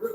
Siz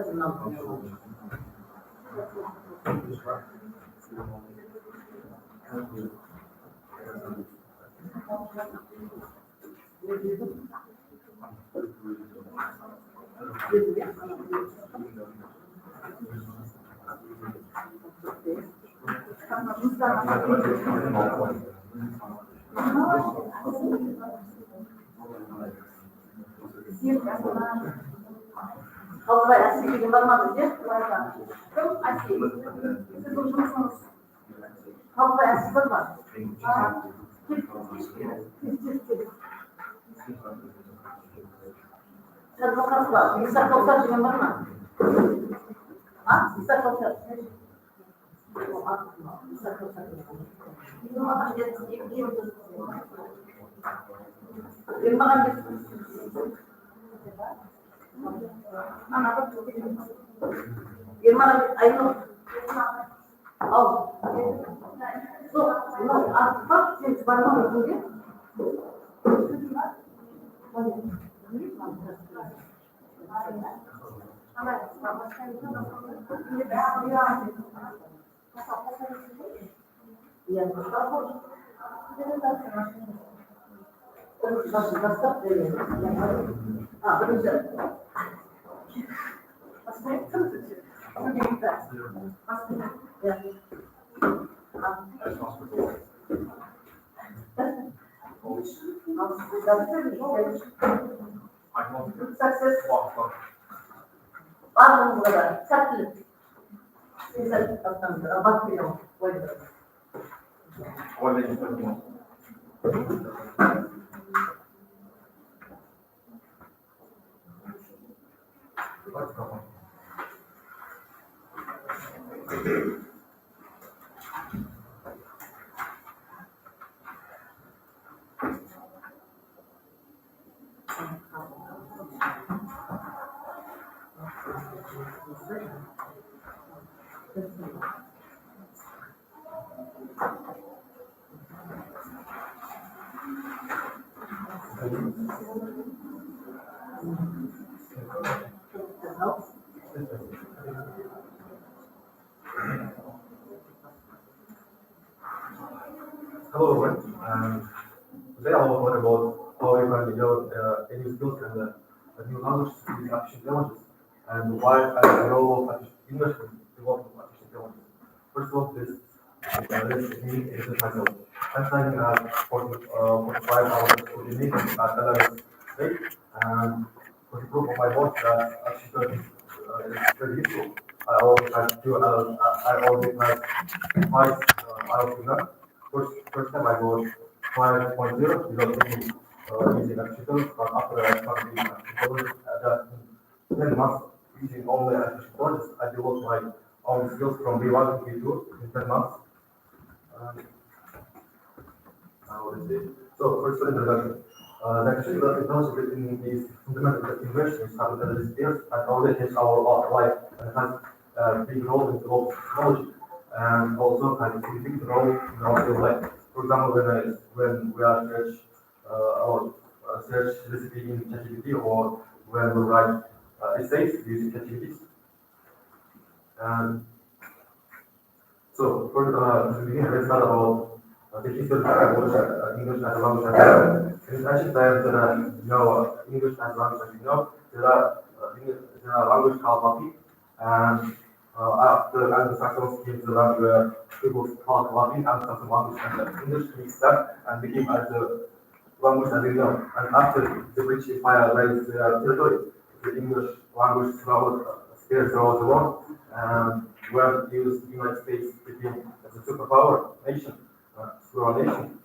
musunuz? Hello everyone. Today I will talk about how you can develop any skills and new knowledge in artificial intelligence and why the role of artificial English in development of artificial intelligence. First of all, this me is myself. I'm studying 45 hours a week at LRS State, and for the proof of my work that artificial intelligence is very useful, I always had two I always had twice out of exam. First time I was 5.0 without any using artificial, but after I started using artificial that in 10 months using only artificial intelligence, I developed my own skills from B1 to B2 in 10 months. Let's see. So first introduction. The artificial intelligence is fundamental invention started in the years and already has our life and has a big role in developing technology. And also has a significant role in our daily life. For example, when we are search recipe in ChatGPT or when we write essays using ChatGPT. And so for the beginning, let's start about the history of English as a language. In ancient times, there are English as a language as you know. There are languages called Latin, And after Anglo-Saxons came to the land where people talk Latin, Anglo-Saxon language and English mixed up and became as the language as we know. And after the British Empire raised their territory, the English language spread throughout the world, and when used the United States became as a superpower nation, through our nation.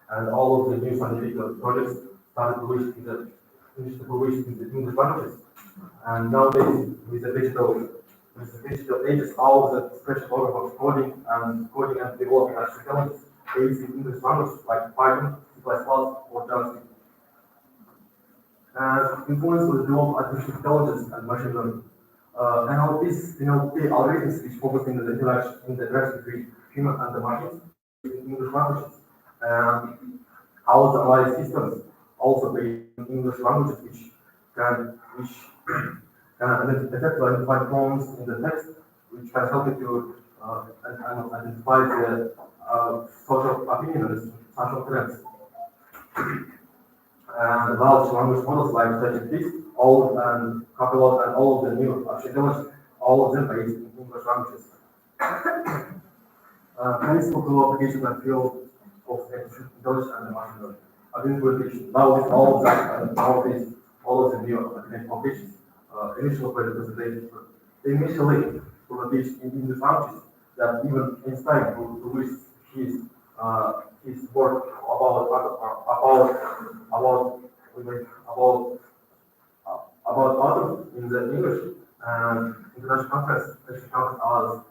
And all of the new scientific projects started published in the English languages. And nowadays, with the digital ages, all the special program of coding and developing artificial intelligence based in English language like Python, C++, or JavaScript. And influence to develop artificial intelligence and machine learning. NLP algorithms which focus in the interaction between human and the machines in English languages. How to analyze systems also based in English languages which can identify problems in the text, which can help you to identify the social opinions, social trends. And large language models like ChatGPT, all and Copilot, and all of the new artificial all of them based in English languages. Many school applications and field of artificial intelligence and machine learning. Identification. Now with all of that and all of the new applications, initial presentation. Initially, published in English languages that even Einstein published his work about autumn in the English and international conference as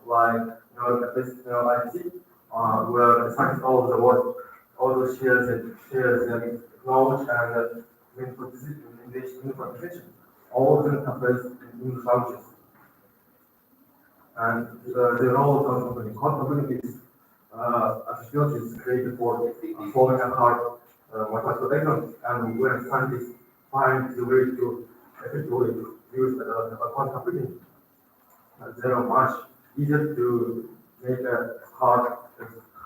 like IC, where the scientists all over the world also shares their knowledge and information. All of them conference in English languages. And the role of computing is artificial is created for solving a hard mathematical exam, and when scientists find the way to effectively use quantum computing, they are much easier to make a hard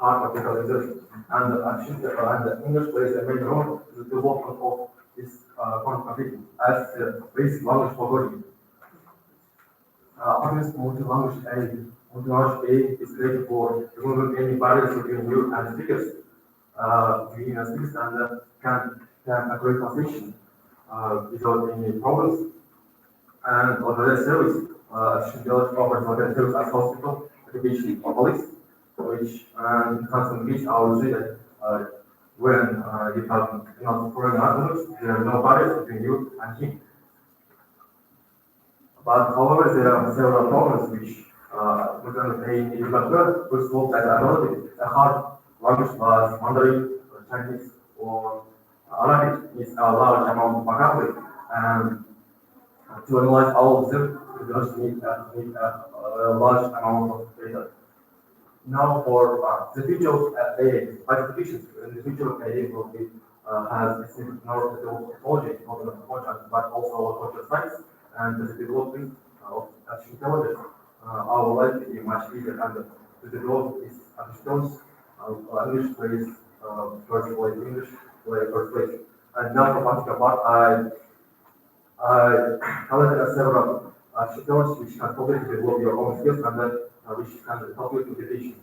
mathematical exam. And the English plays a major role in the development of this quantum computing as the basic language for coding. Multi-language A is created for removing any barriers between you and speakers, and can acquire translation without any problems. And other service, Schindler offers other service as hospital, education, or police, which can communicate our data when you have not foreign language, there are no barriers between you and him. But however, there are several problems which we're going to pay in particular. First of all, that a hard language like Mandarin, or Chinese, or Arabic is a large amount of vocabulary, and to analyze all of them, we just need a large amount of data. Now, for the future of AI, classifications, the future of AI will be has a significant knowledge of technology, not only technology, but also computer science and the development of artificial intelligence. Our life will be much easier, and to develop this artificial intelligence, English plays first place. English plays first place. And now, for particular part, I collected several artificial which can help you to develop your own skills, and then which can help you to education.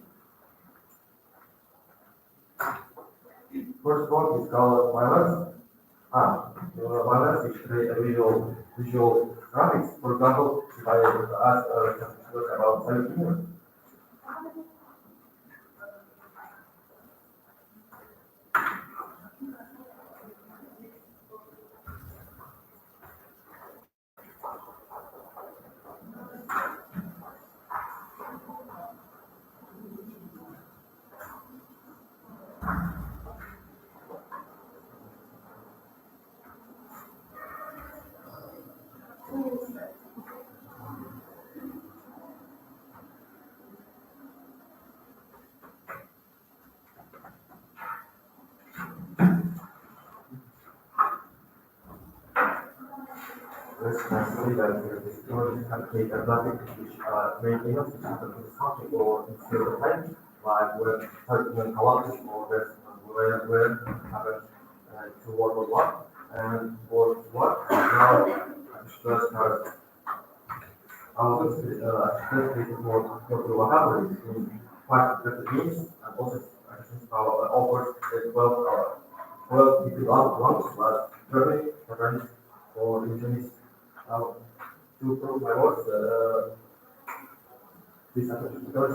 First one is called violence. Violence which create a visual graphics. For example, if I ask about cyber. Naturally that this technology can create a graphic which may not happen to something or in zero time, like when collapses or where happen to World War I and World War now just has This is more vocabulary in part of the means and also offers as well if you want Germany, Japanese, or Japanese. To prove my words, this because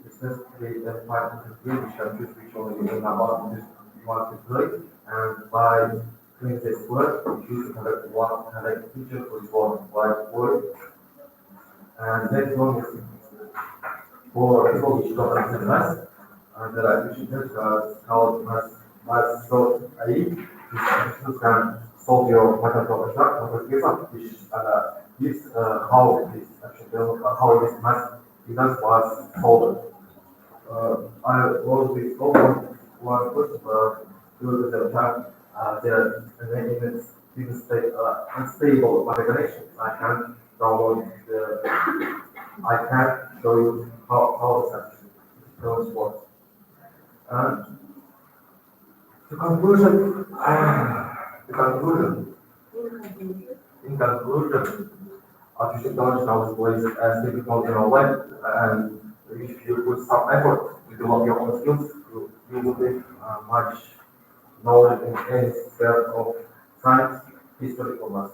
it's necessary that part of the game which are just which only about this want to play and by doing this work we choose to conduct feature for this one white word and next one is for people which don't understand math and there are features called math so AI this can solve your mathematical problem which gives how this actually how this math event was solved. I was with one person due to the fact the image didn't stay unstable configuration. I can't show you how this actually goes works. And the conclusion, the conclusion, in conclusion, artificial intelligence now plays as difficult in a way, and if you put some effort to develop your own skills, you will be much knowledge in any sphere of science, history, or math.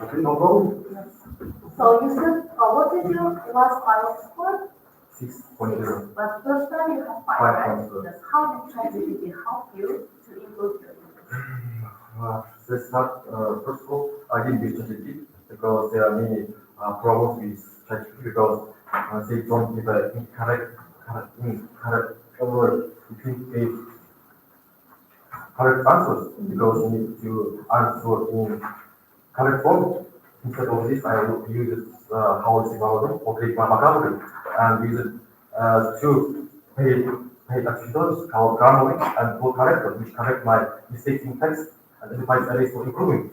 Okay, no problem. Yes. So you said, what is your last final score? 6.0. But first time you have 5, right? 5.0. Yes. How did ChatGPT help you to improve your English? That's not, first of all, I didn't use ChatGPT because there are many problems with ChatGPT because they don't give a correct answers because you need to answer in correct form. Instead of this, I will use how it's evaluable or create my vocabulary and use it to pay attention called grammar and full corrector, which correct my mistakes in text and identifies areas for improving.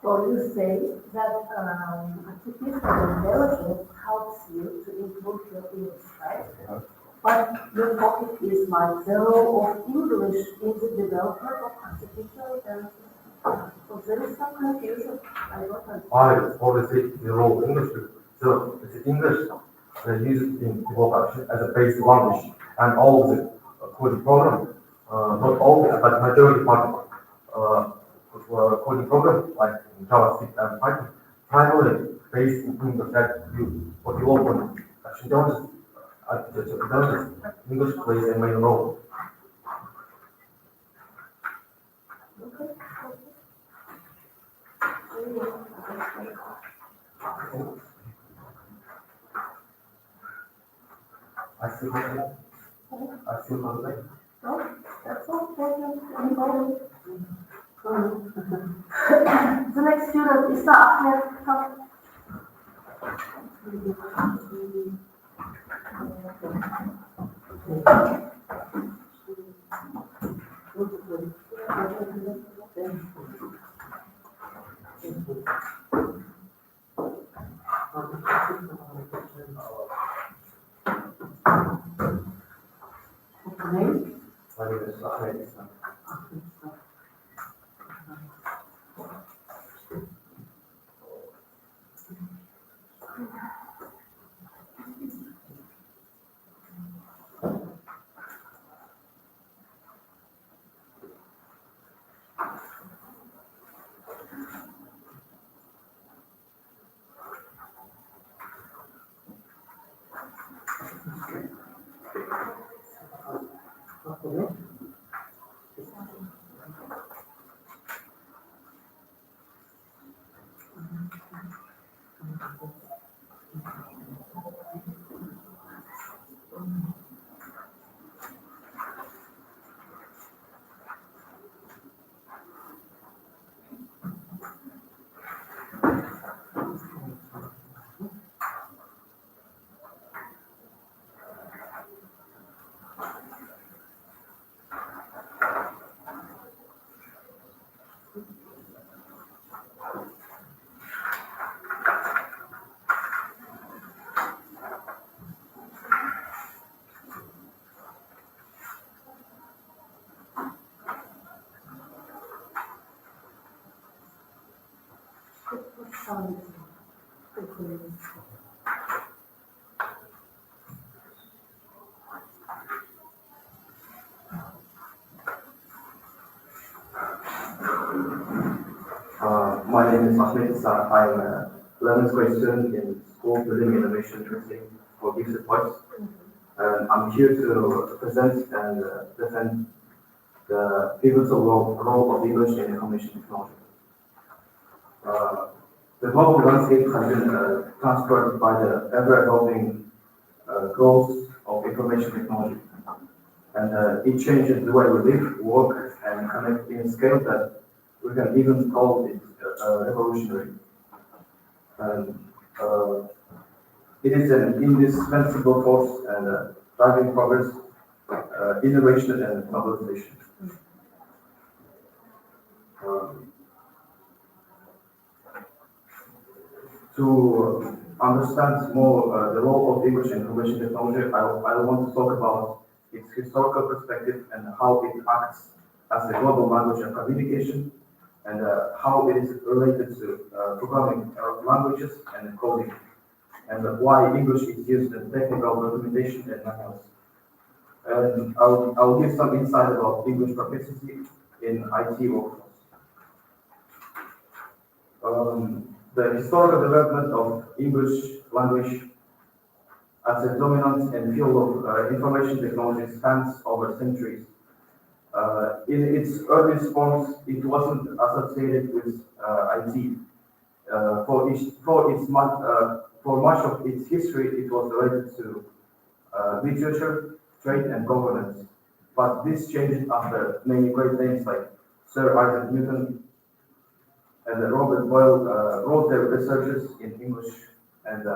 So you say that artificial intelligence helps you to improve your English, right? Yeah. But your topic is like the role of English in the development of artificial intelligence. So there is some confusion. I don't understand. I always say the role of English. So it's English used in development as a basic language and all the coding program, not all, but majority part of coding program like JavaScript and Python, primarily based in English that you for development. Actually, English plays a main role. Okay. I still not like. No, that's all. Thank you. The next student is Ahmed. Come. Name? My name is Ahmed. My name is Ahmed. I'm a 11th grade student in school building innovation training for Gifted Voice. And I'm here to present and defend the pivotal role of English in information technology. The global landscape has been transformed by the ever-evolving growth of information technology. And it changes the way we live, work, and connect in a scale that we can even call it revolutionary. And it is an indispensable force and driving progress, innovation, and globalization. To understand more the role of English in information technology, I want to talk about its historical perspective and how it acts as a global language of communication, and how it is related to programming languages and coding, and why English is used in technical documentation and manuals. And I'll give some insight about English proficiency in IT workflows. The historical development of English language as a dominant and field of information technology spans over centuries. In its earliest forms, it wasn't associated with IT. For much of its history, it was related to literature, trade, and governance. But this changed after many great names like Sir Isaac Newton and Robert Boyle wrote their researches in English, and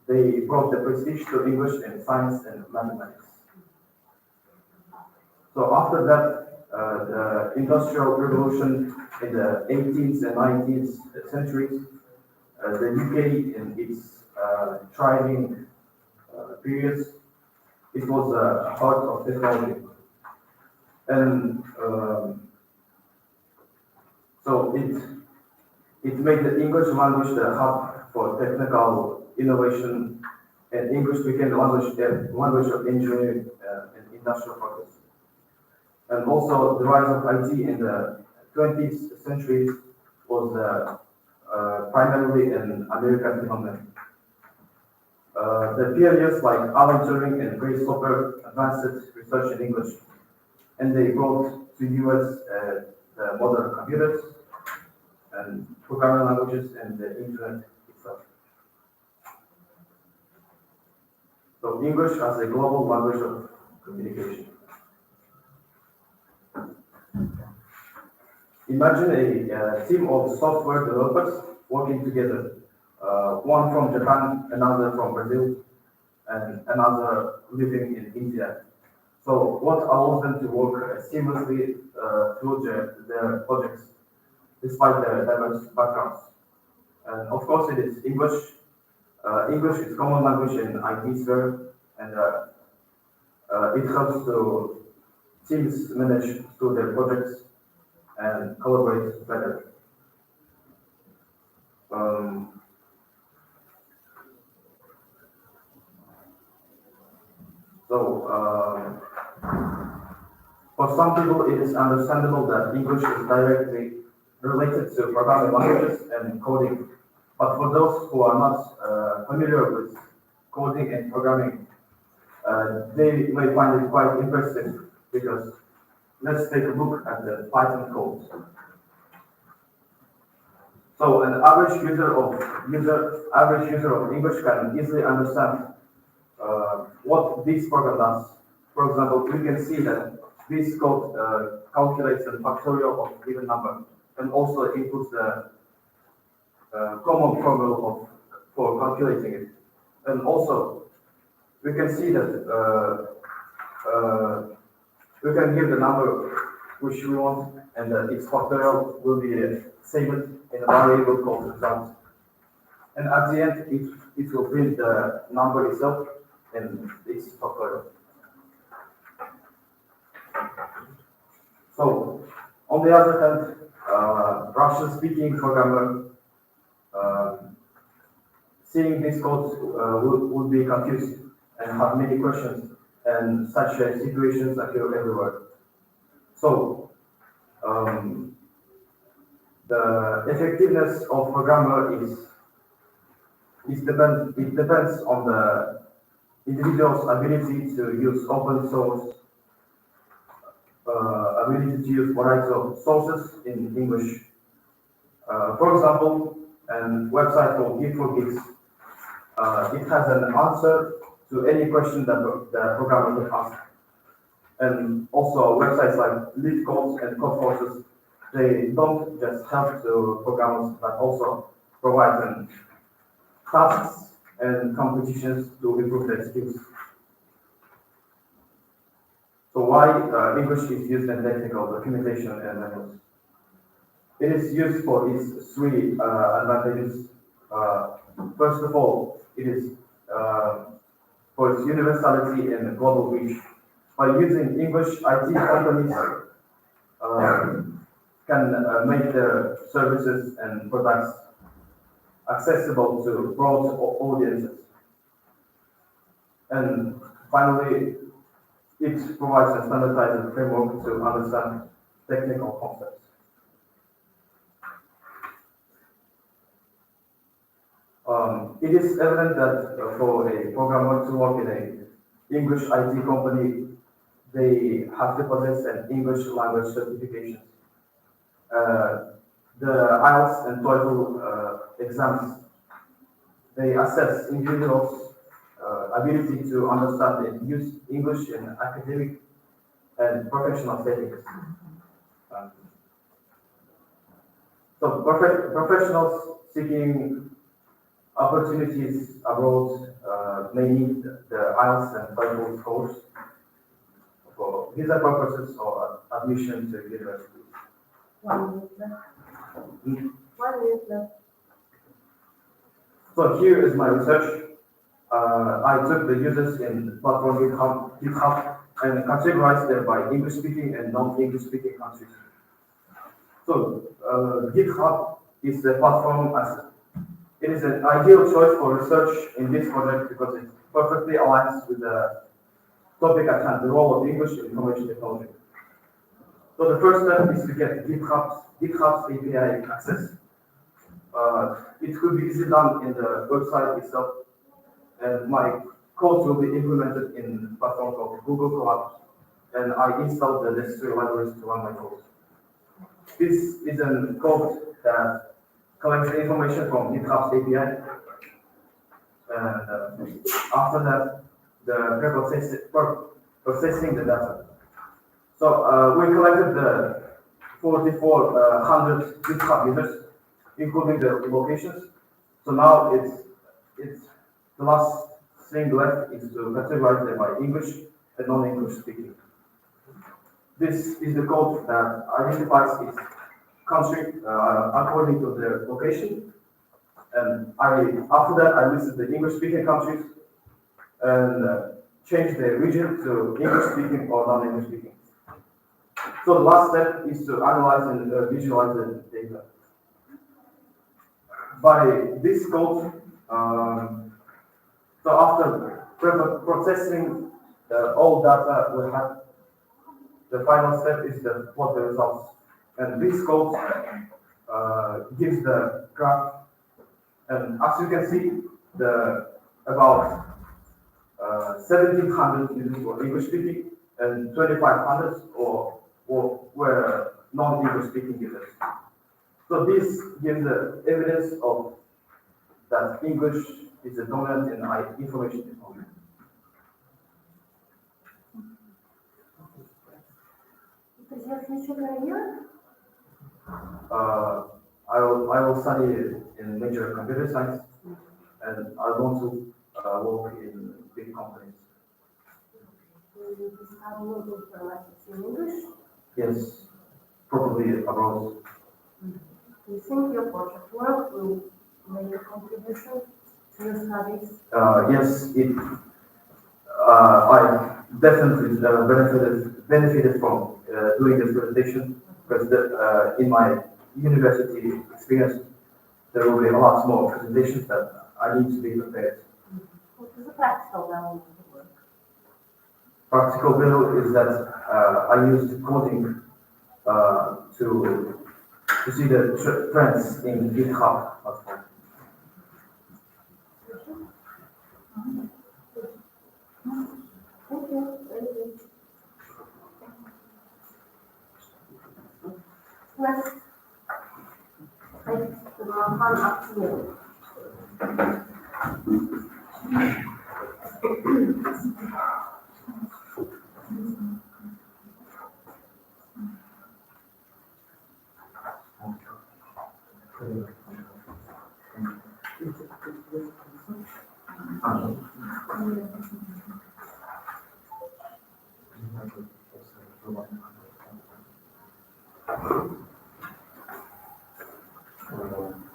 they brought the prestige to English in science and mathematics. So after that, the Industrial Revolution in the 18th and 19th centuries, the UK in its thriving periods, it was the heart of technology. And so it made the English language the hub for technical innovation, and English became the language of engineering and industrial progress. And also the rise of IT in the 20th century was primarily an American phenomenon. The pioneers like Alan Turing and Grace Hopper advanced research in English, and they brought to US the modern computers and programming languages and the internet itself. So English as a global language of communication. Imagine a team of software developers working together, one from Japan, another from Brazil, and another living in India. So what allows them to work seamlessly through their projects, despite their diverse backgrounds? And of course, it is English. English is common language in IT sphere, and it helps to teams manage through their projects and collaborate better. For some people, it is understandable that English is directly related to programming languages and coding. But for those who are not familiar with coding and programming, they may find it quite impressive, because let's take a look at the Python code. So an average user of English can easily understand what this program does. For example, we can see that this code calculates the factorial of a given number, and also inputs the common formula for calculating it. And also, we can see that we can give the number which we want, and its factorial will be saved in a variable called result. And at the end, it will print the number itself and its factorial. So, on the other hand, Russian-speaking programmer seeing these codes would be confused and have many questions, and such situations occur everywhere. So, the effectiveness of programmer depends on the individual's ability to use open source, ability to use variety of sources in English. For example, a website called Git4Gigs, it has an answer to any question that the programmer can ask. And also websites like LeetCode and CodeForces, they don't just help to programmers, but also provide them tasks and competitions to improve their skills. So why English is used in technical documentation and manuals? It is used for its three advantages. First of all, it is for its universality and global reach. By using English, IT companies can make their services and products accessible to broad audiences. And finally, it provides a standardized framework to understand technical concepts. It is evident that for a programmer to work in an English IT company, they have to possess an English language certification. The IELTS and TOEFL exams, they assess individuals' ability to understand and use English in academic and professional settings. So professionals seeking opportunities abroad may need the IELTS and TOEFL scores for visa purposes or admission to university. 1 minute left. 1 minute left. So here is my research. I took the users in platform GitHub and categorized them by English-speaking and non-English-speaking countries. So GitHub is the platform as it is an ideal choice for research in this project because it perfectly aligns with the topic at hand, the role of English in information technology. So the first step is to get GitHub's API access. It could be easily done in the website itself, and my code will be implemented in a platform called Google Colab, and I installed the necessary libraries to run my code. This is a code that collects information from GitHub's API, and after that, the processing the data. So we collected the 4,400 GitHub users, including the locations. So now it's the last thing left is to categorize them by English and non-English speaking. This is the code that identifies its country according to their location. And after that, I listed the English-speaking countries and changed the region to English-speaking or non-English-speaking. So the last step is to analyze and visualize the data. By this code, so after processing all data we have, the final step is to plot the results. And this code gives the graph. And as you can see, about 1,700 users were English speaking and 2,500 were non-English speaking users. So this gives the evidence of that English is a dominant in information technology. I will study in major computer science, and I want to work in big companies. Will you be studying informatics in English? Yes, probably abroad. Do you think your project work will make a contribution to your studies? Yes, I definitely benefited from doing this presentation because in my university experience, there will be a lot more presentations that I need to be prepared. What is the practical value of the work? Practical value is that I used coding to see the trends in GitHub platform. Thank you. Very good. Next. Rahman Akil.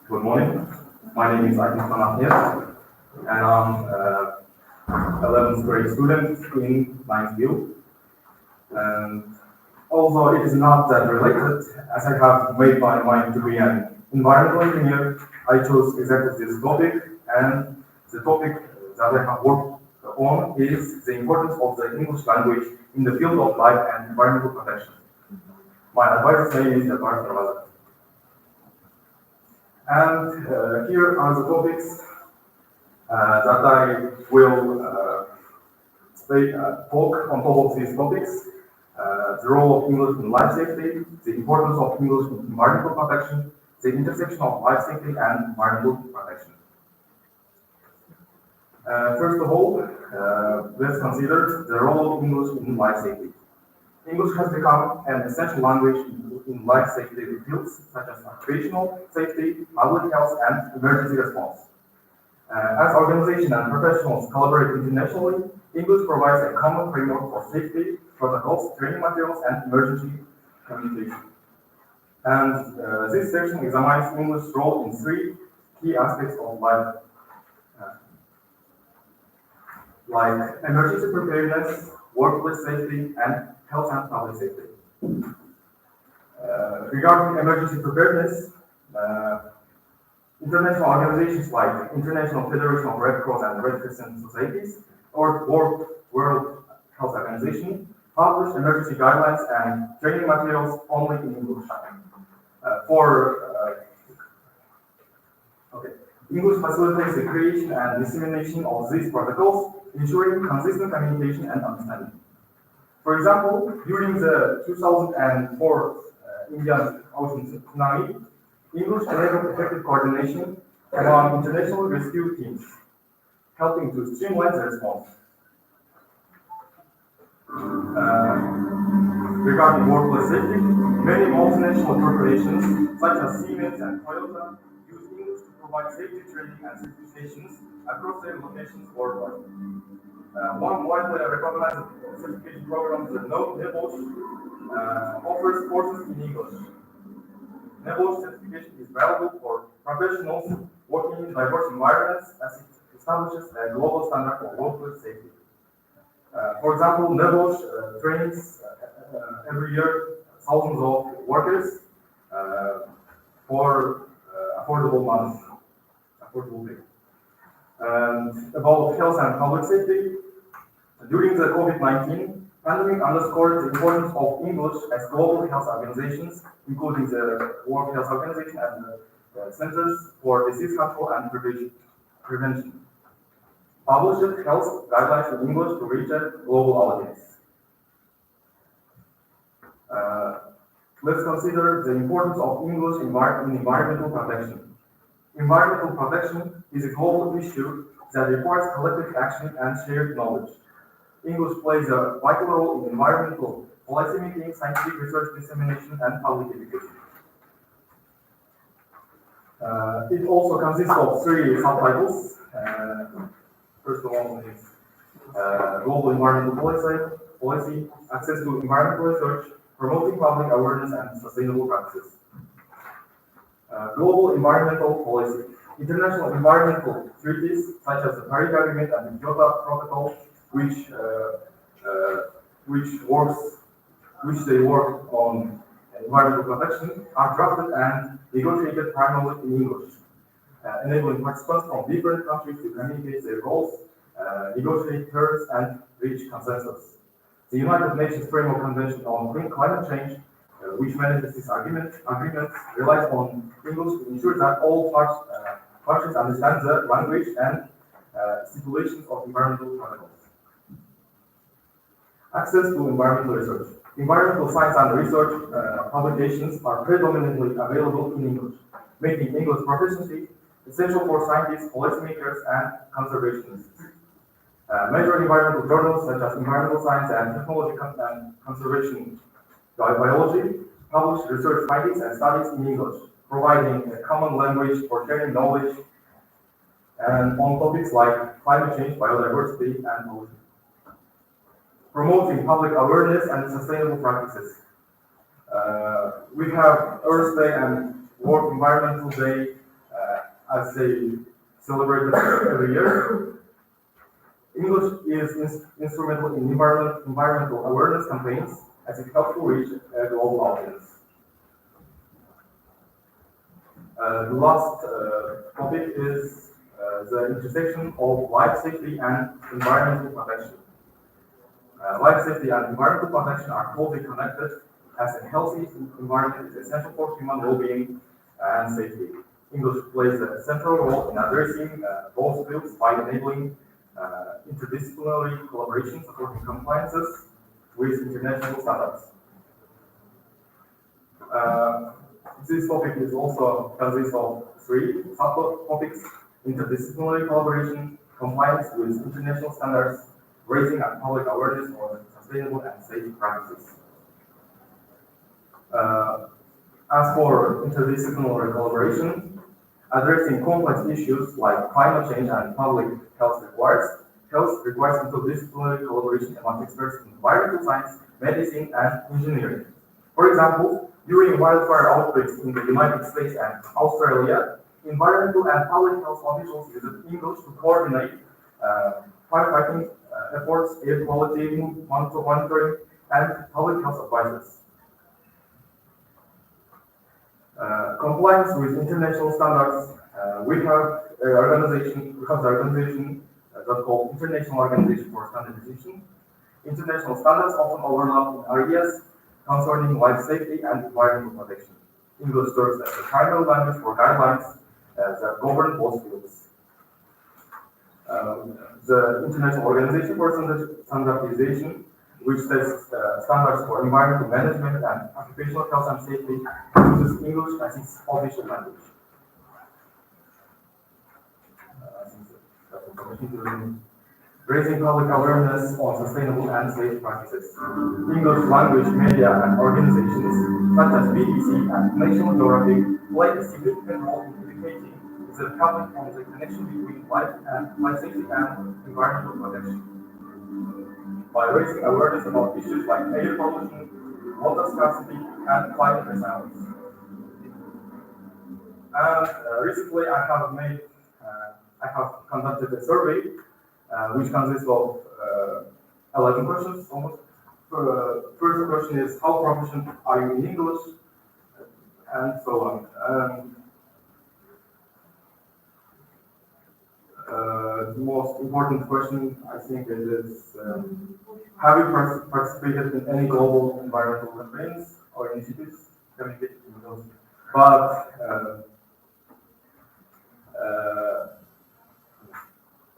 Good morning. My name is Ahmed and I'm 11th grade student in 9th field. And although it is not that related, as I have made my mind to be an environmental engineer, I chose exactly this topic, and the topic that I have worked on is the importance of the English language in the field of life and environmental protection. My advisor's name is Robotics. And here are the topics that I will talk on top of these topics. The role of English in life safety, the importance of English in environmental protection, the intersection of life safety and environmental protection. First of all, let's consider the role of English in life safety. English has become an essential language in life safety fields such as occupational safety, public health, and emergency response. As organizations and professionals collaborate internationally, English provides a common framework for safety, protocols, training materials, and emergency communication. And this section examines English's role in three key aspects of life, like emergency preparedness, workplace safety, and health and public safety. Regarding emergency preparedness, international organizations like International Federation of Red Cross and Red Crescent Societies or World Health Organization publish emergency guidelines and training materials only in English. English facilitates the creation and dissemination of these protocols, ensuring consistent communication and understanding. For example, during the 2004 Indian Ocean tsunami, English enabled effective coordination among international rescue teams, helping to streamline the response. Regarding workplace safety, many multinational corporations such as Siemens and Toyota use English to provide safety training and certifications across their locations worldwide. One widely recognized certification program, the NEBOSH, offers courses in English. NEBOSH certification is valuable for professionals working in diverse environments as it establishes a global standard for workplace safety. For example, NEBOSH trains every year thousands of workers for affordable money, affordable pay. And about health and public safety, during the COVID-19 pandemic underscored the importance of English as global health organizations, including the World Health Organization and the Centers for Disease Control and Prevention, published health guidelines in English to reach a global audience. Let's consider the importance of English in environmental protection. Environmental protection is a global issue that requires collective action and shared knowledge. English plays a vital role in environmental policy making, scientific research dissemination, and public education. It also consists of three subtitles. First of all is Global Environmental Policy, Access to Environmental Research, Promoting Public Awareness and Sustainable Practices. Global Environmental Policy. International environmental treaties such as the Paris Agreement and the Kyoto Protocol, which they work on environmental protection, are drafted and negotiated primarily in English. enabling participants from different countries to communicate their goals, negotiate terms, and reach consensus. The United Nations Framework Convention on Climate Change, which manages this agreement, relies on English to ensure that all parties understand the language and stipulations of environmental protocols. Access to environmental research. Environmental science and research publications are predominantly available in English, making English proficiency essential for scientists, policymakers, and conservationists. Major environmental journals such as Environmental Science and Technology and Conservation Biology publish research findings and studies in English, providing a common language for sharing knowledge and on topics like climate change, biodiversity, and pollution. Promoting public awareness and sustainable practices. We have Earth Day and World Environmental Day as they celebrate every year. English is instrumental in environmental awareness campaigns as it helps to reach a global audience. The last topic is the intersection of life safety and environmental protection. Life safety and environmental protection are closely connected, as a healthy environment is essential for human well-being and safety. English plays a central role in addressing both fields by enabling interdisciplinary collaboration supporting compliances with international standards. This topic is also consists of three subtopics: interdisciplinary collaboration, compliance with international standards, raising public awareness for sustainable and safe practices. As for interdisciplinary collaboration, addressing complex issues like climate change and public health requires interdisciplinary collaboration among experts in environmental science, medicine, and engineering. For example, during wildfire outbreaks in the United States and Australia, environmental and public health officials used English to coordinate firefighting efforts, air quality monitoring, and public health advices. Compliance with international standards. We have the organization that's called International Organization for Standardization. International standards often overlap in areas concerning life safety and environmental protection. English serves as the primary language for guidelines that govern both fields. The International Organization for Standardization, which sets standards for environmental management and occupational health and safety, uses English as its official language. Raising public awareness on sustainable and safe practices. English language media and organizations such as BBC and National Geographic play a significant role in educating the public on the connection between life safety and environmental protection. By raising awareness about issues like air pollution, water scarcity, and climate resilience. And recently I have conducted a survey which consists of 11 questions almost. First question is, how proficient are you in English? And so on. The most important question, I think, is have you participated in any global environmental campaigns or initiatives? Communicated with those. But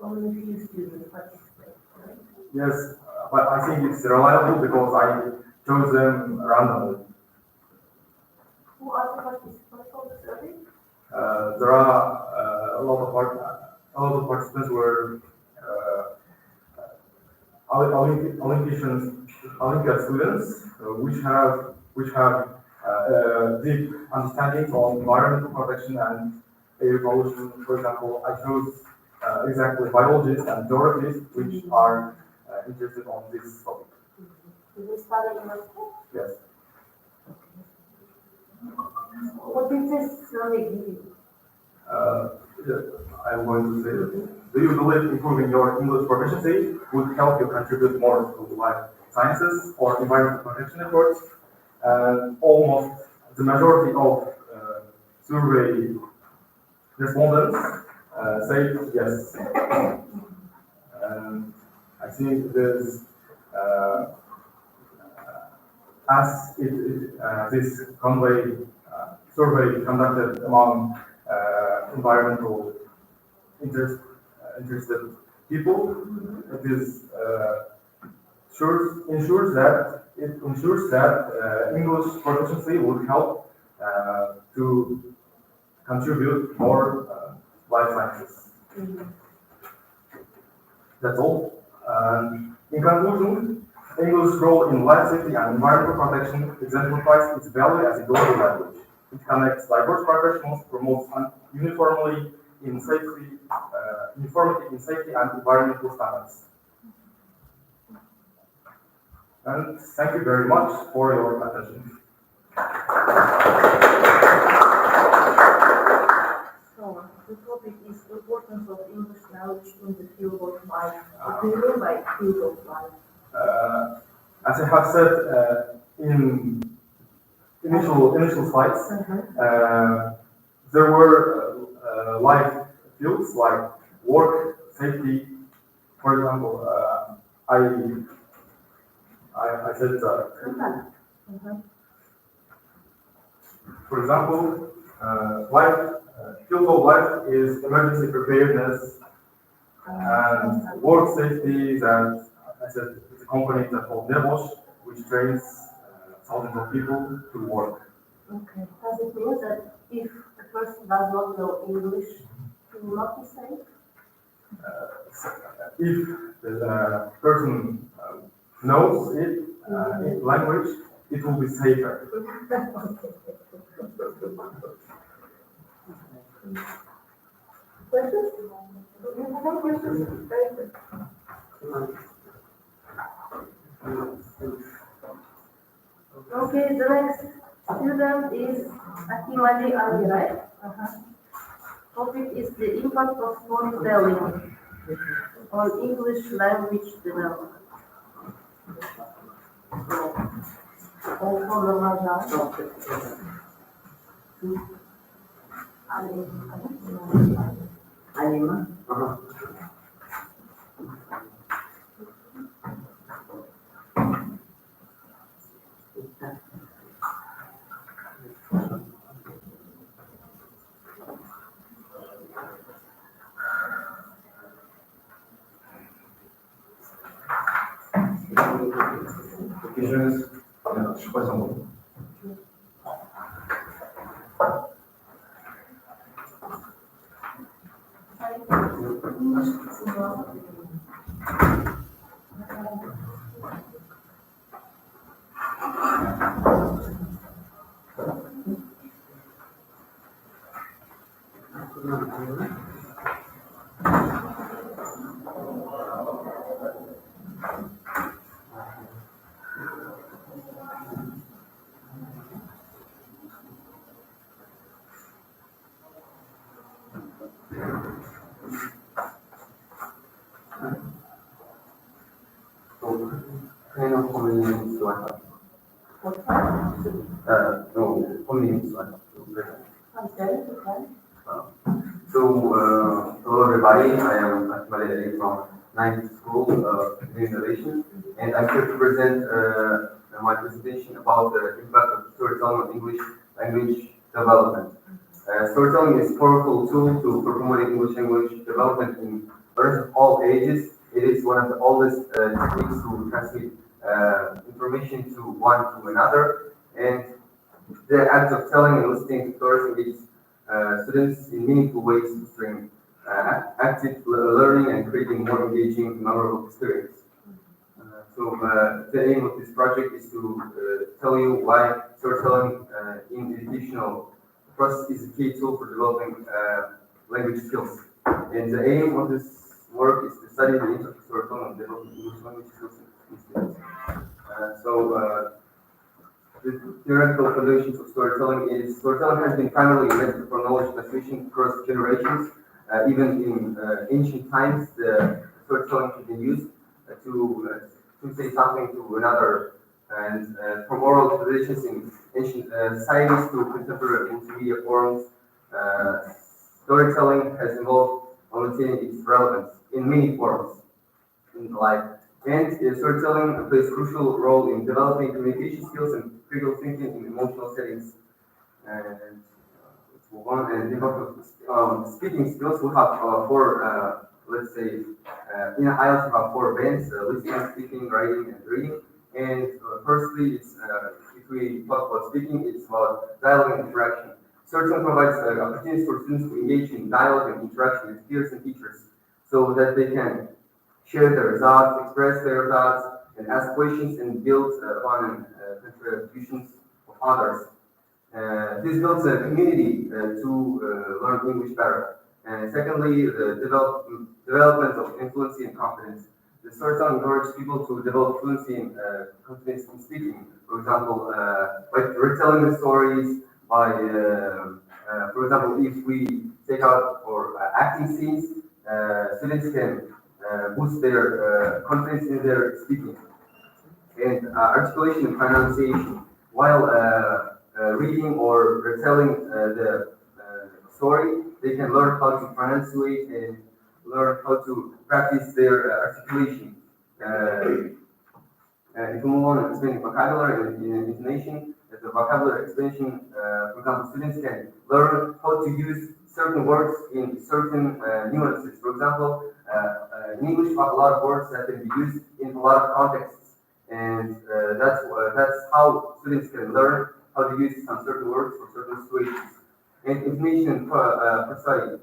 only few students participate, right? yes, but I think it's reliable because I chose them randomly. Who are the participants of the survey? There are a lot of participants were Olympiad students, which have deep understanding of environmental protection and air pollution. For example, I chose exactly biologists and geologists, which are interested on this topic. Did you study in school? Yes. What did this survey give you? I'm going to say that. Do you believe improving your English proficiency would help you contribute more to life sciences or environmental protection efforts? Almost the majority of survey respondents say yes. I think this this survey conducted among environmental interested people. It ensures that English proficiency would help to contribute more life sciences. That's all. In conclusion, English role in life safety and environmental protection exemplifies its value as a global language. It connects diverse professionals, promotes uniformity in safety and environmental standards. And thank you very much for your attention. So, the topic is importance of English knowledge in the field of life. What do you mean by field of life? As I have said in initial slides, there were life fields like work, safety. For example, I said for example, field of life is emergency preparedness and work safety. That I said it's a company that called Nebosh, which trains thousands of people to work. Okay. Does it mean that if a person does not know English, he will not be safe? If the person knows language, it will be safer. Questions? Do you have any questions? Very good. Okay, the next student is etymology, right? Topic is the impact of storytelling on English language development. Alima. Questions? Je crois que hello everybody, I am Akmal from 9th School of Innovation, and I'm here to present my presentation about the impact of storytelling on English language development. Storytelling is a powerful tool to promote English language development in learners of all ages. It is one of the oldest techniques to transmit information to one to another, and the act of telling and listening to stories engages students in meaningful ways, fostering active learning and creating more engaging, memorable experience. The aim of this project is to tell you why storytelling in educational process is a key tool for developing language skills. And the aim of this work is to study the impact of storytelling on developing English language skills in students. The theoretical foundations of storytelling has been primarily a method for knowledge transmission across generations. Even in ancient times, the storytelling has been used to say something to another, and from oral traditions in ancient societies to contemporary multimedia forms, storytelling has evolved while maintaining its relevance in many forms in life. And storytelling plays a crucial role in developing communication skills and critical thinking in emotional settings. And let's move on. And in terms of speaking skills, we have four, let's say, in IELTS we have four bands: listening, speaking, writing, and reading. And firstly, it's if we talk about speaking, it's about dialogue and interaction. Storytelling provides opportunities for students to engage in dialogue and interaction with peers and teachers, so that they can share their thoughts, express their thoughts, and ask questions and build upon contributions of others. This builds a community to learn English better. And secondly, the development of fluency and confidence. The storytelling encourages people to develop fluency and confidence in speaking. For example, by retelling the stories, by, for example, if we take out for acting scenes, students can boost their confidence in their speaking. And articulation and pronunciation. While reading or retelling the story, they can learn how to pronunciate and learn how to practice their articulation. If we move on to explaining vocabulary and intonation, the vocabulary expansion, for example, students can learn how to use certain words in certain nuances. For example, in English, we have a lot of words that can be used in a lot of contexts, and that's how students can learn how to use some certain words for certain situations. And information per study.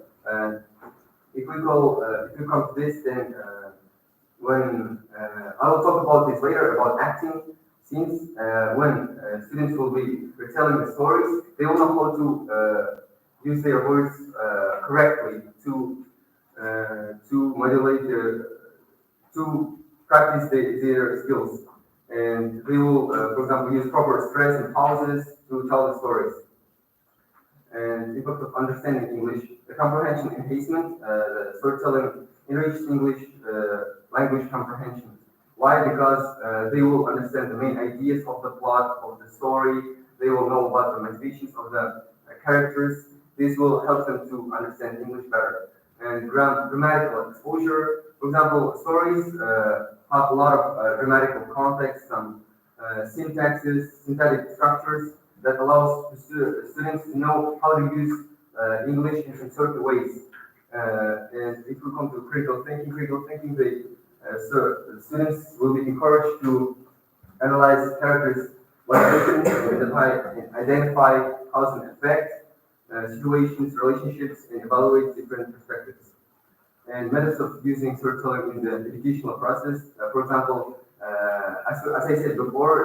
If we come to this, then when I will talk about this later about acting scenes. When students will be retelling the stories, they will know how to use their words correctly to modulate to practice their skills, and they will, for example, use proper stress and pauses to tell the stories. And impact of understanding English, the comprehension enhancement, the storytelling enriched English language comprehension. Why? Because they will understand the main ideas of the plot of the story. They will know about the motivations of the characters. This will help them to understand English better. And grammatical exposure. For example, stories have a lot of grammatical context, some syntaxes, syntactic structures that allows the students to know how to use English in certain ways. And if we come to critical thinking, the students will be encouraged to analyze characters' motivations and identify cause and effect, situations, relationships, and evaluate different perspectives. And methods of using storytelling in the educational process. For example, as I said before,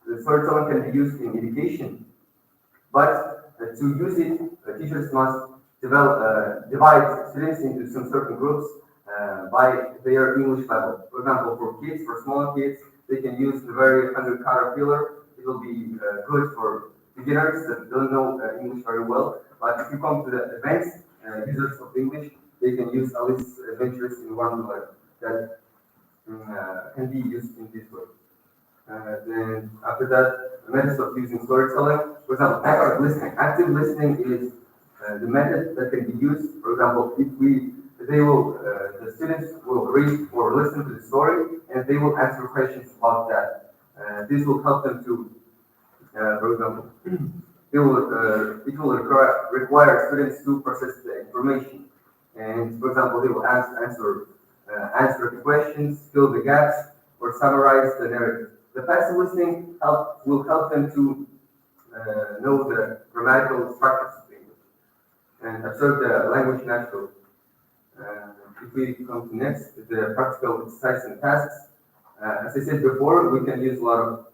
the storytelling can be used in education, but to use it, teachers must divide students into some certain groups by their English level. For example, for kids, for small kids, they can use the very 100 caterpillar. It will be good for beginners that don't know English very well. But if you come to the advanced users of English, they can use Alice Adventures in Wonderland that can be used in this way. Then after that, the methods of using storytelling. For example, active listening. Active listening is the method that can be used. For example, if the students will read or listen to the story, and they will answer questions about that. This will help them to, for example, it will require students to process the information. And for example, they will answer the questions, fill the gaps, or summarize the narrative. The passive listening will help them to know the grammatical structures of English and observe the language naturally. If we come to next, the practical exercise and tasks. As I said before, we can use a lot of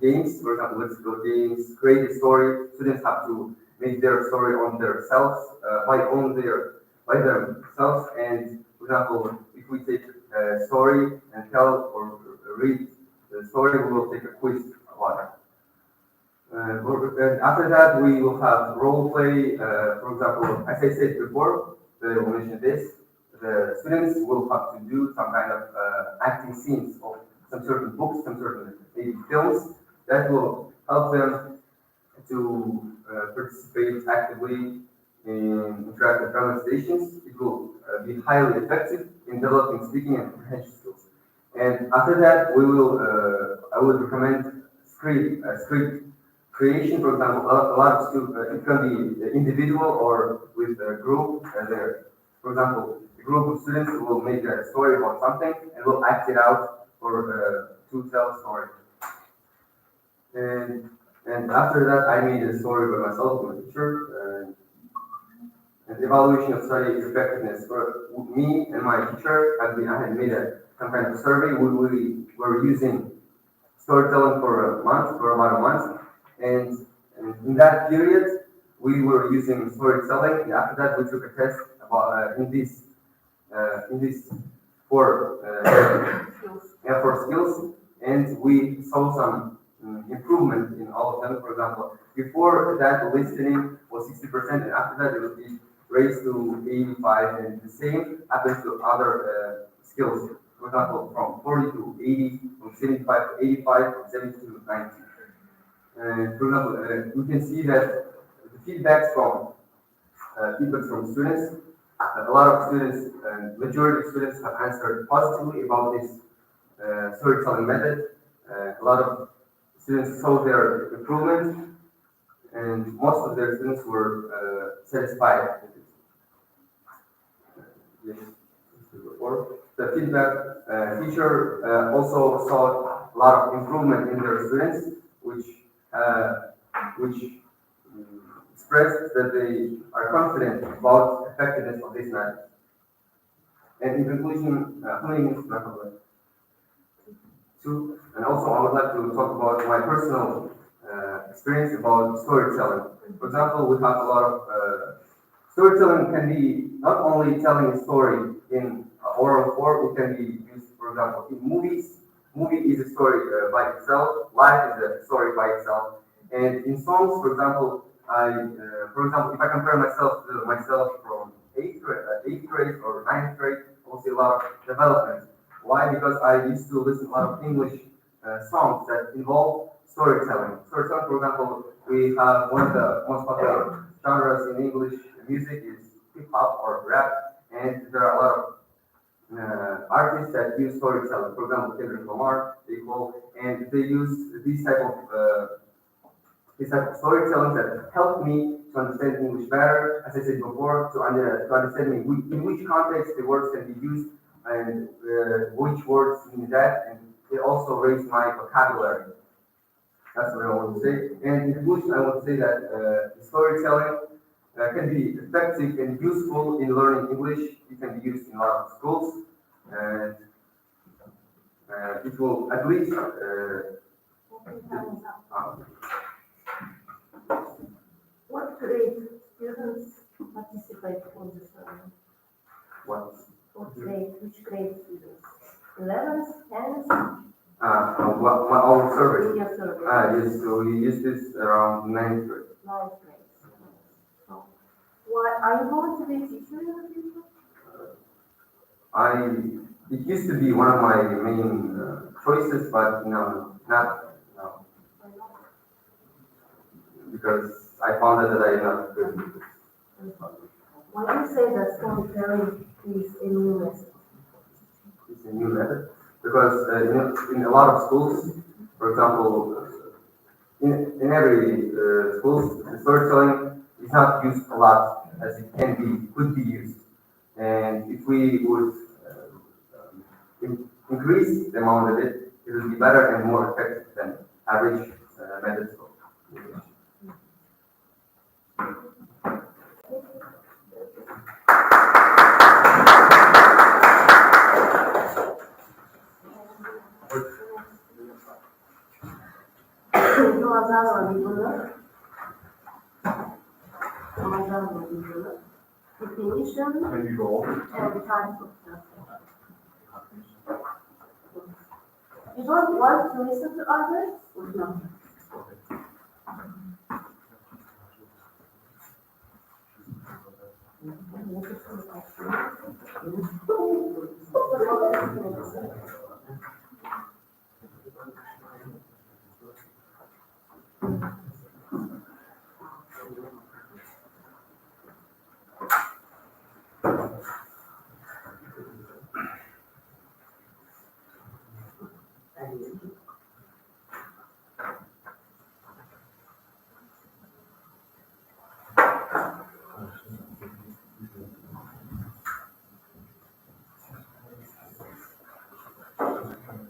games. For example, lexical games, create a story. Students have to make their story on themselves, by themselves. And for example, if we take a story and tell or read the story, we will take a quiz about it. And after that, we will have role play. For example, as I said before, we mentioned this. The students will have to do some kind of acting scenes of some certain books, some certain maybe films that will help them to participate actively in interactive conversations, it will be highly effective in developing speaking and comprehension skills. And after that, I would recommend script creation. For example, a lot of skills, it can be individual or with a group. For example, a group of students will make a story about something and will act it out to tell a story. And after that, I made a story by myself with my teacher. And evaluation of study effectiveness for me and my teacher, I had made a some kind of survey. We were using storytelling for about a month, and in that period, we were using storytelling. And after that, we took a test about in these four skills, and we saw some improvement in all of them. For example, before that, listening was 60%, and after that, it would be raised to 85, and the same happens to other skills. For example, from 40 to 80, from 75 to 85, from 70 to 90. For example, you can see that the feedback from students, a lot of students, majority of students have answered positively about this storytelling method. A lot of students saw their improvement, and most of their students were satisfied with it. Yes. The feedback teacher also saw a lot of improvement in their students, which expressed that they are confident about effectiveness of this method. And in conclusion, and also I would like to talk about my personal experience about storytelling. For example, we have a lot of storytelling can be not only telling a story in oral form, it can be used, for example, in movies. Movie is a story by itself, life is a story by itself. And in songs, for example, if I compare myself from 8th grade or 9th grade, I will see a lot of development. Why? Because I used to listen to a lot of English songs that involve storytelling. Storytelling, for example, we have one of the most popular genres in English music is hip hop or rap, and there are a lot of artists that use storytelling. For example, Kendrick Lamar, and they use these type of storytelling that help me to understand English better. As I said before, to understand in which context the words can be used and which words mean that, and it also raised my vocabulary. That's what I want to say. And in conclusion, I want to say that storytelling can be effective and useful in learning English. It can be used in a lot of schools, and it will at least. What grade students participate on the survey? What? What grade? Which grade students? 11th, 10th? Our survey. In your survey. Yes, so we used this around 9th grade. 9th grade. So, why are you going to be a teacher in the future? It used to be one of my main choices, but no, not now. Because I found out that I am not good. Why do you say that storytelling is a new method? It's a new method because in a lot of schools, for example, in every schools, storytelling is not used a lot as it could be used. And if we would increase the amount of it, it would be better and more effective than average methods of English. Definition and type of stuff. You don't want to listen to others? No.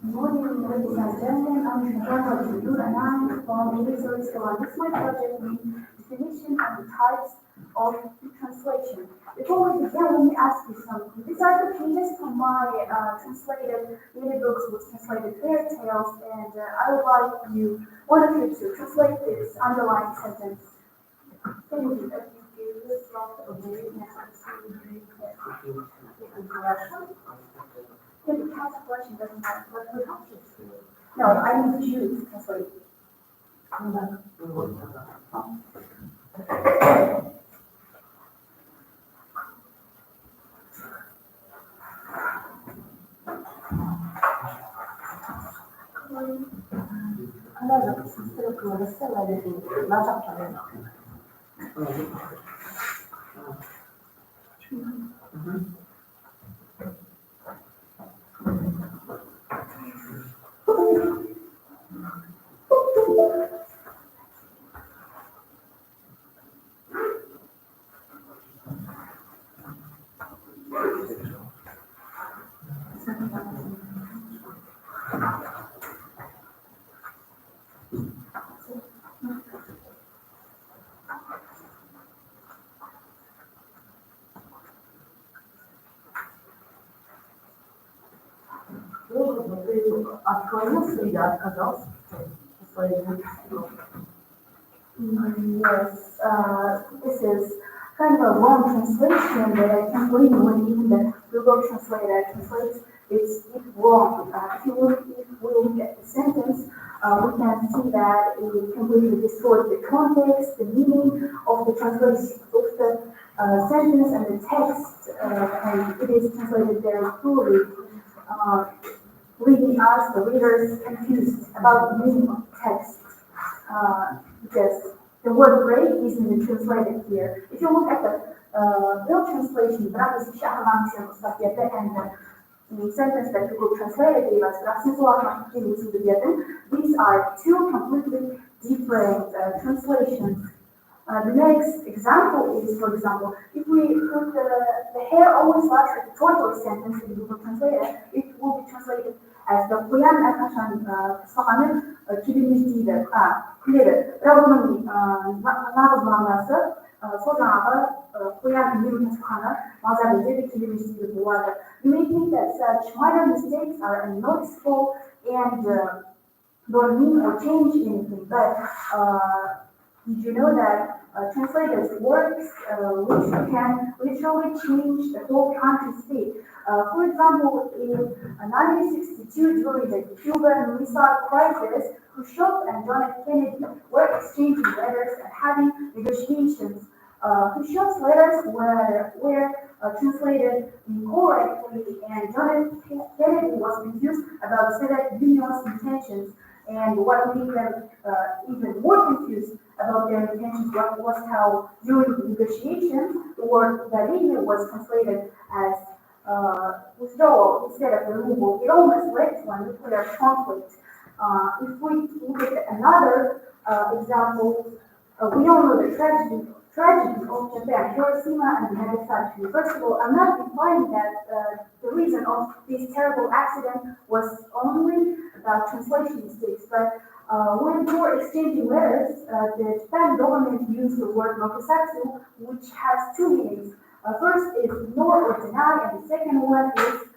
Good morning, ladies and gentlemen. I'm Shahar Abdul from Research Scholar. This is my project in definition and the types of translation. Before we begin, let me ask you something. These are the pages from my translated many books with translated fairy tales, and I would like you, one of you, to translate this underlying sentence. Can you do that? If it has a question, doesn't matter. But we have to. No, I need you to translate. 하나는 스스로 그거를 써야 되고 맞았다면. Открылся и отказался. Yes, this is kind of a long translation that I can't believe when even the Google translator translates it's wrong. If we look at the sentence, we can see that it completely distorts the context, the meaning of the translation of the sentence and the text, and it is translated very poorly, leaving us, the readers, confused about the meaning of the text. Because the word break isn't translated here. If you look at the real translation, and the sentence that Google translated gave us, these are two completely different translations. The next example is, for example, if we put the hair always lasts at the total sentence in Google Translator, it will be translated as the Koyan Akashan Sahane Kibimish Dider. Clear. Rabunami Nagazmanasa, Sojana, Koyan Nirukana, Mazabedi Kibimish Dider. You may think that such minor mistakes are unnoticeable and don't mean or change anything, but did you know that translators works which can literally change the whole country's state? For example, in 1962, during the Cuban Missile Crisis, Khrushchev and John F. Kennedy were exchanging letters and having negotiations. Khrushchev's letters were translated incorrectly, and John F. Kennedy was confused about Soviet Union's intentions. And what made them even more confused about their intentions was how, during the negotiations, the word "Vladimir" was translated as withdrawal instead of removal. It almost led to a nuclear conflict. If we look at another example, we all know the tragedy of Japan, Hiroshima and Nagasaki. First of all, I'm not implying that the reason of this terrible accident was only about translation mistakes, but when we were exchanging letters, the Japan government used the word "nokusatsu," which has two meanings. First is ignore or deny, and the second one is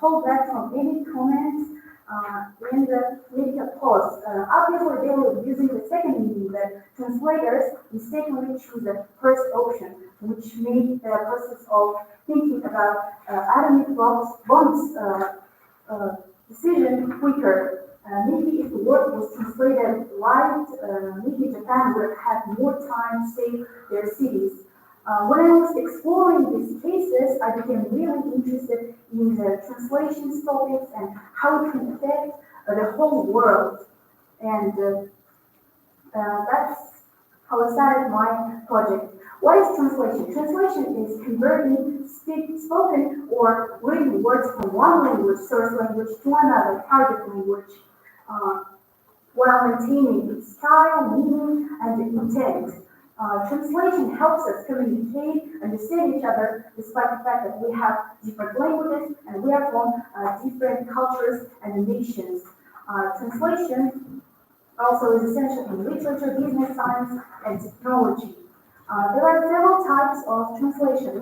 hold back from any comments in the media pause. Obviously, they were using the second meaning, but translators mistakenly choose the first option, which made the process of thinking about atomic bombs decision quicker. Maybe if the word was translated right, maybe Japan would have more time to save their cities. When I was exploring these cases, I became really interested in the translation topics and how it can affect the whole world. And that's how I started my project. What is translation? Translation is converting spoken or written words from one language, source language, to another target language, while maintaining its style, meaning, and intent. Translation helps us communicate, understand each other, despite the fact that we have different languages and we are from different cultures and nations. Translation also is essential in literature, business science, and technology. There are several types of translation.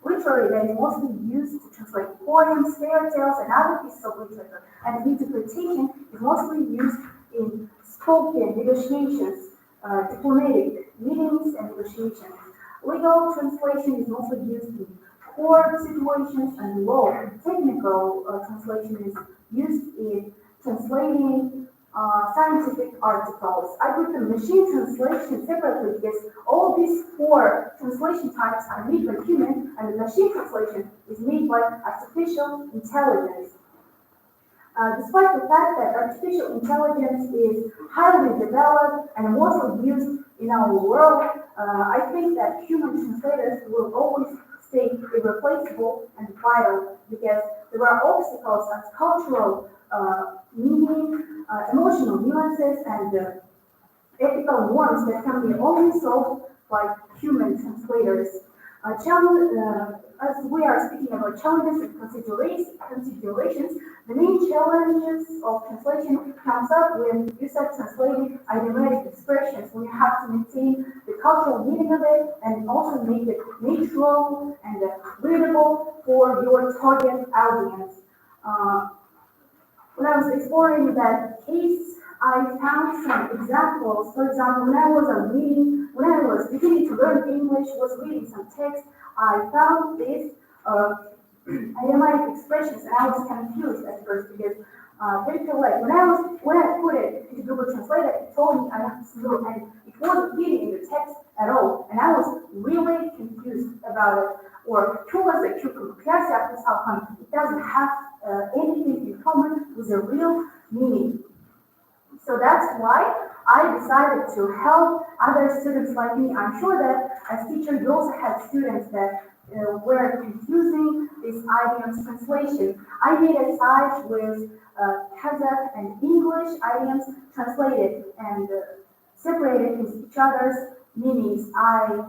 Literary that is mostly used to translate poems, fairy tales, and other pieces of literature. And interpretation is mostly used in spoken negotiations, diplomatic meetings and negotiations. Legal translation is mostly used in court situations and law. Technical translation is used in translating scientific articles. I put the machine translation separately because all these four translation types are made by humans, and the machine translation is made by artificial intelligence. Despite the fact that artificial intelligence is highly developed and mostly used in our world, I think that human translators will always stay irreplaceable and vital because there are obstacles as cultural meaning, emotional nuances, and ethical norms that can be only solved by human translators. As we are speaking about challenges and considerations, the main challenges of translation comes up when you start translating idiomatic expressions, when you have to maintain the cultural meaning of it and also make it natural and readable for your target audience. When I was exploring that case, I found some examples. For example, when I was beginning to learn English, was reading some text, I found this idiomatic expressions, and I was confused at first because didn't feel like when I put it into Google Translator, it told me I have to do, and it wasn't reading in the text at all, and I was really confused about it. Or it doesn't have anything in common with the real meaning. So that's why I decided to help other students like me. I'm sure that as teacher, you also had students that were confusing this idioms translation. I made a site with Kazakh and English idioms translated and separated with each other's meanings. I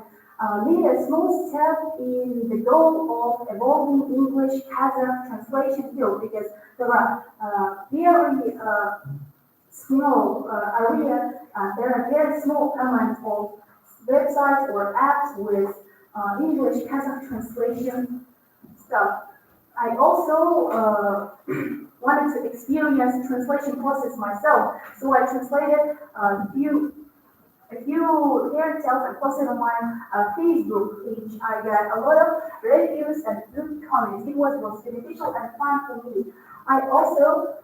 made a small step in the goal of evolving English Kazakh translation field because there are very small area, there are very small amount of websites or apps with English Kazakh translation stuff. I also wanted to experience translation process myself, so I translated a few fairy tales and posted on my Facebook page. I got a lot of reviews and good comments. It was beneficial and fun for me. I also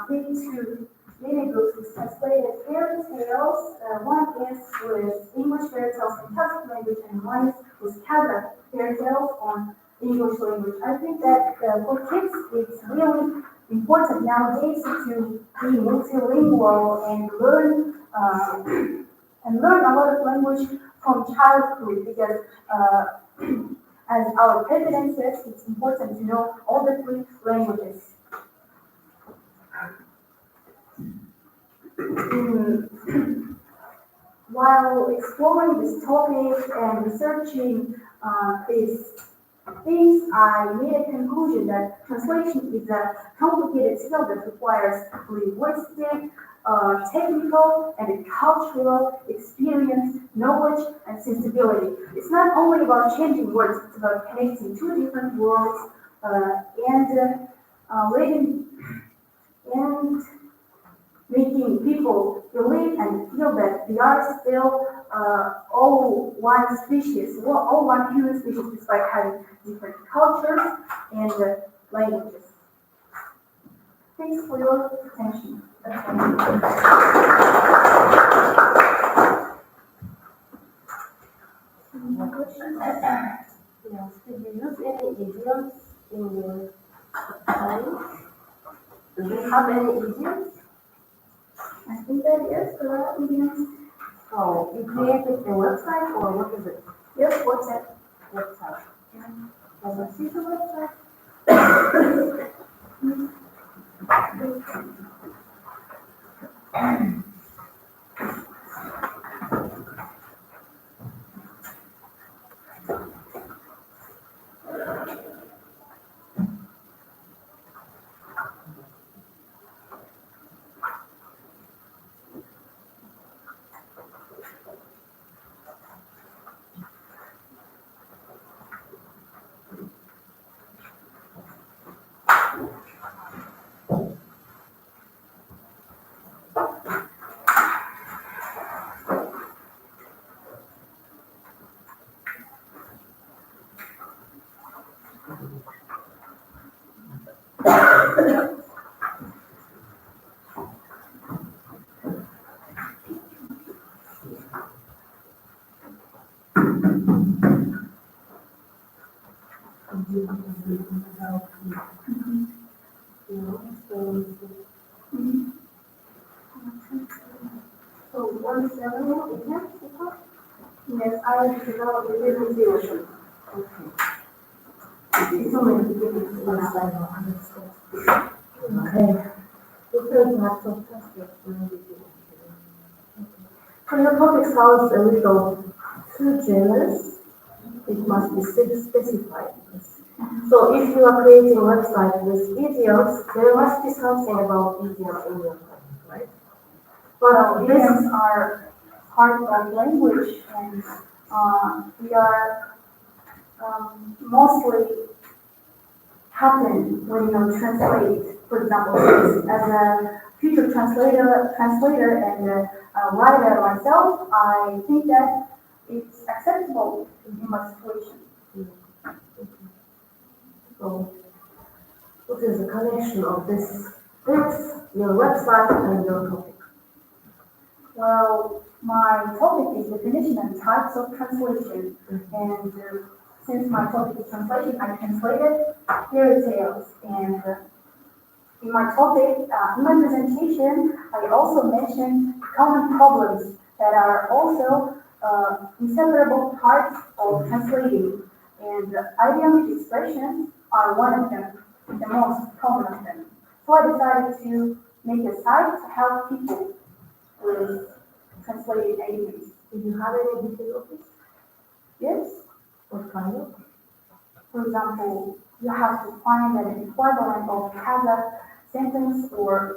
been to many books with translated fairy tales. One is with English fairy tales in Kazakh language, and one is with Kazakh fairy tales on English language. I think that for kids, it's really important nowadays to be multilingual and learn a lot of language from childhood because as our president says, it's important to know all the three languages. While exploring this topic and researching these things, I made a conclusion that translation is a complicated skill that requires linguistic, technical, and cultural experience, knowledge, and sensibility. It's not only about changing words, it's about connecting two different worlds and making people believe and feel that we are still all one species, all one human species, despite having different cultures and languages. Thanks for your attention. More questions? Yes. Did you use any idioms in your studies? Do you have any idioms? I think that yes, there are idioms. So you created a website or what is it? Yes, website. Website. Can I see the website? So one seven is that? Yes, I developed a visualization. It's only beginning to understand. Okay. So your topic sounds a little too generous. It must be specified. So if you are creating a website with idioms, there must be something about idiom in your topic, right? But idioms are part of our language, and we are mostly happen when you translate. For example, as a future translator and a writer myself, I think that it's acceptable in my situation. So, what is the connection of this, your website, and your topic? Well, my topic is definition and types of translation, and since my topic is translation, I translated fairy tales. And in my topic, in my presentation, I also mentioned common problems that are also inseparable parts of translating. And idiomatic expressions are one of them, the most common of them. So I decided to make a site to help people with translating idioms. Did you have any difficulties? Yes. What kind of? For example, you have to find an equivalent of Kazakh sentence or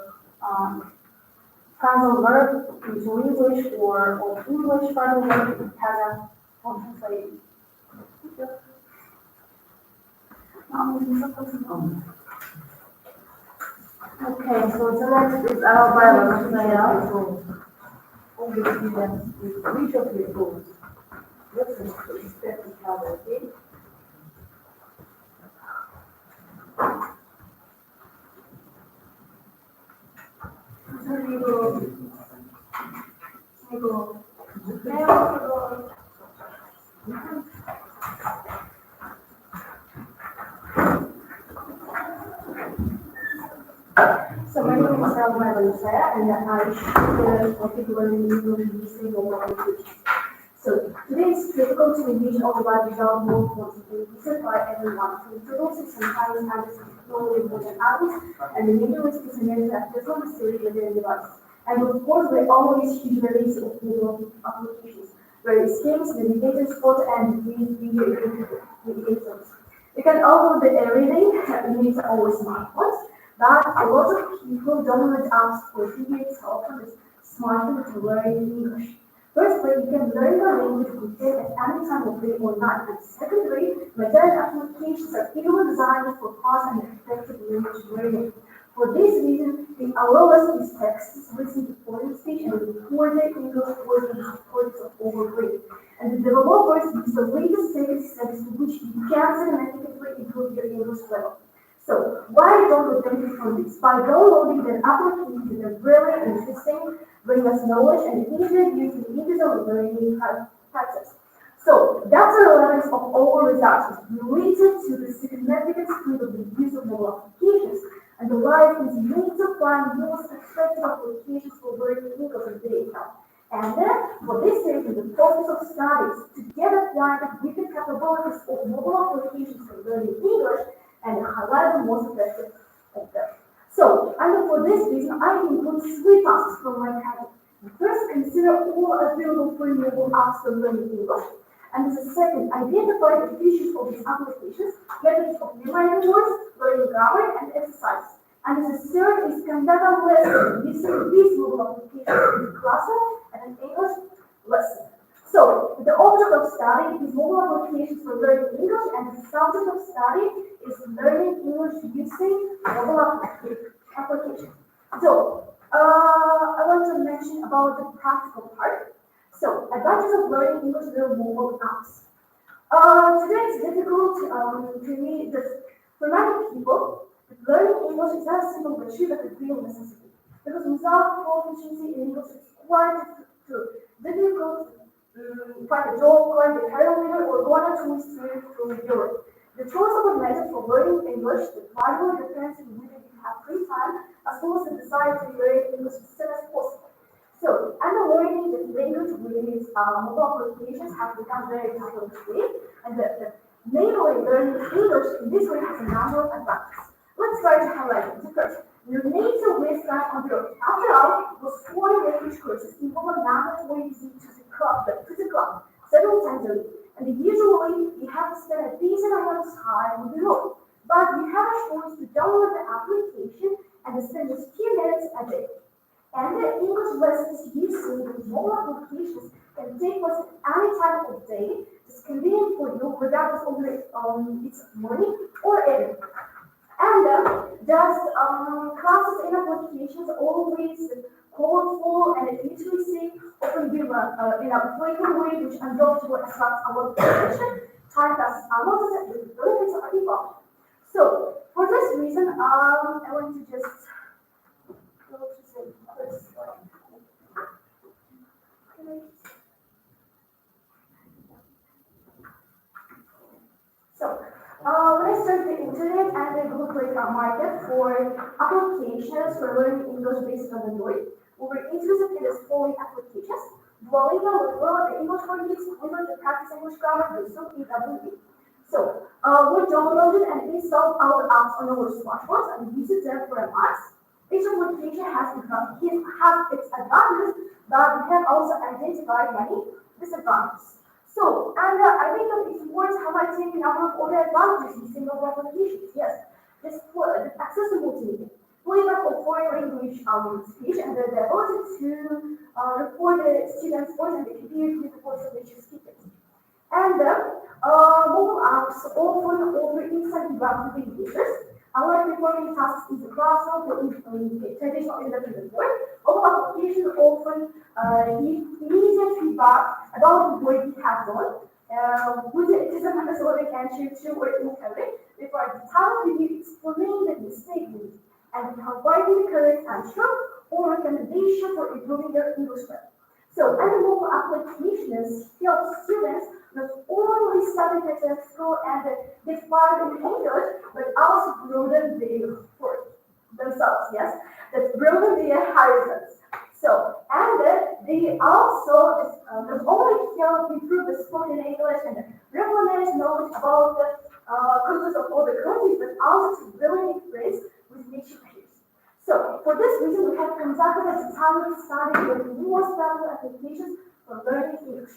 phrasal verb into English or English phrasal verb into Kazakh for translating. Okay, so the next is our biology layout. Obviously, that is which of your goals? What's the step to cover, okay? So my name is Salma Valusa, and I share particularly English single language. So today it's difficult to envision all about without more possibilities by everyone. So introduce sometimes others more important others, and the medium is presented as different story with their device. And of course, we always use various of mobile applications, various games, navigators, photo, and video indicators. You can upload the everything, it needs always smartphones. But a lot of people download apps for immediate help from the smartphone to learn English. Firstly, you can learn the language with it at any time of day or night. And secondly, modern applications are even designed for fast and effective language learning. For this reason, they allow us to use texts, listen to foreign speech, and record the English words and recordings of overgrade. And the developers use the latest statistics to which you can significantly improve your English level. So, why don't we benefit from this? By downloading the applications that are really interesting, bring us knowledge, and easier use in individual learning practice. So, that's the relevance of all results related to the significant speed of the use of mobile applications. And the life is you need to find most effective applications for learning English and data. And then, for this reason, the focus of studies to get applied with the capabilities of mobile applications for learning English and highlight the most effective of them. So, and for this reason, I include 3 tasks from my category. First, consider all available free mobile apps for learning English. And the second, identify the features of these applications, methods of memorizing words, learning grammar, and exercise. And the third is conduct a lesson using these mobile applications in classroom and an English lesson. So, the object of study is mobile applications for learning English, and the subject of study is learning English using mobile application. So, I want to mention about the practical part. So, advantages of learning English through mobile apps. Today it's difficult to me that for many people, learning English is not a simple virtue but a real necessity. Because without proficiency in English, it's quite difficult to find a job, climb the career ladder, or go on a tourist trip through Europe. The choice of a method for learning English, the Bible depends on whether you have free time, as well as the desire to learn English as soon as possible. So, I'm learning that language with mobile applications have become very popular today, and mainly learning English in this way has a number of advantages. Let's try to highlight the first. You need to waste time on the road. After all, those foreign language courses involve a mandatory visit to the club several times a week, and usually you have to spend a decent amount of time on the road. But you have a choice to download the application and spend just few minutes a day. And the English lessons you see in mobile applications can take place at any time of day. It's convenient for you regardless of its morning or evening. And just classes in applications always colorful and interesting, often given in a playful way, which undoubtedly attracts a lot of attention. Time passes unnoticed and the benefits are evolving. So, for this reason, I want to just go to the first slide. So, when I search the internet and the Google Play market for applications for learning English based on Android, we were interested in the following applications: Duolingo, the English for Kids, Windows to practice English grammar, Zoom, EWE. So, we downloaded and installed all the apps on our smartphones and used them for a month. Each application has its advantages, but we have also identified many disadvantages. So, and I think that it's worth highlighting a number of other advantages in single applications. Yes, this accessible to playback of foreign language speech and the ability to record the student's voice and the computer with the voice of native speakers. And mobile apps often offer instant feedback to the users. Unlike performing tasks in the classroom or in traditional independent work, mobile applications often give immediate feedback about the work you have done, with it is a necessary answer to or incorrect, before the time review explaining the mistake made and providing the correct answer or recommendation for improving their English level. So, and the mobile applications help students not only study at school and get far in English, but also broaden their for themselves, yes, that broaden their horizons. So, and they also not only help improve the spoken English and recognize knowledge about the cultures of other countries, but also to really make friends with native peers. So, for this reason, we have conducted a detailed study of the most popular applications for learning English.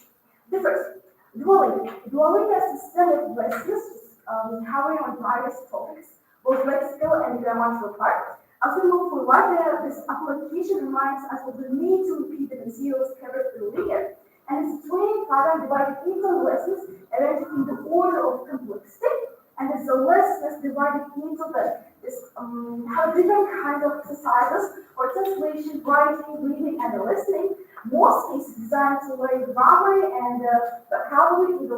The first, Duolingo. Duolingo is a system of lessons covering on various topics, both lexical and grammatical part. As we move forward, this application reminds us of the need to repeat the materials covered earlier, and it's a training pattern divided into lessons arranged in the order of complexity, and it's the lessons divided into have different kinds of exercises or translation, writing, reading, and listening. Most cases designed to learn grammar and vocabulary in the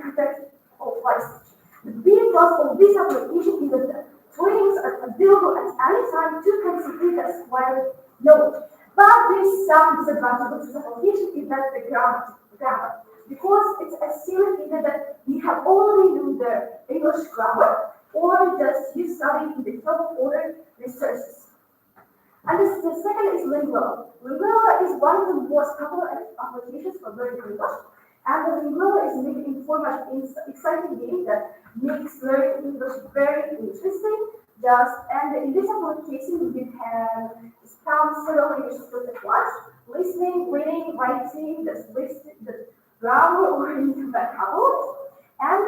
context of life stage. The big plus of this application is that the trainings are available at any time to consider as acquired knowledge. But there's some disadvantage of this application is that the grammar. Because it's assuming either that you have already known the English grammar or just you study in the top order resources. And the second is Lingua. Lingua is one of the most popular applications for learning English. And the Lingua is made in format exciting game that makes learning English very interesting. And in this application, you can count several languages at once: listening, reading, writing, the grammar or in vocabulary. And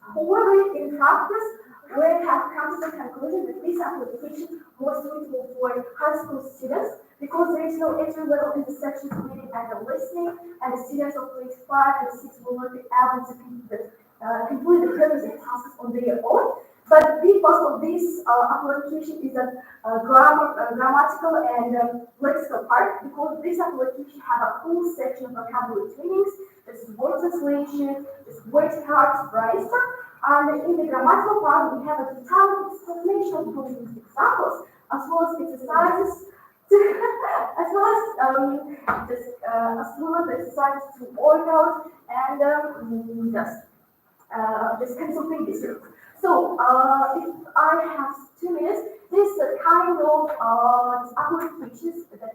however, in practice, we have come to the conclusion that this application was suitable for high school students because there is no entry level in the sections reading and the listening, and the students of grades 5 and 6 will not be able to complete complete the prerequisite tasks on their own. But the cost of this application is a grammatical and lexical part, because this application has a full section of vocabulary trainings, there's word translation, there's word cards, right? And in the grammatical part, we have a detailed explanation of those examples, as well as exercises, as well as exercises to work out and just consulting this group. So if I have 2 minutes, this is the kind of applications that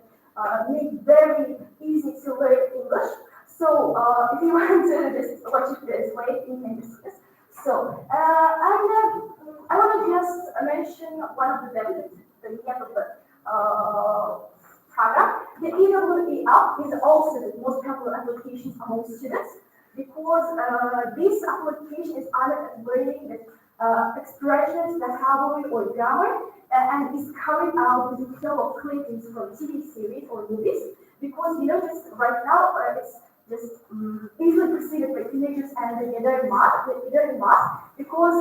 make very easy to learn English. So if you want to just watch it this way, you can just this. So I want to just mention one of the benefits, the end of the program. The EWE app is also the most popular application among students, because this application is aimed at learning expressions, vocabulary, or grammar, and is carried out with the detail of clippings from TV series or movies. Because just right now it's just easily perceived by teenagers and they learn math, because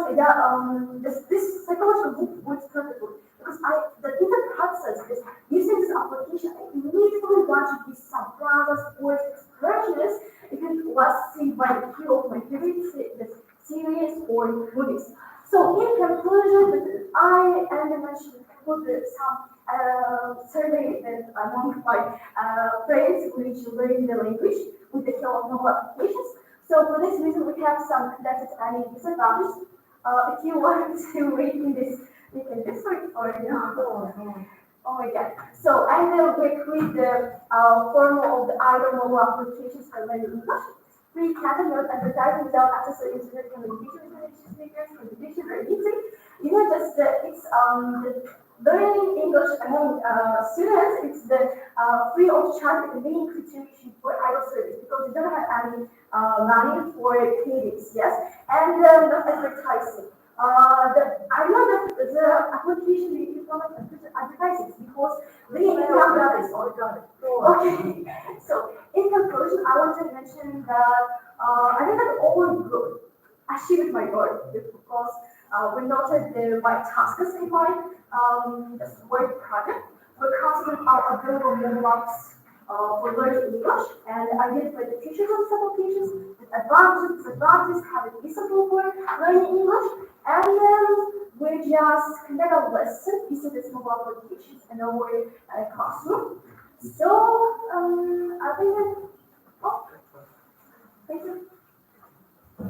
this psychological book works perfectly. Because the interprets this using this application, I immediately want to give some phrases or expressions if it was seen by the few of my favorite series or movies. So in conclusion, I mentioned some survey that among my friends which learn the language with the help of mobile applications. So for this reason, we have some conducted any disadvantages. If you want to read in this, you can just read or no. Oh my god. So I will read the formula of the either mobile applications for learning English. Free catalog advertising without access to internet communication with connection speakers, communication or meeting. Just it's the learning English among students. It's the free of charge link situation for idle service, because you don't have any money for credits, yes, and no advertising. I know that the application we implement advertising because we have that is all done. Okay, so in conclusion, I want to mention that I think that all good achieved my goal, because we noted my tasks in my work project. We constantly are available mobile apps for learning English, and identify the features of some applications, the advantages, disadvantages, how it is useful for learning English, and then we just conduct a lesson using these mobile applications in our classroom. So I think that, thank you. You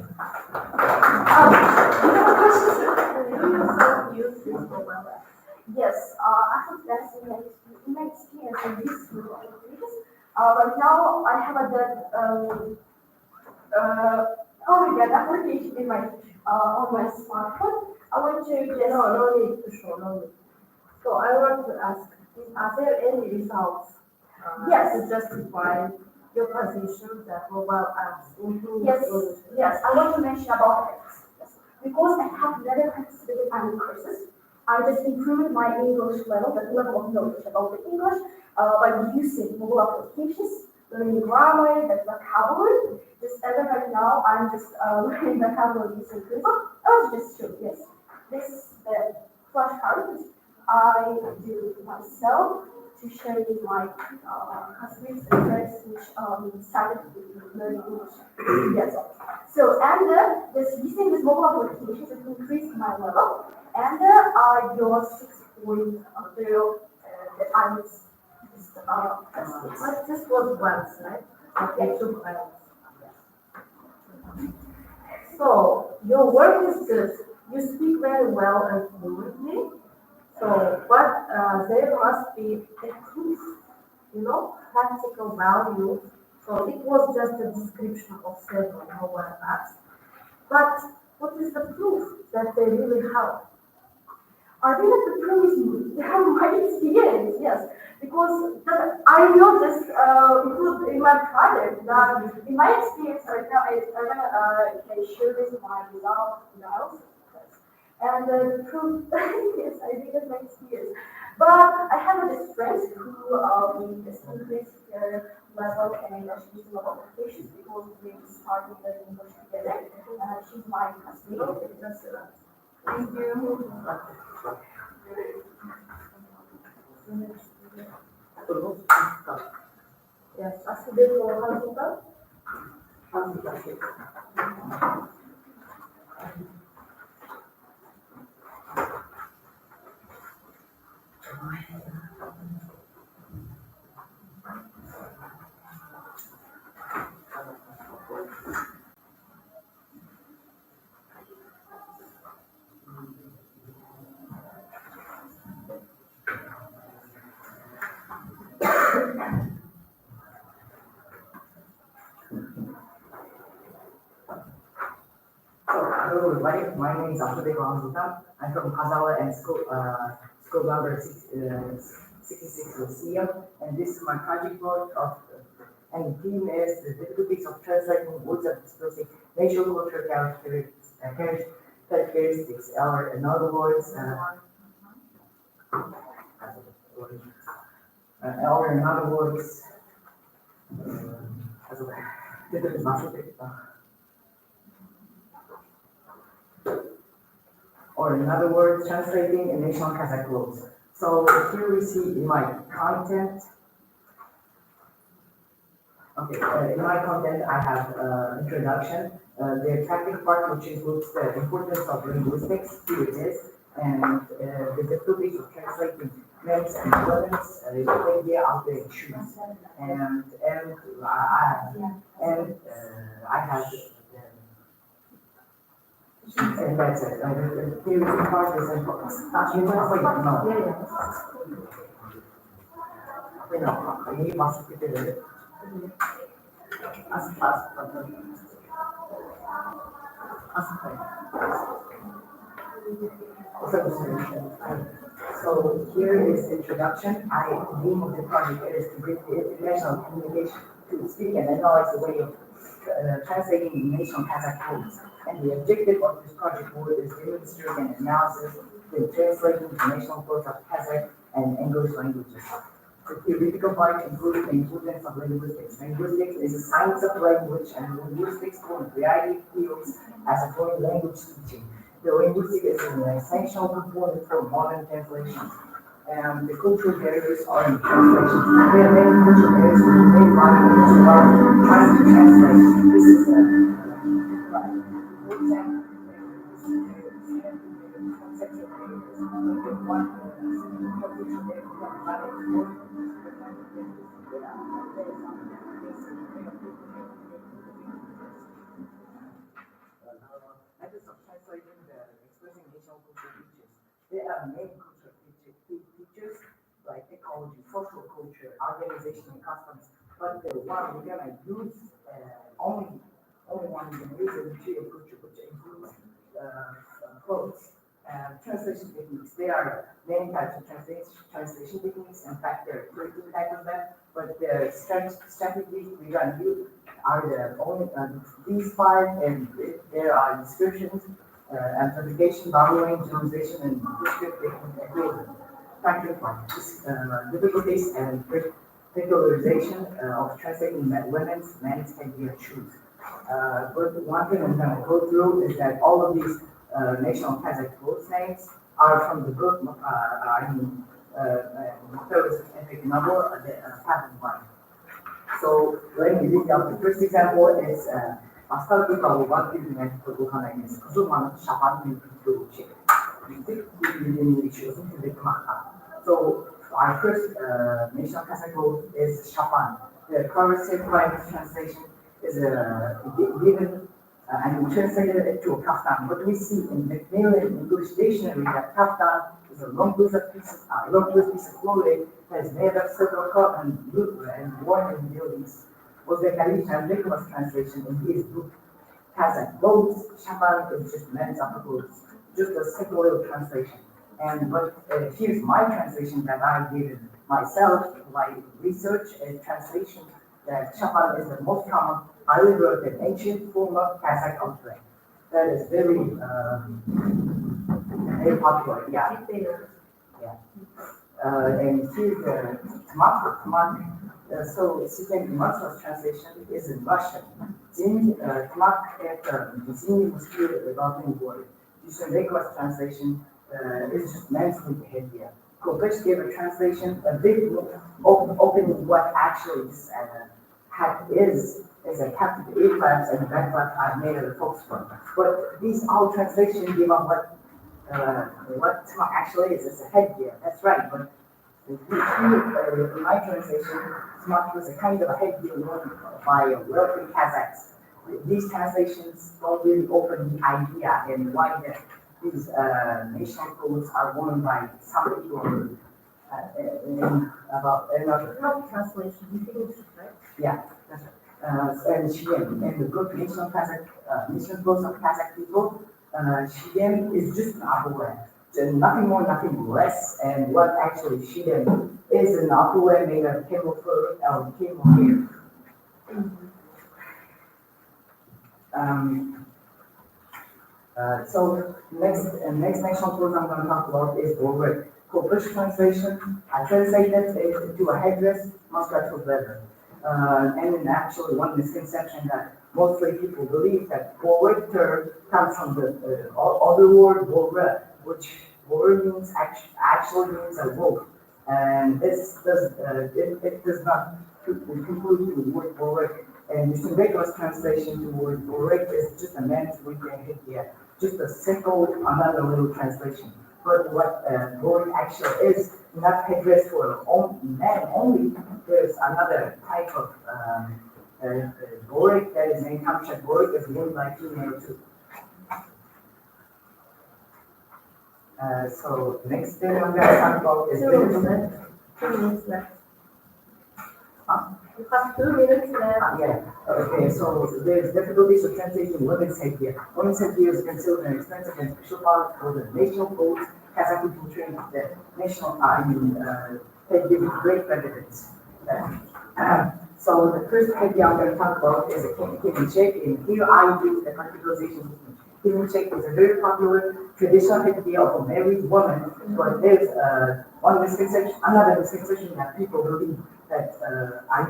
have questions? Do you yourself use this mobile app? Yes, actually that's in my experience in this mobile applications. Right now I have application in my on my smartphone. I want to just No need to show, no need. So I want to ask, are there any results Yes. to justify your position that mobile apps improve Yes, English? yes, I want to mention about it. Yes. Because I have never participated in any courses, I just improved my English level, the level of knowledge about the English, by using mobile applications, learning grammar, the vocabulary. Just as of right now, I'm just learning vocabulary using Google. I was just sure, yes. This is the flashcard I do myself to show you my classmates and friends which started learning English. Yes. So, and just using this mobile applications, it increased my level, and I got 6.0 that I was just, But this was once, right? Okay, took So your work is good. You speak very well and fluently. So, but there must be a proof, practical value. So it was just a description of several mobile apps. But what is the proof that they really help? I think that the proof is they have my experience, yes. Because I noticed include in my project that in my experience right now, I can share this with my results now. And the proof, yes, I think that's my experience. But I have this friend who just increased their level and English using mobile applications because we started learning English together. she's buying a steak. Okay, that's it. Thank you. Yes, accident or hospital? Hello everybody, my name is Abdullah. I'm from Kazakhstan and school number 66 of CM, and this is my project work of, and the theme is the difficulties of translating words of expressing racial cultural characteristics, or in other words, or in other words, translating in national Kazakh laws. So here we see in my content, in my content I have introduction, the practical part which includes the importance of linguistics, here it is, and the difficulties of translating names and words, the idea of the issues, and I have. And that's it. The theory part is important. You know, wait, no. Wait, no. I need to do it. So here is the introduction. The name of the project is to bring the international communication to speak and analyze the way of translating national Kazakh codes. And the objective of this project is demonstrating an analysis to translating the national codes of Kazakh and English languages. The theoretical part includes the importance of linguistics. Linguistics is a science of language, and linguistics forms variety of fields as a foreign language teaching. The linguistic is an essential component for modern translation. And the cultural barriers are in translation. There are many cultural barriers which many languages are trying to translate. This is for example, methods of translating the expressing national cultural features. There are many cultural features like ecology, social culture, organization, and customs. But the one we're gonna use, only one we're gonna use is material culture, which includes clothes. Translation techniques. There are many types of translation techniques. In fact, there are 13 types of them. But the strategies we're gonna use are the only these five, and there are descriptions, amplification, boundary, generalization, and descriptive equivalent. Practical part, difficulties and particularization of translating women's, men's, and their shoes. But one thing I'm going to go through is that all of these national Kazakh clothes names are from the book, Muhtaris Epic Novel, the Patent Line. So let me read out the first example is Astarki Kaluvat Bilmek Kuhanaynes, Kuzuman Shapan Milkuchi. So our first national Kazakh code is Shapan. The cursive translation is given and we translated it to a kaftan. What we see in Macmillan English dictionary that kaftan is a long piece of clothing that is made of silver cotton and worn in buildings. Was the Khalifa Nicholas translation in his book Kazakh clothes. Shapan is just men's upper clothes, just a simple little translation. And but here's my translation that I did myself, my research and translation. That Shapan is the most common, highly wrote an ancient form of Kazakh outbreak. That is very popular, yeah. And here's the Tamak So second Marcel's translation is in Russian. День тмак это зимний мужской головной убор. Nicholas' translation is just mentally heavier. Kopech gave a translation, a big opening what actually this hat is a captive A class and a back class are made of the folks from. But these all translations give on what tmak actually is. It's a headgear, that's right. But in my translation, tmak was a kind of a headgear worn by wealthy Kazakhs. These translations don't really open the idea and why these national codes are worn by some people about another. Not translation, you think it's right? Yeah, that's right. And Shiem, and the good national codes of Kazakh people, Shiem is just an upper way. Nothing more, nothing less. And what actually Shiem is an upper way made of camel fur or camel hair. So next national code I'm going to talk about is Borwick. Kopech translation, I translated it to a headdress, muskrat of leather. And in actually one misconception that mostly people believe that Borwick term comes from the other word Borwick, which word means actually means a wolf. And this does it does not conclude the word Borwick. And Mr. Nicholas' translation to word Borwick is just a man's weekend headgear, just a simple, another little translation. But what Borwick actually is, not headdress for men only, there's another type of Borwick that is named Kamchat Borwick is worn by female too. So next thing I'm going to talk about is 2 minutes left. Huh? You have 2 minutes left. Yeah, okay, so there's difficulties with translating women's headgear. Women's headgear is considered an expensive and special part for the national codes, Kazakh people train the national, headgear with great benefits. So the first headgear I'm going to talk about is a kibinchek, and here I do the categorization. Kibinchek is a very popular traditional headgear of a married woman, but there's another misconception that people believe that I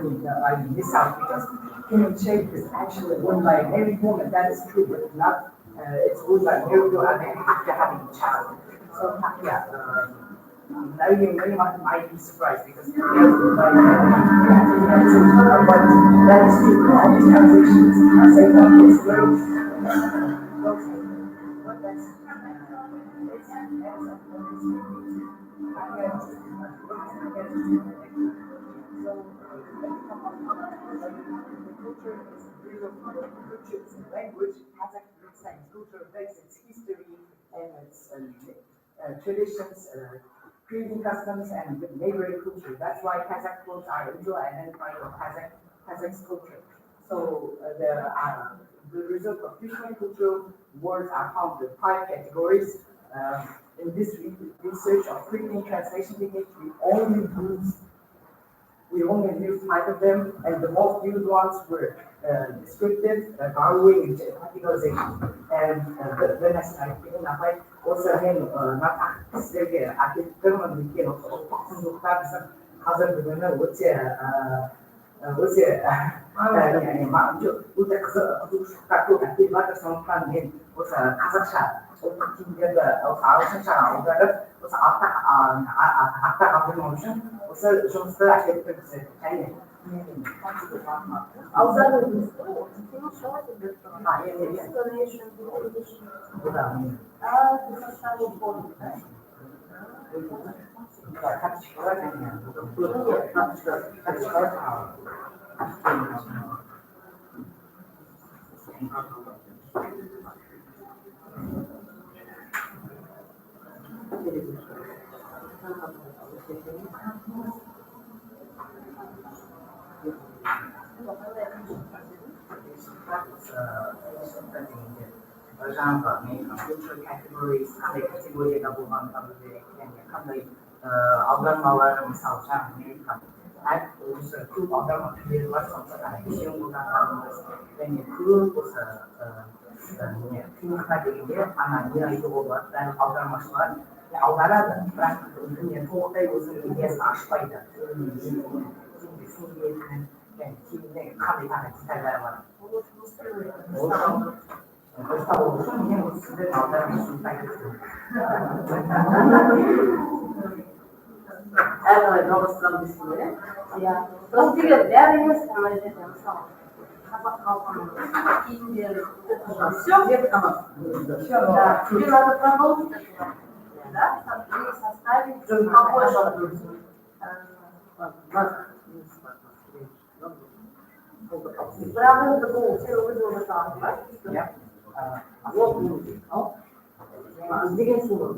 miss out because kibinchek is actually worn by a married woman. That is true, but not. It's worn by a married woman after having a child. So yeah. Now you might be surprised because but that is true. All these translations are saying that it's very what that's language, Kazakh science, culture, its history, and its traditions, creating customs, and neighboring culture. That's why Kazakh clothes are usually identified with Kazakh's culture. So the result of different cultural words are found in 5 categories. In this research of printing translation techniques, we only used 5 of them, and the most used ones were descriptive, borrowing, and categorization. And the next I think I also not sizlerге архитектурный үлкен ұлттық құндылықтар біздің қазіргі күні өте қызығушылықтар көп әкеліп жатыр. Сондықтан мен осы қазақша ұлттық киімдерді ағылшынша аударып осы артта қалдырмау үшін осы жұмысты әкеліп жүргізеді. Және Аударыңыз ғой, жаңағы мен cultural categories қандай категорияда болғанын табу керек және қандай аудармалары мысалы жаңағы мен осы көп аударма түрлері бар, сондықтан кешен қолданғанымыз және көп осы қиындыққа дегенде ана не айтуға болады, бәрі аудармашылар аударады, бірақ толықтай өзінің идеясын ашпайды. 팀 승리에는 팀의 카메라가 기다려요. Gustavo, você Ela é nova tradição, ya. Terus juga dari sama aja yang sama. Apa kau India dia sama. Да, тебе надо продолжить, да, составить побольше. Правильно, это было все вызвано там, да? Вот, двигай слово.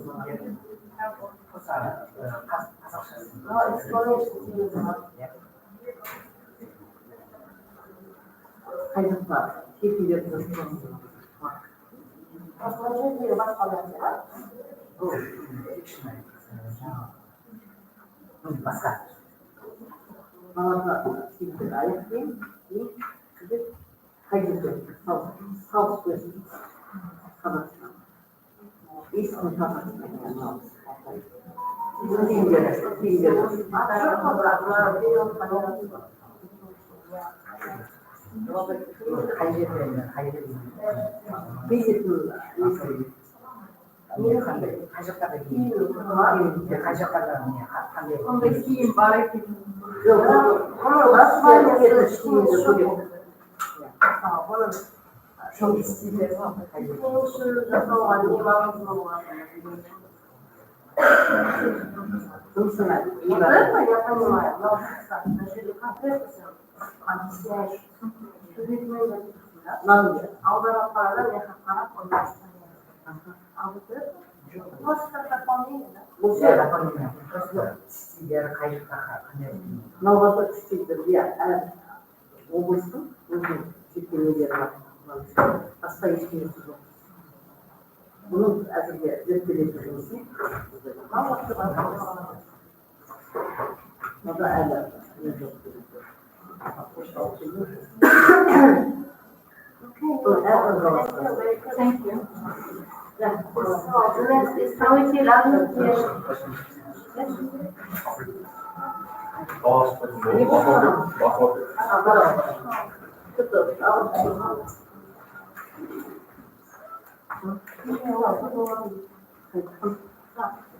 Но исполнение Kazakhstan, Türkiye'de çalışıyorsunuz. Aslında bak falan ya. Bu başka. Bana şimdi ayetli bir Kazakhstan, South Kazakhstan. İsmi Kazakhstan. Вот это я понимаю, но значит, конкретно объясняешь, что ведь мы а удар параллель я как а вот это может как дополнение, да? Bu şey doполнение. Просто сидя кайфа. Но вот это действительно я областью уже чекинелер var. Asayişli yapıyor. Bunu azıcık zirveleştirmesi. O da elde. Thank you. So the next is community language.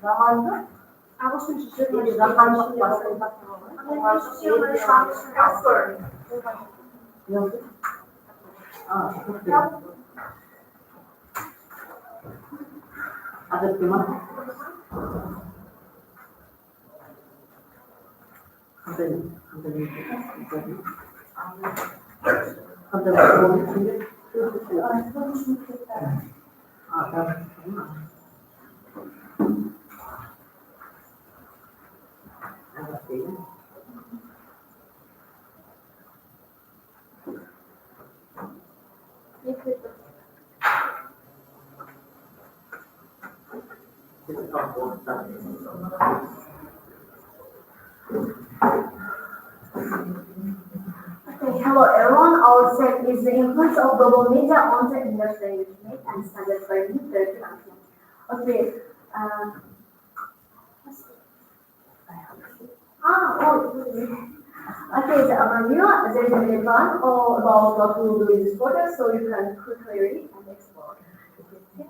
Zamanında ағылшын bir zamanlık bahsediyor. Yok. Çok güzel. Ada tema. Okay, hello everyone. Our set is the influence of global media on the English language made and standard by literature and film. Okay. Okay, the overview. There is a plan about what we will do in this project, so you can quickly read and explore. The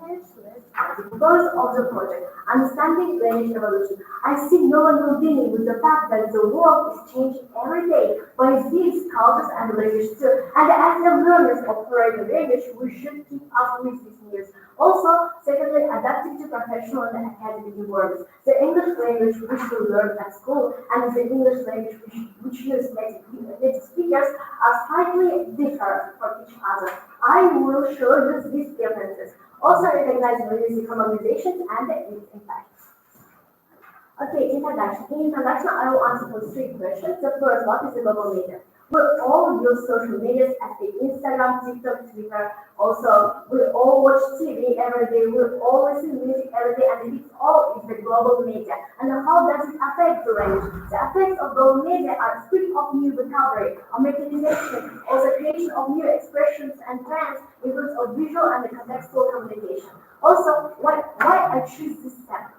purpose of the project, understanding language evolution. I see no one will dealing with the fact that the world is changing every day, but these cultures and language too. And as the learners of foreign language, we should keep up with these news. Also, secondly, adapting to professional and academic environments. The English language which we learn at school and the English language which use native speakers are slightly different from each other. I will show you these differences. Also recognize linguistic harmonizations and its impacts. Okay, introduction. In introduction, I will answer for 3 questions. The first, what is the global media? We all use social media as the Instagram, TikTok, Twitter. Also, we all watch TV every day. We all listen to music every day, and it all is the global media. And how does it affect the language? The effects of global media are spread of new vocabulary, Americanization, also creation of new expressions and trends, influence of visual and contextual communication. Also, why I choose this step?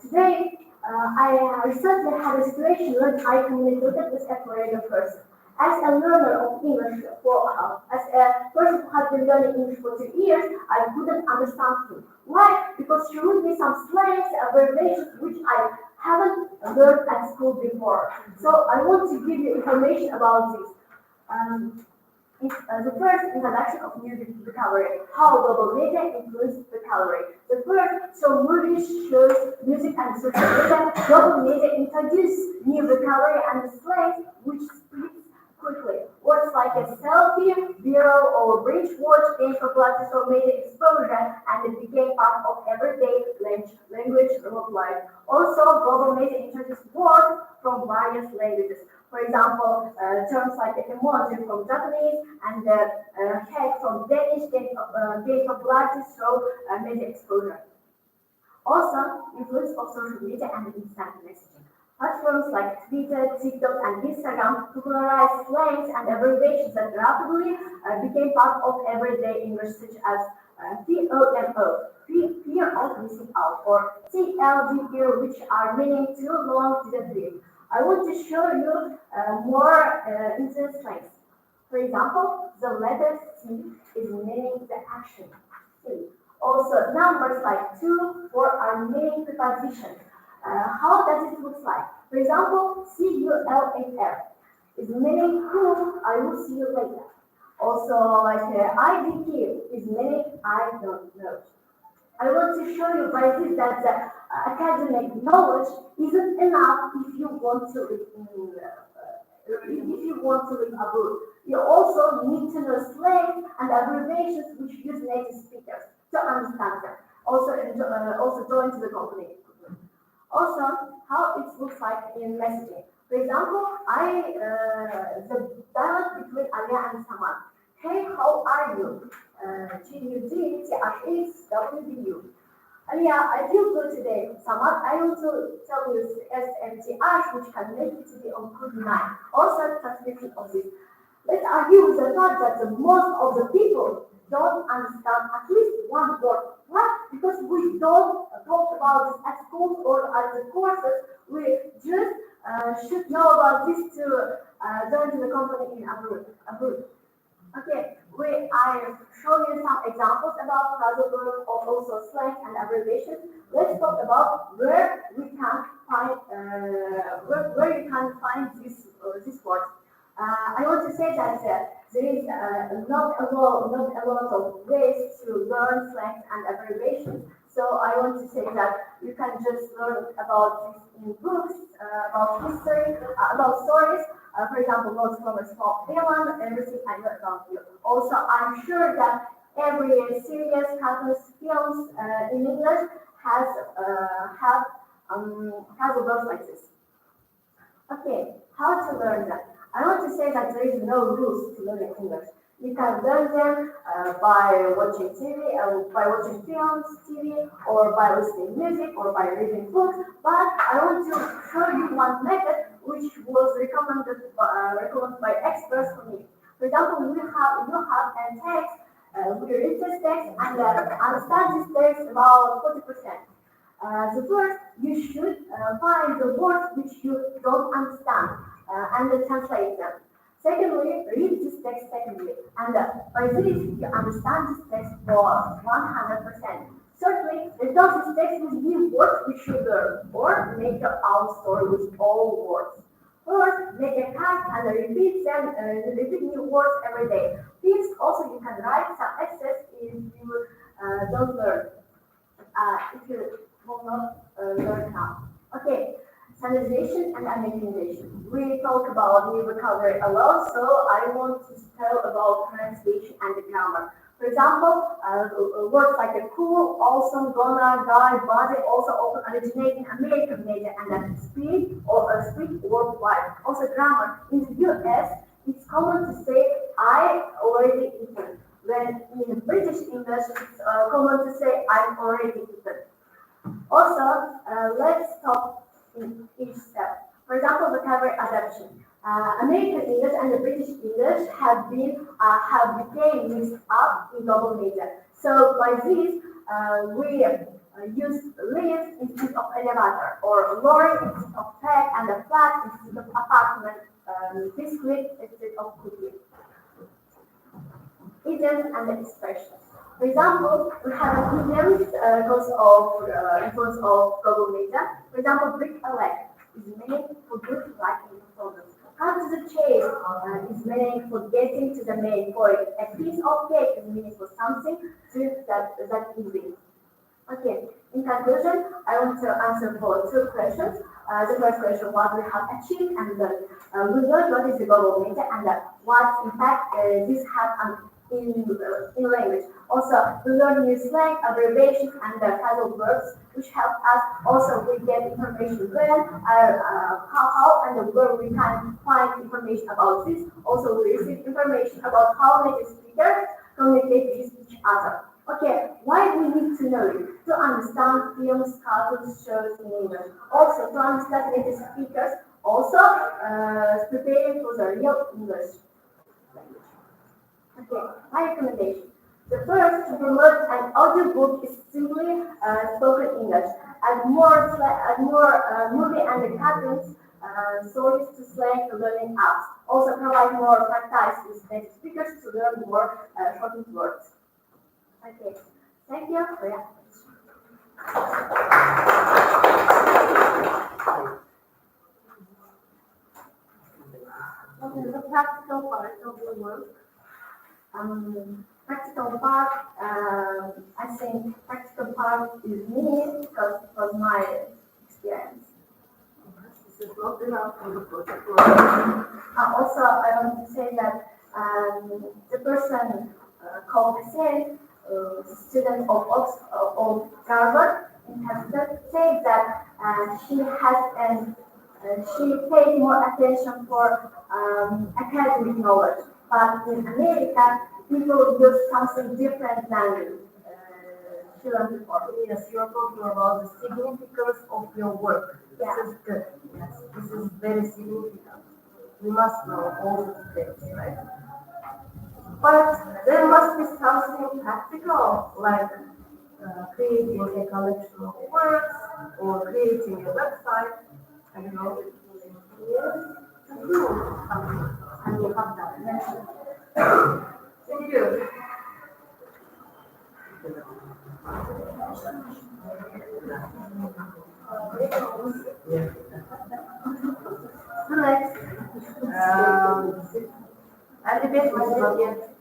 Today, I recently had a situation when I communicated with a foreigner person. As a learner of English, as a person who had been learning English for 2 years, I couldn't understand him. Why? Because she would be some slangs, abbreviations which I haven't learned at school before. So I want to give you information about this. The first introduction of music vocabulary, how global media influence vocabulary. The first, so movies, shows, music, and social media. Global media introduce new vocabulary and slangs which spreads quickly. Words like a selfie, viral, or bridge watch gained popularity or made exposure, and it became part of everyday language worldwide. Also, global media introduced words from various languages. For example, terms like etymology from Japanese and head from Danish gained popularity through media exposure. Also, influence of social media and instant messaging. Platforms like Twitter, TikTok, and Instagram popularized slangs and abbreviations that rapidly became part of everyday English, such as FOMO, fear of missing out, or TLDR, which are meaning too long didn't live. I want to show you more interesting slangs. For example, the letter C is meaning the action. C. Also, numbers like 2, 4 are meaning prepositions. How does it look like? For example, CULFR is meaning cool, I will see you later. Also, like IDQ is meaning I don't know. I want to show you by this that the academic knowledge isn't enough if you want to live abroad. You also need to know slang and abbreviations which use native speakers to understand them. Also join to the company. Also, how it looks like in messaging. For example, the dialogue between Alia and Saman. Hey, how are you? GUD, Alia, I feel good today. Saman, I want to tell you SMTH, which can make it to be on good night. Also, transcription of this. Let's argue with the fact that most of the people don't understand at least one word. Why? Because we don't talk about this at school or at the courses. We just should know about this to join to the company in abroad. Okay, I show you some examples about phrasal verbs or also slang and abbreviations. Let's talk about where we can find where you can find this words. I want to say that there is not a lot of ways to learn slangs and abbreviations. So I want to say that you can just learn about this in books, about history, about stories. For example, notes from a small film, everything I know about you. Also, I'm sure that every series, cartoons, films in English have a word like this. Okay, how to learn them? I want to say that there is no rules to learn English. You can learn them by watching TV, by watching films, TV, or by listening music, or by reading books. But I want to show you one method which was recommended by experts for me. For example, you have a text, we read this text and understand this text about 40%. The first, you should find the words which you don't understand and translate them. Secondly, read this text secondly, and by this you understand this text for 100%. Thirdly, discuss this text with new words which you learn, or make your own story with all words. Fourth, make a cast and repeat new words every day. Fifth, also you can write some essays if you don't learn. If you will not learn now. Okay, standardization and Americanization. We talk about new vocabulary a lot, so I want to tell about pronunciation and the grammar. For example, words like a cool, awesome, gonna, guy, body also often originate in American media and then speak worldwide. Also grammar. In the US, it's common to say I already eaten. When in British English, it's common to say I've already eaten. Also, let's talk in each step. For example, vocabulary adaptation. American English and the British English have became mixed up in global media. So by this, use lift instead of elevator, or lorry instead of peg, and a flat instead of apartment, biscuit instead of cookie. Idioms and expressions. For example, we have an idiom because of influence of global media. For example, brick a leg is meaning for good writing performance. Cut to the chase is meaning for getting to the main point. A piece of cake is meaning for something that easy. Okay, in conclusion, I want to answer for two questions. The first question, what we have achieved, and we learned what is the global media and what impact this has in language. Also, we learn new slang, abbreviations, and phrasal verbs, which help us. Also, we get information when, how, and where we can find information about this. Also, we receive information about how native speakers communicate with each other. Okay, why we need to know it? To understand films, cartoons, shows in English. Also, to understand native speakers. Also, preparing for the real English language. Okay, my recommendation. The first, to promote an audiobook is simply spoken English. Add more movie and cartoons, stories to slang learning apps. Also, provide more practice with native speakers to learn more shortened words. Okay, thank you for your attention. Okay, the practical part of the work. Practical part, I think practical part is me because it was my experience. This is not enough for the project. Also, I want to say that the person called Hussein, student of Harvard in Kazakhstan, said that she paid more attention for academic knowledge. But in America, people use something different than she learned before. Yes, you're talking about the significance of your work. Yeah. This is good. Yes, this is very significant. We must know all the details, right? But there must be something practical, like creating a collection of words or creating a website. I don't know. Yes, to do something. And you have that mentioned. Thank you. Next, edebiyat meselesi.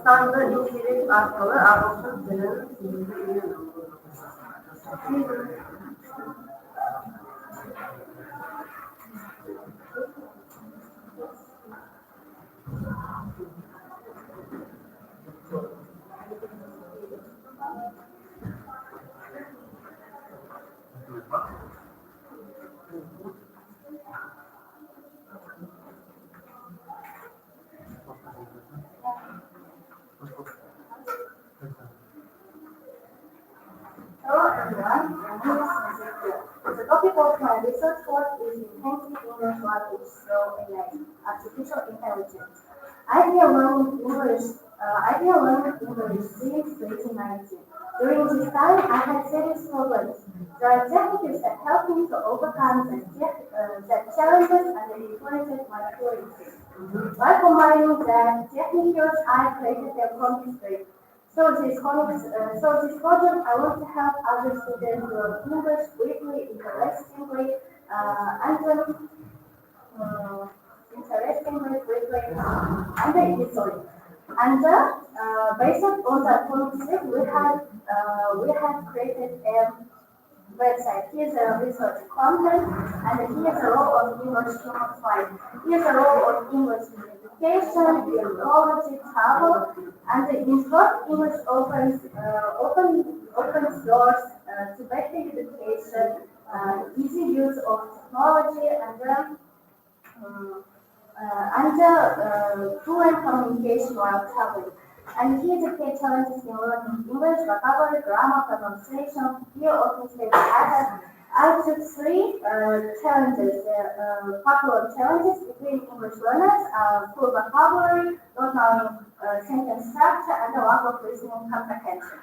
Sandığı içerik arkalı ағылшын тілін Hello everyone, my name is Nazir. The topic of my research work is enhancing English language through AI, artificial intelligence. Idea learning English since 2019. During this time, I had serious problems. There are techniques that help me to overcome the challenges and influenced my fluency. By combining the techniques, I created a comic strip. So this project, I want to help other students learn English quickly, interestingly, and easily. And based on that concept, we have created a website. Here's a research content, and here's a role of English human science. Here's a role of English in education, etymology, travel, and in short, English opens doors to better education, easy use of technology, and fluent communication while traveling. And here the key challenges in learning English: vocabulary, grammar, pronunciation, fear of mistakes. I took three challenges, popular challenges between English learners: poor vocabulary, not knowing sentence structure, and a lack of listening comprehension.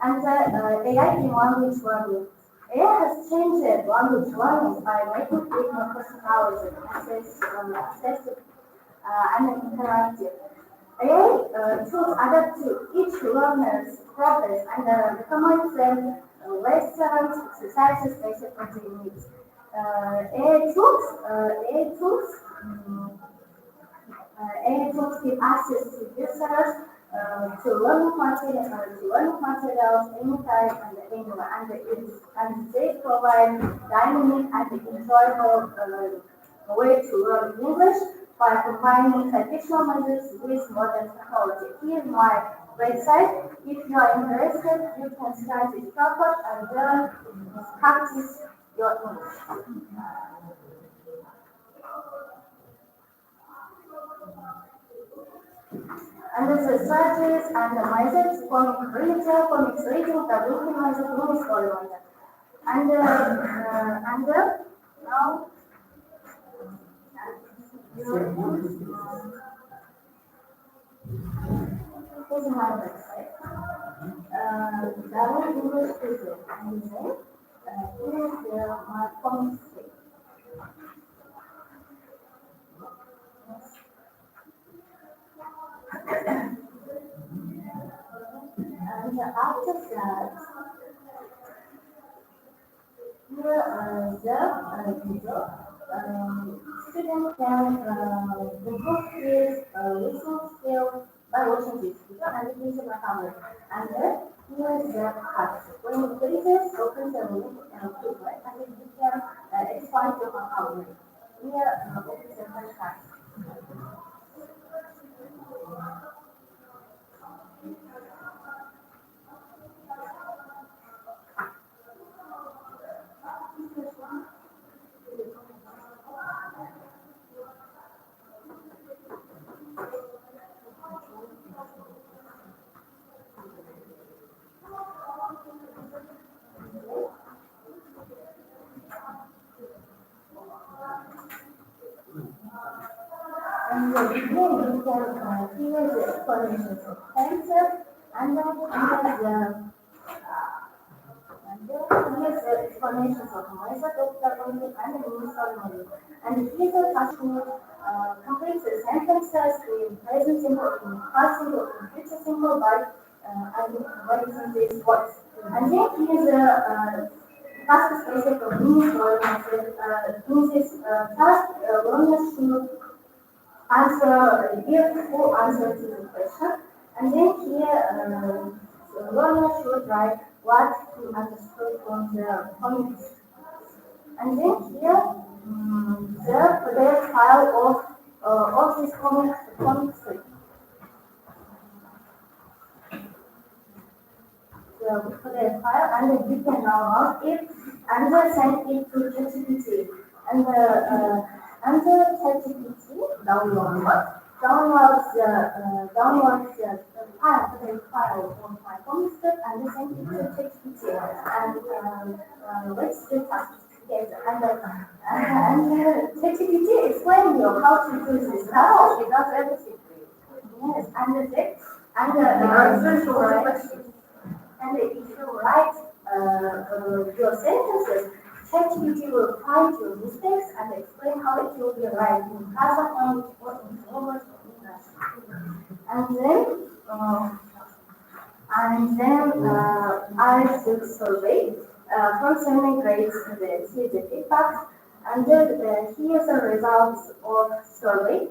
And AI in language learning. AI has changed language learning by making it more personalized, accessible, and interactive. AI tools adapt to each learner's progress and recommend them lessons, exercises based on their needs. AI tools give access to users to learning materials anytime and anywhere, and they provide dynamic and enjoyable way to learn English by combining traditional methods with modern technology. Here's my website. If you are interested, you can start this project and learn practice your English. And the strategies and the methods for retail, for mixed reading, the written method, mini story method. And now, here's my website. That English Studio. And then, here's my phone state. And after that, here the video, student can improve his listening skill by watching this video and using my camera. And then here is the class. When you click this, open the link and click it, and then you can expand your vocabulary. Here, open the first class. And here you can hear the explanations of concepts, and then here's the explanations of method of learning and the means of learning. And here's the task to complete the sentences with present simple, in past simple, in future simple by using these words. And then here's the task based on means or method. In this task, learners should give full answer to the question, and then here the learner should write what he understood from the comics. And then here the PDF file of this comic strip. The PDF file, and then you can download it and send it to ChatGPT. And the ChatGPT downloads the file from my computer and send it to ChatGPT. And let's do tasks together. And ChatGPT explains you how to do this task. It does everything for you. Yes, and if you write your sentences, ChatGPT will find your mistakes and explain how it will be right in Kazakhstan or in English or English. And then I took survey from 7 grades students. Here's the feedback, and then here's the results of survey.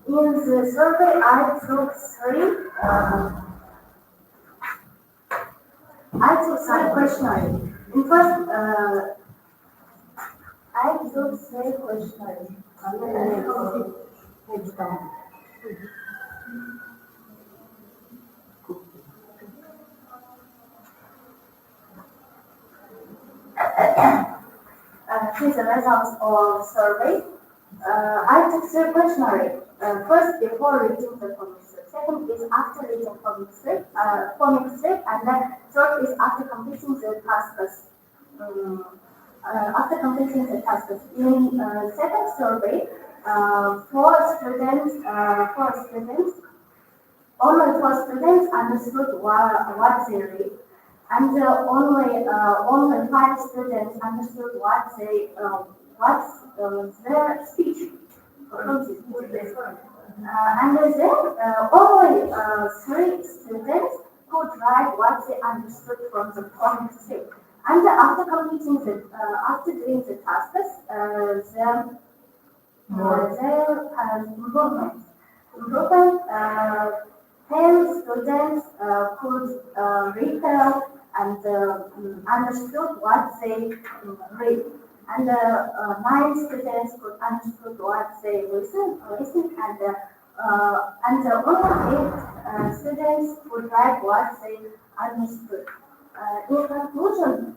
In the survey, I took three questionnaires. In first, I took 3 questionnaires. Here's the results of survey. I took 3 questionnaires. First, before reading the comic strip. Second is after reading comic strip, and then third is after completing the tasks. In second survey, only four students understood what they read, and only five students understood what's their speech. And then only three students could write what they understood from the point three. And after after doing the tasks, their improvement. 10 students could retell and understood what they read. And 9 students could understood what they listen, and only 8 students could write what they understood. In conclusion,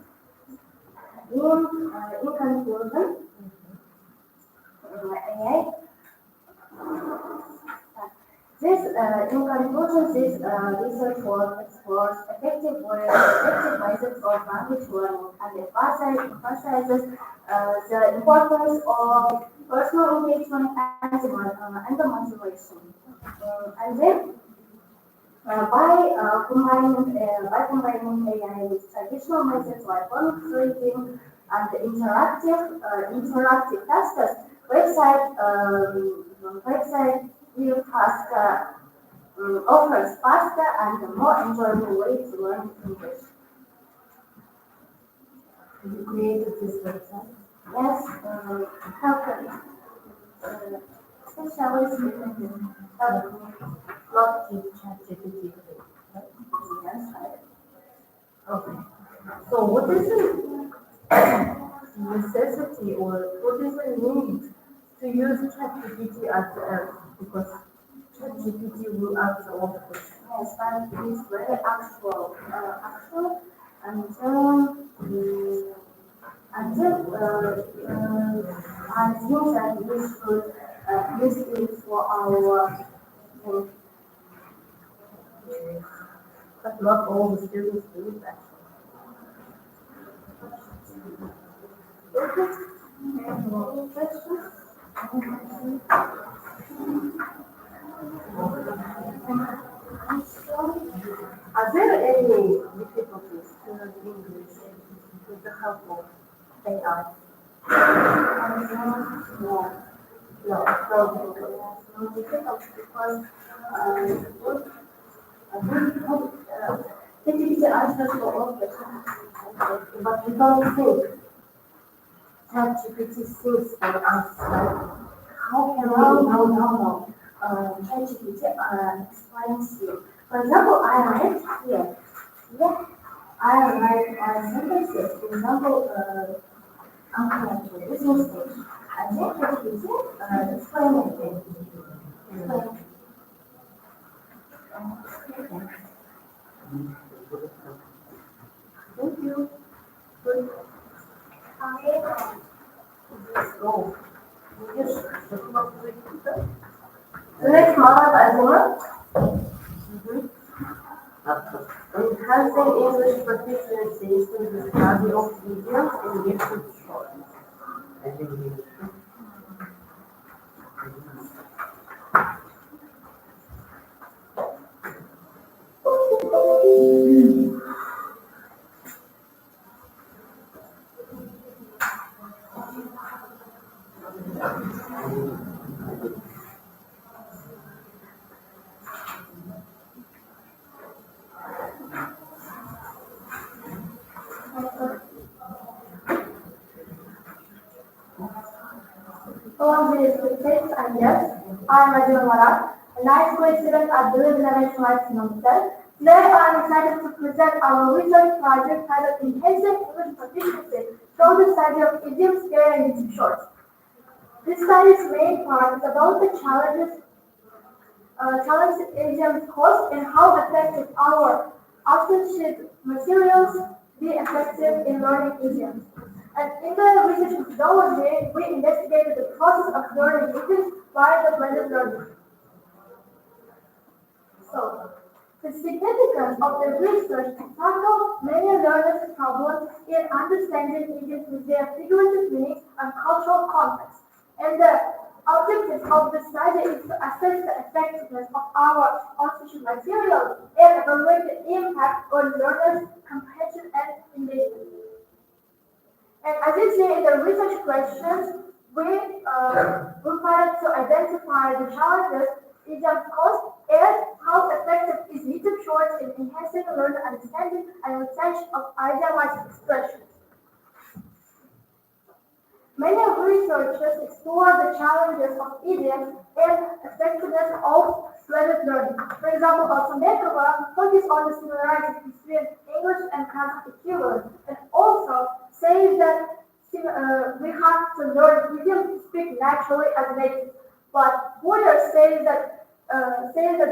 AI this research work explores effective methods of language learning and emphasizes the importance of personal engagement and the motivation. And then, by combining AI with traditional methods like prompt reading and interactive tasks, website view faster, offers faster and more enjoyable way to learn English. You created this website? Yes, how can especially Not in ChatGPT. yes, Okay. So what is the necessity or what is the need to use ChatGPT as the app? Because ChatGPT will answer all the questions. yes, but it is very actual, and I think that we should use it for our But not all the students do it actually. any questions? Are there any difficulties to learn English with the help of AI? No, no difficult because ChatGPT answers for all questions, But you don't think ChatGPT thinks for us, right? How can we no. ChatGPT explains you. For example, I write here. Yeah, I write sentences. For example, uncle, this mistake. And then ChatGPT explain it. Explain. Thank you. Good. So, The next model is one. enhancing English proficiency through the study of idioms and different stories. Hello, dear students, and yes, I am Ajay Mara, a nice school student at Billim's Maths Semester. Today I am excited to present our research project titled Enhancing English Proficiency through the study of idioms, scale, and using shorts. This study's main part is about the challenges idioms pose and how effective our authorship materials be effective in learning idioms. And in the research methodology, we investigated the process of learning idioms by the blended learning. So, the significance of the research to tackle many learners' problems in understanding idioms with their figurative meanings and cultural context. And the Objectives of this study is to assess the effectiveness of our on-teaching materials and evaluate the impact on learners' comprehension and engagement. And as you see in the research questions, we tried to identify the challenges idioms cause and how effective is YouTube Shorts in enhancing learner understanding and retention of idealized expressions. Many researchers explore the challenges of idioms and effectiveness of blended learning. For example, Alsambekova focused on the similarities between English and Kazakh equivalent, and also says that we have to learn idioms to speak naturally as native. But Boyer says that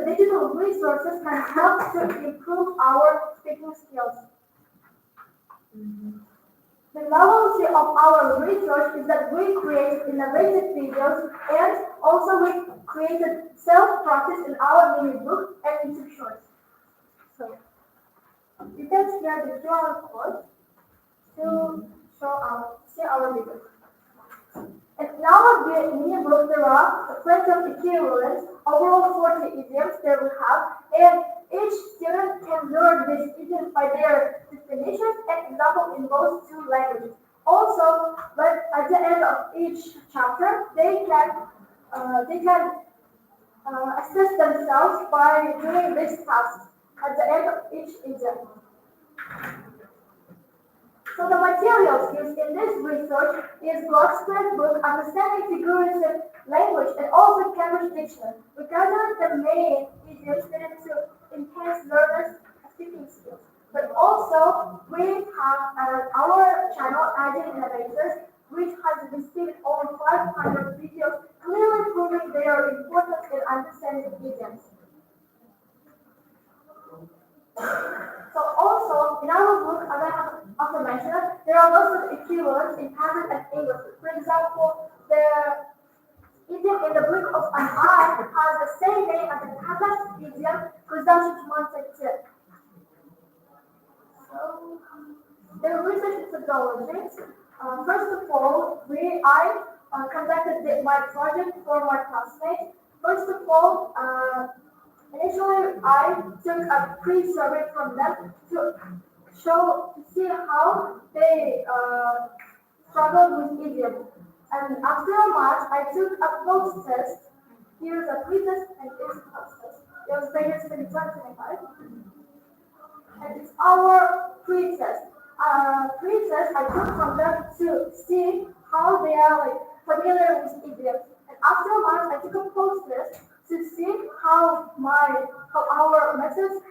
digital resources can help to improve our speaking skills. The novelty of our research is that we create innovative videos and also we created self-practice in our mini book and YouTube shorts. So you can scan the QR code to see our videos. And in our mini book there are plenty of equivalents, overall 40 idioms that we have, and each student can learn these idioms by their definitions and example in those two languages. Also, but at the end of each chapter, they can assess themselves by doing this task at the end of each idiom. So the materials used in this research is Block's book, Understanding Figurative Language, and also Cambridge Dictionary. We gathered the main idioms needed to enhance learners' speaking skills. But also, we have our channel, Agile Innovators, which has received over 500 videos clearly proving their importance in understanding idioms. So also, in our book, as I have also mentioned, there are lots of equivalents in Kazakh and English. For example, the idiom in the blink of an eye has the same name as the Kazakh idiom, Kuzdashi. So, the research methodologies. First of all, I conducted my project for my classmates. First of all, initially I took a pre-survey from them to see how they struggled with idioms. And after a month, I took a post-test. Here's a pre-test and here's a post-test. It was dated 2025. And it's our pre-test. Pre-test I took from them to see how they are familiar with idioms. And after a month, I took a post-test to see how our methods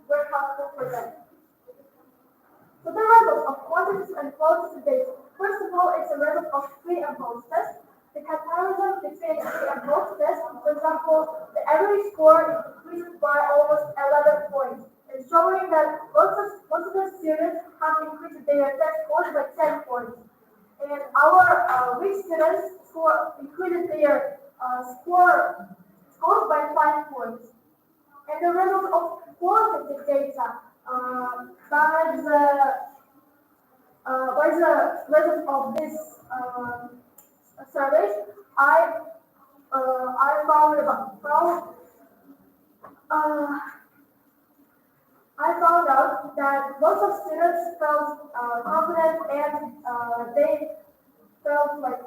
were helpful for them. So the results of quantitative and qualitative data. First of all, it's a result of pre and post test. The comparison between pre and post test, for example, the average score increased by almost 11 points. It's showing that most of the students have increased their test scores by 10 points. And our weak students increased their scores by 5 points. And the result of qualitative data by the result of this survey, I found out that lots of students felt confident and they felt like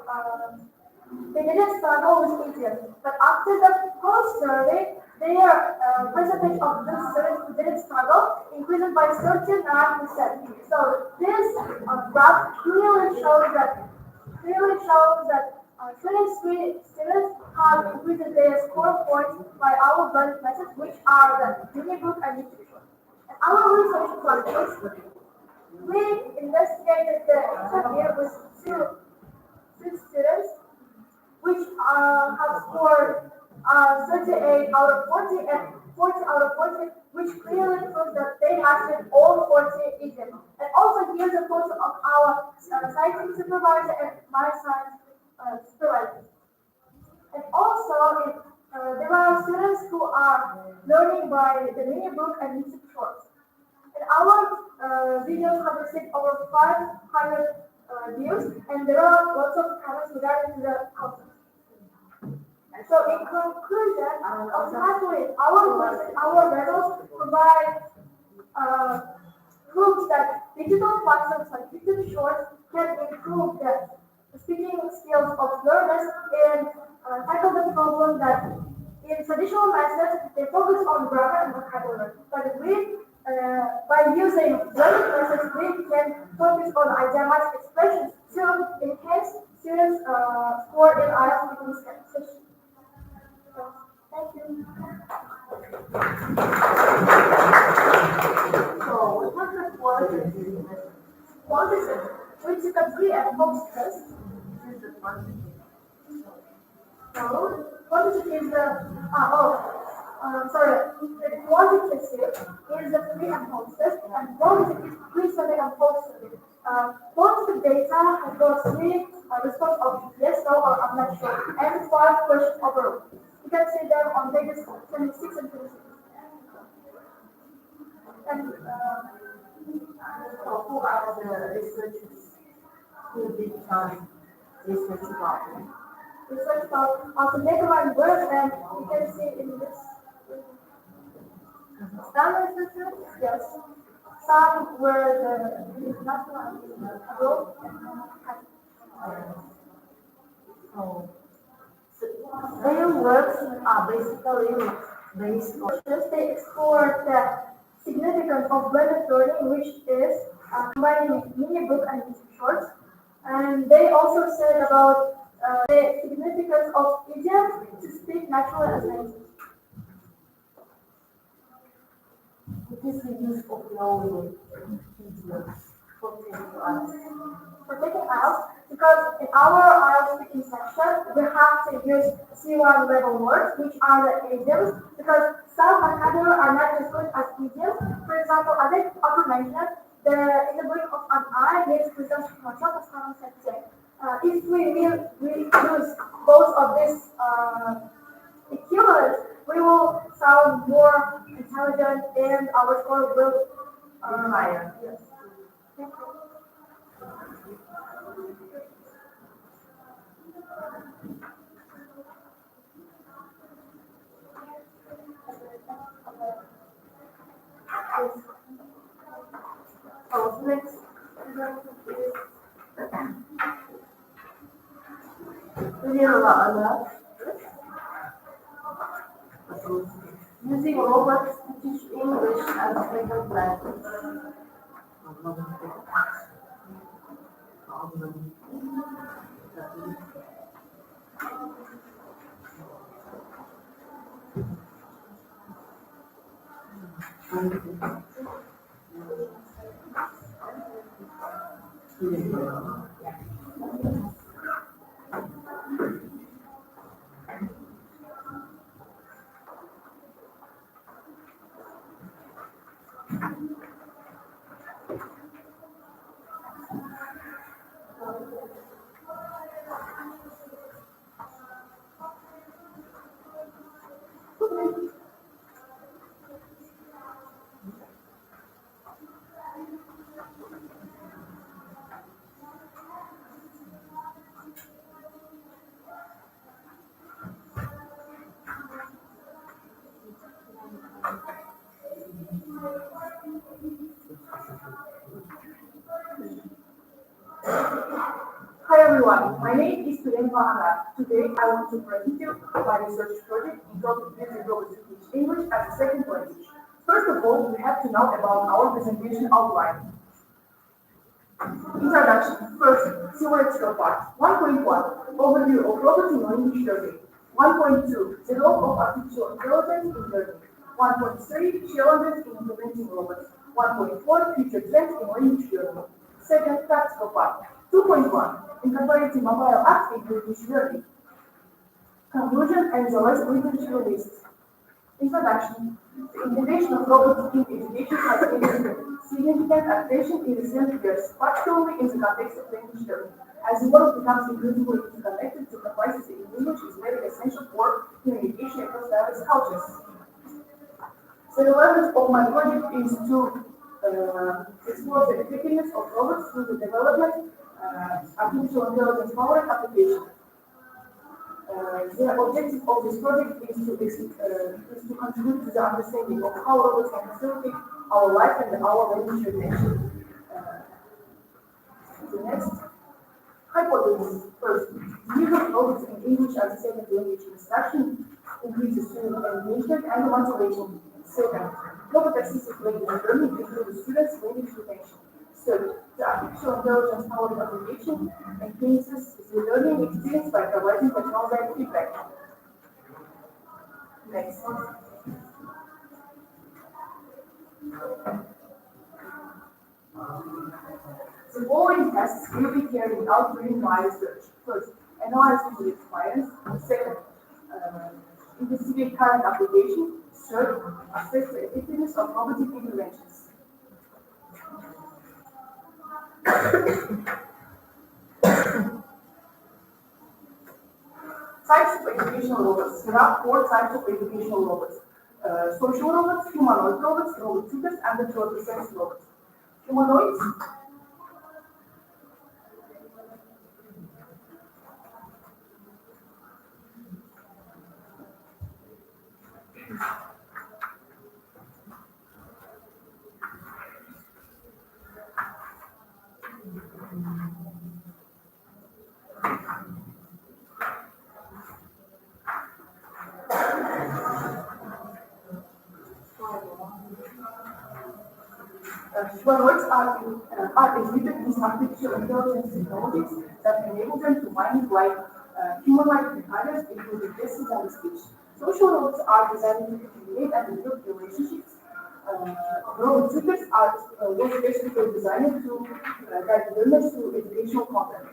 they didn't struggle with idioms. But after the post survey, their percentage of those students who didn't struggle increased by 39%. So this graph clearly shows that 23 students have increased their score points by our blended methods, which are the mini book and YouTube short. And our research projects, we investigated the interview with two students, which have scored 38 out of 40 and 40 out of 40, which clearly proves that they mastered all 40 idioms. And also here's a photo of our scientific supervisor and my science supervisor. And also, there are students who are learning by the mini book and YouTube shorts. And our videos have received over 500 views, and there are lots of comments regarding the content. So in conclusion, ultimately, our methods provide proves that digital platforms like YouTube Shorts can improve the speaking skills of learners and tackle the problem that in traditional methods they focus on grammar and vocabulary. But by using learning methods, we can focus on idiomatic expressions to enhance students' score in IELTS speaking session. Thank you. So we have the qualitative. Quantitative, which is a pre and post test. This is the quantitative. So, quantitative is the quantitative is the pre and post test, and qualitative is pre-study and post-study. Quantitative data has got three response options: yes, no, or I'm not sure, and 5 questions overall. You can see them on pages 26 and 26. And So who are the researchers who did research about it? research about how to make my work, and you can see in this standard researchers, yes. Some were the international and abroad. So their works are basically based on Just they explore the significance of blended learning, which is combining mini book and YouTube shorts. And they also said about the significance of idioms to speak naturally as native. it is the use of knowing idioms for taking us. For taking IELTS, because in our IELTS speaking section, we have to use C1 level words, which are the idioms, because some vocabulary are not as good as idioms. For example, as I also mentioned, in the blink of an eye means presumption for subject. If we use both of these equivalents, we will sound more intelligent and our score will Higher. Yes. Thank you. So next is Using robots to teach English as a second language. Hi everyone, my name is Bilімі. Today I want to present you my research project entitled Using Robots to Teach English as a Second Language. First of all, we have to know about our presentation outline. Introduction. First, theoretical part. 1.1. Overview of robots in language learning. 1.2. The role of artificial intelligence in learning. 1.3. Challenges in implementing robots. 1.4. Future trends in language learning. Second, practical part. 2.1. Incorporating mobile apps in language learning. Conclusion and the last literature list. Introduction. The integration of robots in education has gained significant attention in recent years, particularly in the context of language learning. As the world becomes increasingly interconnected, the complexity in language is very essential for communication across diverse cultures. The relevance of my project is to explore the effectiveness of robots through the development artificial intelligence powered application. The objective of this project is to contribute to the understanding of how robots can facilitate our life and our language retention. The next hypothesis. First, the use of robots in English as a second language instruction increases student engagement and motivation. Second, robot-assisted language learning improves students' language retention. Third, the artificial intelligence powered application enhances the learning experience by providing technological feedback. Next. The following tasks will be carried out during my research. First, analyze user experience. Second, investigate current application. Third, assess the effectiveness of robotic interventions. Types of educational robots. There are 4 types of educational robots. Social robots, humanoid robots, robot tutors, and the prototype robots. Humanoids. Humanoids are exhibited with artificial intelligence technologies that enable them to mimic human-like behaviors, including gestures and speech. Social robots are designed to create and develop relationships. Robot tutors were specifically designed to guide learners through educational content.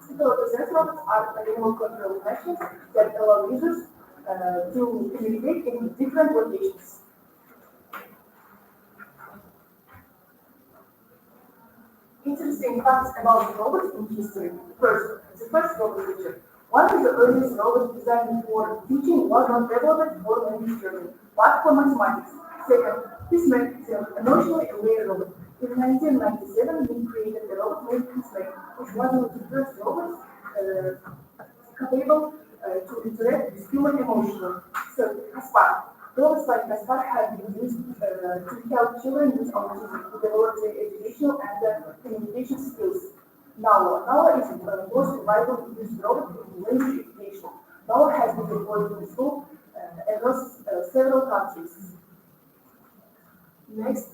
Sense robots are remote control machines that allow users to communicate in different locations. Interesting facts about robots in history. First, the first robot teacher. One of the earliest robots designed for teaching was not developed for language learning, but for mathematics. Second, Peacemaker is an emotionally aware robot. In 1997, we created a robot named Peacemaker, which was one of the first robots capable to interact with human emotions. Third, Caspar. Robots like Caspar have been used to help children with autism to develop their educational and communication skills. Now is the most widely used robot in language education. Now has been deployed in school across several countries. Next,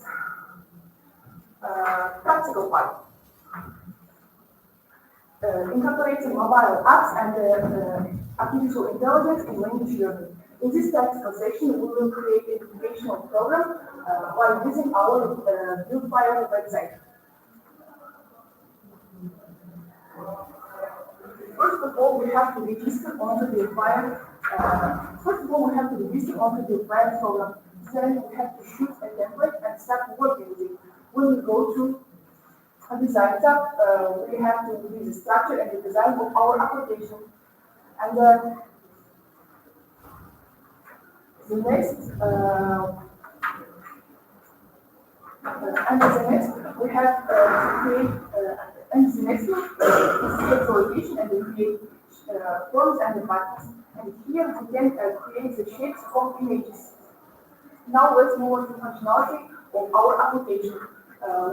practical part. Incorporating mobile apps and artificial intelligence in language learning. In this practical section, we will create an educational program while using our built-file website. First of all, we have to register onto the file. Program. Then we have to shoot a template and start working with it. When we go to a design tab, we have to do the structure and the design of our application. And the next, we have to create, and the next one is the location and we create forms and the buttons. And here we can create the shapes of images. Now let's move on to functionality of our application.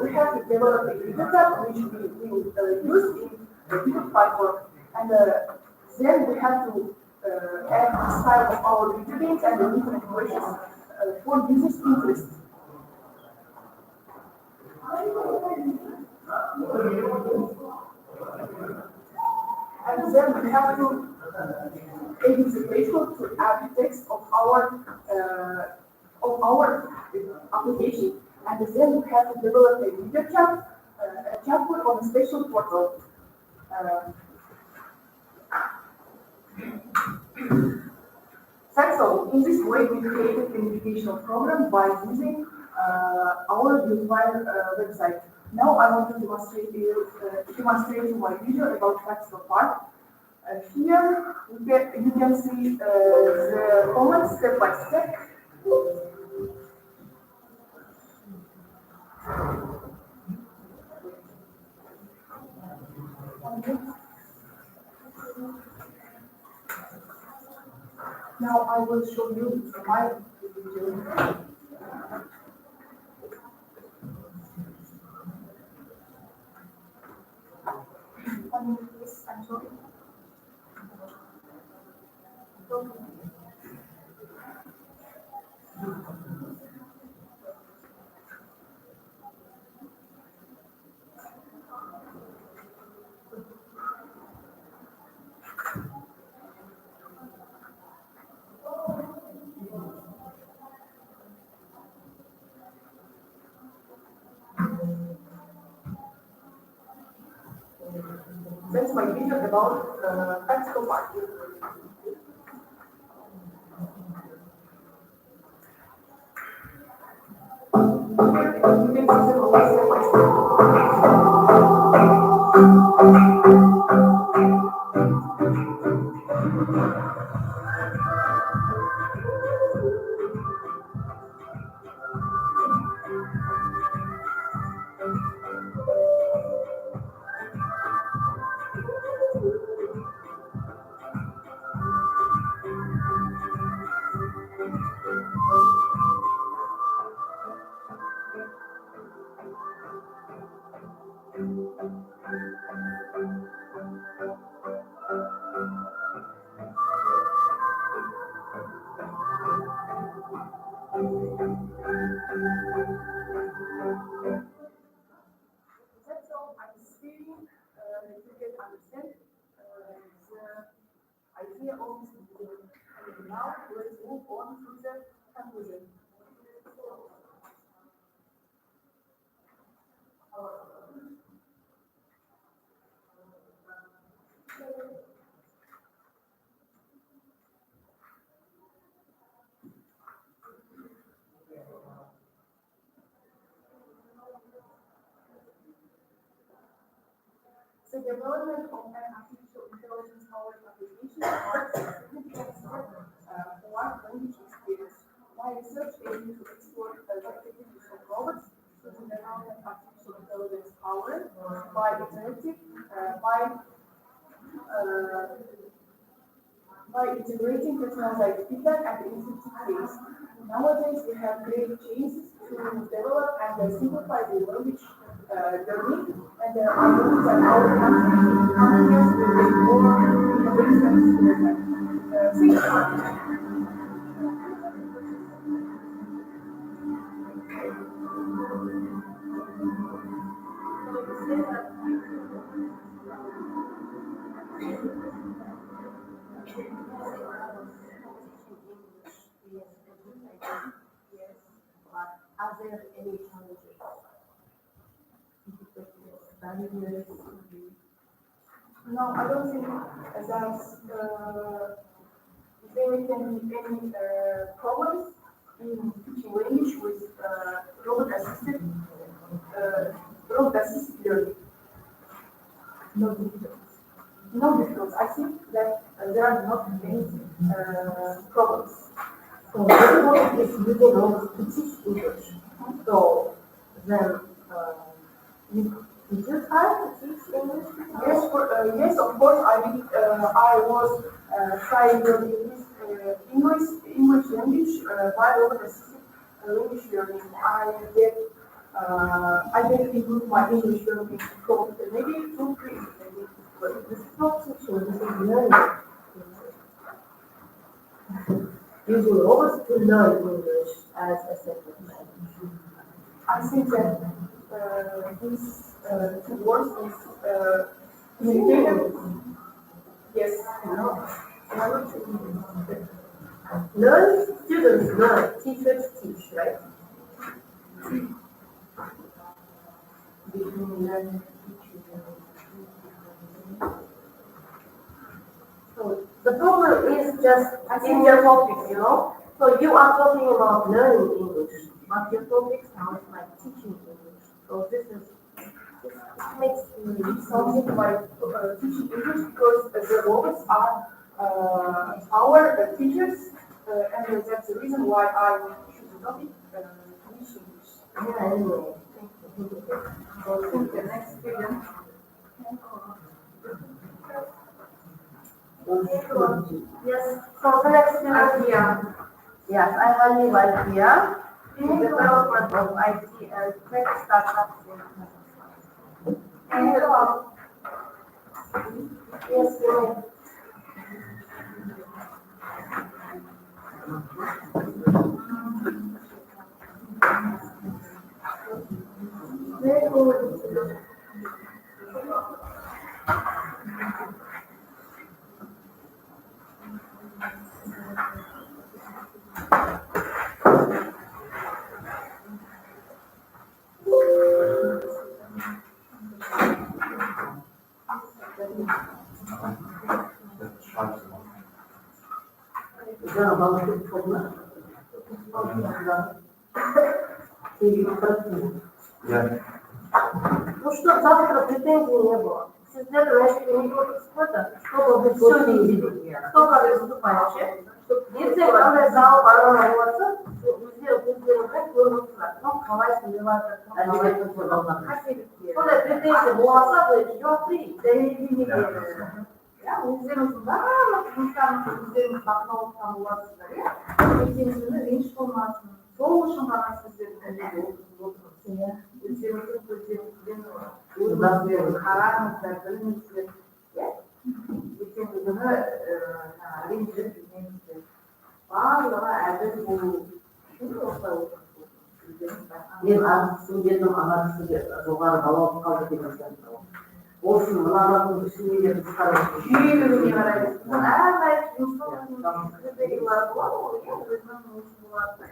We have to develop a video tab which we will use in the video platform. And then we have to add the style of our video games and the different versions for users' interest. And then we have to edit the page to add the text of our application. And then we have to develop a video chatbot on a special portal. That's all. In this way, we created an educational program by using our unified website. Now I want to demonstrate to you my video about practical part. Here you can see the comments step by step. Now I will show you my video. One minute, please. I'm sorry. That's my video about practical part. Here you can see the whole step by step. That's all I'm speaking. You can understand the idea of this video. And now let's move on to the conclusion. The development of an artificial intelligence powered application marks a significant step for language experience. My research aims to explore the capabilities of robots through the development of artificial intelligence powered by integrating technology feedback and intuitive ways. Nowadays, we have great chances to develop and simplify the language learning, and I believe that our country in the coming years will make more innovations in that. Thank you. Are there any challenges? Barriers? No, I don't think that there can be any problems in teaching language with robot-assisted learning. No difference. No difference. I think that there are not many problems. So everyone is using robots to teach English. So then did you try to teach English? Yes, of course. I was trying to English language by robot-assisted language learning. I get improve my English learning from maybe 2-3. This is not teaching, this is learning. Using robots to learn English as a separate language. I think that these two words is communicated. Yes. No. Learn, students learn, teachers teach, right? Between learning and teaching. So the problem is just in your topics, you know? So you are talking about learning English, but your topics now is like teaching English. So this makes me Something like teaching English because the robots are our teachers, and that's the reason why I choose the topic teach English. yeah, anyway. So I think the next video. Yes, so the next idea. Yes, I value idea. The development of IT and tech startups in Kazakhstan. Yes, go very good. Güzel balık toplar. Sevgili bırakmıyor. Yeah. Ну что, завтра претензий не было. Sizler üniversitenin эксперта, чтобы все не видели. Кто как выступающий, если главный зал работает, өздері көрініп ну, қалай сөйлеватыр, сондай претензия болмаса, жоқ дейік, дәлелдей не береді. Иә, өздеріңіздің барлық жұмыстарыңызды өздеріңіз бақылап отырған боласыздар, иә. Ертеңгісінде реніш болмасын. Сол үшін ғана сіздерді отырмыз. Өздеріңіздің көздеріңізден өздеріңізді қараңыздар, біліңіздер, иә. Ертеңгі күні ренжіп жүрмеңіздер. Барлығы әділ болу үшін осылай отырмыз. Мен ағылшын бердім, ағылшынды жоғары балауып қалды деген сияқты. Осыны мыналардың ішінде біз қараймыз. Жүйелігіне қараймыз. Әрқайсы жұмыстың критерийлері болады ғой, өзінің несі болады.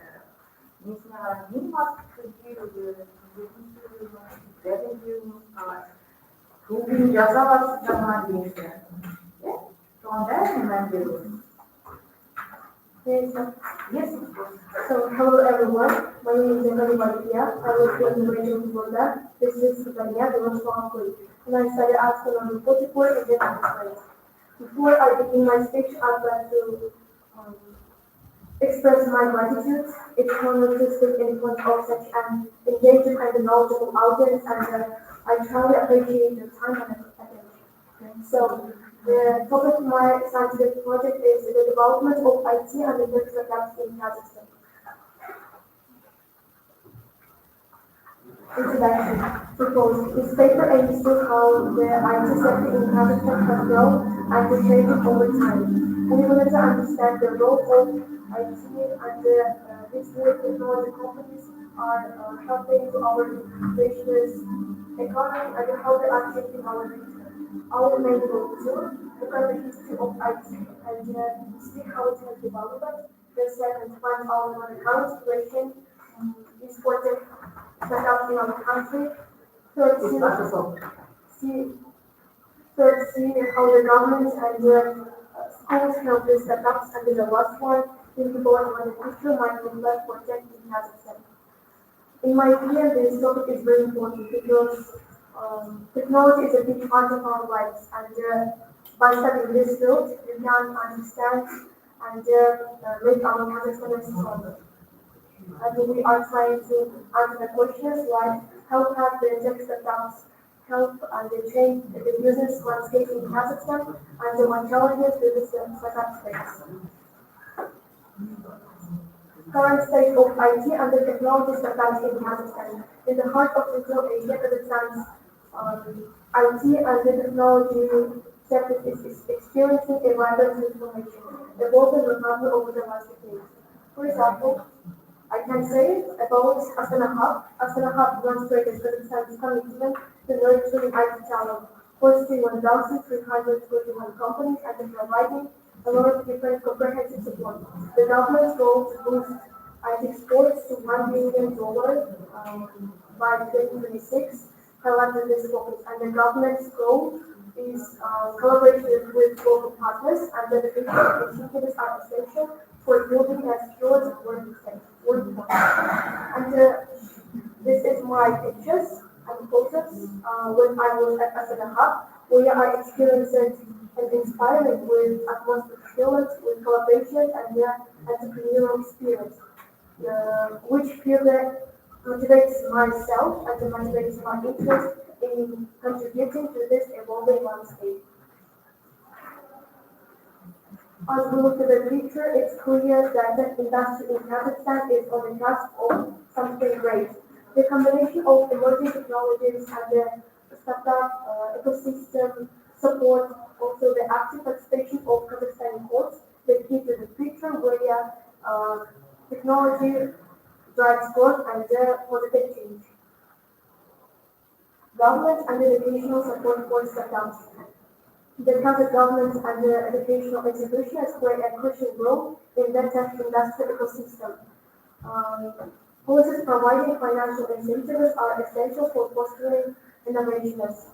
Несіне қарай, ең бастысы жүйелігі, дәлелдеуіміз қалай. Көбін жаза барсыздар ма деген сияқты. Соған бәріне мән береміз. Yes. So, hello everyone. My name is Maria. I was born in the region of Florida. This is Sudania, the Roswell and I studied arts and I'm 44 in the United States. Before I begin my speech, I'd like to express my gratitude. It's an honor to speak in front of such an engaging and knowledgeable audience, and I truly appreciate your time and attention. So, the topic of my scientific project is the development of IT and the next steps in Kazakhstan. Introduction. Proposed. This paper aims to how the IT sector in Kazakhstan has grown and is changing over time. We wanted to understand the role of IT and these new technology companies are helping to our nation's economy and how they are shaping our future. Our main goal is to look at the history of IT and see how it has developed. The second, find out what the current situation is for the setup in our country. Third, see how the government and the schools help the setups, and the last one, think about what the future might look like for tech in Kazakhstan. In my opinion, this topic is very important because technology is a big part of our lives, and by studying this field, we can understand and make our Kazakhstan stronger. And we are trying to answer the questions like how can the tech startups help and change the business landscape in Kazakhstan, and what challenges do the startups face. Current state of IT and the technology startups in Kazakhstan. In the heart of Central Asia, Kazakhstan's IT and the technology sector is experiencing a rapid transformation, evolving rapidly over the last decade. For example, I can say about Astana Hub. Astana Hub demonstrated Kazakhstan's commitment to nurturing IT talent, hosting 1,321 companies and providing a lot of different comprehensive support. The government's goal to boost IT exports to $1 billion by 2026 highlighted this focus, and the government's goal is collaboration with local partners, and the initiatives are essential for building a skilled workforce. And this is my pictures and photos when I was at Asada Hub, where I experienced and inspired with atmospheric skills, with collaboration and entrepreneurial experience, which further motivates myself and motivates my interest in contributing to this evolving landscape. As we look at the picture, it's clear that the industry in Kazakhstan is on the cusp of something great. The combination of emerging technologies and the startup ecosystem support also the active participation of Kazakhstani courts that give to the picture where technology drives growth and positive change. Government and educational support for startups. The Kazakh government and the educational institutions play a crucial role in the tech industry ecosystem. Policies providing financial incentives are essential for fostering innovations.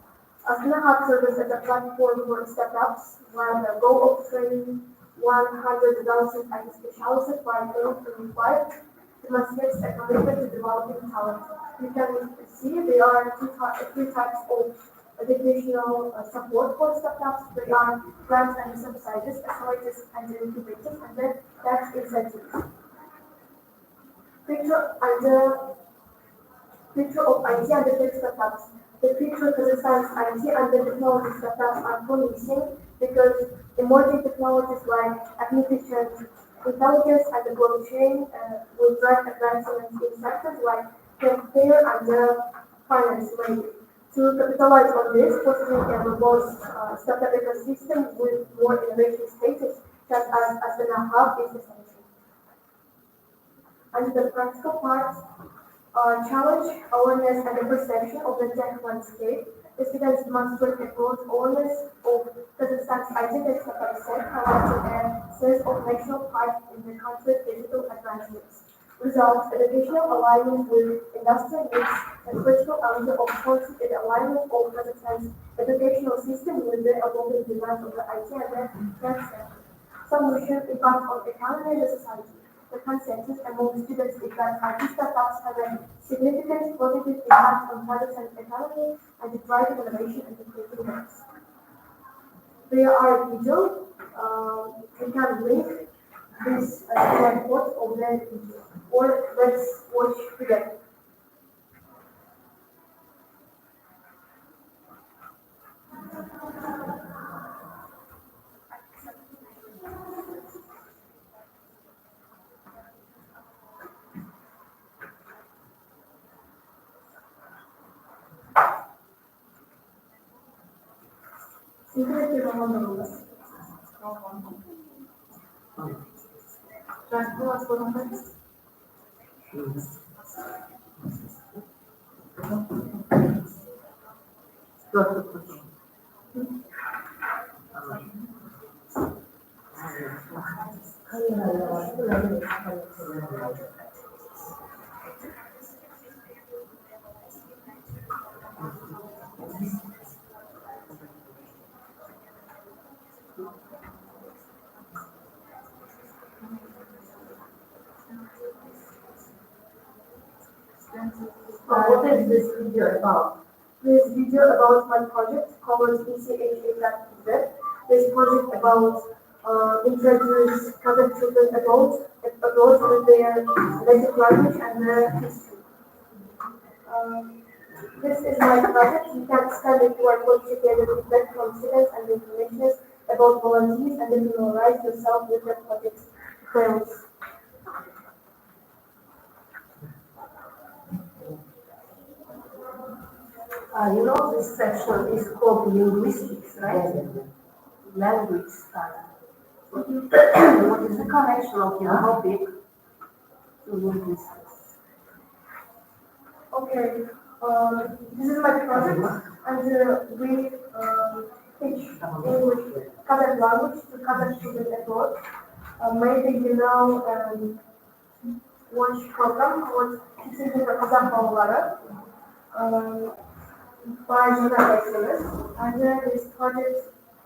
Asana Hub serves as a platform for startups, while the goal of training 100,000 IT specialists by 2025 demonstrates a commitment to developing talent. You can see there are three types of educational support for startups. They are grants and subsidies, accelerators and incubators, and then tax incentives. Picture of IT and the tech startups. The future Kazakhstan's IT and the technology startups are promising because emerging technologies like artificial intelligence and the blockchain will drive advancements in sectors like healthcare and finance mainly. To capitalize on this, fostering a robust startup ecosystem with more innovation spaces, such as the Hub, is essential. And the practical part, challenge awareness and the perception of the tech landscape. Students demonstrate a broad awareness of Kazakhstan's IT startup sector, highlighting a sense of national pride in the country's digital advancements. Results, educational alignment with industry needs, and critical element of policy is alignment of Kazakhstan's educational system with the evolving demands of the IT and the tech sector. Solution impact on economy and the society. The consensus among students is that IT startups have a significant positive impact on Kazakhstan's economy and the drive innovation and creative jobs. There are visuals. We can link this report of the video, or let's watch together. Интересный роман был. Так, было сложно. What is this video about? This video about my project covers ECHA.Z. This project about introduce Kazakh children abroad with their native language and their history. This is my project. You can scan the QR code together with feedback from students and information about volunteers and then familiarize yourself with the project's details. This section is called linguistics, right? Language style. What is the connection of your topic to linguistics? Okay, this is my project, and we teach English, Kazakh language to Kazakh children abroad. Maybe you know one program called Teaching for Kazakh Balları by Juna Excellence, and this project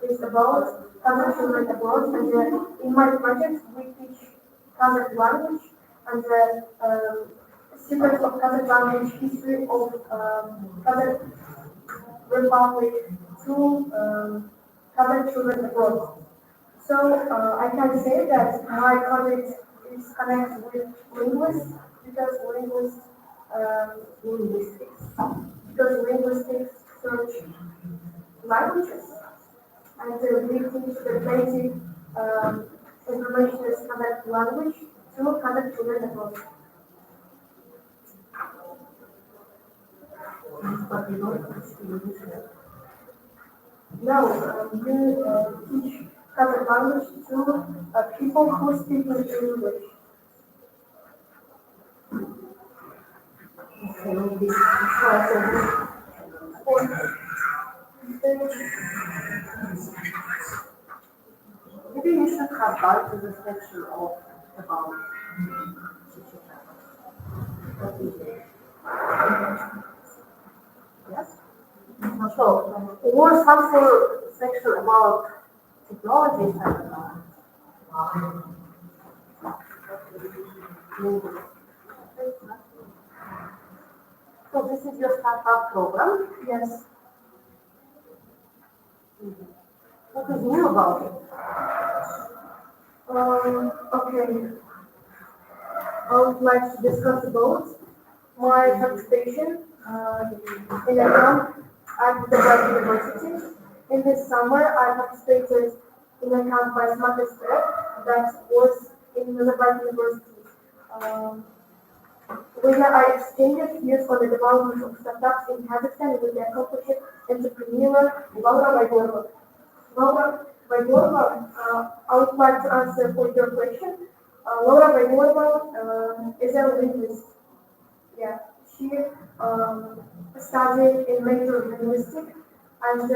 is about Kazakh children abroad, and in my project we teach Kazakh language and the secrets of Kazakh language, history of Kazakh Republic to Kazakh children abroad. So I can say that my project is connected with linguists because linguistics search languages and we teach the basic information is conduct language to conduct to learn approach. But you don't teach the English here. No, you teach conduct language to people who speak English. Okay, maybe try to maybe you should have gone to the section of about teaching yes? So, or some sort of section about technology and so this is your startup program? Yes. What is new about it? Okay. I would like to discuss about my participation in a camp at the White University. In this summer, I participated in a camp by Smart Expert that was in the White University. Where I exchanged views on the development of startups in Kazakhstan with the accomplished entrepreneur Laura Vaidorova. Laura Vaidorova, I would like to answer for your question. Laura Vaidorova is a linguist. Yeah, she studied in major linguistics and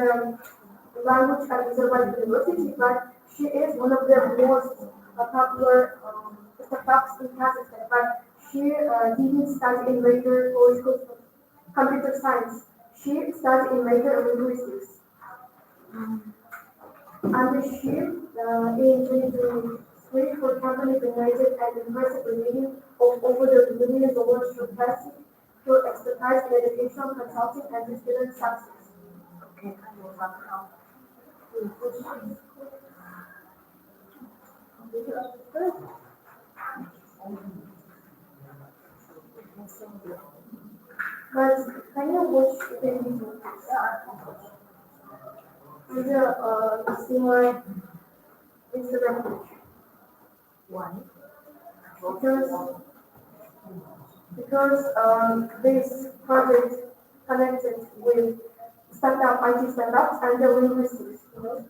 language at Kazakhstan University, but she is one of the most popular startups in Kazakhstan. But she didn't study in major political computer science. She studied in major linguistics. And she, in 2023, for company generated an impressive revenue of over $1 million through plastic, through expertise in educational consulting and student success. Okay, I know that now. Did you understand? But can you watch the video? With similar Instagram page? Why? Because this project connected with startup IT startups and the linguistics, you know.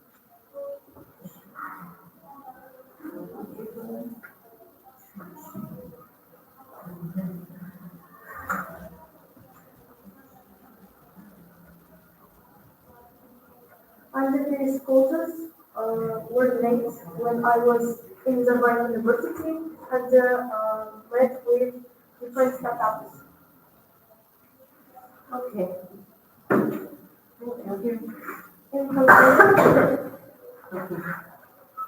And these courses were made when I was in the Right University and met with different startups. Okay.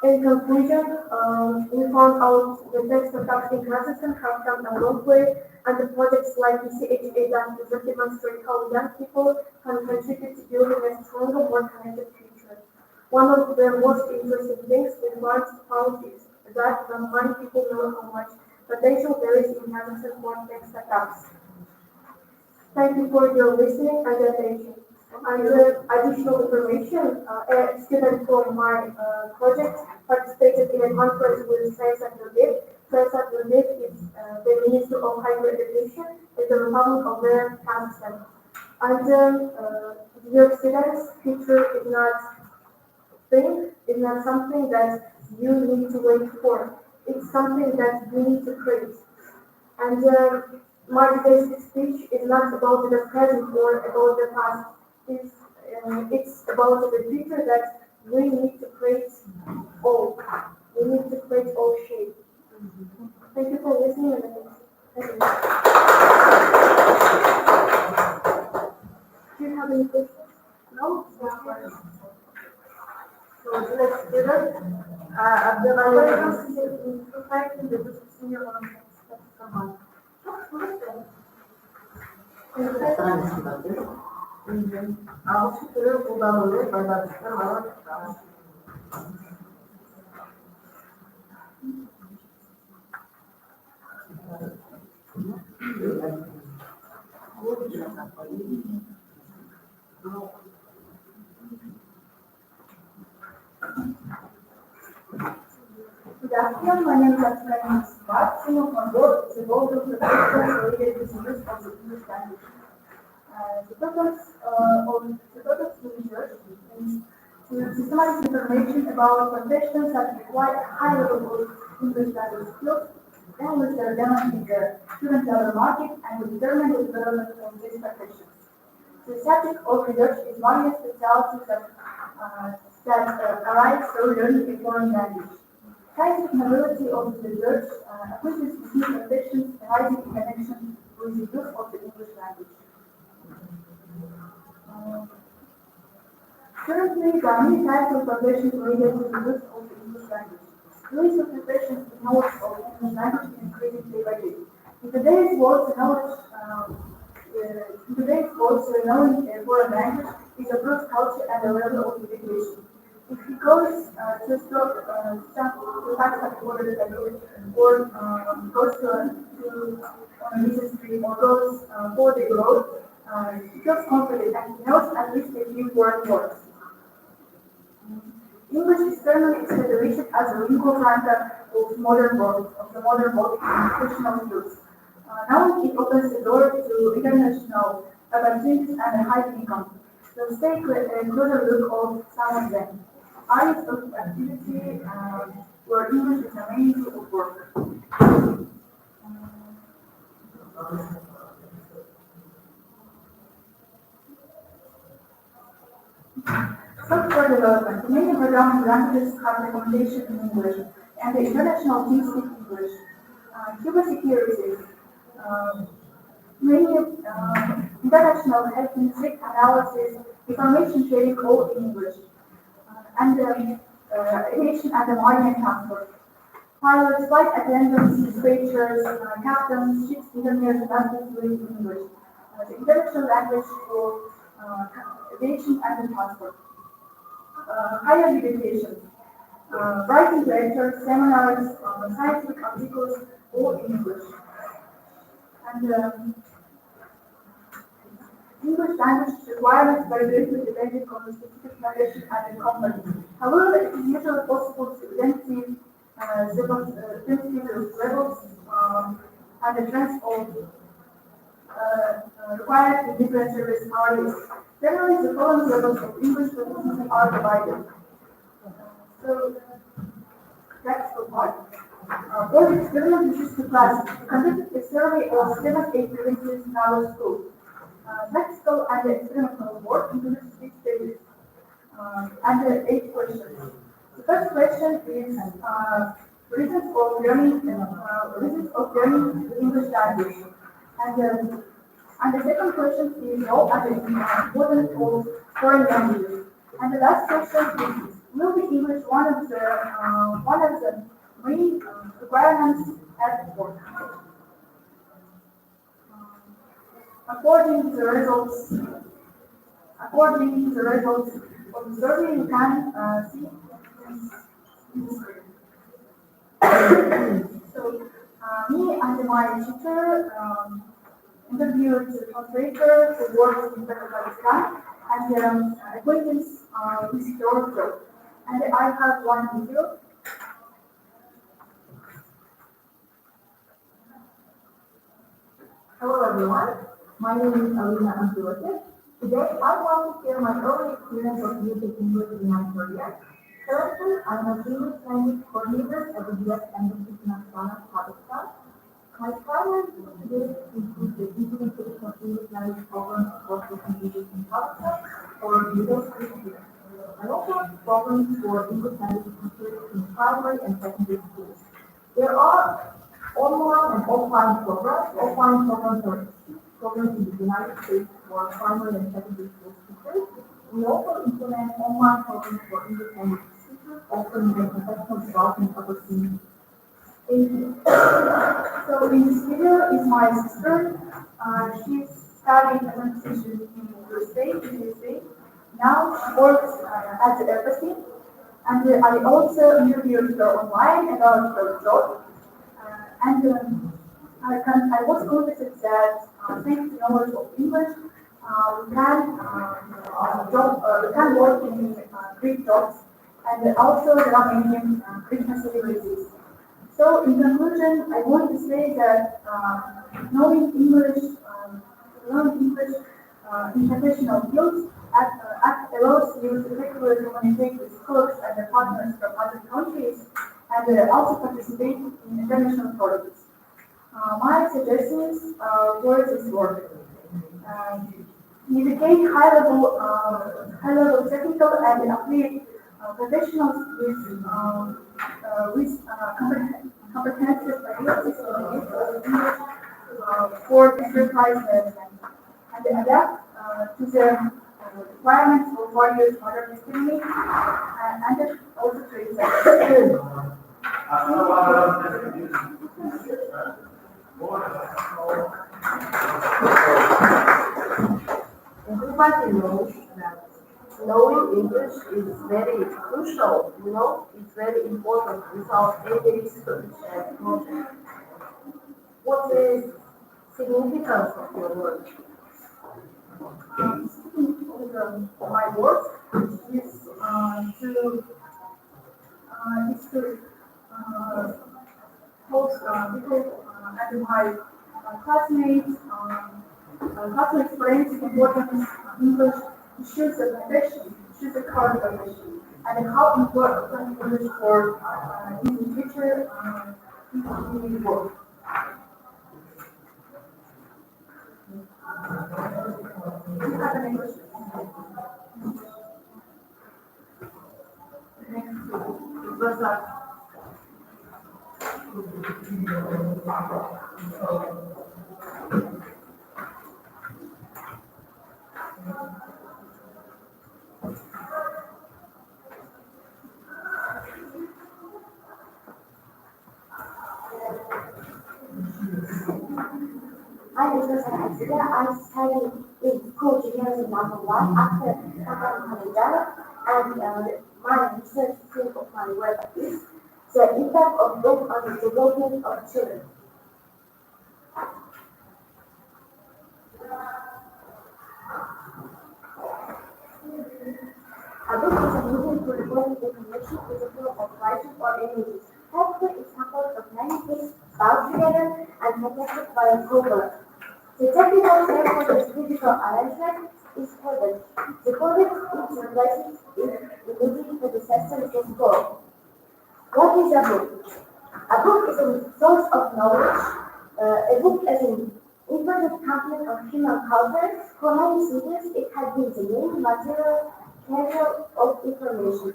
In conclusion, we found out the tech startups in Kazakhstan have come a long way, and the projects like ECHA that demonstrate how young people can contribute to building a stronger, more connected future. One of the most interesting things we found is that not many people know how much potential there is in Kazakhstan for tech startups. Thank you for your listening and attention. And additional information, a student from my project participated in a conference with Sayasat Nurdiv. Sayasat Nurdiv is the Minister of Higher Education in the Republic of Kazakhstan. And dear students, future is not something that you need to wait for. It's something that you need to create. And my today's speech is not about the present or about the past. It's about the future that we need to create all. We need to create all shape. Thank you for listening and attention. Thank you. Do you have any questions? No? So the next student, ағылшын тілі қолдануды байланысты мамандықтар. Good afternoon, my name is Aslan Smart. Some of my work is about the professional related to the use of the English language. The purpose of the research is to systematize information about professions that require a high level of English language skills, then with their demand in the student labor market and will determine the development of these professions. The subject of research is various specialties that arise through learning a foreign language. Scientific mobility of the research acquires new professions arising in connection with the use of the English language. Currently, there are many types of professions related to the use of the English language. The use of professions in knowledge of the English language is increasing day by day. In today's world, knowing a foreign language is a broad culture and a level of education. If he goes to Pakistan or goes to on a business trip or goes for the road, he feels confident and he knows at least a few foreign words. English is currently considered as a lingua franca of the modern world in professional use. Now it opens the door to international opportunities and a high income. So let's take a closer look of some of them. Areas of activity where English is a main tool of work. Software development. Many programming languages have documentation in English, and the international teams speak English. Cybersecurity. Many international ethnic analysis, information sharing all in English. And aviation and the marine transport. Pilots, flight attendants, dispatchers, captains, ships, engineers, masters doing English. The international language for aviation and the transport. Higher education. Writing lectures, seminars, scientific articles, all in English. And English language requirements vary greatly depending on the specific profession and the company. However, it is usually possible to identify the levels and the trends of required in different service areas. Generally, the following levels of English proficiency are divided. So, practical part. For the experiment which is to class, we conducted a survey of 7-8 provinces in our school. Practical and experimental work includes 6 stages and 8 questions. The first question is reasons of learning English language, and the second question is role and the importance of foreign languages, and the last question is will be English one of the main requirements at work. According to the results of the survey, you can see in the screen. So, me and my teacher interviewed the translator who works in Kazakhstan and acquaintance with your job. And I have one video. Hello everyone, my name is Alina Antilote. Today I want to share my early experience of using English in my career. Currently, I'm an English language coordinator at the US Embassy in Astana, Kazakhstan. My primary duties include the implementation of English language programs for English in Kazakhstan or middle school students. I also have programs for English language teachers in primary and secondary schools. There are online and offline programs. Offline programs are programs in the United States for primary and secondary school teachers. We also implement online programs for English language teachers, offering them professional development opportunities. Thank you. So in this video is my sister. She's studying administration in USA. Now she works at the embassy, and I also interviewed her online about her job. I was convinced that thanks to knowledge of English, we can work in great jobs and also the Romanian Christmas celebrities. So in conclusion, I want to say that knowing English, learning English in professional fields allows you to regularly communicate with colleagues and partners from other countries and also participate in international projects. My suggestions for this work. Educate high-level technical and applied professionals with comprehensive abilities in English for enterprise management and adapt to the requirements of warriors modern economy and also trade sector. Everybody knows that knowing English is very crucial, it's very important without any research and project. What is significance of your work? Speaking of my work is to host people and my classmates, friends important English issues of profession, issues of current profession, and how important English for in the future in the work. Do you have any questions? Next, Razak. I was I studied in school together in number one after Canada, and my research field of my work is the impact of book on the development of children. A book is a medium to report information with a form of writing or images. Helpful examples of many things bound together and connected by a cover. The technical term for this physical arrangement is codex. The codex is replaces its immediate predecessor with a scroll. What is a book? A book is a source of knowledge. A book is an important component of human culture. For many centuries, it has been the main material carrier of information.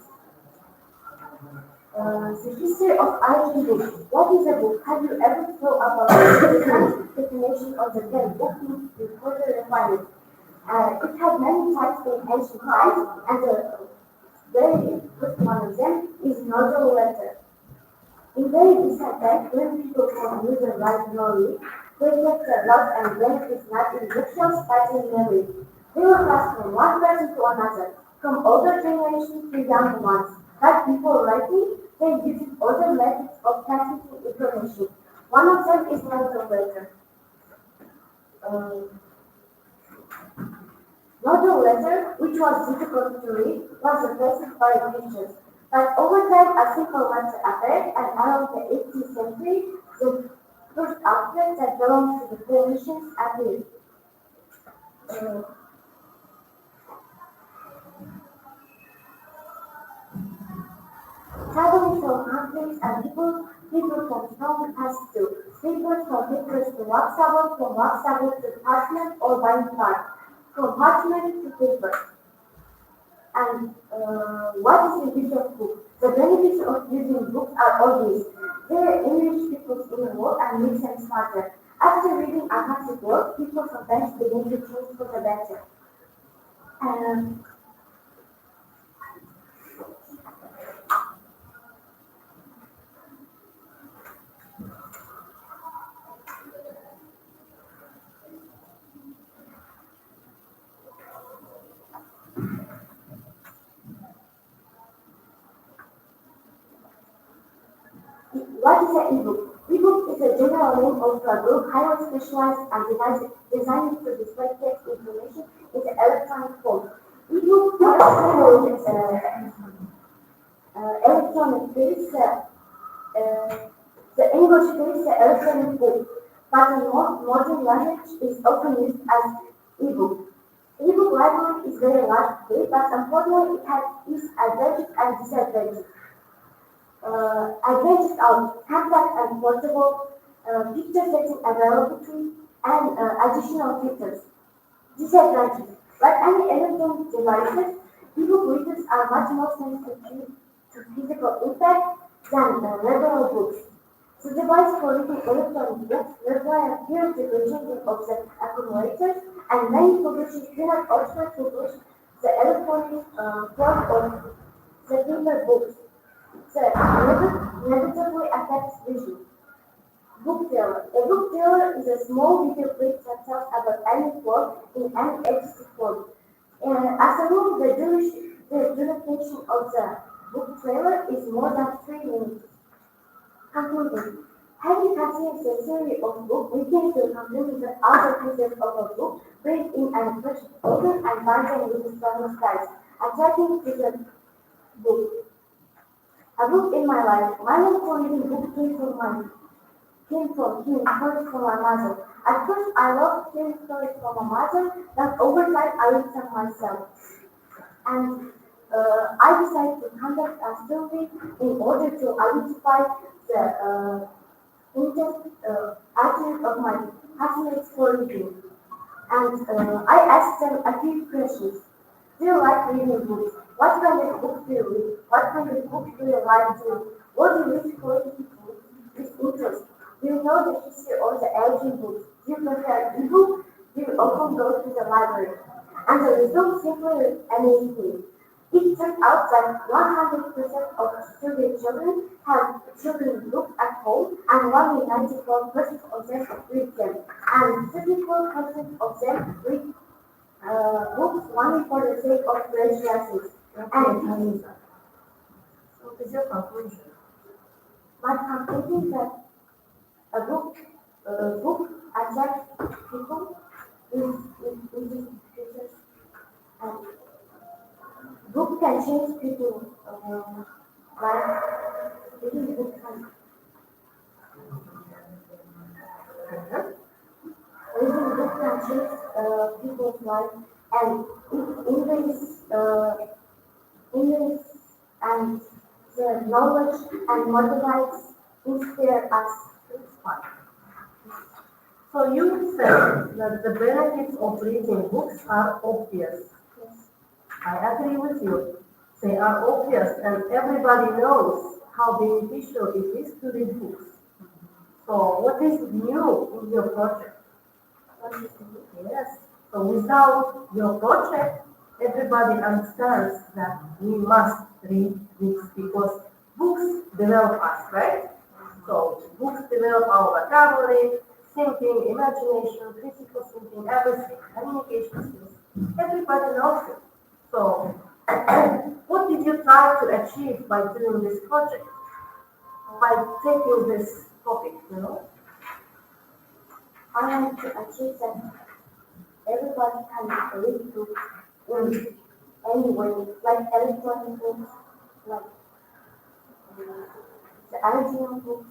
The history of writing books. What is a book? Have you ever thought about the definition of the term book in further refinement? It had many types in ancient times, and the very first one of them is novel letter. In very distant times, when people can use and write normally, they get the loss and benefits not in bookshelves but in memory. They will pass from one person to another, from older generations to younger ones. Like before writing, they use other methods of transmitting information. One of them is novel letter. Novel letter, which was difficult to read, was replaced by pictures. But over time, a simple letter appeared, and around the 18th century, the first alphabet that belongs to the Phoenicians appeared. Traveling from countries and people from town pass to papers from papers to wax from wax to parchment or buying card, from parchment to paper. And what is the use of books? The benefits of using books are obvious. They enrich people's inner world and make them smarter. After reading a classic work, people sometimes begin to change for the better. What is an e-book? E-book is a general name of a group highly specialized and designed to display text information in the electronic form. E-book is often used as ebook. Ebook library is very large today, but unfortunately it has its advantages and disadvantages. Advantages are compact and portable, picture setting availability, and additional features. Disadvantages. Like any electronic devices, ebook readers are much more sensitive to physical impact than regular books. The device for reading electronic books requires periodic changing of the accumulators, and many publishers do not also publish the electronic form of the paper books. The negatively affects vision. Book teller. A book teller is a small video clip that tells about any plot in any existing form. As a rule, the duration of the book trailer is more than 3 minutes. Conclusion. Having considered the theory of book, we came to the conclusion that other pieces of a book bring in an impression, open and bargain with the strong styles, attracting to the book. A book in my life. My love for reading books came from hearing stories from my mother. At first, I loved hearing stories from my mother, but over time, I read them myself. And I decided to conduct a survey in order to identify the attributes of my classmates for reading. And I asked them a few questions. Do you like reading books? What kind of books do you read? What kind of books do you like to read? What do you read for with interest? Do you know the history or the origin books? Do you prefer ebook? Do you often go to the library? And the results simply amazed me. It turned out that 100% of student children have children's books at home, and 194% of them read them. And 34% of them read books only for the sake of pleasure. And What is your conclusion? my conclusion is that a book attracts people with features, and book can change people life. Reading book can change people's life, and English and the knowledge and motivates inspire us. So you said that the benefits of reading books are obvious. Yes. I agree with you. They are obvious and everybody knows how beneficial it is to read books. So what is new in your project? Yes. So without your project, everybody understands that we must read books because books develop us, right? So books develop our vocabulary, thinking, imagination, critical thinking, everything, communication skills. Everybody knows it. So what did you try to achieve by doing this project? By taking this topic, I want to achieve that everybody can read books in any way, like electronic books, like the original books.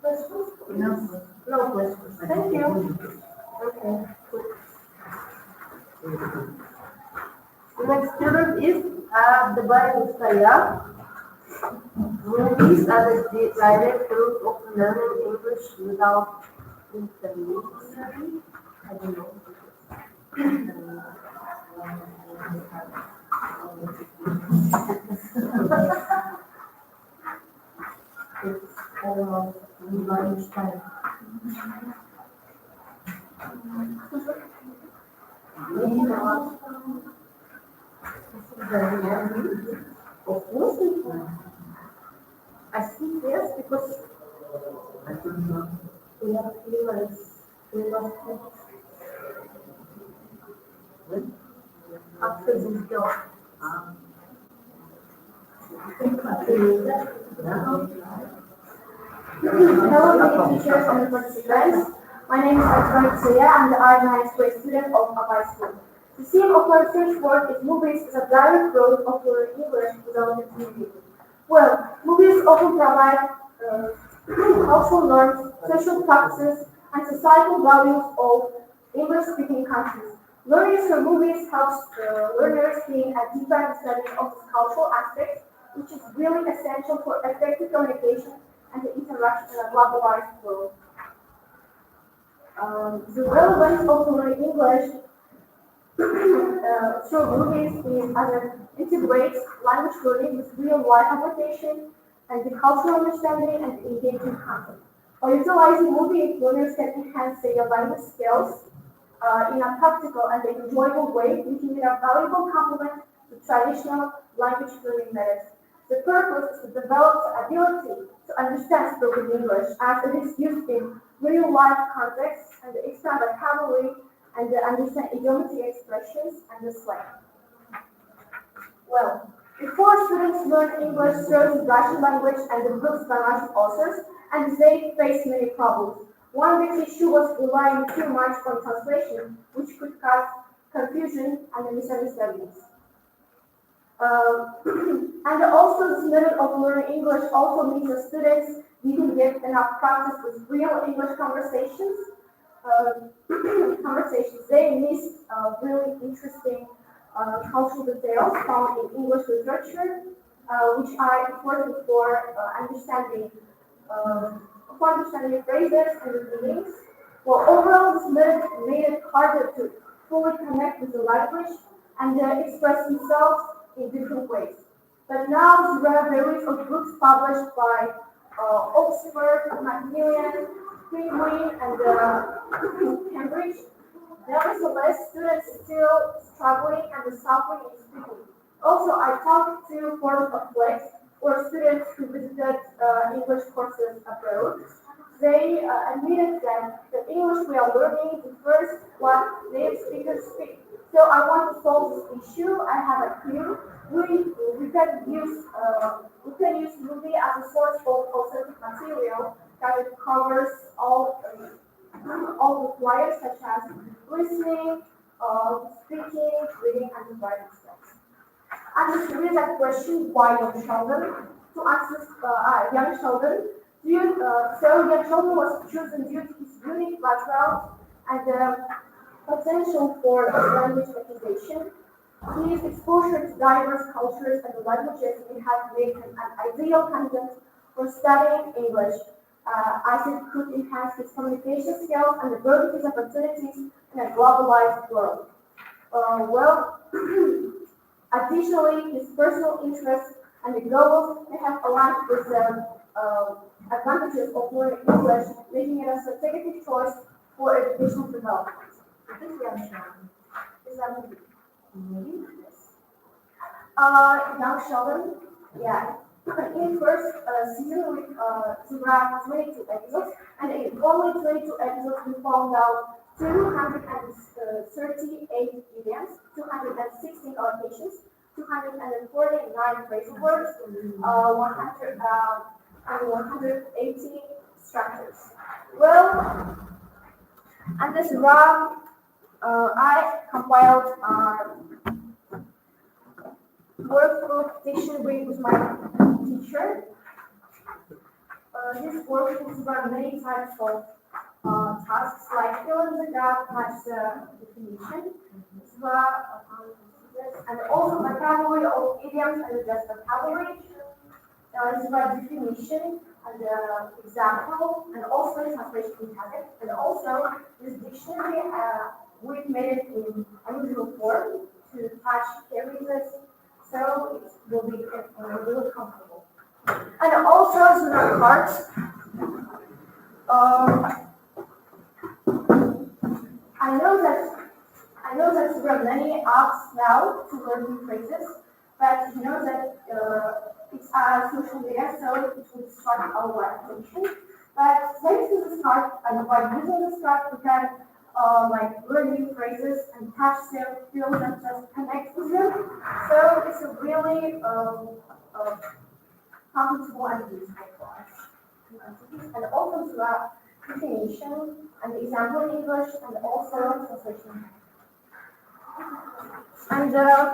Questions? No questions. Thank you. Okay. The next student is the Bible Saya. Movies are the direct route of learning English without intermediary. I don't know. It's almost lunchtime. Of course, I think yes, because we have feelings. We must have after this job. Hello, dear teachers and participants. My name is Robotics, and I'm the art and grade student of our school. The theme of my research work is movies as a direct growth of learning English without the community. Well, movies often provide cultural norms, social practices, and societal values of English-speaking countries. Learning through movies helps learners gain a deeper understanding of this cultural aspect, which is really essential for effective communication and the interaction in a globalized world. The relevance of learning English through movies is as it integrates language learning with real-life application and the cultural understanding and engaging content. By utilizing movies, learners can enhance their language skills in a practical and enjoyable way, making it a valuable complement to traditional language learning methods. The purpose is to develop the ability to understand spoken English as it is used in real-life contexts and expand vocabulary and understand idiomatic expressions and the slang. Well, before students learn English through the Russian language and the books by Russian authors, and they face many problems. One big issue was relying too much on translation, which could cause confusion and misunderstandings. And also this method of learning English also means that students need to get enough practice with real English conversations. They miss really interesting cultural details found in English literature, which are important for understanding phrases and the meanings. Well, overall, this method made it harder to fully connect with the language and express themselves in different ways. But now there are various of books published by Oxford, Macmillan, Green, and Cambridge. Nevertheless, students still struggling and suffering in speaking. Also, I talked to forums of flex or students who visited English courses abroad. They admitted that the English we are learning differs what native speakers speak. So I want to solve this issue. I have a clue. We can use movie as a source of authentic material that it covers all required, such as listening, speaking, reading, and writing skills. And this raises a question: why young children? To answer young children, so young children was chosen due to his unique background and potential for language acquisition. His exposure to diverse cultures and languages may have made him an ideal candidate for studying English, as it could enhance his communication skills and broaden his opportunities in a globalized world. Additionally, his personal interests and the goals may have aligned with the advantages of learning English, making it a strategic choice for educational development. Is that movie? Yes. Young Sheldon, yeah. In first season, there are 22 episodes, and in only 22 episodes, we found out 238 idioms, 216 allocations, 249 phrasal words, 180 structures. Well, and this RAW, I compiled workbook dictionary with my teacher. These workbooks run many types of tasks like fill in the gap, match the definition, and also vocabulary of idioms and just vocabulary. It's about definition and example, and also translation habit. And also this dictionary, we made it in unusual form to touch phrases, so it will be really comfortable. And also there are cards. I know that there are many apps now to learn new phrases, but you know that it's social media, so it will distract our attention. But thanks to this card, and by using this card, we can learn new phrases and touch them, feel them, just connect with them. So it's a really comfortable and useful for us. And also throughout definition and example in English and also translation. And there are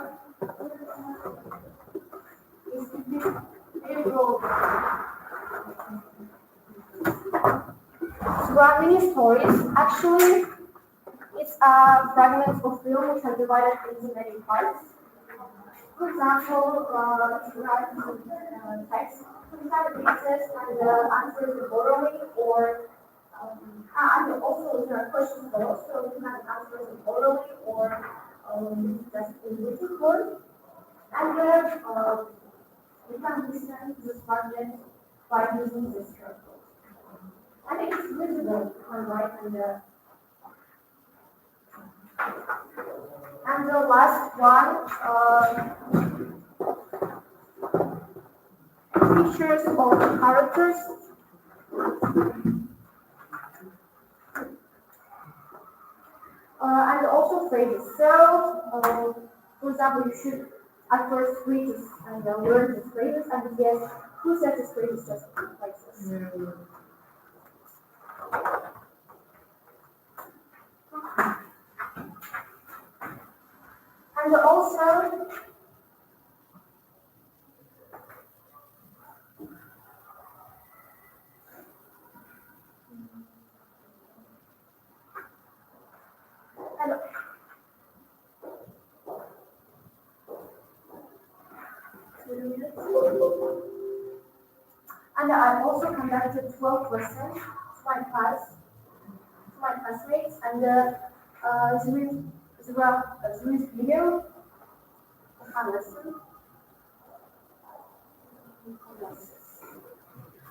many stories. Actually, it's a fragment of film which are divided into many parts. For example, write text inside the pieces and answers orally or and also there are questions below, so you can answer them orally or just in written form. And then you can listen to the fragment by using this circle. And it's visible on right and the last one, features of characters. And also phrases. So, for example, you should at first read this and learn the phrases and guess who said this phrase just like this. And also, and I also conducted 12 lessons to my classmates, and there is video of my lesson.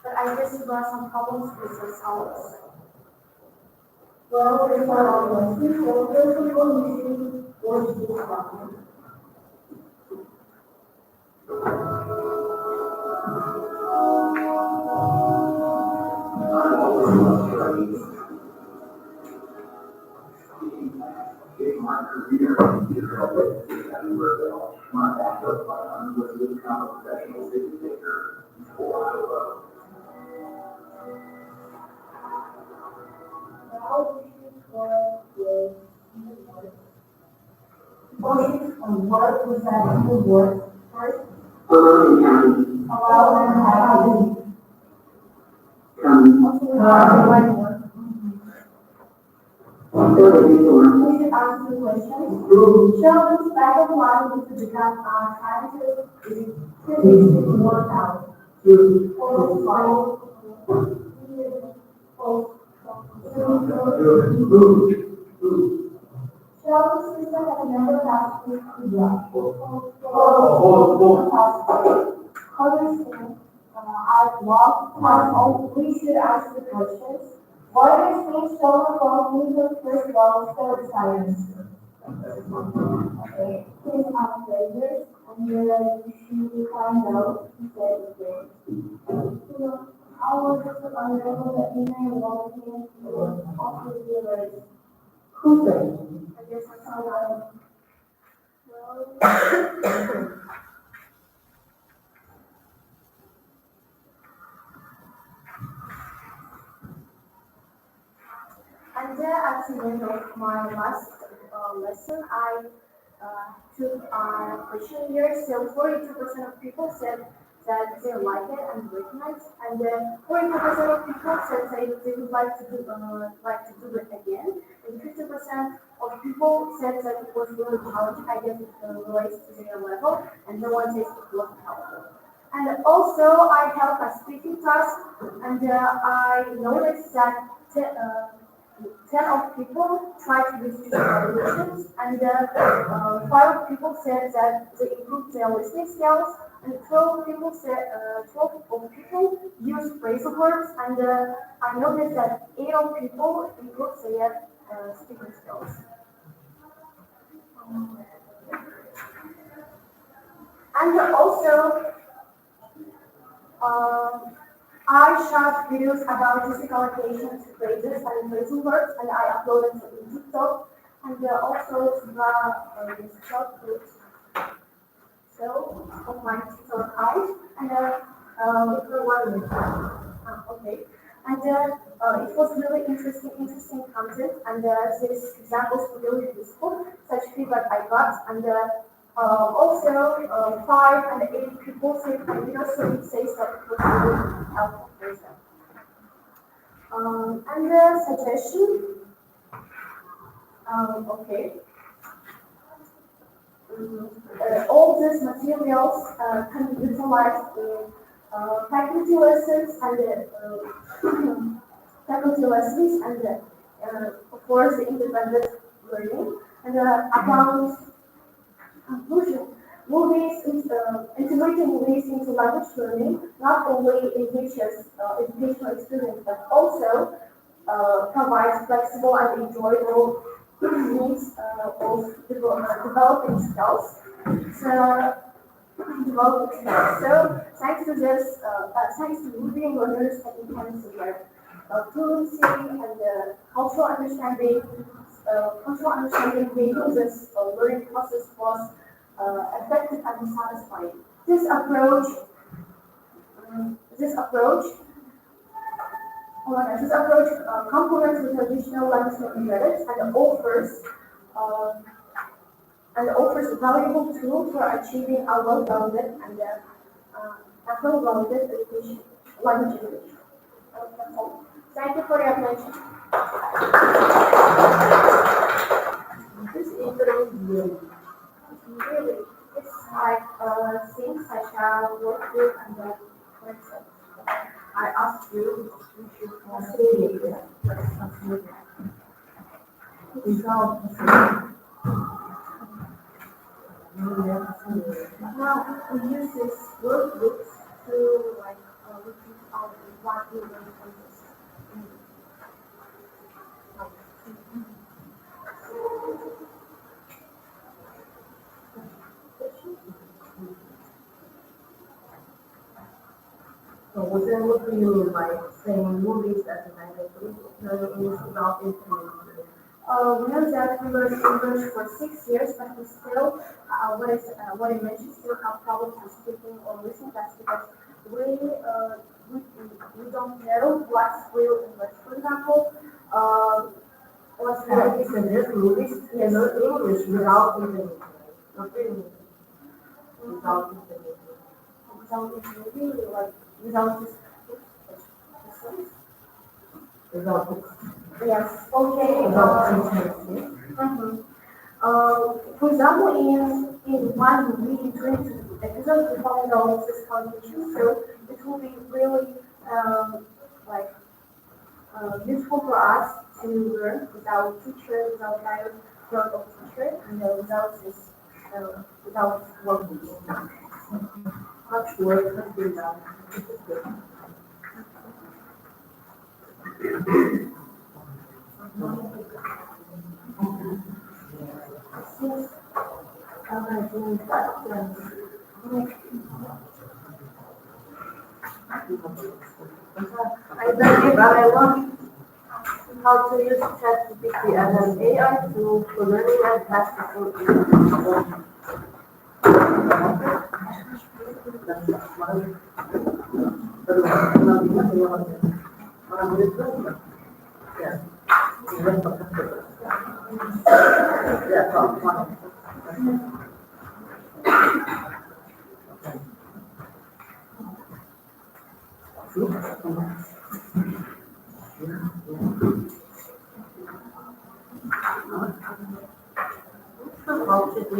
But I guess there are some problems with the sounds. Well, if I want to, so there's a condition or this problem. My career and where my backup was to become a professional ticket taker for what was that reward first? Allow them to have we should ask the question. Show this bag of wine to become our scientist is finished work out. Shall the system have a number of aspects to block? Colors as well. We should ask the questions. What are the things shown above means first law for science? Okay, please ask pleasures and you should find out instead of things. How was it unravel the inner workings of the universe? Who said? I guess that's all And at the end of my last lesson, I took a questionnaire. So 42% of people said that they like it and recognize, and 42% of people said they would like to do it again, and 50% of people said that it was really challenging. I guess it relates to their level, and no one says it was helpful. And also, I held a speaking task, and I noticed that 10 of people tried to use evaluations, and 5 people said that they improved their listening skills, and 12 people said 12 of people used phrasal verbs, and I noticed that 8 of people improved their speaking skills. And also, I shot videos about physical allocations, phrases, and phrasal verbs, and I uploaded them in TikTok, and also the short clips of my TikTok account, and okay, and it was really interesting content, and these examples were really useful, such feedback I got, and also 5 and 8 people said, so it says that it was really helpful for them. And the suggestion, okay. All these materials can be utilized in faculty lessons and of course the independent learning. And about conclusion, movies integrating movies into language learning not only enriches educational experience but also provides flexible and enjoyable means of developing skills. So, So, thanks to this, thanks to movie learners can enhance their fluency and cultural understanding, making this learning process was effective and satisfying. This approach complements the traditional language methods and offers a valuable tool for achieving a well-rounded and education, language education. Thank you for your attention. This is Really, it's like things I shall work with and then I asked you if you should translate it. Without now we use this workbooks to repeat out what we learned from this. So what do you mean by saying movies as a language learning is not implemented? We know that we learned English for 6 years, but we still, what I mentioned, still have problems with speaking or listening. That's because we don't know what's real English. For example, what's real It's a just movies, you know, English without implementing. Not really. Without implementing. Without this. Without it. Yes. Okay. Without implementing. For example, in one movie, in 22 episodes, we found out this condition, so it will be really useful for us to learn without teacher, without guidance, without a teacher, and without this, without working. Much work has been done. This is good. Since I think that I believe I want how to use ChatGPT as an AI tool for learning and practicing English. How should we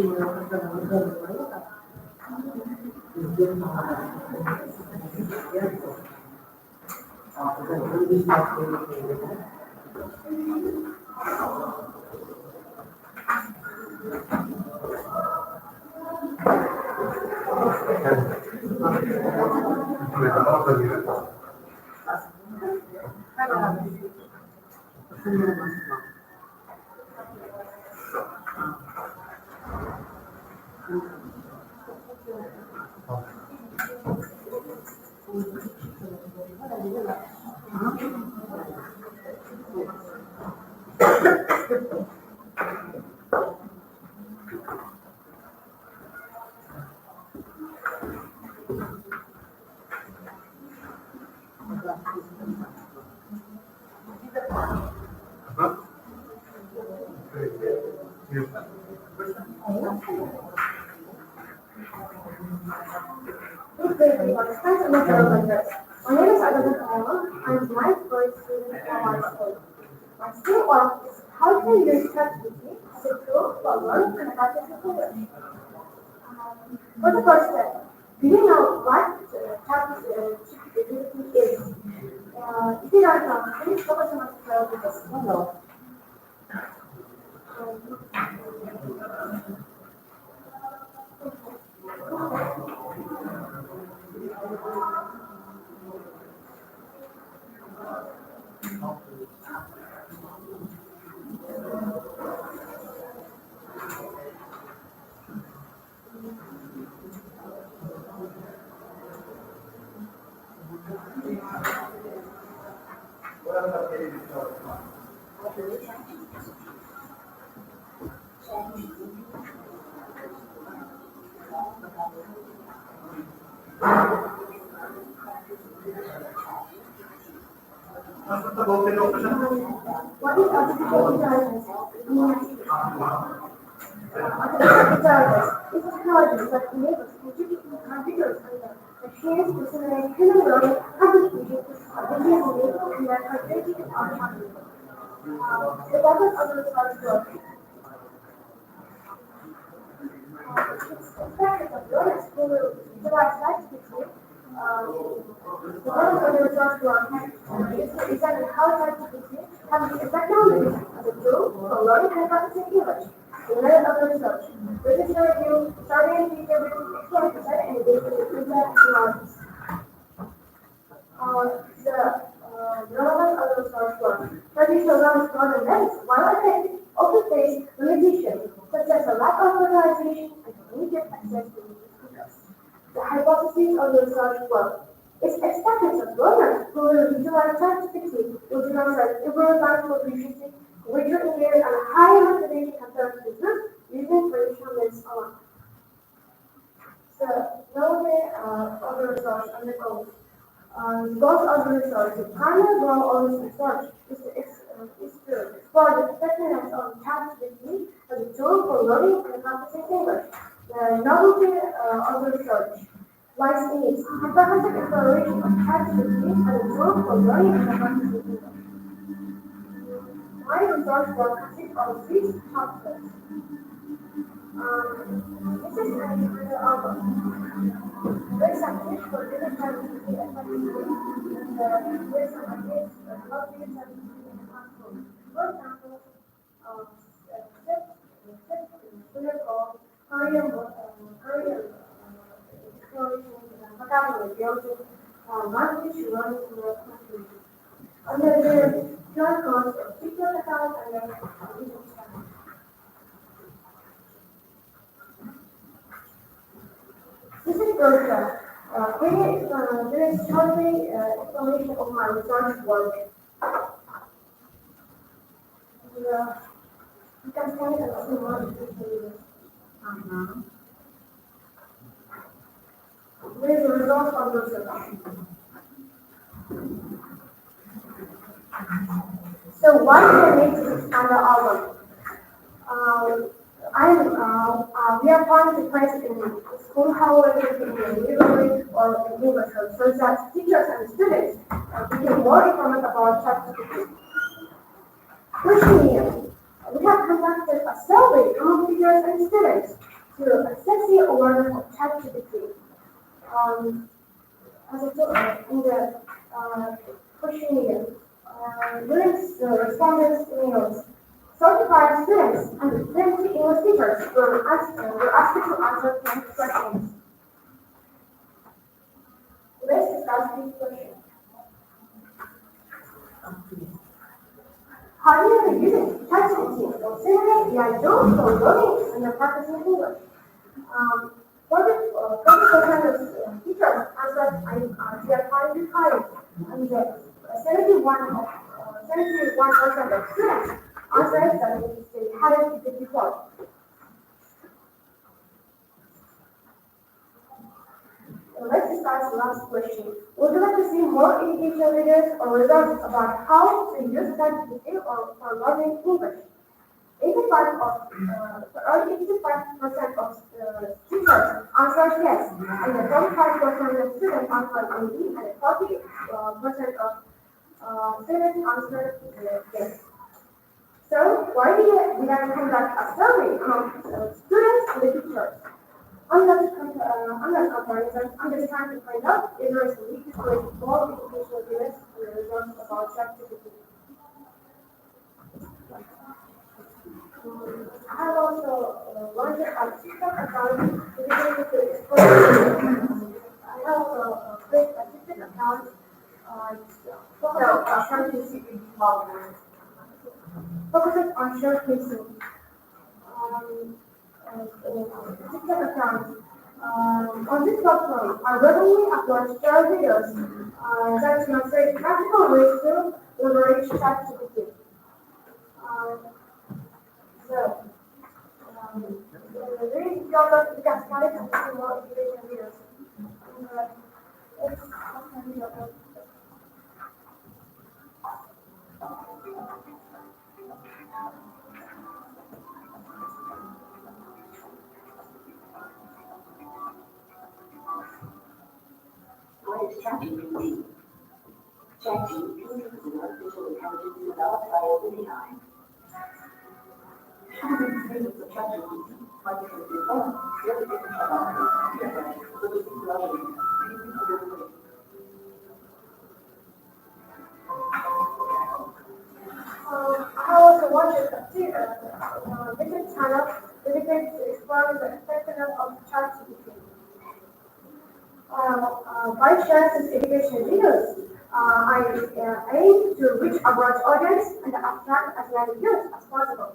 Uh-huh. Great. Yes. My name is Agatha Kayama. I'm my first student at my school. My schoolwork is how to use ChatGPT as a tool for learning and practicing English. For the first step, do you know what ChatGPT is? If you don't know, please focus on my tutorial with this. Hello. What is artificial intelligence? Artificial intelligence is intelligence that enables computers and machines to simulate human learning computation efficiently in their creativity and autonomy. The purpose of the research work expected of learners who will utilize ChatGPT. The purpose of the research work is to examine how ChatGPT can be effectively used as a tool for learning and practicing English. The method of the research: literature review, survey and feature written explanation, and data feedback analysis. The relevance of the research work. Traditional learning modern methods, while effective, also face limitations such as a lack of localization and immediate access to speakers. The hypothesis of the research work is expected that learners who will utilize ChatGPT will demonstrate improved language proficiency, greater engagement, and higher motivation compared to those using traditional methods alone. So, now of the research and the goals. Goals of the research. The primary goal of this research is to explore the effectiveness of ChatGPT as a tool for learning and practicing English. The novelty of the research lies in its comprehensive exploration of ChatGPT as a tool for learning and practicing English. My research work consists of 6 chapters. This is an album. There is some tips for using ChatGPT effectively, and there is some ideas for how to use ChatGPT in the classroom. For example, critical, career exploration, vocabulary building, language learning in the country. Under the QR codes of TikTok account and the YouTube channel. This is brochure. There is shortly explanation of my research work. You can find it and see more information. There is a result of the research. So why did I make this expand album? We are planning to place it in the school hallway, in the library, or in English room, so that teachers and students become more informed about ChatGPT. Questionnaire. We have conducted a survey among teachers and students to assess the awareness of ChatGPT. In the questionnaire, during the respondents' emails, 35 students and 20 English teachers were asked to answer 10 questions. Let's discuss these questions. How do you use ChatGPT or similar AI tools for learning and practicing English? 40% of teachers answered they are trying to try it, and 71% of students answered that they hadn't used it before. let's discuss the last question. Would you like to see more educational videos or results about how to use ChatGPT or for learning English? 85% of teachers answered yes, and the 25% of students answered maybe, and 40% of students answered yes. So, why did I conduct a survey among students and the teachers? Unless comparisons, understand and find out if there is a need to create more educational videos and the results about ChatGPT. I have also launched a TikTok account dedicated to exploring. I have also created a TikTok account focused on short pacing. TikTok account. On this platform, I regularly upload short videos that demonstrate practical ways to leverage ChatGPT. Really feel that we can start it and see more education videos. What is ChatGPT? ChatGPT is an artificial intelligence developed by OpenAI. How do you think of ChatGPT? What is it developed? Really different from others. What is it developing? I also watched a different channel dedicated to exploring the effectiveness of ChatGPT. By sharing these education videos, I aim to reach a broad audience and attract as many viewers as possible.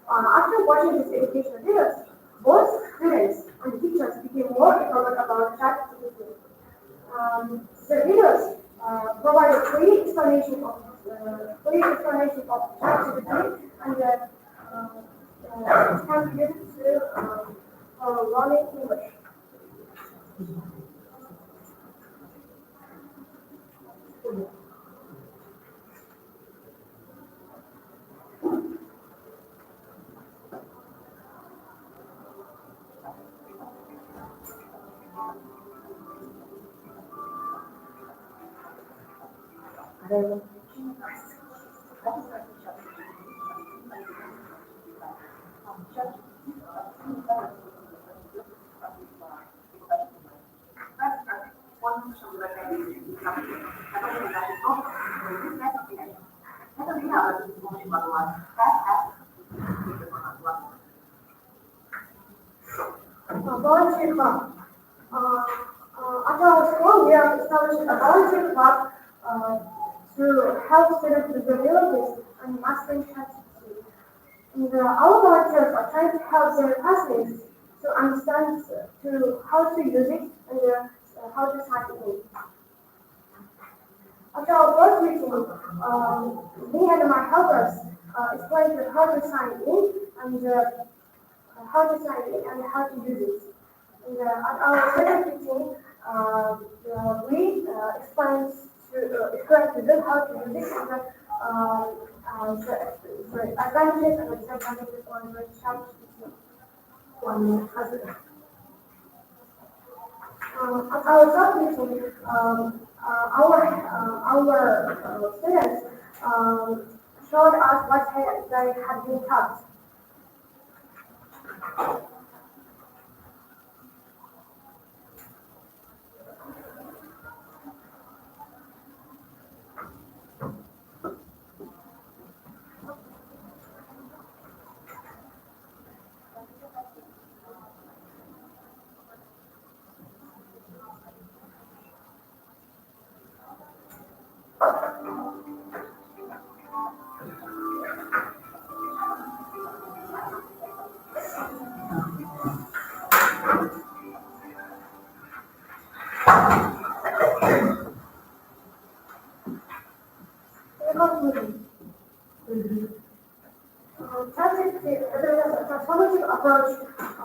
After watching these education videos, both students and teachers became more informed about ChatGPT. The videos provide a clear explanation of ChatGPT and can be used to learning English. Volunteer club. At our school, we have established a volunteer club to help students with abilities and mastering ChatGPT. And our volunteers are trying to help their classmates to understand how to use it and how to sign it in. After our first meeting, me and my helpers explained how to sign in and how to use it. And at our second meeting, we explained to them how to use it and the advantages and disadvantages on the ChatGPT. At our third meeting, our students showed us what they had been taught. ChatGPT is a transformative approach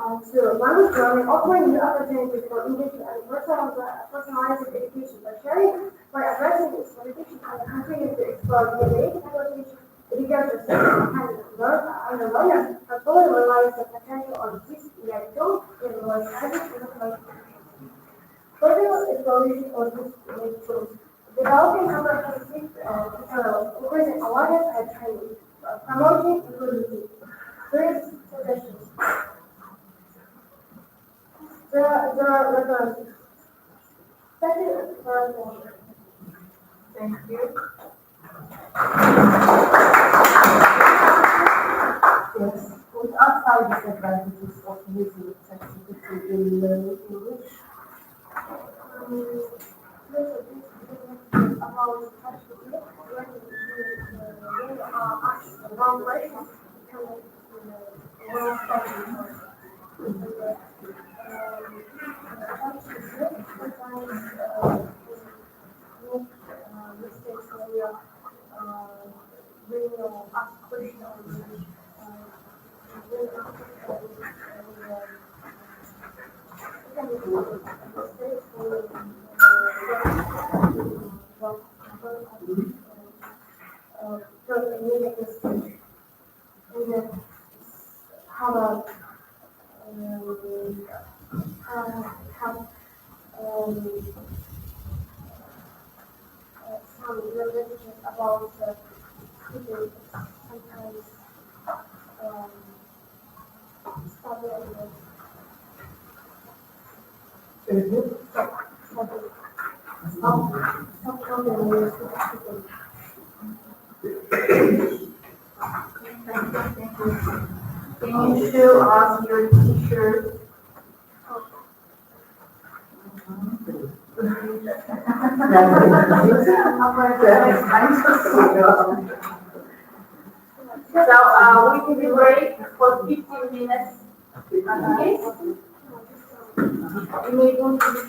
to language learning, offering new opportunities for English and personalized education by sharing, by addressing its limitations and continuing to explore the innovative applications. The teachers and the learners have fully realized the potential of these AI tools in the language information. Further exploration of these AI tools. Developing comprehensive tutorials, increasing awareness and training, promoting inclusivity. First suggestions. The references. Second, references. Thank you. Yes, with outside disadvantages of using ChatGPT in learning English. About ChatGPT, when you ask the wrong question, mistakes when you ask question or have some religion about people sometimes study stop talking. Can you show us your t-shirt? So we will break for 15 minutes. Okay? You may go to the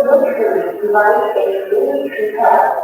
luxury device a new car.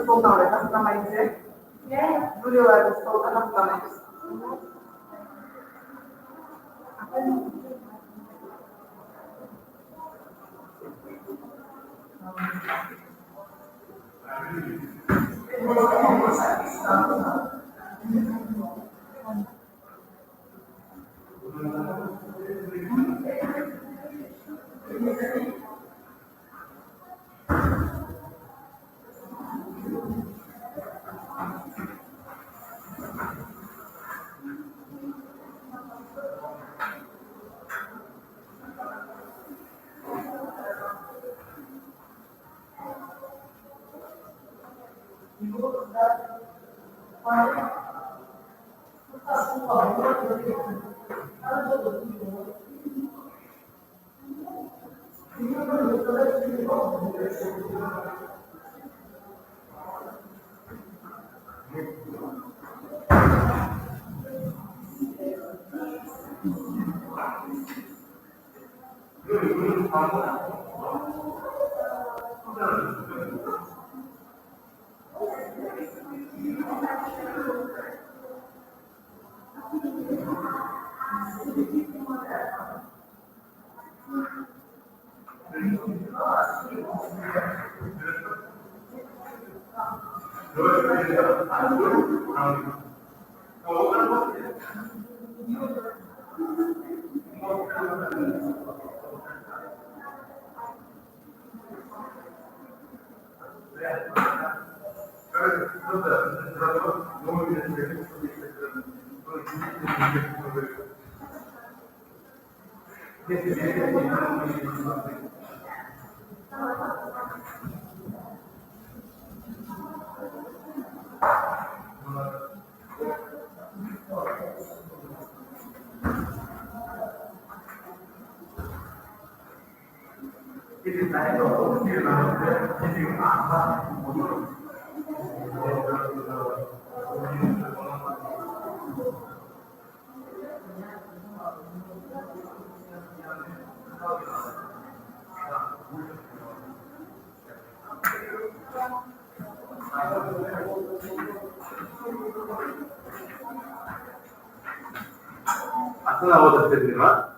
stoldan oraya katlamayınca. Duruyorlardı stoldan katlamayınca. Aslında o da dediğim var.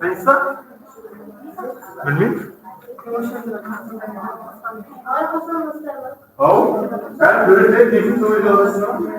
Answer? Bilmi? Oh, ben böyle bir soru alırsam.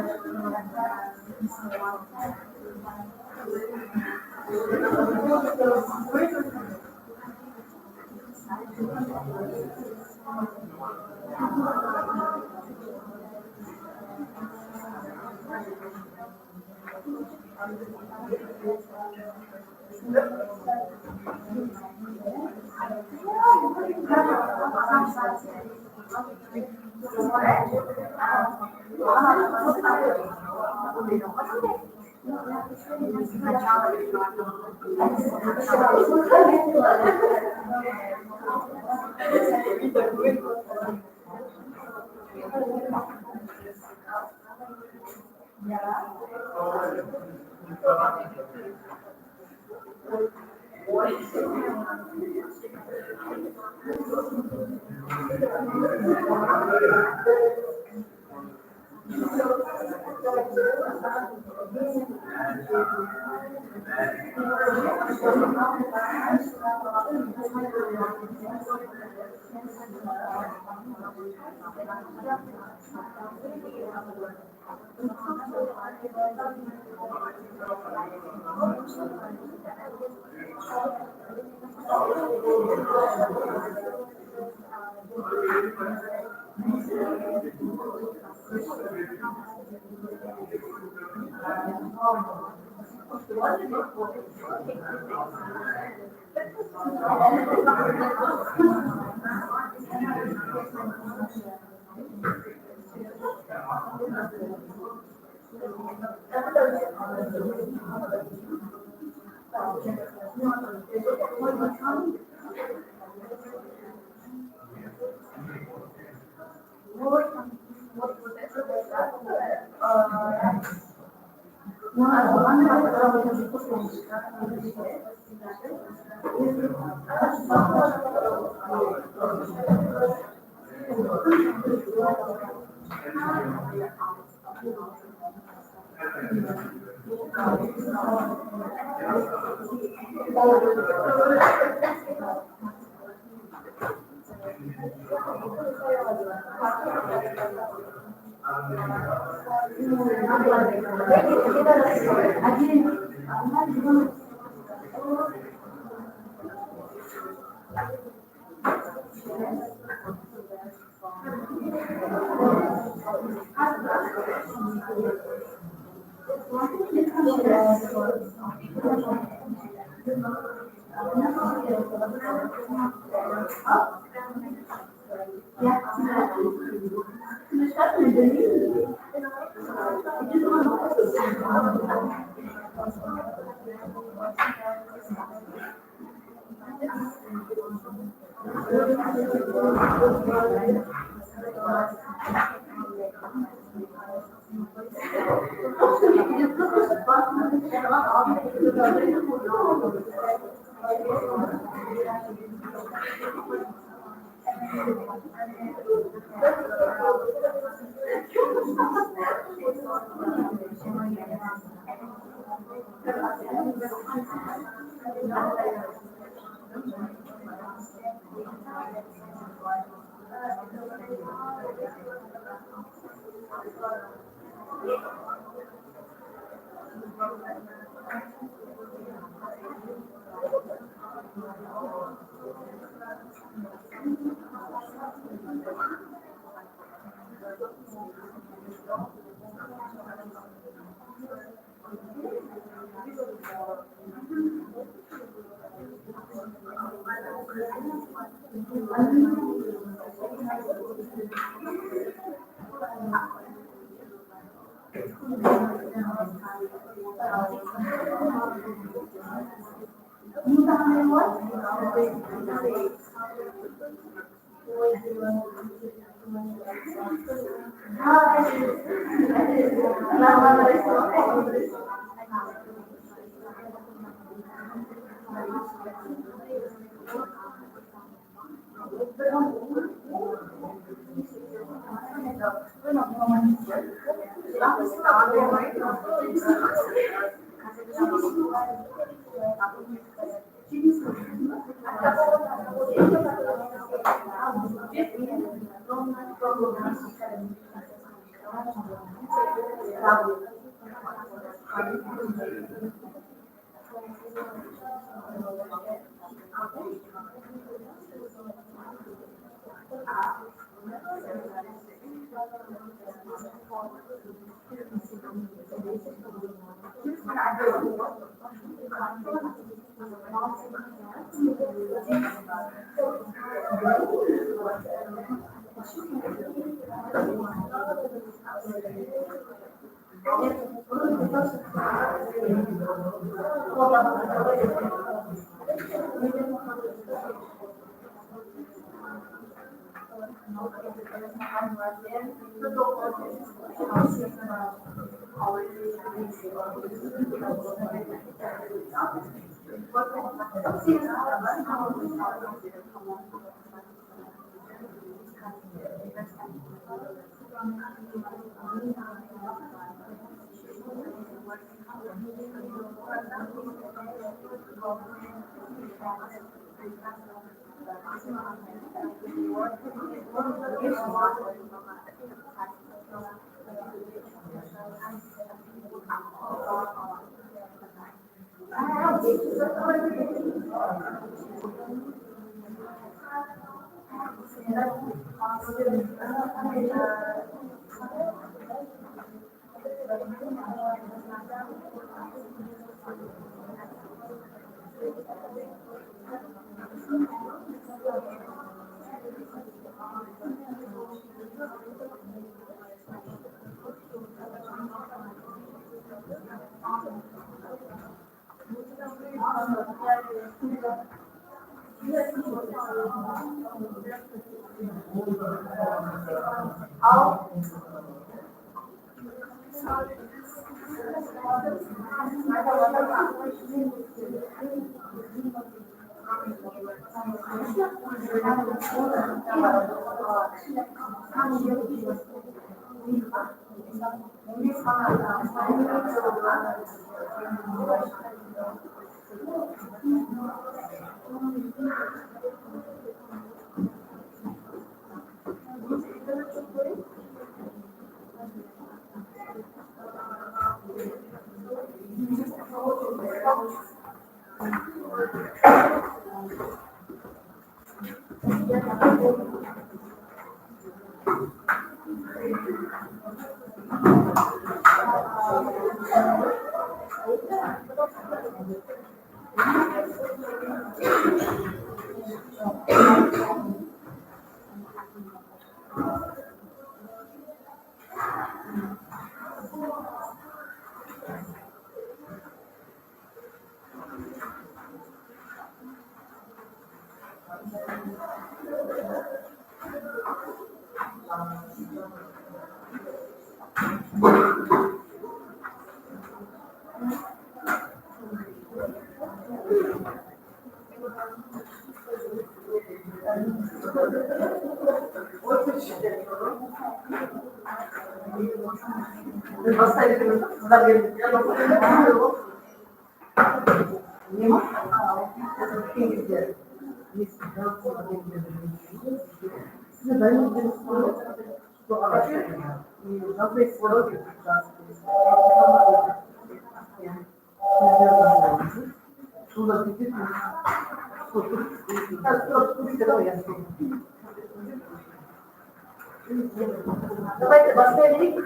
Давайте последний.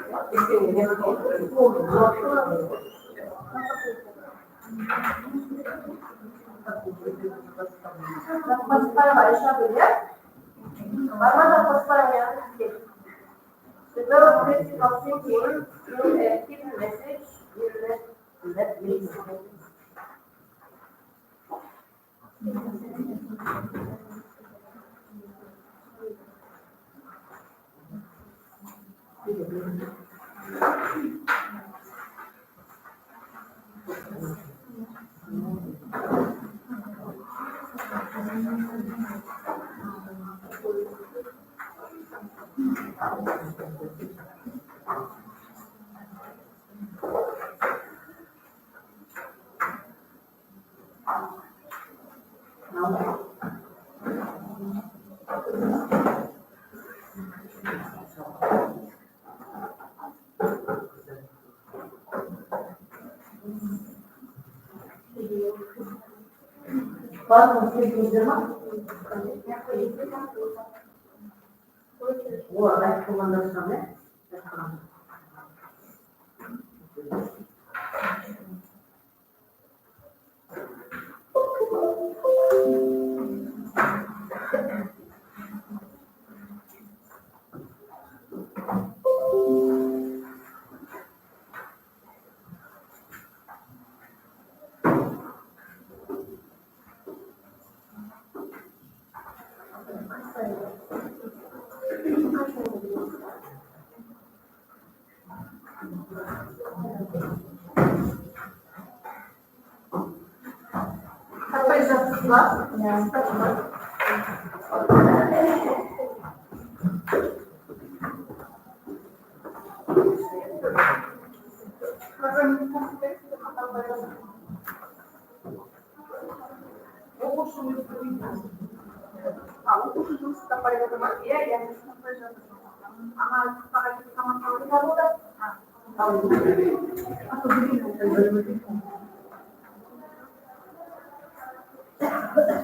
Develop critical thinking through a hidden message in that means. Var mı sevgilim? Bu araç kullanırsan ne?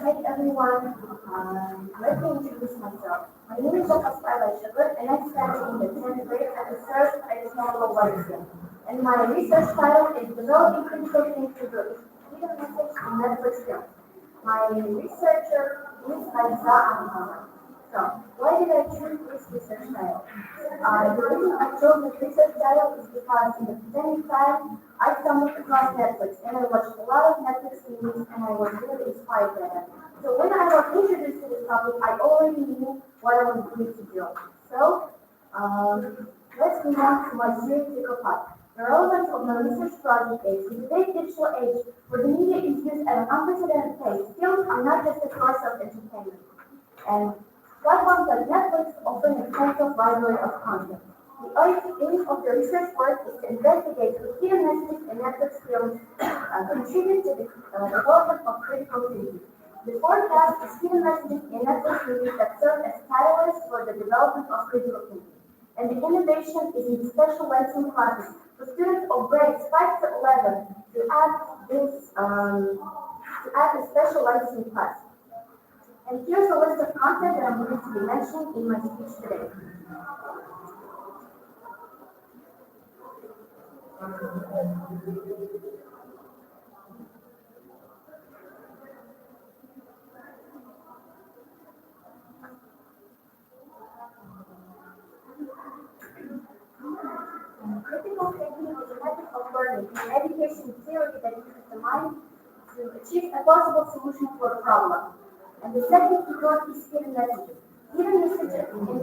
Hi everyone, let me introduce myself. My name is Dr. Sugar, and I study in the 10th grade at the third etymology. And my research title is Developing Critical Thinking through the Hidden Message in Netflix Film. My researcher is Liza Ahmad. So, why did I choose this research style? The reason I chose this research style is because in the pandemic time, I stumbled across Netflix and I watched a lot of Netflix movies and I was really inspired by them. So when I was introduced to this topic, I already knew what I was going to do. So, let's move on to my theoretical part. The relevance of my research project is, in today's digital age, where the media is used at an unprecedented pace, films are not just a source of entertainment. And platforms like Netflix offer an extensive library of content. The aim of the research work is to investigate how hidden messages in Netflix films contribute to the development of critical thinking. The forecast is hidden messages in Netflix movies that serve as catalysts for the development of critical thinking. And the innovation is in special lesson classes for students of grades 5 to 11 to add a special lesson class. And here's a list of content that I'm going to be mentioning in my speech today. Critical thinking is a method of learning and education theory that uses the mind to achieve a possible solution for a problem. And the second keyword is hidden messages. Hidden messages in the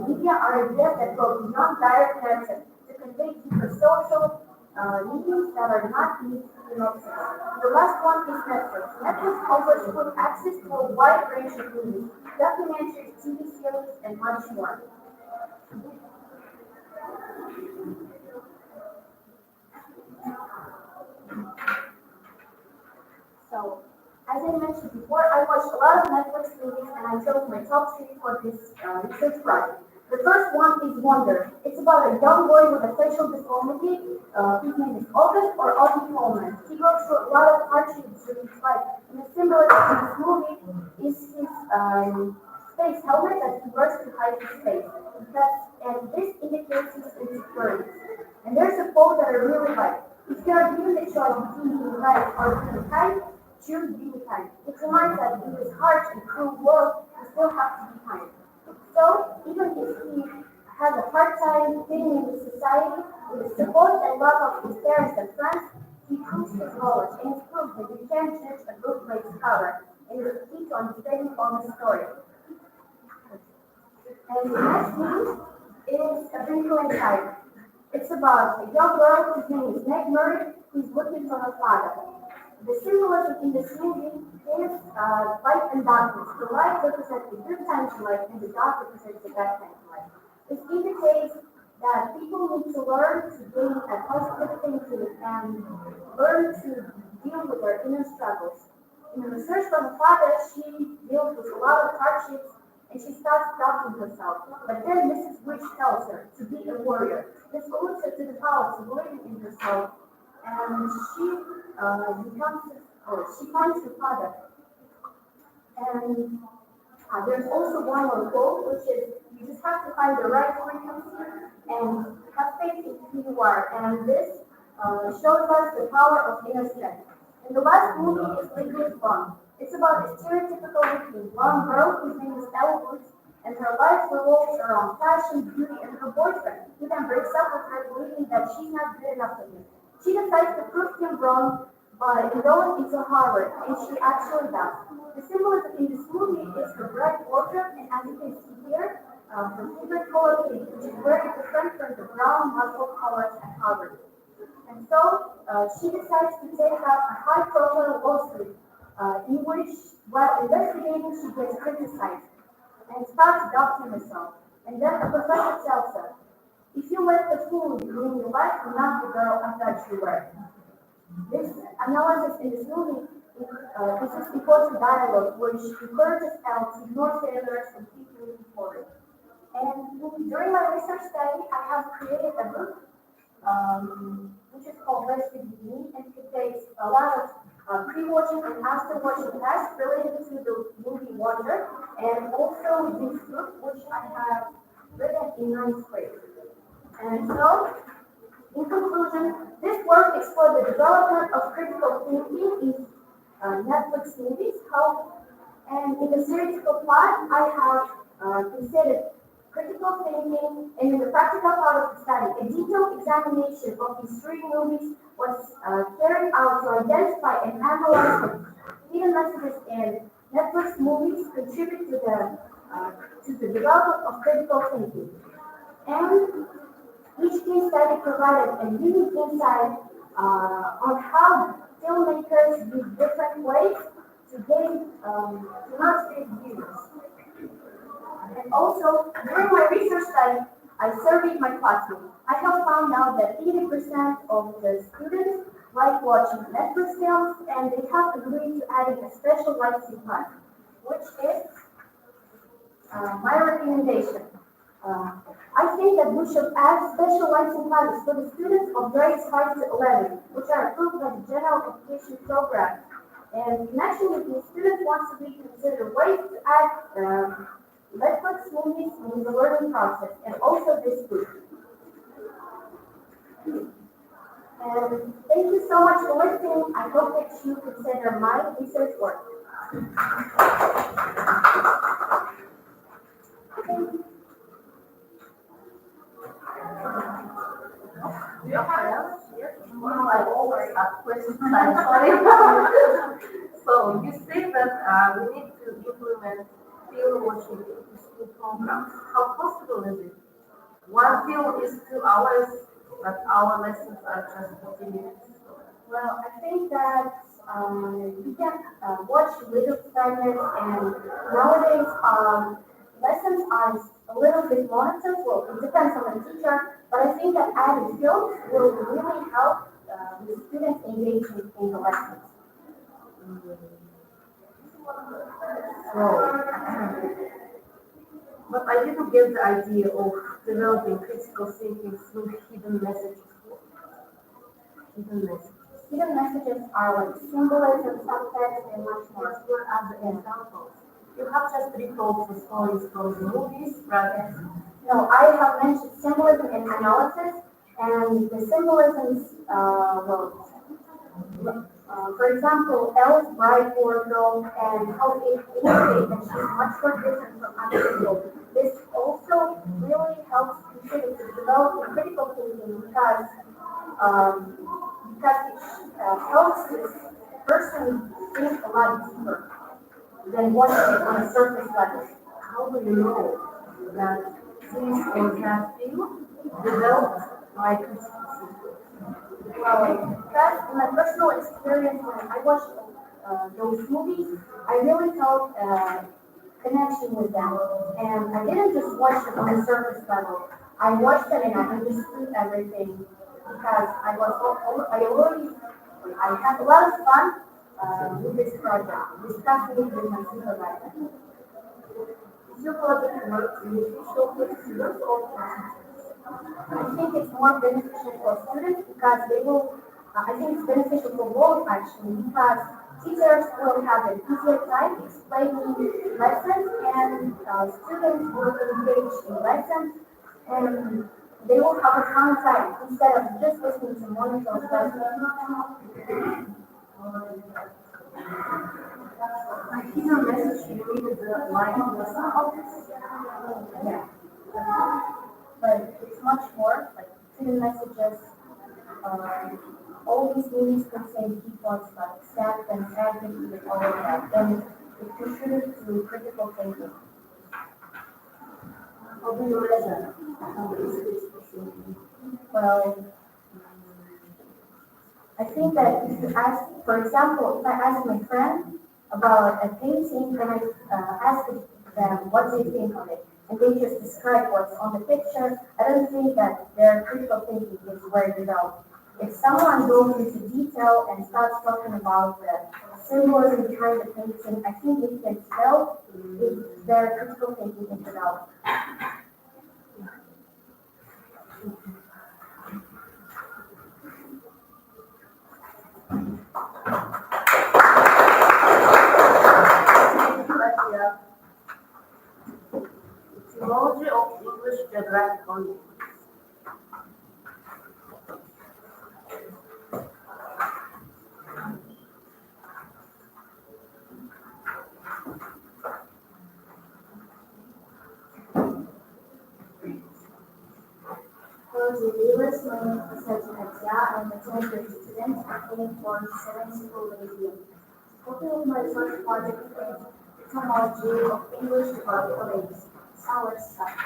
media are ideas that go beyond direct narrative to convey deeper social meanings that are not easy to notice. The last one is Netflix. Netflix offers full access to a wide range of movies, documentaries, TV series, and much more. So, as I mentioned before, I watched a lot of Netflix movies and I chose my top 3 for this research project. The first one is Wonder. It's about a young boy with a facial deformity. His name is August or Audie Coleman. He goes through a lot of hardships during his life. And the symbol in this movie is his face helmet that he wears to hide his face. And this indicates his insecurity. And there's a quote that I really like. If you are given the choice between being nice or being kind, choose being kind. It reminds us that in this harsh and cruel world, we still have to be kind. So, even if he has a hard time fitting into society, with the support and love of his parents and friends, he proves his knowledge and it proves that you can't judge a book by its cover, and is the key to understanding all the story. And the next movie is A Twinkle in Time. It's about a young girl whose name is Meg Murray, who's looking for her father. The symbolism in this movie is light and darkness. The light represents the good times in life, and the dark represents the bad times in life. This indicates that people need to learn to gain a positive thinking and learn to deal with their inner struggles. In the research from her father, she deals with a lot of hardships and she starts doubting herself. But then Mrs. Witch tells her to be a warrior. This opens her to the power to believe in herself, and she finds her father. And there's also one more quote, which is, you just have to find the right frequency and have faith in who you are. And this shows us the power of inner strength. And the last movie is Legally Blonde. It's about a stereotypical looking blonde girl whose name is Ella Woods, and her life revolves around fashion, beauty, and her boyfriend, who then breaks up with her, believing that she's not good enough for him. She decides to prove him wrong by enrolling into Harvard, and she actually does. The symbolism in this movie is her bright wardrobe, and as you can see here, her favorite color pink, which is very different from the brown muscle colors at Harvard. And so she decides to take up a high-profile lawsuit in which, while investigating, she gets criticized and starts doubting herself. And then a professor tells her, if you let the fool ruin your life, you're not the girl I thought you were. This analysis in this movie is just important dialogue which encourages Elle to ignore failures and keep moving forward. And during my research study, I have created a book which is called Bilімі, and it contains a lot of pre-watching and after-watching tasks related to the movie Wonder, and also this book which I have written in 9th grade. And so, in conclusion, this work explored the development of critical thinking in Netflix movies, and in the theoretical plot, I have considered critical thinking, and in the practical part of the study, a detailed examination of these three movies was carried out to identify and analyze the hidden messages in Netflix movies contribute to the development of critical thinking. And each case study provided a unique insight on how filmmakers use different ways to gain demonstrate views. And also, during my research study, I surveyed my classmates. I have found out that 80% of the students like watching Netflix films, and they have agreed to adding a special licensing class, which is my recommendation. I think that we should add special licensing classes for the students of grades 5 to 11, which are approved by the General Education Program. And in connection with these, students want to be considered ways to add Netflix movies in the learning process, and also this book. And thank you so much for listening. I hope that you consider my research work. Do you have else? Yes. Well, I always ask questions. I'm sorry. So you say that we need to implement film watching into school programs. How possible is it? One film is 2 hours, but our lessons are just 40 minutes. Well, I think that you can watch little segments, and nowadays lessons are a little bit monitored. Well, it depends on the teacher, but I think that added films will really help the students engage in the lessons. But I didn't get the idea of developing critical thinking through hidden messages. Hidden messages. Hidden messages are like symbolism, subtext, and much more. What are the examples? You have just retold the stories from the movies, right? No, I have mentioned symbolism and analysis, and the symbolisms, for example, Elle's bright wardrobe and how it indicates that she's much more different from other people. This also really helps contribute to developing critical thinking because it helps this person think a lot deeper than watching it on a surface level. How do you know that this or that film developed my critical thinking? Well, because in my personal experience when I watched those movies, I really felt a connection with them. And I didn't just watch them on the surface level. I watched them and I understood everything because I had a lot of fun with this project, discussing it with my supervisor. Is your project work beneficial for students or for teachers? I think it's more beneficial for students because I think it's beneficial for both actually because teachers will have an easier time explaining lessons and students will engage in lessons and they will have a fun time instead of just listening to monotone lessons. Hidden message you mean the line lesson objects? Yeah. But it's much more like hidden messages. All these movies contain key points like acceptance, empathy, and all of that. And it contributes to critical thinking. How do you measure how is critical thinking? Well, I think that if you ask, for example, if I ask my friend about a painting, then I ask them what they think of it. And they just describe what's on the picture. I don't think that their critical thinking is very developed. If someone goes into detail and starts talking about the symbolism behind the painting, I think we can tell if their critical thinking is developed. Etymology of English geographical names. first main research idea and a 10th student aiming for 7 school museum. Talking of my research project is etymology of English geographical names. It's our study.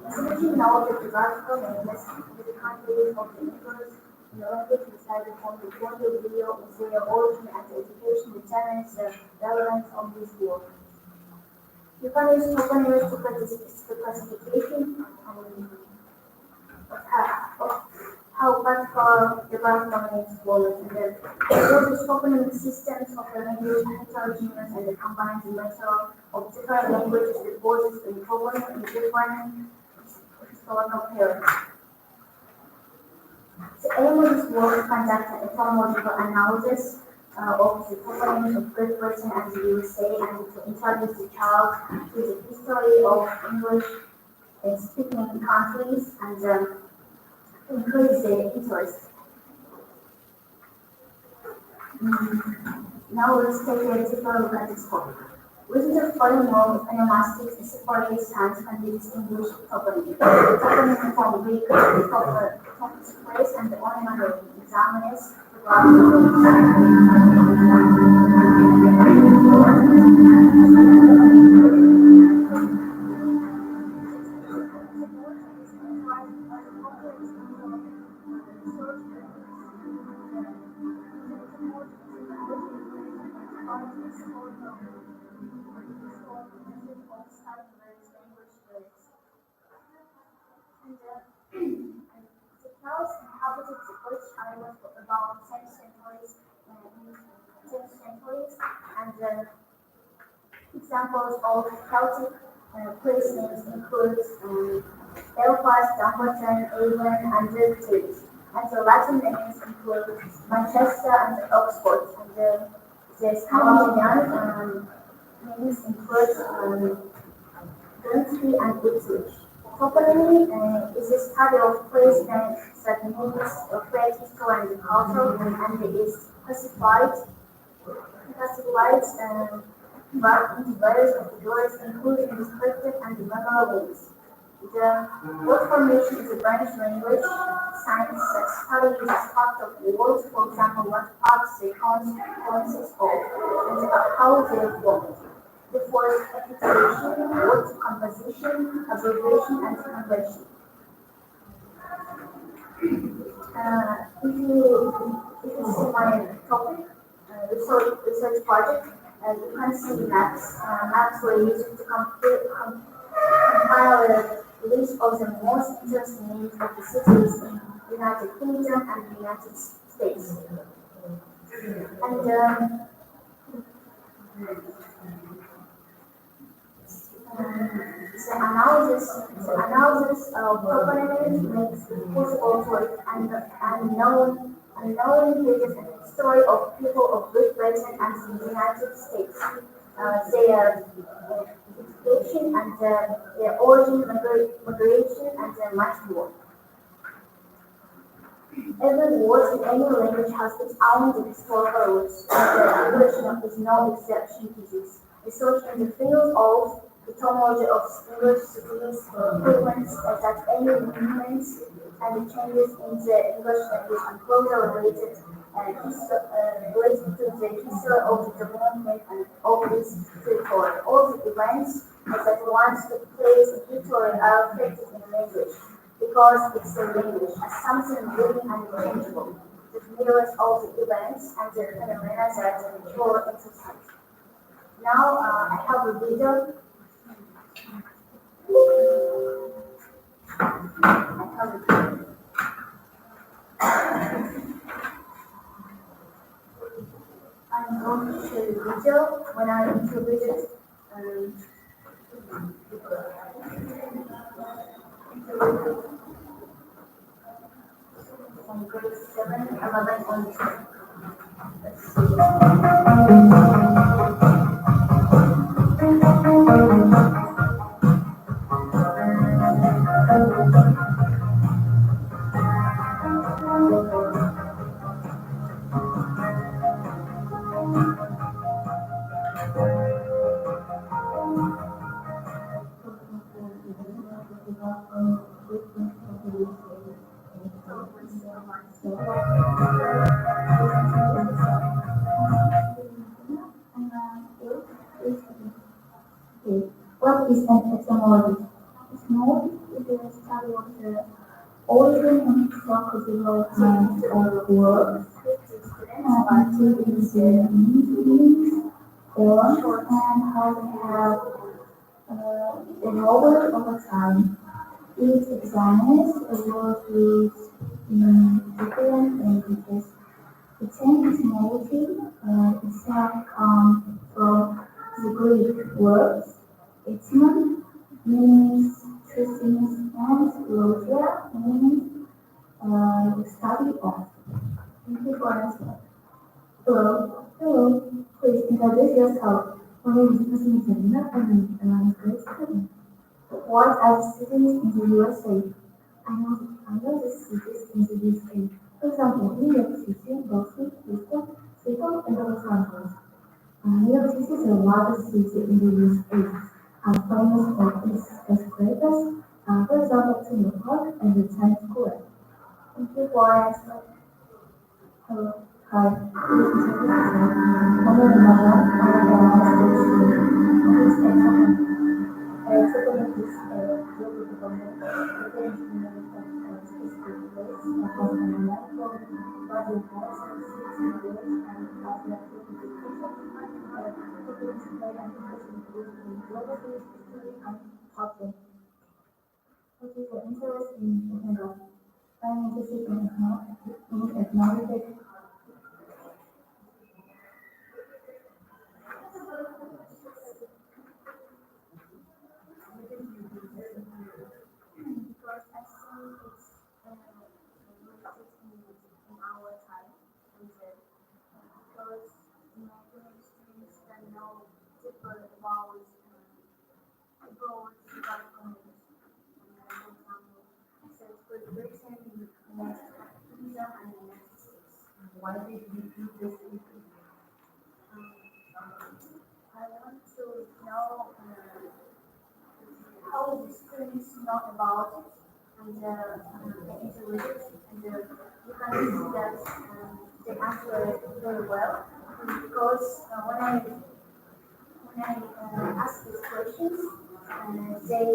Establishing knowledge of geographical names in the countries of the English in the language decided from the point of view of their origin and education determines the relevance of this work. You can use toponyms to classification of how particular geographical names work. And the toponymic systems of the language heterogeneous and the combines the matter of different languages that poses the problem in different historical periods. The aim of this work is to conduct an etymological analysis of the toponyms of Great Britain and the USA and to introduce the child to the history of English speaking countries and increase their interest. Now let's take a deeper look at this topic. Within the following mode, onomastics and separate signs can be distinguished toponyms. The toponym from Greek topics place and the ornament examines the Celts inhabited the British Islands for about 10 centuries, and examples of Celtic place names include Belfast, Dumbarton, Avon, and Dirty. And the Latin names include Manchester and Oxford, and the Scandinavian names include Guernsey and Ipswich. Toponymy is a study of place names that means reflect history and culture, and it is classified into various categories, including descriptive and memorable. The word formation is a branch language science that studies the structure of words, for example, what parts they consists of, and how they are formed. The first articulation, word composition, abbreviation, and conversion. If you see my topic, research project, you can see maps. Maps were used to compile a list of the most interesting names of the cities in the United Kingdom and the United States. And the analysis of toponyms makes it possible to unknown pages and history of people of Great Britain and the United States, their education and their origin, migration, and much more. Every word in any language has its own historical roots, and the English is no exception to this. Research in the field of etymology of English cities equivalents that any movements and changes in the English language are closely related to the history of the development and of this territory. All the events that once took place in history are reflected in language, because it's a language as something living and changeable. The mirrors of the events and the phenomena that occur in society. Now I have a video. I'm going to show you the video when I introduced from grade 7, 11, and 12. Let's see. Robotics and etymology. Etymology is the study of the origin and historical development of words, activities, meanings, forms, and how they have evolved over time. It examines words used in different languages. The term etymology itself comes from the Greek words etymon, means truthfulness, and logia, means the study of. Thank you for answering. Hello. Hello. Please introduce yourself. My name is Kazakhstan. I'm a great student. What are the cities in the USA? I know the cities in the USA. For example, New York City, Boston, Houston, Seattle, and Los Angeles. New York City is the largest city in the USA, famous for its skyscrapers, for example, Central Park and the Times Square. Thank you for answering. Hello. Hi. This is my name is Mara. I'm a student. Please take some. Second is what is the interest in technology? I'm interested in technology. Because I see it's related in our time, and because many students can know deeper about communities. For example, search for person in the next Kingdom and the United States. Why did you do this? I want to know how the students know about it and integrate it, and you can see that they answer it very well because when I ask these questions, they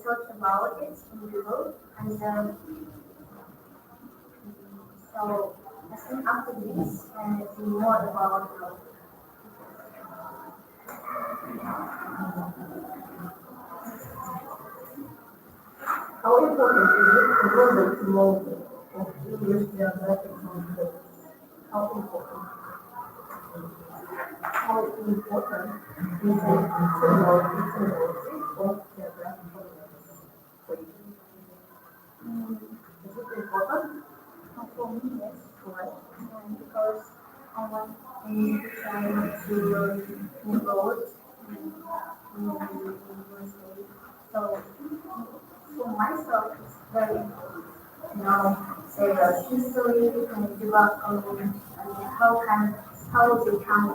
search about it in Google, and so I think after this, they know about it. How important is it to know the etymology of English geographic concepts? How important? How important is it to know etymology of geographic concepts? Is it important? For me, yes, correct. Because I want to try to enroll in university. So for myself, it's very, say the history and development and how they come.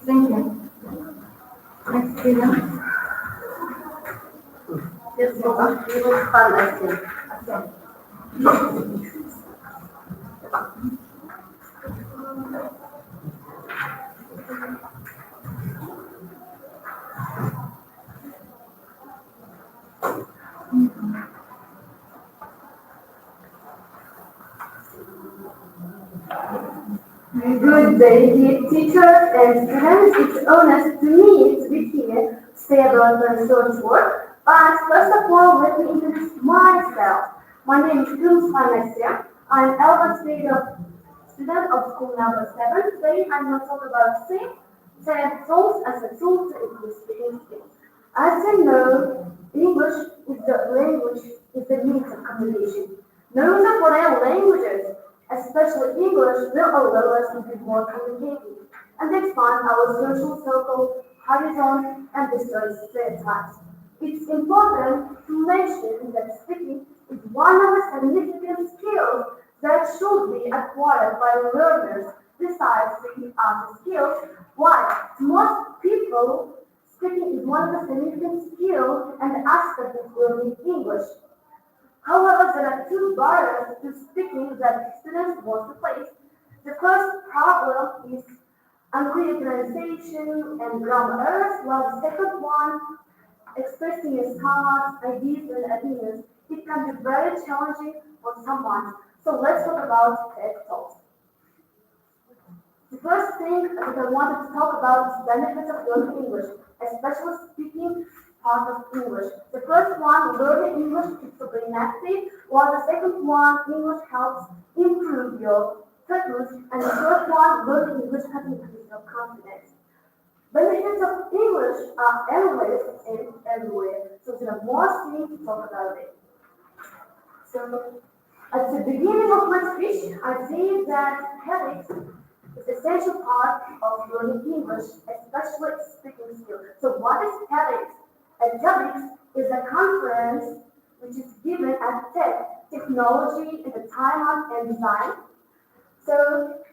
Thank you. Next video. Yes, it was fun, I think. Good day, dear teachers and students. It's honest to me to be here to say about my research work. But first of all, let me introduce myself. My name is Kazakhstan. I'm 11th grade student of school number 7. Today I'm going to talk about same tools as a tool to improve speaking skills. As you know, English is the means of communication. Knowing the foreign languages, especially English, will allow us to be more communicative and expand our social circle, horizon, and destroy stereotypes. It's important to mention that speaking is one of the significant skills that should be acquired by learners besides the other skills. Why? To most people, speaking is one of the significant skills and aspects of learning English. However, there are two barriers to speaking that students want to face. The first problem is unclear pronunciation and grammar errors, while the second one, expressing his thoughts, ideas, and opinions, it can be very challenging for someone. So let's talk about TED Talks. The first thing that I wanted to talk about is benefits of learning English, especially speaking part of English. The first one, learning English keeps your brain active, while the second one, English helps improve your focus, and the third one, learning English can increase your confidence. Benefits of English are endless and everywhere, so there are more things to talk about it. So, at the beginning of my speech, I say that habits is an essential part of learning English, especially speaking skills. So, what is habits? TEDx is a conference which is given at Technology in the Time and Design. So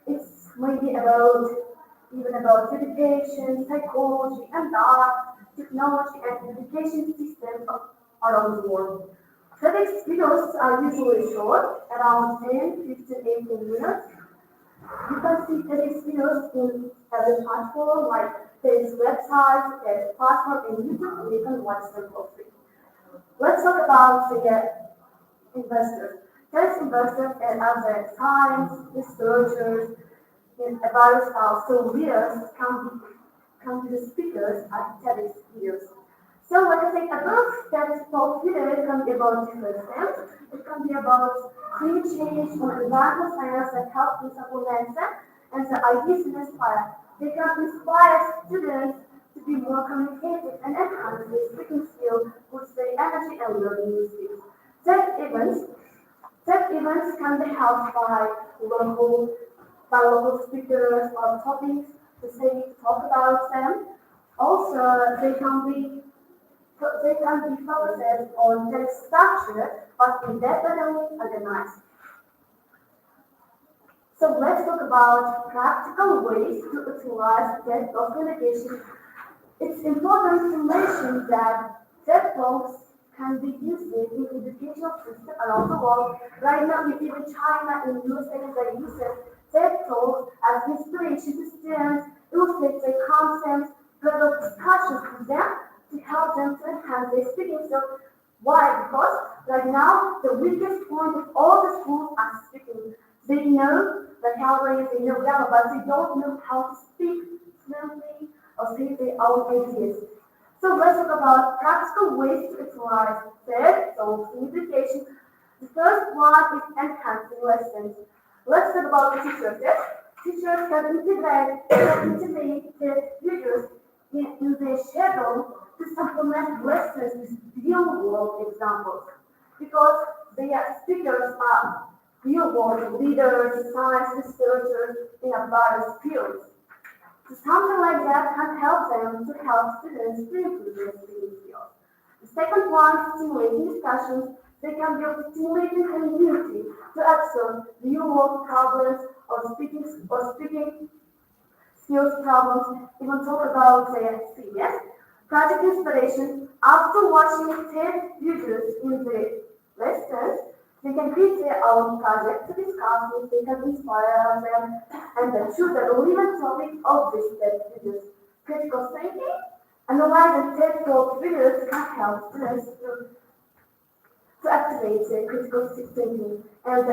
it's maybe about education, psychology, and art, technology, and education systems around the world. TEDx videos are usually short, around 10, 15, 18 minutes. You can see TEDx videos in every platform, like TEDx website, TEDx platform, and YouTube, and you can watch them for free. Let's talk about the investors. TEDx investors and other science, researchers, in various so leaders come to the speakers at TEDx videos. So like I said above, TEDx talk video can be about different things. It can be about climate change or environmental science that help in supplement them, and the ideas can inspire. They can inspire students to be more communicative and enhance their speaking skills, boost their energy and learning new skills. TED events can be held by local speakers or topics to talk about them. Also, they can be focused on text structure, but independently organized. So let's talk about practical ways to utilize TED Talk communication. It's important to mention that TED Talks can be used in educational systems around the world. Right now, even China and USA, they use TED Talks as inspiration to students, illustrate their concepts, develop discussions with them to help them to enhance their speaking skills. Why? Because right now, the weakest point of all the schools are speaking. They know vocabulary, they know grammar, but they don't know how to speak fluently or say their own ideas. So let's talk about practical ways to utilize TED Talks in education. The first one is enhancing lessons. Let's talk about the teachers. Yes? Teachers can integrate TED videos in their schedule to supplement lessons with real-world examples, because their speakers are real-world leaders, science researchers in various fields. So something like that can help them to help students to improve their speaking skills. The second one, stimulating discussions. They can build stimulating community to absorb real-world problems or speaking skills problems, even talk about their experience. Project inspiration. After watching TED videos in the lessons, they can create their own project to discuss if they can inspire them and then choose the relevant topic of this TED videos. Critical thinking. Analyzing TED Talk videos can help students to activate their critical thinking and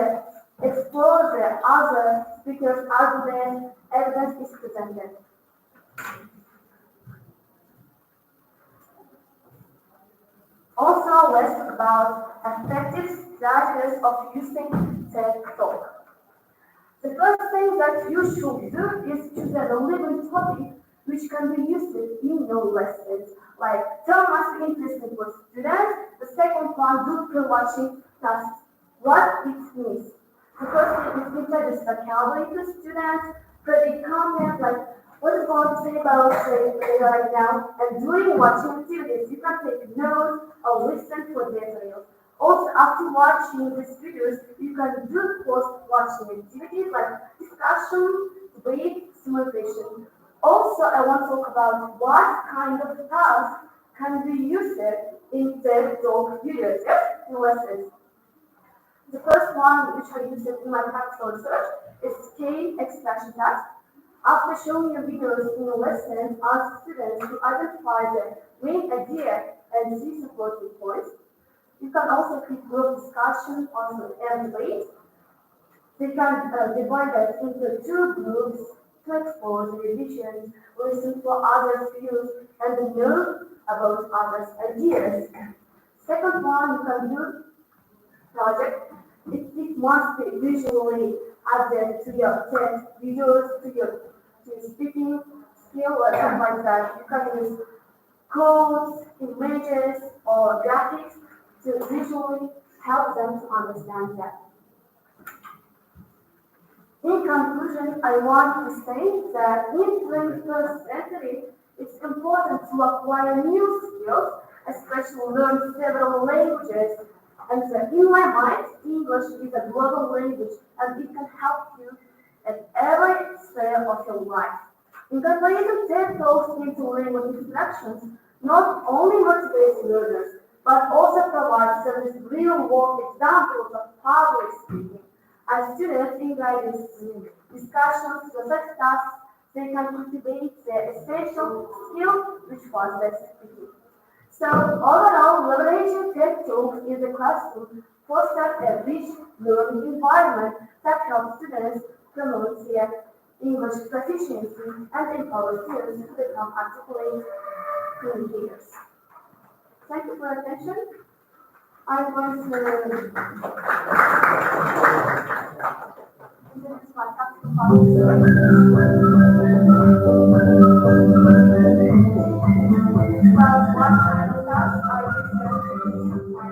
explore the other speakers' arguments, evidence is presented. Also, let's talk about effective strategies of using TED Talk. The first thing that you should do is choose a relevant topic which can be used in your lessons, like term must be interesting for students. The second one, do pre-watching tasks. What it means. The first thing is introduce vocabulary to students, predict content like what is going to say about right now, and during watching activities, you can take notes or listen for details. Also, after watching these videos, you can do post-watching activities like discussion, debate, simulation. Also, I want to talk about what kind of tasks can be used in TED Talk videos in lessons. The first one, which I used in my practical research, is key extraction task. After showing the videos in the lesson, ask students to identify the main idea and see supporting points. You can also create group discussion on the end weight. They can divide us into two groups to explore the revision, listen to others' views, and know about others' ideas. Second one, you can do project. It must be visually added to your text, videos, to your speaking skill, or something like that. You can use codes, images, or graphics to visually help them to understand that. In conclusion, I want to say that in 21st century, it's important to acquire new skills, especially learn several languages. And in my mind, English is a global language, and it can help you at every sphere of your life. Incorporating TED Talks into language instructions not only motivates learners, but also provides them with real-world examples of public speaking. As students engage in discussions, project tasks, they can cultivate their essential skill, which was their speaking. So overall, leveraging TED Talks in the classroom fosters a rich learning environment that helps students promote their English proficiency and empower students to become articulate communicators. Thank you for your attention. I'm going to introduce my practical partner. Well, one of the tasks I use my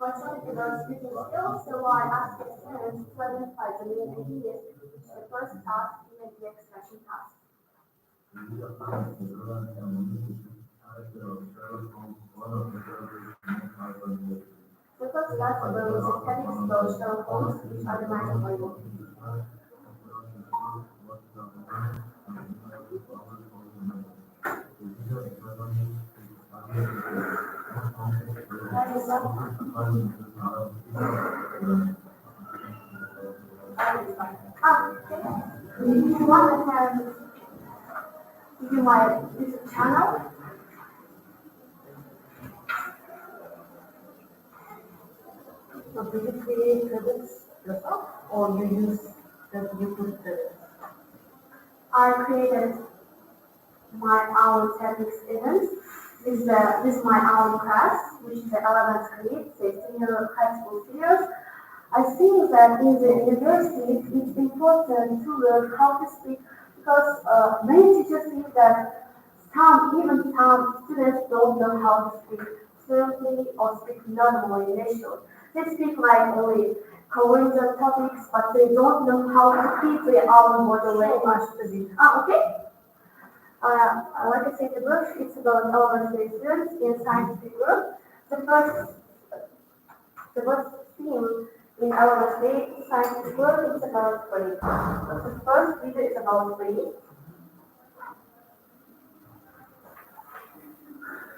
My topic is about speaking skills, so I asked the students to identify the main ideas, which the first task is the expression task. The first task of those is techniques about Sherlock Holmes, which are the magic label. If you want, I can give you my YouTube channel. So do you create credits yourself or you use the YouTube credits? I created my own techniques events with my own class, which is the 11th grade, the senior high school seniors. I think that in the university it's important to learn how to speak because many teachers think that even some students don't know how to speak fluently or speak normally initially. They speak like only colloquial topics, but they don't know how to keep their own body language. Okay. Like I said, the book it's about 11th grade students in scientific group. The first theme in 11th grade scientific group is about brain. The first video is about brain.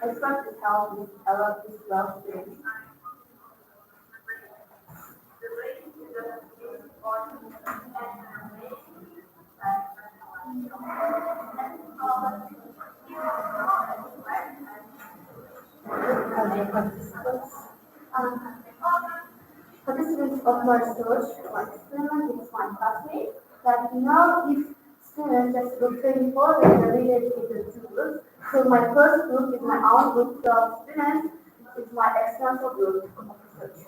I try to help with 12th grade. The brain is the important Participants students of my research, like experiment with my classmates, that now if students just look very forward and related to the two groups. So my first group is my own group of students, it's my external group of research.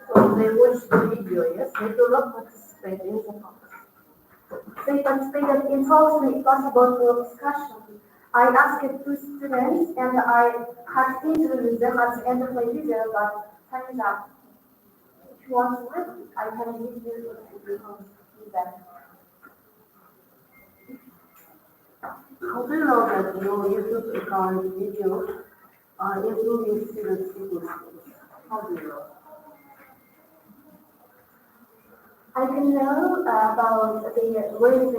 So they watch the video, yes? They do not participate in the talk. They participated in talks when it was about the discussion. I asked two students and I had interviewed with them at the end of my video, but time's up. If you want to listen, I can give you feedback. How do you know that your YouTube account video improving students' speaking skills? How do you know? I can know about when they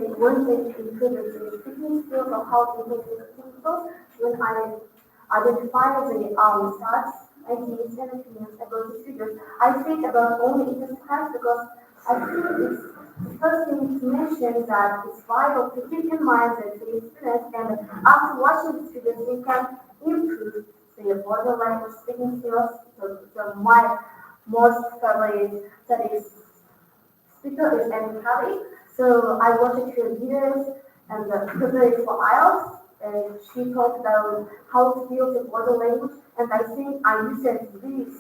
improve the speaking skills or how to make the speaking skills when I identify the stats and the opinions about the figures. I think about only in this class because I think it's the first thing to mention that it's vital to keep in mind that the students and after watching the videos they can improve their body language speaking skills. So my most favorite studies speaker is Andy Kelly. So I watched her videos and prepared for IELTS. And she talked about how to build the body language, and I think I used these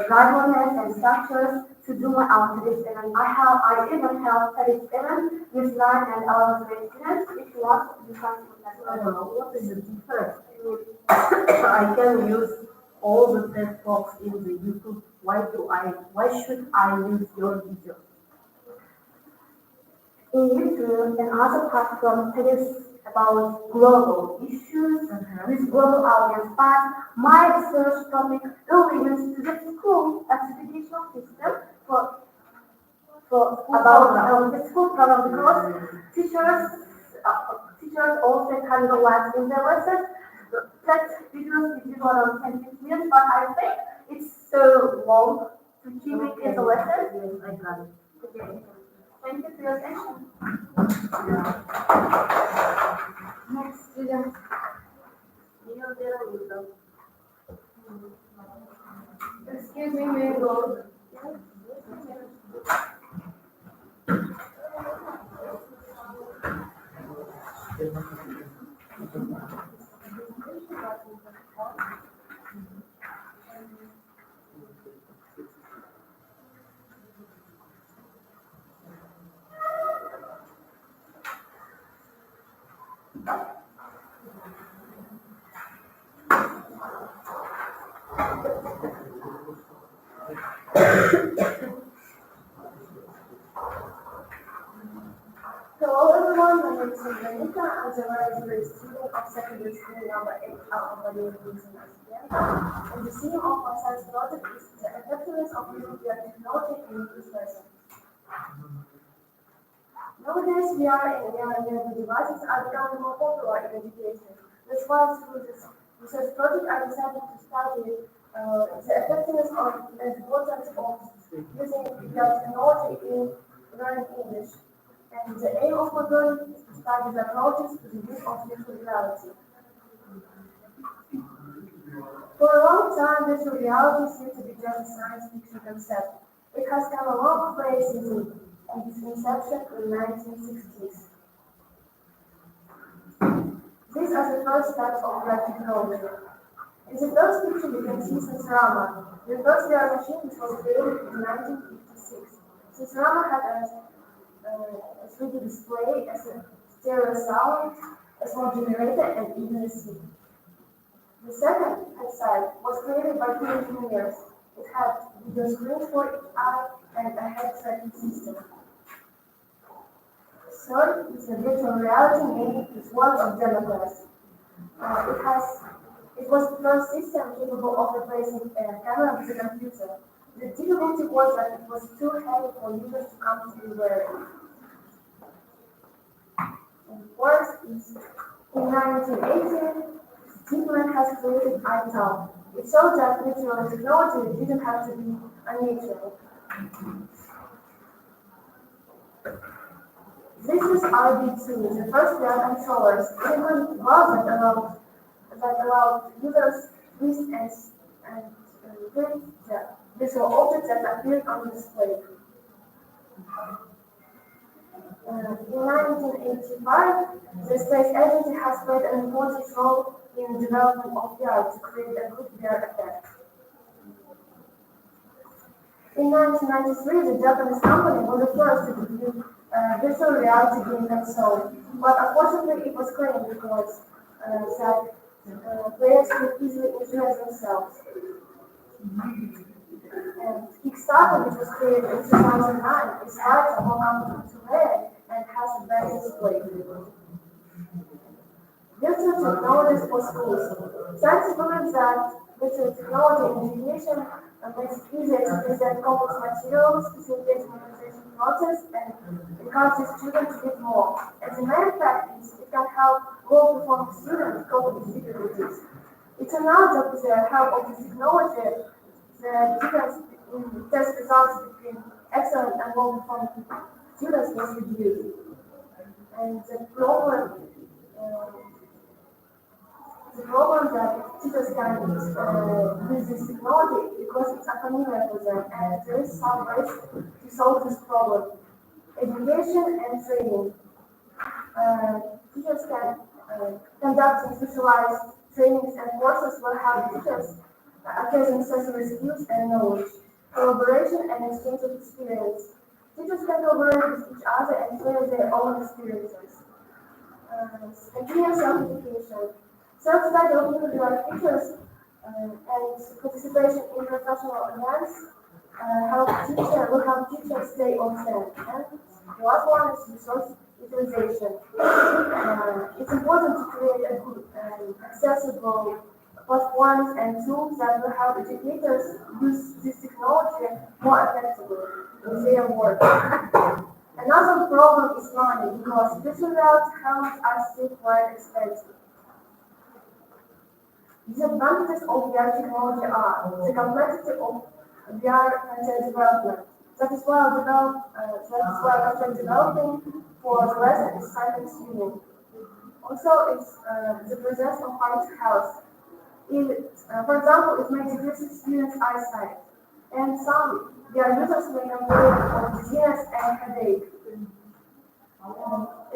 guidelines and structures to do my own studies. And I even have studies even with 9 and 11 grade students. If you want, you can do that. I don't know, what is the difference? I can use all the TED Talks in the YouTube. Why should I use your video? In YouTube and other platforms, it is about global issues with global audience. But my research topic relates to the school educational system for about the school problem because teachers also kind of lack in their lessons. That videos is around 10 minutes, but I think it's so long to keep it in the lesson. Yes, I got it. Okay. Thank you for your attention. Next student. Excuse me, may I go? Hello everyone, my name is Veronica. I'm a graduate student of secondary school number 8 out of the University. And the theme of my science project is the effectiveness of nuclear technology in this lesson. Nowadays, we are in the era where the devices are becoming more popular in education. That's why through this research project, I decided to study the effectiveness of and importance of using nuclear technology in learning English. And the aim of my project is to study the approaches to the use of virtual reality. For a long time, virtual reality seemed to be just a science fiction concept. It has come a long way since its inception in the 1960s. These are the first steps of that technology. In the first picture, you can see Sensorama, the first VR machine which was created in 1956. Sensorama had a 3D display, as a stereo sound, a small generator, and even a seat. The second headset was created by two engineers. It had video screens for each eye and a head tracking system. Third is the virtual reality named is one of Democrats. It was the first system capable of replacing a camera with a computer. The difficulty was that it was too heavy for users to comfortably wear it. And fourth is, in 1980, Steedman has created iTalk. It showed that virtual technology didn't have to be unnatural. This is RB2, the first VR controllers. Even was that allowed users twist and grip the visual objects that appear on display. In 1985, the space agency has played an important role in the development of VR to create a good VR effect. In 1993, the Japanese company was the first to debut virtual reality game console, but unfortunately it was claimed because that players could easily injure themselves. And Kickstarter, which was created in 2009, is large and more comfortable to wear and has a better display. Virtual technologies for schools. Science believes that virtual technology in education makes it easier to present complex materials, facilitates memorization process, and encourages students to read more. As a main fact is, it can help low-performing students cope with difficulties. It's another job with the help of this technology. The difference in test results between excellent and low-performing students was reduced. And the problem that teachers can use this technology because it's unfamiliar for them, and there is some ways to solve this problem. Education and training. Teachers can conduct and visualize trainings and courses will help teachers acquire necessary skills and knowledge, collaboration and exchange of experience. Teachers can collaborate with each other and share their own experiences. Continuous self-education. Self-study of individual features and participation in professional events will help teachers stay on trend. And the last one is resource utilization. It's important to create a good and accessible platforms and tools that will help educators use this technology more effectively in their work. Another problem is money, because virtual reality helmets are still quite expensive. Disadvantages of VR technology are the complexity of VR content development. That is why content developing for the lesson is time consuming. Also, it's the presence of harmful health. For example, it may decrease students' eyesight, and some VR users may complain of dizziness and headache.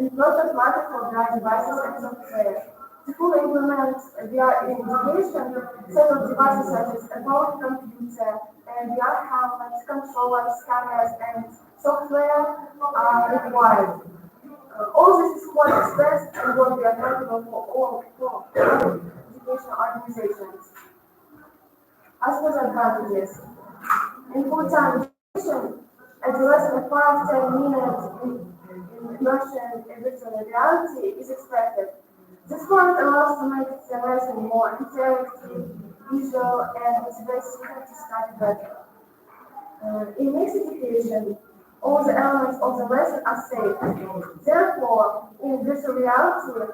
Important market for VR devices and software. To fully implement VR in education, several devices such as a power computer and VR helmets, controllers, cameras, and software are required. All this is quite expensive and will be available for all educational organizations. As for the advantages, in full-time education, a duration of 5-10 minutes in immersion in virtual reality is expected. This format allows to make the lesson more interactive, visual, and motivates students to study better. In mixed education, all the elements of the lesson are safe. Therefore, in virtual reality,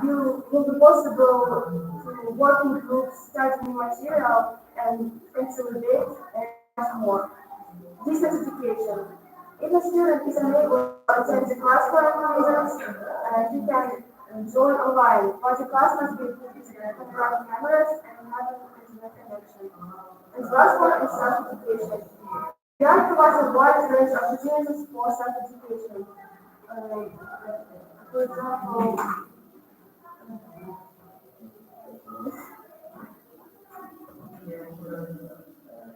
you will be possible to work in groups, study new material, and consolidate and much more. Distance education. If a student is unable to attend the class for any reasons, he can join online, but the class must be equipped with photographic cameras and have an internet connection. And the last one is self-education. VR provides a wide range of opportunities for self-education. For example,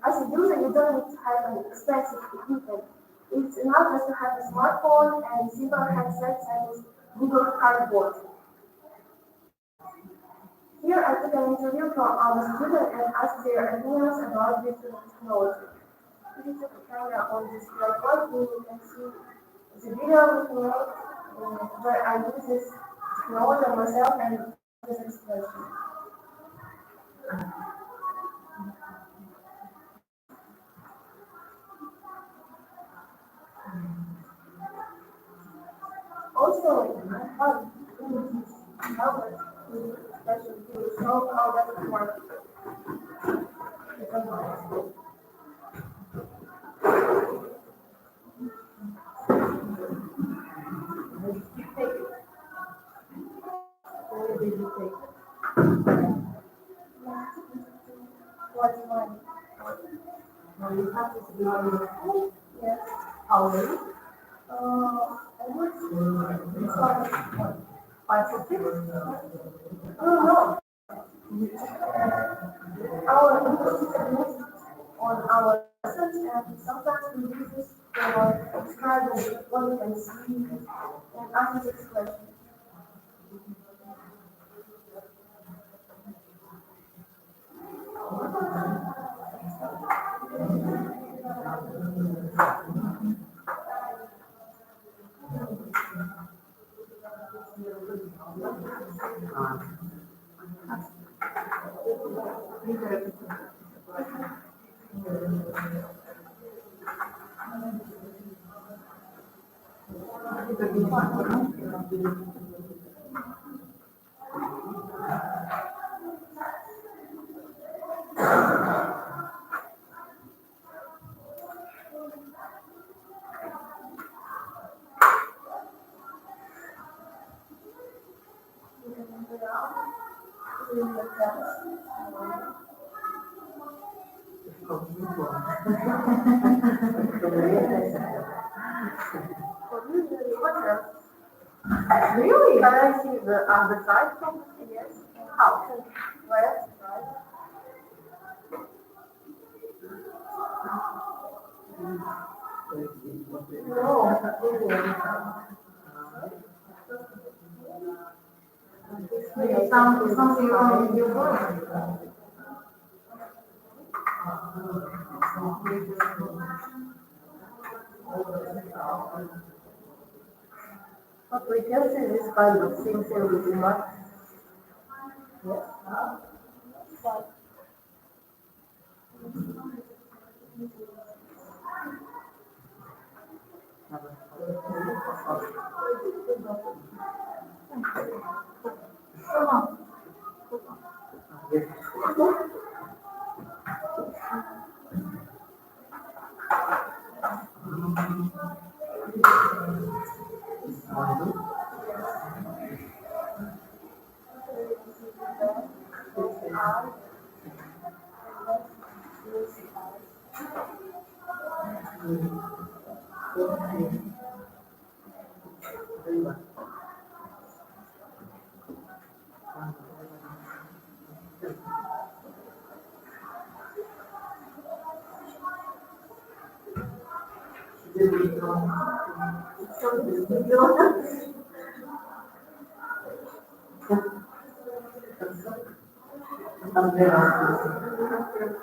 as a user, you don't need to have an expensive equipment. It's enough just to have a smartphone and simple headset such as Google Cardboard. Here I took an interview from our student and asked their opinions about virtual technology. If you took a camera on this whiteboard, you can see the video we made where I use this technology myself and this expression. Also, I have helped with expression to show how that works. Where did you take it? What's mine? you practice your Yes. already? I would start 5 or 6? no. Our English on our lessons, and sometimes we use this for describing what we can see and answer this question. Really? Can I see the other side from Yes. how? Where? Maybe something wrong with your voice. But we can see this kind of things in the remarks.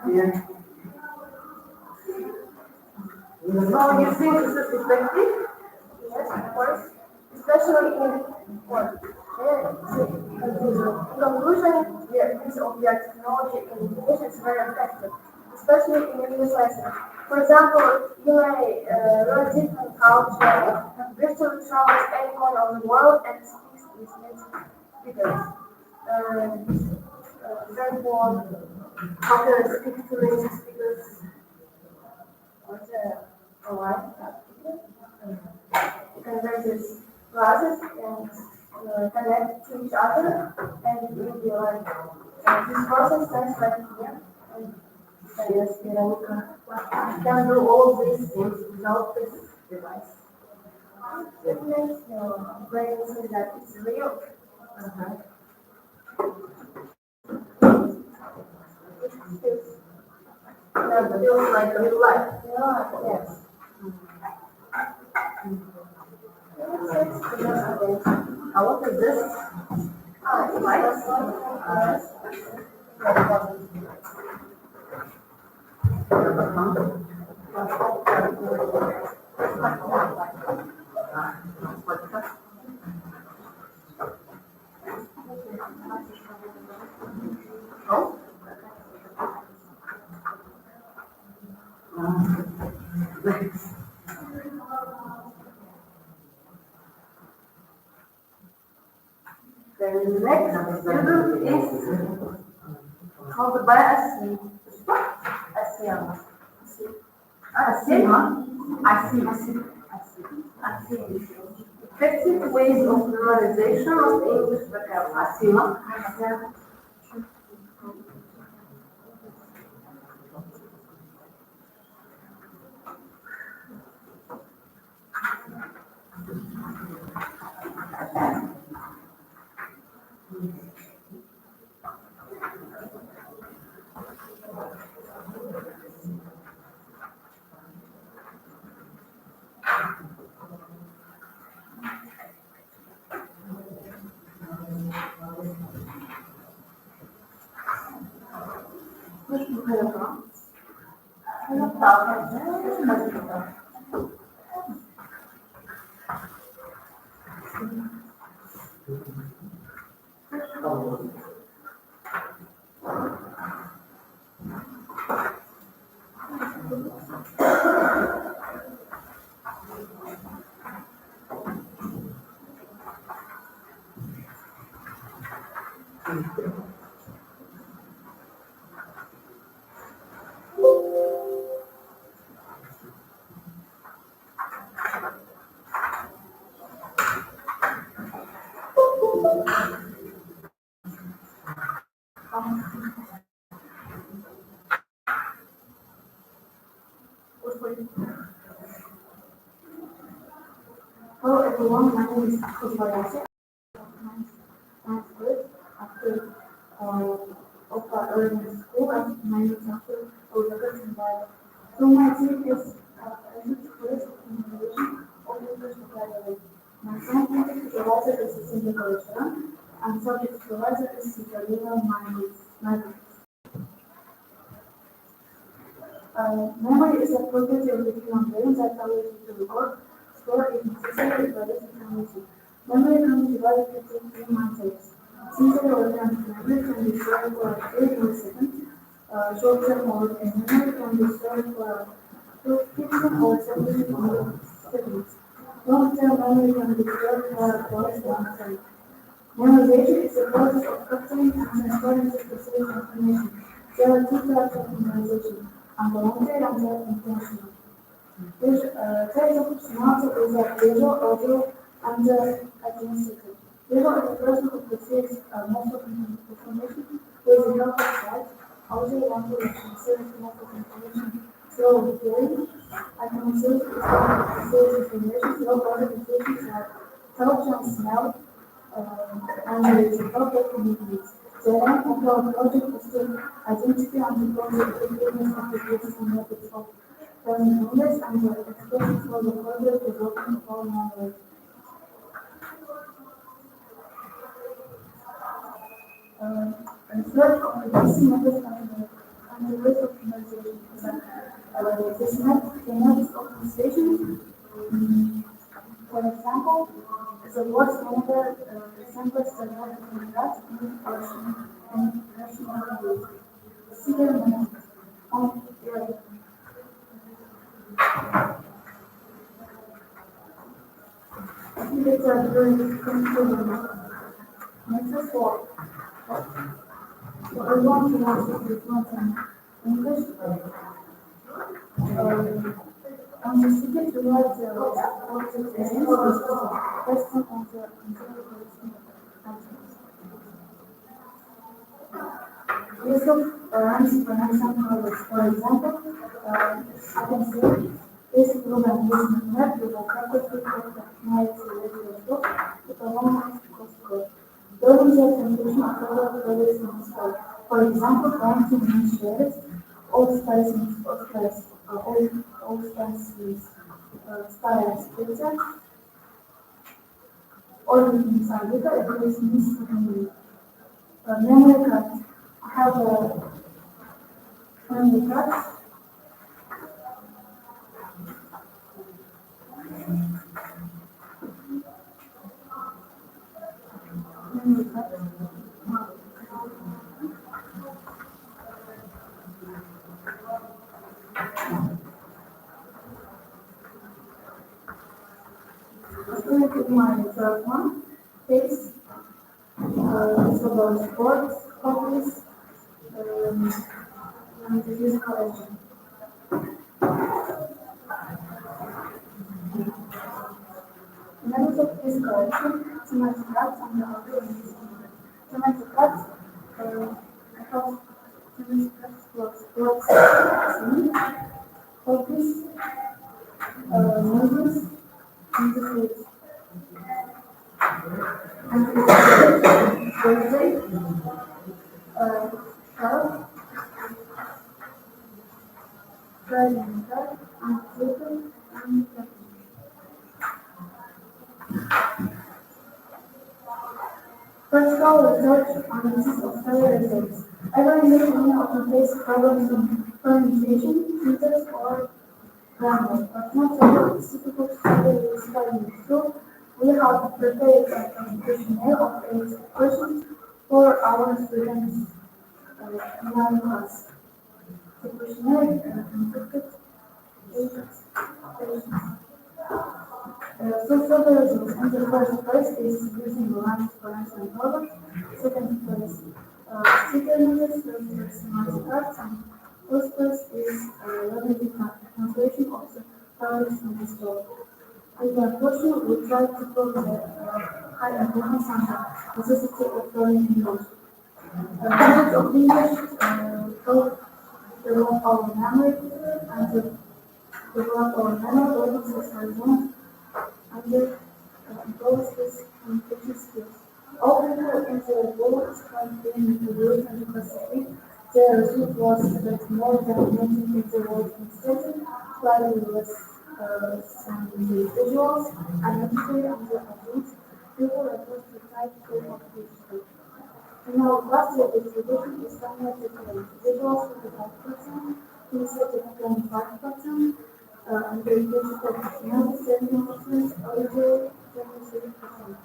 Yes. So you think this is effective? Yes, of course. Especially in what? In conclusion, the use of the technology in education is very effective, especially in English lessons. For example, you may learn different culture, virtually travel to any corner of the world and speak with native speakers. Therefore, how can I speak to native speakers? Online. You can practice classes and connect to each other, and it will be like this process takes like a year. And Yes, Veronica. You can do all these things without this device. it makes your brain see that it's real. That feels like real life. Yeah, yes. What is this? The next student is called by Asim. Asim. Asim. Effective ways of memorization of English vocabulary. Asima. Hello everyone, my name is Kazakhstan. I'm good. After early school, I'm my chapter of the person by. So my team is a huge place of innovation of leaders vocabulary. My scientific supervisor is Cecilia Collection, and subject supervisor is Citarina Manuel. Memory is a property of the human brain that allows you to record, store, and necessary information information. Memory can be divided into three main types. Sensory organic memory can be stored for 8 milliseconds. Short-term organic memory can be stored for 15 or 17 milliseconds. Long-term memory can be stored for twice one time. Memorization is the process of capturing and storing specific information. There are two types of memorization, involuntary and intentional. Types of personality is a visual, audio, and kinesthetic. Visual is the person who perceives most of the information with the help of sight. Audio language considers most of the information through hearing. And kinesthetic is the one who perceives information through other sensations like touch and smell. And there is a public communities. The aim of our project is to identify and deploy the effectiveness of the business methods of learning knowledge and the expression for the further development of our knowledge. Research on the basic methods and the ways of memorization. This methods of memorization, for example, the words method resembles the method of that in Russian and Russian language. Second method on theory. It's a very considerable method for I want to watch this one in English. And the secret to write the object is question on the continuous answers. Use of rhymes for example, I can say this program is not the vocabulary recognized the book with a long code. Building the foundation of other products in the store. For example, counting in shares, all spices, all spices, styles, pizza, all inside it, it is missing memory card. I have a memory card. Memory card. I'm going to put my third one. It's about sports, hobbies, and the physical aging. Members of this collection, semantic cuts and the other invisible. Semantic cuts, I have semantic cuts blocks C, hobbies, movies, and the foods. And birthday, health, driving car, and Twitter, and Practical research analysis of failure results. Evaluation of the face problems in pronunciation, features, or grammar, but not all specific spelling. So we have prepared a questionnaire of 8 questions for our students in our class. The questionnaire consisted 8 questions. So further results. And the first place is using the lines for answering problems. Second place, sticker images, third place, smart cards, and fourth place is learning translation of the products in the store. In the portion, we try to prove the high importance and the necessity of learning English. Knowledge of English help develop our memory and to develop our memory, learning socialization, and improves his communication skills. All people in the world have been introduced and classified. The result was that more than 90 in the world considered, while some individuals, identity and the adults, people refer to type of history. In our class, the distribution is somewhat different. Individuals 55%, instead of 25%, and the English professional 17%, audio 27%.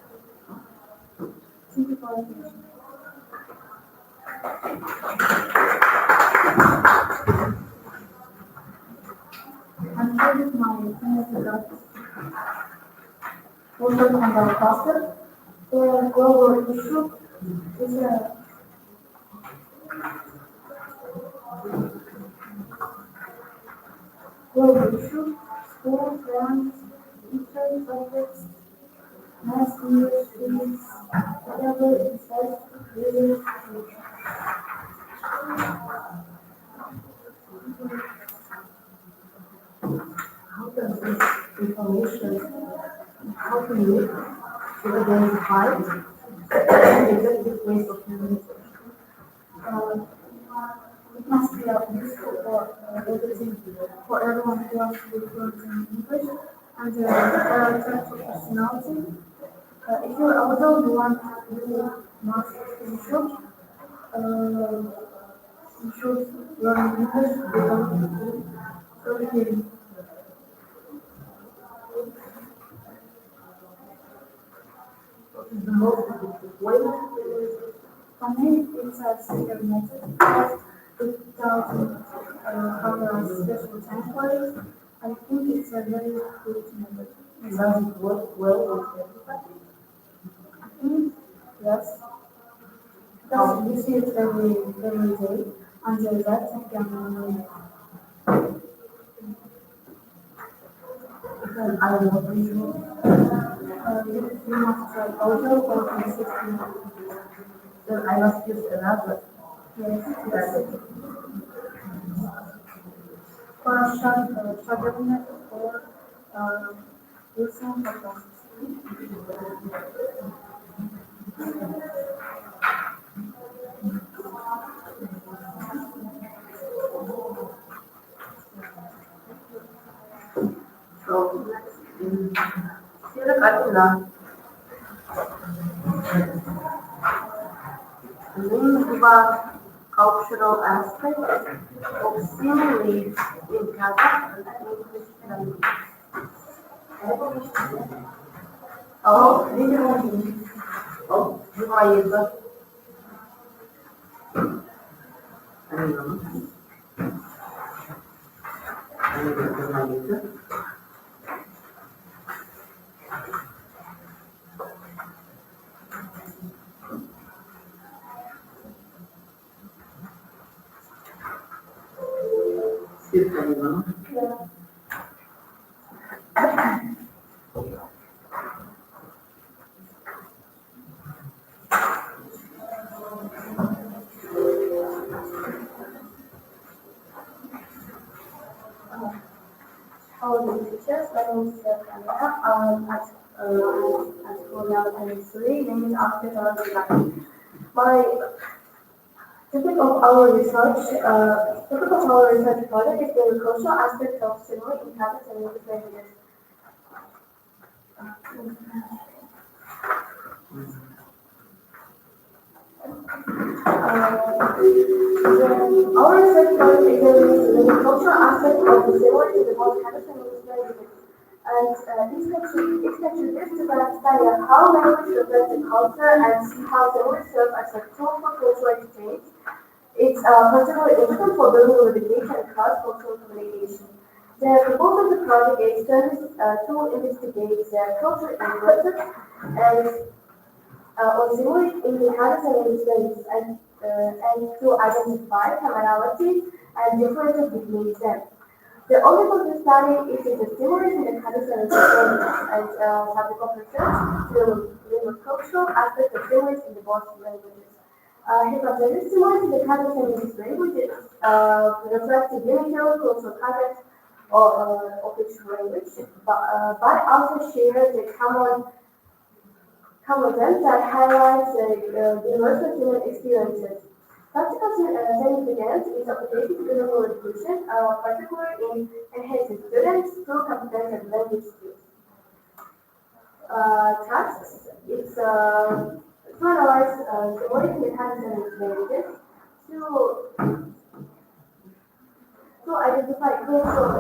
Thank you for attention. I'm here with my senior Wilson and our pastor. The global issue is a global issue, school, friends, teachers, subjects, mass industries, whatever it says, really. How does this information help you to identify the effective ways of communication? It must be useful for everything, for everyone who wants to be fluent in English, and there are types of personality. If you're older, you want to do math, you should learn English without hearing. The most effective way for me it's a sticker method because it doesn't have a special time for it. I think it's a very good method. Does it work well with everybody? I think yes. Because you see it every day, and that you can because I will visual. You must try audio or 360. Then I must use another. Yes. For a short method or using the process. So, about cultural aspects of simile in Kazakhstan and English language. Oh, you are able. All the teachers, my name is Camilla. At school now and three, named after our My topic of our research project is the agricultural aspect of simile in Kazakhstan and English languages. Our research project examines the cultural aspect of the similarity in the most Kazakhstan languages. And it contributes to the understanding of how language reflects the culture and see how similar serve as a tool for cultural exchange. It's particularly important for building litigation and cross-cultural communication. The purpose of the project is to investigate the culture and linguistics and or simulate in the Kazakhstan languages and to identify commonalities and differences between them. The object of the study is to simulate in the Kazakhstan languages and subject of research the cultural aspect of simulates in the both languages. Hypothesis simulates in the Kazakhstan languages reflects the universal cultural context of each language, but also shares the common themes that highlights the universal human experiences. Practical significance is application to global education, particularly in enhancing students through competence and language skills. Tasks is to analyze similarity in Kazakhstan languages to identify cultural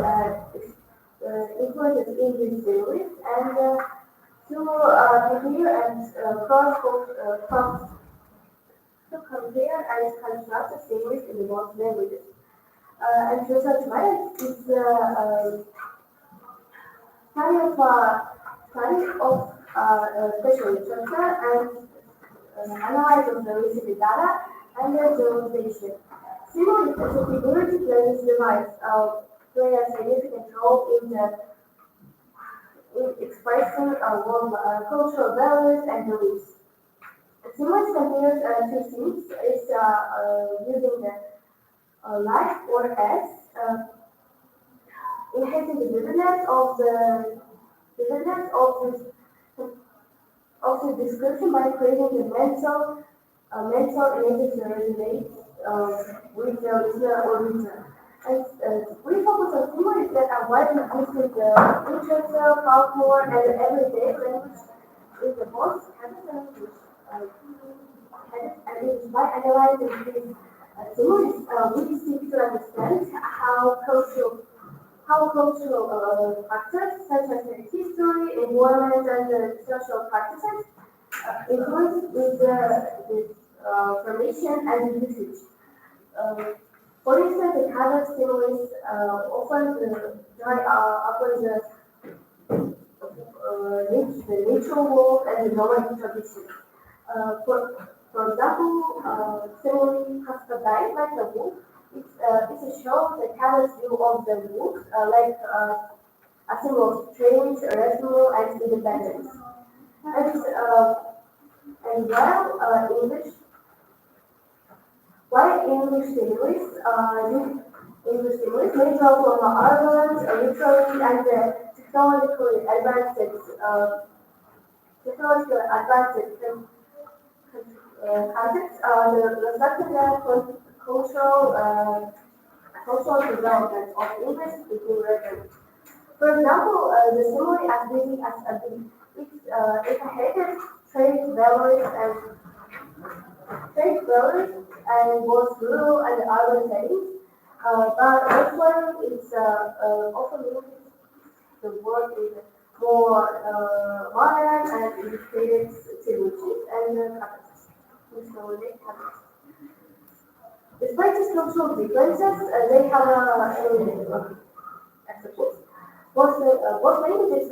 influences in these theories and to compare and compare and construct the theories in the both languages. And research method is study of spatial literature and analyze of the received data and their generalization. Similarly, the ability to learn device play a significant role in expressing cultural values and beliefs. Similar compares two things is using the like or as enhancing the vividness of the description by creating the mental images to resonate with the listener or reader. And we focus on similes that are widely used in the literature, folklore, and everyday language in the most Kazakhstan language. And by analyzing these similes, we seek to understand how cultural factors such as the history, environment, and the social practices influence with the formation and usage. For instance, the Kazakh similes offers the natural world and the nomadic tradition. For example, simile Kaskadai, like the wolf, it's a show the Kazakh's view of the wolf, like a symbol of strength, rescue, and independence. And while English similes may draw from arguments, literary and technologically advanced concepts, the respective cultural development of English speaking regions. For example, the simile as busy as a bee, it inherited trade values and both rural and urban settings, but elsewhere it's often linked to work in more modern and integrated solutions and despite these cultural differences, they have acceptance. Both languages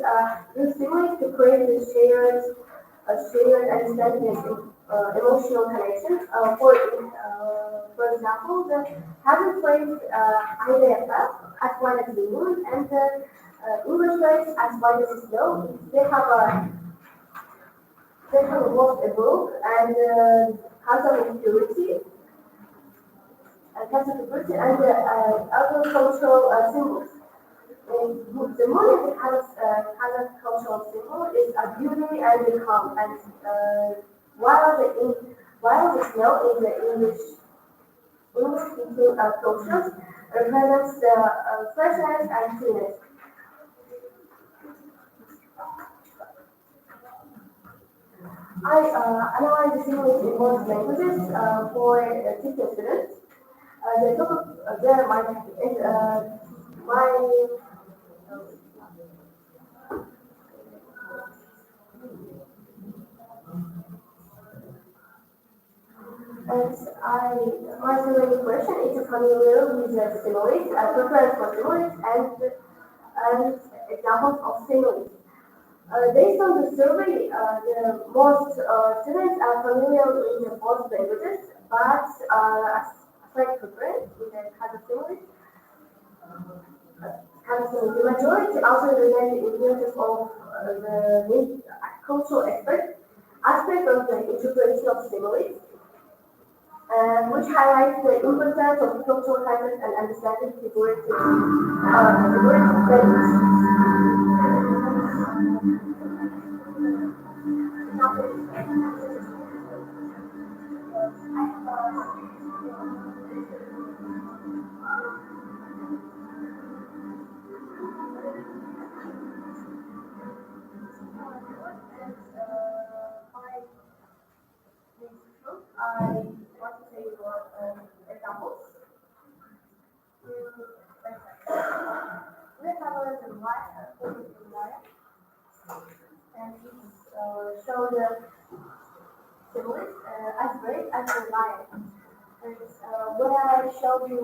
use similes to create a shared understanding and emotional connections. For example, the Kazakh phrase "Ayda as white as the moon" and the English phrase "as white as the snow." They have both evoke and Kazakh purity and other cultural symbols. The moon is the Kazakh cultural symbol is a beauty and the calm, and while the snow in the English-speaking cultures represents the freshness and coolness. I analyze the symbols in most languages for teaching students. The topic there might is my and my second question is familiar with the similes, preference for similes and examples of similes. Based on the survey, the most students are familiar with the both languages, but a slight preference with the Kazakhstan. The majority also remain ignorant of the cultural aspect of the interpretation of similes, which highlights the importance of cultural context and understanding figurative values. I want to say examples. We have a lion, and it show the symbols as great as the lion. And when I show you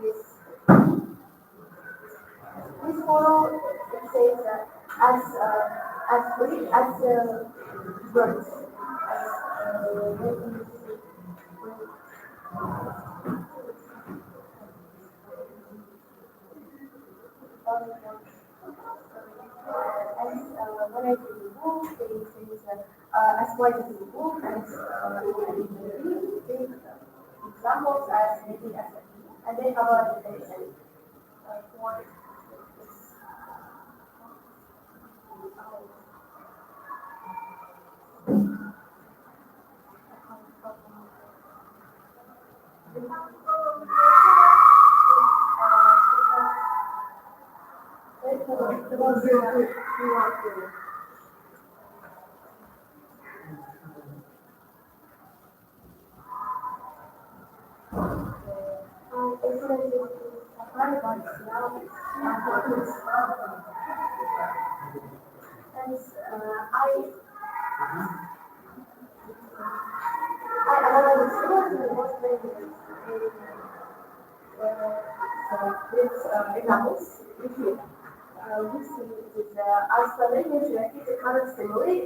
this photo, it says as great as the birds. When I do the book, it says as white as the book, and examples as maybe as and then our definition for I analyze the symbols in the most languages with examples. We see that as the language repeats the current simile and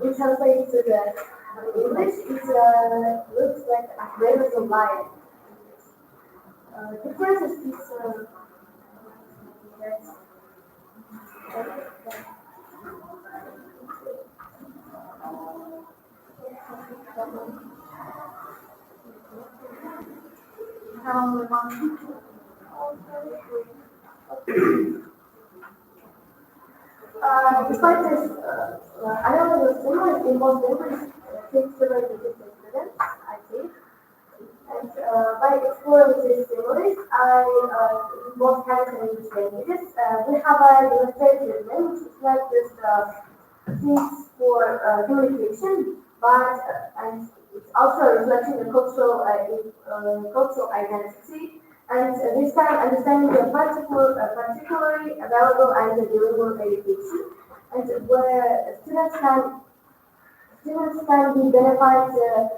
we translate to the English, it looks like a raven of lion. The first is this despite this, I don't know the symbols in most languages takes several different students, I think. And by exploring these symbols, both Spanish and English languages, we have a illustrative language, which is not just things for communication, but and it's also a reflection of cultural identity. And this time, understanding the particularly available and available education, and where students can be benefited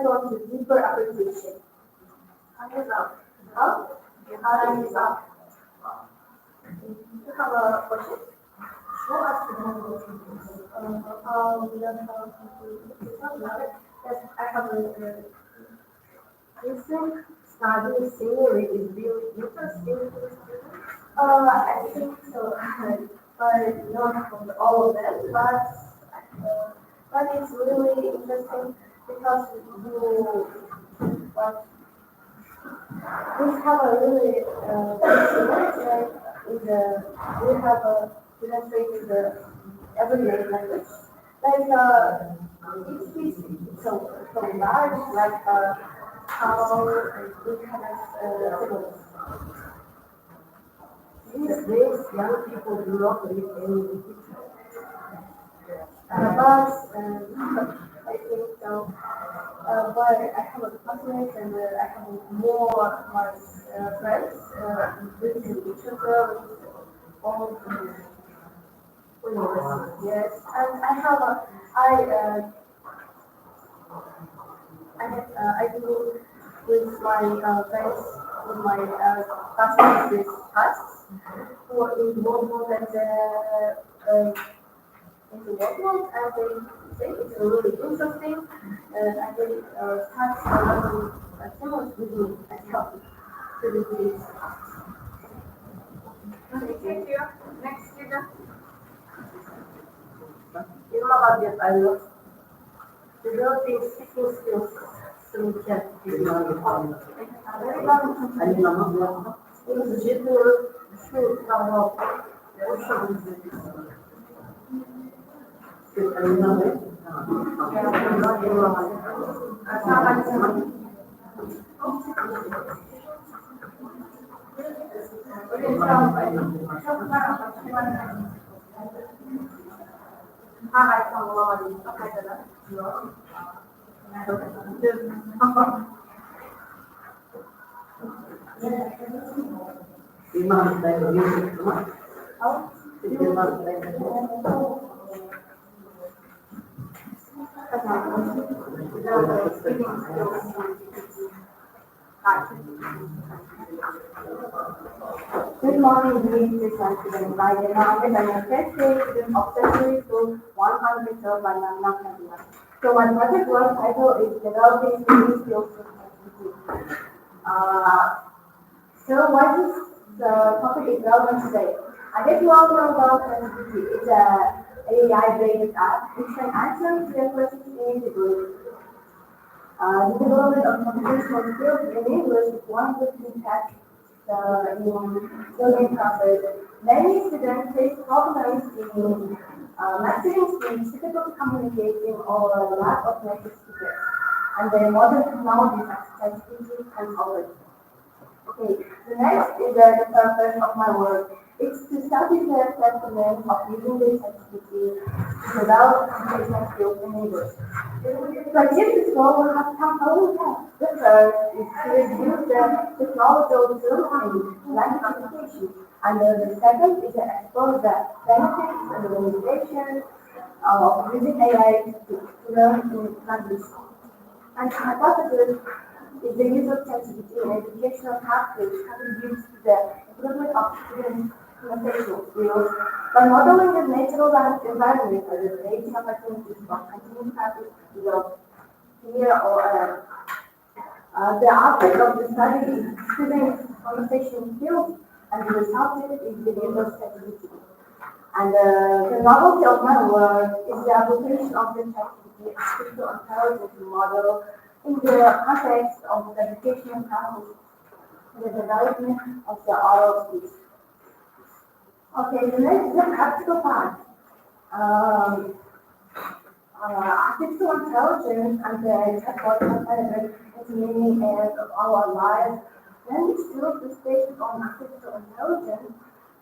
from the deeper application. You have a question? Yes, I have a question. Studying scenery is really interesting to students. I think so, but not from all of them. But it's really interesting because we have a really demonstration we have a demonstrated the everyday language. Each piece is so large, like how we kind of symbols. These days, young people do not read any literature. But I think so. But I have a classmate and I have more my friends visiting each other all yes, and I have a I do with my friends with my classmates with tasks who are involved and into workload and they think it's really interesting and I think tasks are really similar with me and help to do this. Thank you. Next student. Ilma Abiyat Aylo. Developing speaking skills through chat is not a problem. Alina Abiyat. Житель şu tamam. O şekilde. Alina Abiyat. Good morning, dear students. By the name I am first grade student of secondary school 100 by Nana. So my project work title is developing speaking skills for ChatGPT. So what is the topic is relevant today? I guess you all know about ChatGPT. It's a AI-based app which can answer your questions in the group. The development of computational skills in English is one of the key tasks learning process. Many students face problems in mastering speech, difficult communicating, or lack of native speakers. And the modern technologies such as ChatGPT can solve it. Okay, the next is the purpose of my work. It's to self-declare assessment of using the ChatGPT to develop communication skills in English. So this goal will have come over. The first is to reduce the technological learning language application. And the second is to explore the benefits and the limitations of using AI to learn in language. And my hypothesis is the use of ChatGPT in educational pathways contributes to the improvement of students' conversational skills by modeling the natural environment as a creating opportunities for continuing practice results here or the object of the study is students' conversational skills and the result is the use of ChatGPT. And the novelty of my work is the application of the ChatGPT artificial intelligence model in the context of the educational practice and the development of the oral speech. Okay, the next is the practical part. Artificial intelligence and the chatbot have penetrated into many areas of our lives. Many skills based on artificial intelligence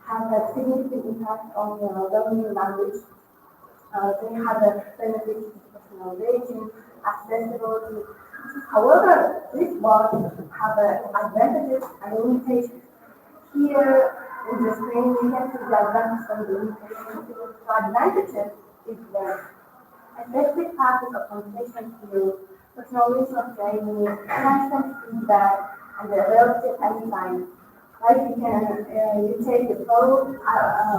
have a significant impact on learning language. They have a benefit to personalization, accessibility. However, these bots have advantages and limitations. Here in the screen, we can see the advantages and the limitations. The advantages is the effective practice of conversation skills, personalization of training, constant feedback, and the relative anytime. Like you take the phone,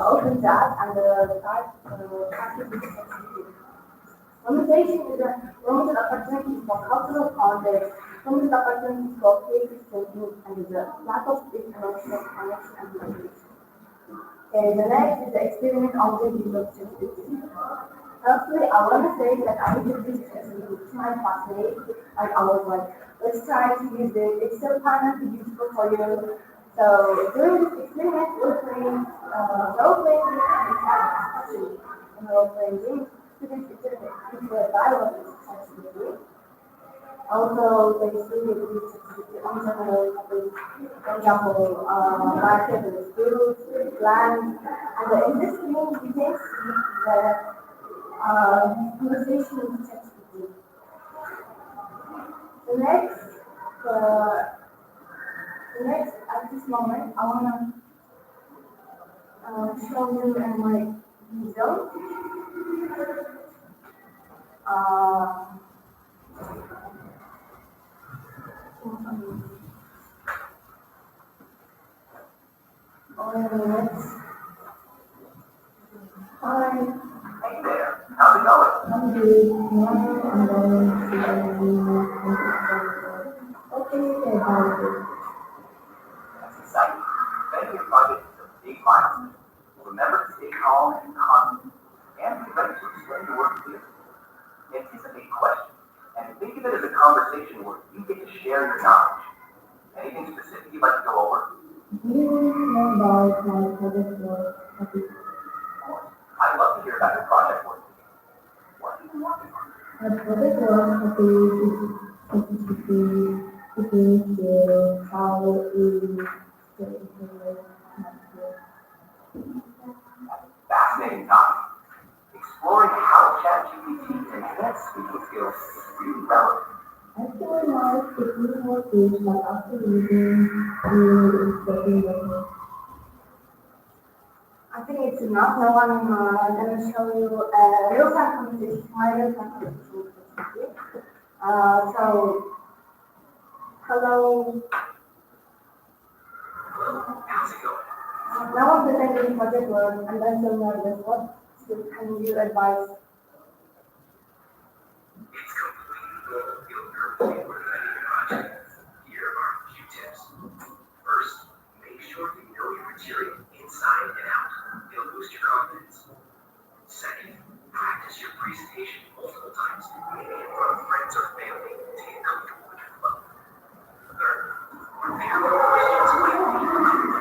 open the app, and start practice with ChatGPT. Limitation is a limited opportunity for cultural context, limited opportunity for creative thinking, and the lack of emotional connection and motivation. Okay, the next is the experiment of the use of ChatGPT. Firstly, I want to say that I introduced ChatGPT to my classmates, and I was like, let's try to use it. It's still kind of useful for you. So during this experiment, we're playing role-playing games, in role-playing games. Students into a dialogue with ChatGPT. Also, they students use ChatGPT on general topics, for example, market and food, land. And in this image, you can see the conversation with ChatGPT. The next, at this moment, I want to show you in my video. Hi. Hey there, how's it going? I'm good. Okay, That's exciting. Making a project is a big milestone. Remember to stay calm and confident, and be ready to explain your work clearly. Anticipate questions, and think of it as a conversation where you get to share your knowledge. Anything specific you'd like to go over? Do you know about my project work? Of course. I'd love to hear about your project work. What have you been working on? My project work is how Fascinating topic. Exploring how ChatGPT can enhance speaking skills is really relevant. actually now speaking more speech, but after reading the instruction. I think it's enough. Now I'm going to show you a real-time conversation, my real-time conversation with ChatGPT. So, hello. How's it going? Now I'm presenting project work and I'm so nervous. What can you advise? It's completely normal to feel nervous before presenting your project. Here are a few tips. First, make sure you know your material inside and out. It'll boost your confidence. Second, practice your presentation multiple times, maybe in front of friends or family, to get comfortable with your flow. Third, prepare what questions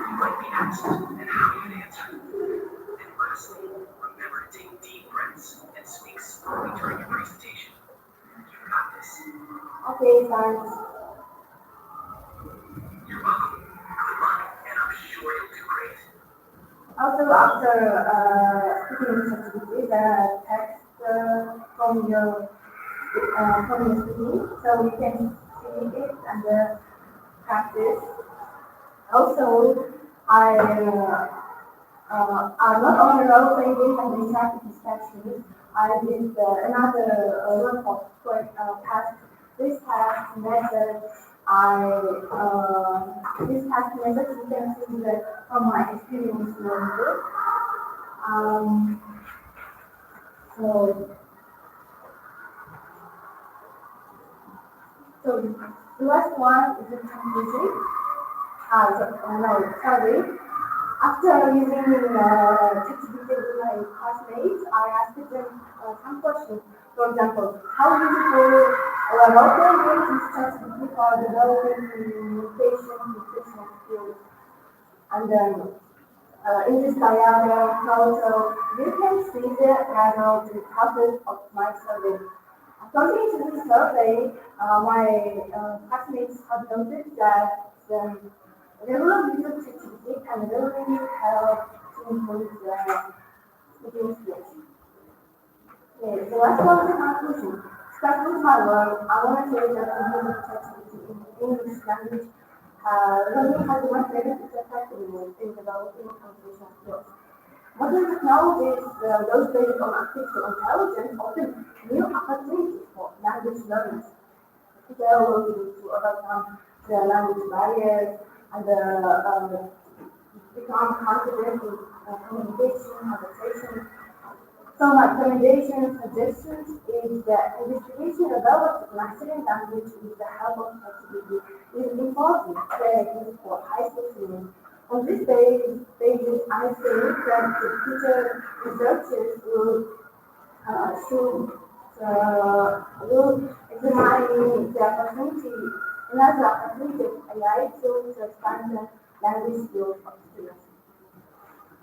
you might be asked and how you'd answer. And lastly, remember to take deep breaths and speak slowly during your presentation. You got this. Okay, thanks. You're welcome. Good luck, and I'm sure you'll do great. Also, after speaking with ChatGPT, the text from your speaking, so you can see it and practice. Also, I'm not only role playing game and the interactive discussions. I did another workshop for task. This task method, this task method you can see that from my experience learning it. So the last one is the conclusion. Sorry. After using ChatGPT with my classmates, I asked them some questions. For example, how useful or role-playing games is ChatGPT for developing communication, nutrition skills? And then in this diagram, also, you can see the result, the topic of my survey. According to this survey, my classmates have noticed that regular use of ChatGPT can really help to improve the speaking skills. Okay, so let's go to the conclusion. Start with my work. I want to say that the use of ChatGPT in English language really has a much benefit effectiveness in developing conversational skills. Modern technologies, those based on artificial intelligence, open new opportunities for language learners. They are working to overcome the language barriers and become confident in communication, conversation. So my recommendation, suggestions is that investigation about mastering language with the help of ChatGPT is important strategy for high school students. On this basis, I think that the future researchers will examine the opportunity, another opportunity of AI tools to expand the language skills of students.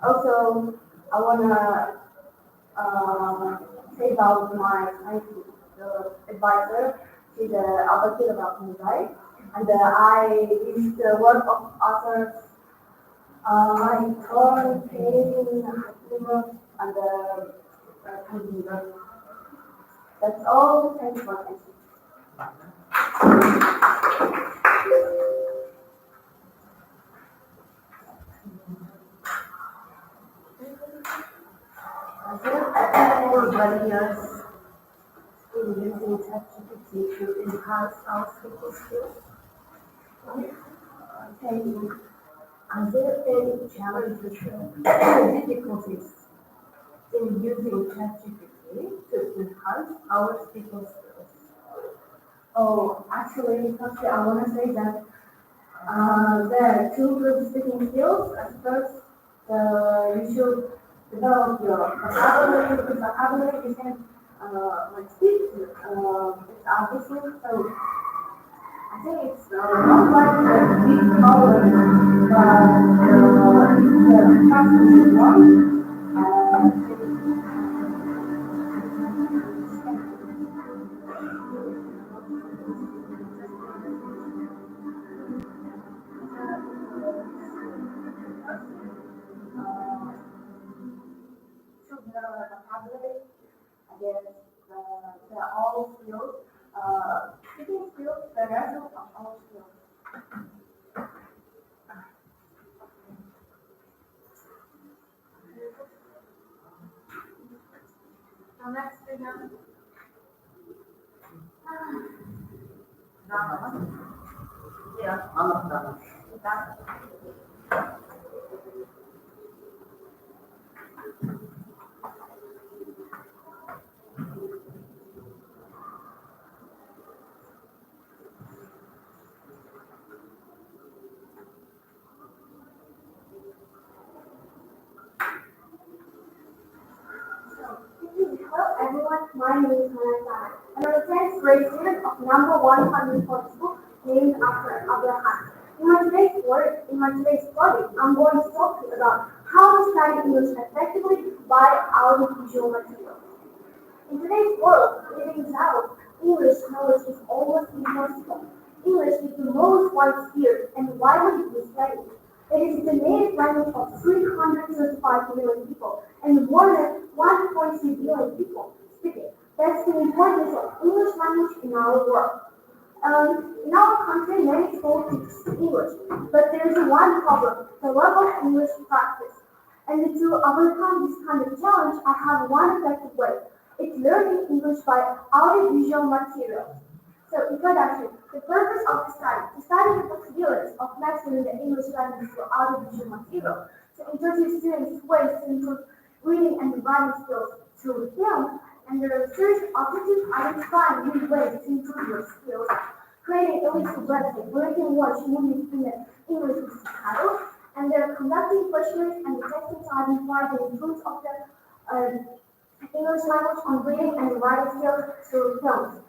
Also, I wanna say about my advisor. She's Albert about Mosaic, and I used the work of authors My car came and computer. That's all. Thanks for attention. Everybody else is using ChatGPT to enhance our speaking skills. Thank you. Are there any challenges or difficulties in using ChatGPT to enhance our speaking skills? Oh, actually, firstly, I want to say that there are two good speaking skills. First, you should develop your vocabulary, because vocabulary you can like speak it's obviously. So I think it's not like a big problem, but it's practice is one. To develop vocabulary, I guess they're all skills. Speaking skills, the rest of all skills. Now next speaker. Hello everyone, my name is Manasana, and I'm a 10th grade student of number 142 named after Abraham. In my today's project, I'm going to talk to you about how to study English effectively by audiovisual materials. In today's world, living now, English knowledge is almost impossible. English is the most widespread and widely used language. It is the native language of 335 million people and more than 1.2 billion people speak it. That's the importance of English language in our world. In our country, many people speak English, but there is one problem: the level of English practice. And to overcome this kind of challenge, I have one effective way. It's learning English by audiovisual materials. So, introduction. The purpose of the study the possibilities of mastering the English language through audiovisual material, to introduce students to ways to improve reading and writing skills through film, and the research objective identifying new ways to improve your skills, creating a little website where you can watch movies in the English with subtitles, and they're conducting questionnaires and testing to identify the influence of the English language on reading and writing skills through films.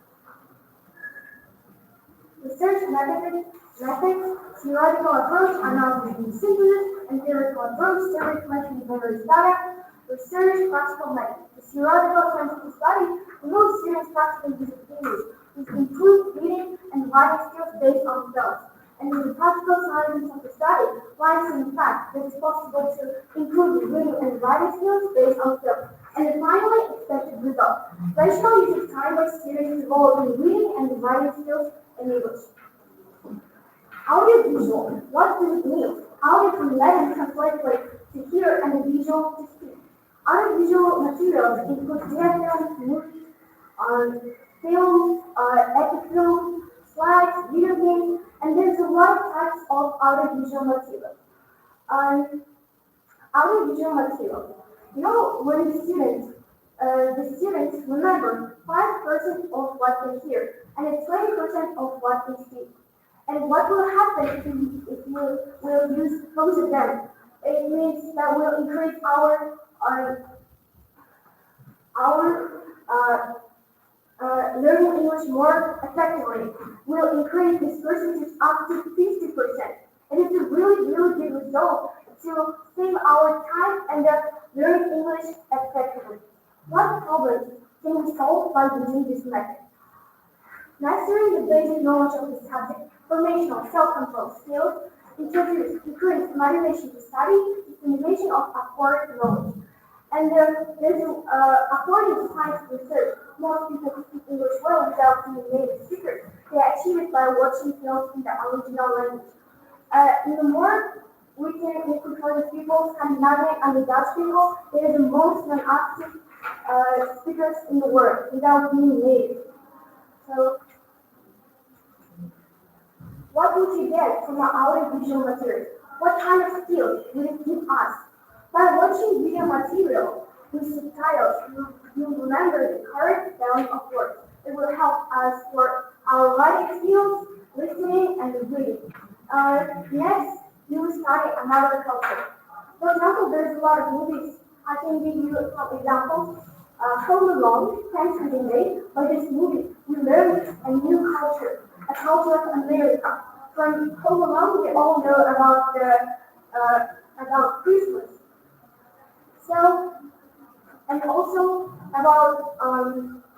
Research methods, theoretical approach, analysis and synthesis, and theoretical approach, theory collection of various data, research, practical method. The theoretical scientific study removes students' practical use of English, with improved reading and writing skills based on films. And in the practical science of the study lies in the fact that it's possible to improve the reading and writing skills based on film. And the finally expected result: rational use of time by students developing reading and writing skills in English. Audiovisual. What does it mean? Audio from Latin translates to hear and visual to speak. Audiovisual materials include diagrams, movies, films, epic films, slides, video games, and there's a lot of types of audiovisual materials. Audiovisual materials. You know, when the students remember 5% of what they hear and it's 20% of what they see. And what will happen if we will use both of them? It means that we'll increase our learning English more effectively. We'll increase this percentage up to 50%. And it's a really, really good result to save our time and learn English effectively. What problems can be solved by using this method? Mastering the basic knowledge of the subject, formational self-control skills, increase increase motivation to study, dissemination of acquired knowledge. And according to scientific research, most people speak English well without being native speakers. They achieve it by watching films in the original language. In the more we can control the people, Scandinavian and the Dutch people, they are the most non-active speakers in the world without being native. So, what would you get from our audiovisual material? What kind of skills will it give us? By watching video material with subtitles, you remember the correct spelling of words. It will help us for our writing skills, listening, and reading. Next, you will study another culture. For example, there's a lot of movies. I can give you some examples. Home Alone, Thanks for the Day. By this movie, we learn a new culture, a culture of America. From Home Alone, we all know about Christmas. So, and also about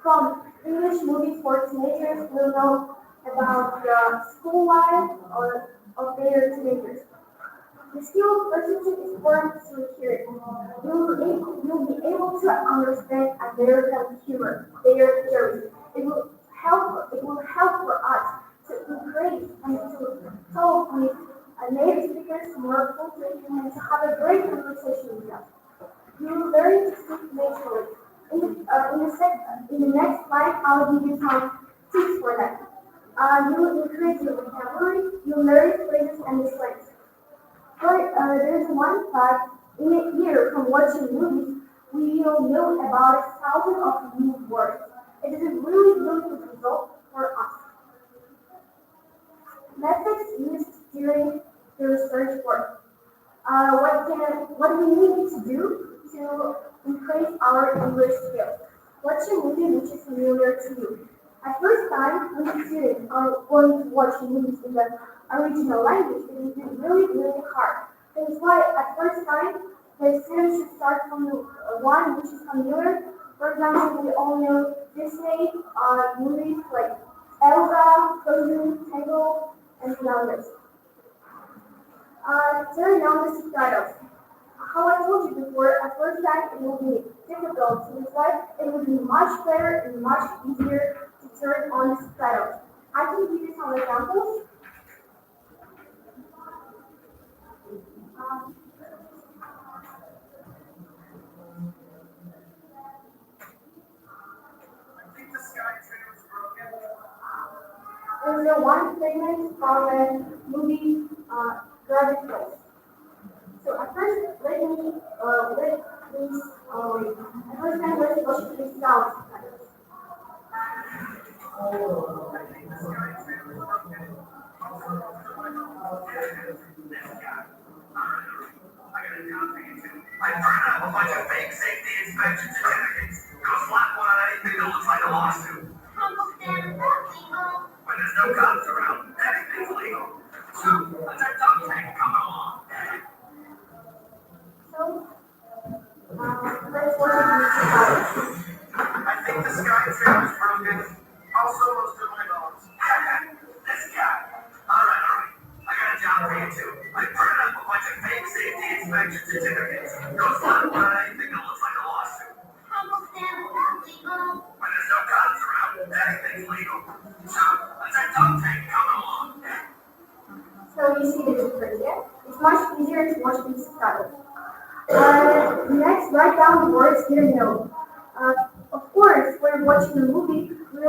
from English movies for teenagers, we'll know about the school life or of their teenagers. The skill of perception is formed through hearing. You'll be able to understand American humor, their theories. It will help for us to increase and to talk with native speakers more fully and to have a great conversation with them. You will learn to speak naturally. In the next slide, I'll give you some tips for that. You will increase your vocabulary, you'll learn phrases and slangs. There's one fact, in a year from watching movies, we will know about 1,000 of new words. It is a really, really good result for us. Methods used during the research work. What we need to do to increase our English skills. Watch a movie which is familiar to you. At first time, when students are going to watch movies in the original language, it will be really, really hard. That is why at first time, the students should start from the one which is familiar. For example, we all know Disney movies like Elsa, Frozen, Tangled, and the others. Turn on the subtitles. How I told you before, at first time it will be difficult. So it's why it will be much better and much easier to turn on the subtitles. I can give you some examples. There's one segment from a movie, Robotics. So at first, let first time let's watch this sound. I burned up a bunch of fake safety inspection certificates. Go slap one on anything that looks like a lawsuit. When there's no cops around, everything's legal. So, let's our dog tank coming along. So, let's watch this. I think the sky trim is broken. Also, most of my bones. This guy. Alright. I got a job for you too. I burned up a bunch of fake safety inspection certificates. Go slap one on anything that looks like a lawsuit. When there's no cops around, anything's legal. So, let's our dog tank coming along. So you see the difference, yeah? It's much easier to watch these subtitles. Next, write down the words you know. Of course, when watching a movie, we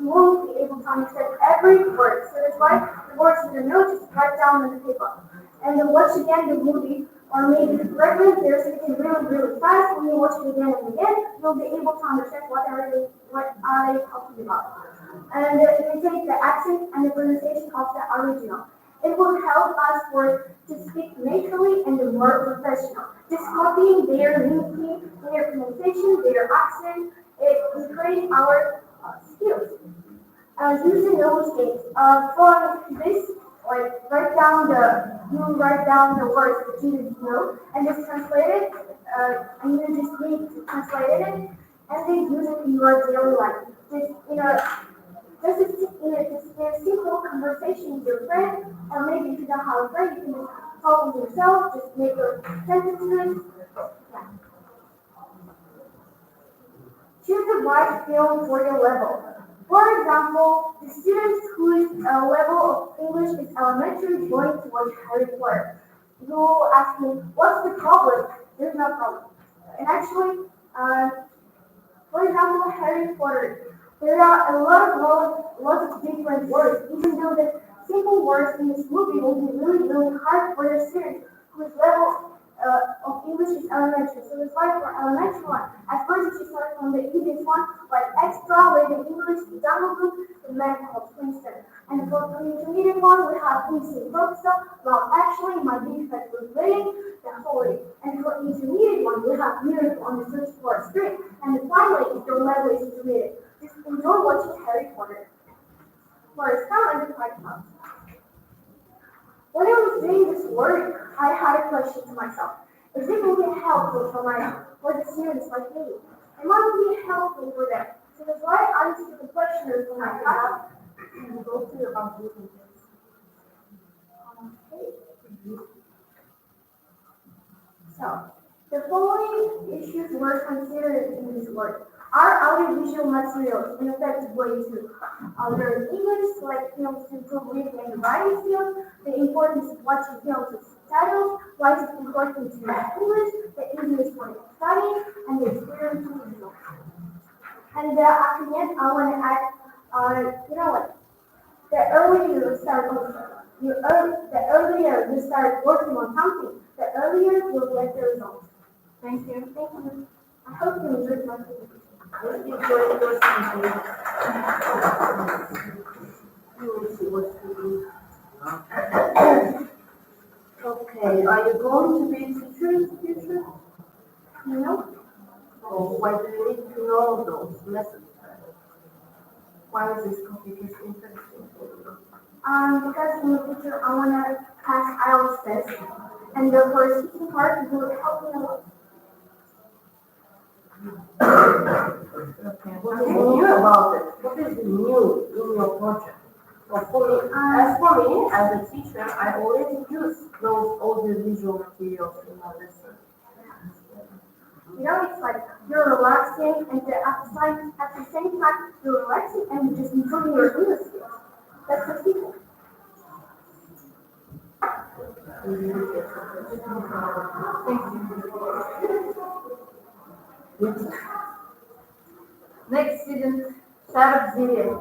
won't be able to understand every word. So that's why the words you know, just write down on the paper. And then watch again the movie, or maybe the fragment, they're speaking really, really fast. When you watch it again and again, you'll be able to understand what are they talking about. And you take the accent and the pronunciation of the original. It will help us to speak naturally and more professional. Just copying their mimicry, their pronunciation, their accent, it increases our skills. Using those things. For this, like write down the words that you didn't know and just translate it, and you just need to translate it and then use it in your daily life. Just in a simple conversation with your friend, or maybe if you don't have a friend, you can just talking to yourself, just make your sentences. Yeah. Choose the right field for your level. For example, the student whose level of English is elementary is going to watch Harry Potter. You ask me, what's the problem? There's no problem. And actually, for example, Harry Potter, there are a lot of different words, even though the simple words in this movie will be really hard for the student whose level of English is elementary. So it's like for elementary one, at first you start from the easiest one, like extra, where the English, the jungle book, the medical, Princeton. And for the intermediate one, we have instant stuff. Well, actually, my defect was reading the holy. And for the intermediate one, we have miracle on the search for a string. And finally, if your level is intermediate, just enjoy watching Harry Potter. For a start, and quite fun. When I was doing this work, I had a question to myself. Is it really helpful for the students like me? Am I really helpful for them? So that's why I used to the questionnaire for my class and go through about different things. Okay. So, the following issues were considered in this work. Are audiovisual materials an effective way to learn English, like films to improve reading and writing skills, the importance of watching films with subtitles, why is it important to learn English, the easiest way of studying, and the experience of results. And at the end, I want to add, you know what? The earlier you start working on something, the earlier you'll get the results. Thank you. Thank you. I hope you enjoyed my presentation. Enjoy your speech. You will see what to do. Okay, are you going to be a teacher in the future? No. Oh, why do you need to know those lessons? Why is this topic interesting for you? Because in the future I want to pass IELTS test, and the first speaking part will help me a lot. Okay, what is new about it? What is new in your project? Well, for me, as a teacher, I always use those audiovisual materials in my lesson. You know, it's like you're relaxing, and at the same time you're relaxing and you're just improving your English skills. That's the people. Thank you. Next student, Sharaf Ziriya.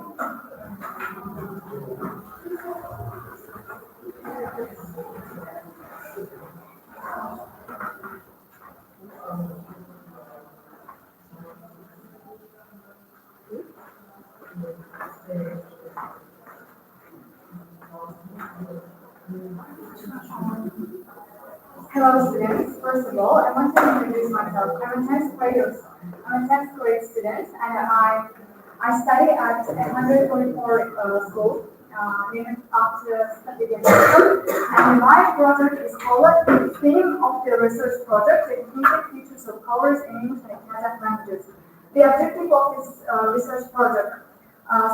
Hello students, first of all, I want to introduce myself. I'm a 10th grade student, and I study at 124 school, named after Kazakhstan. And my project is called the theme of the research project, the inclusive features of colors in English and Kazakh languages. The objective of this research project.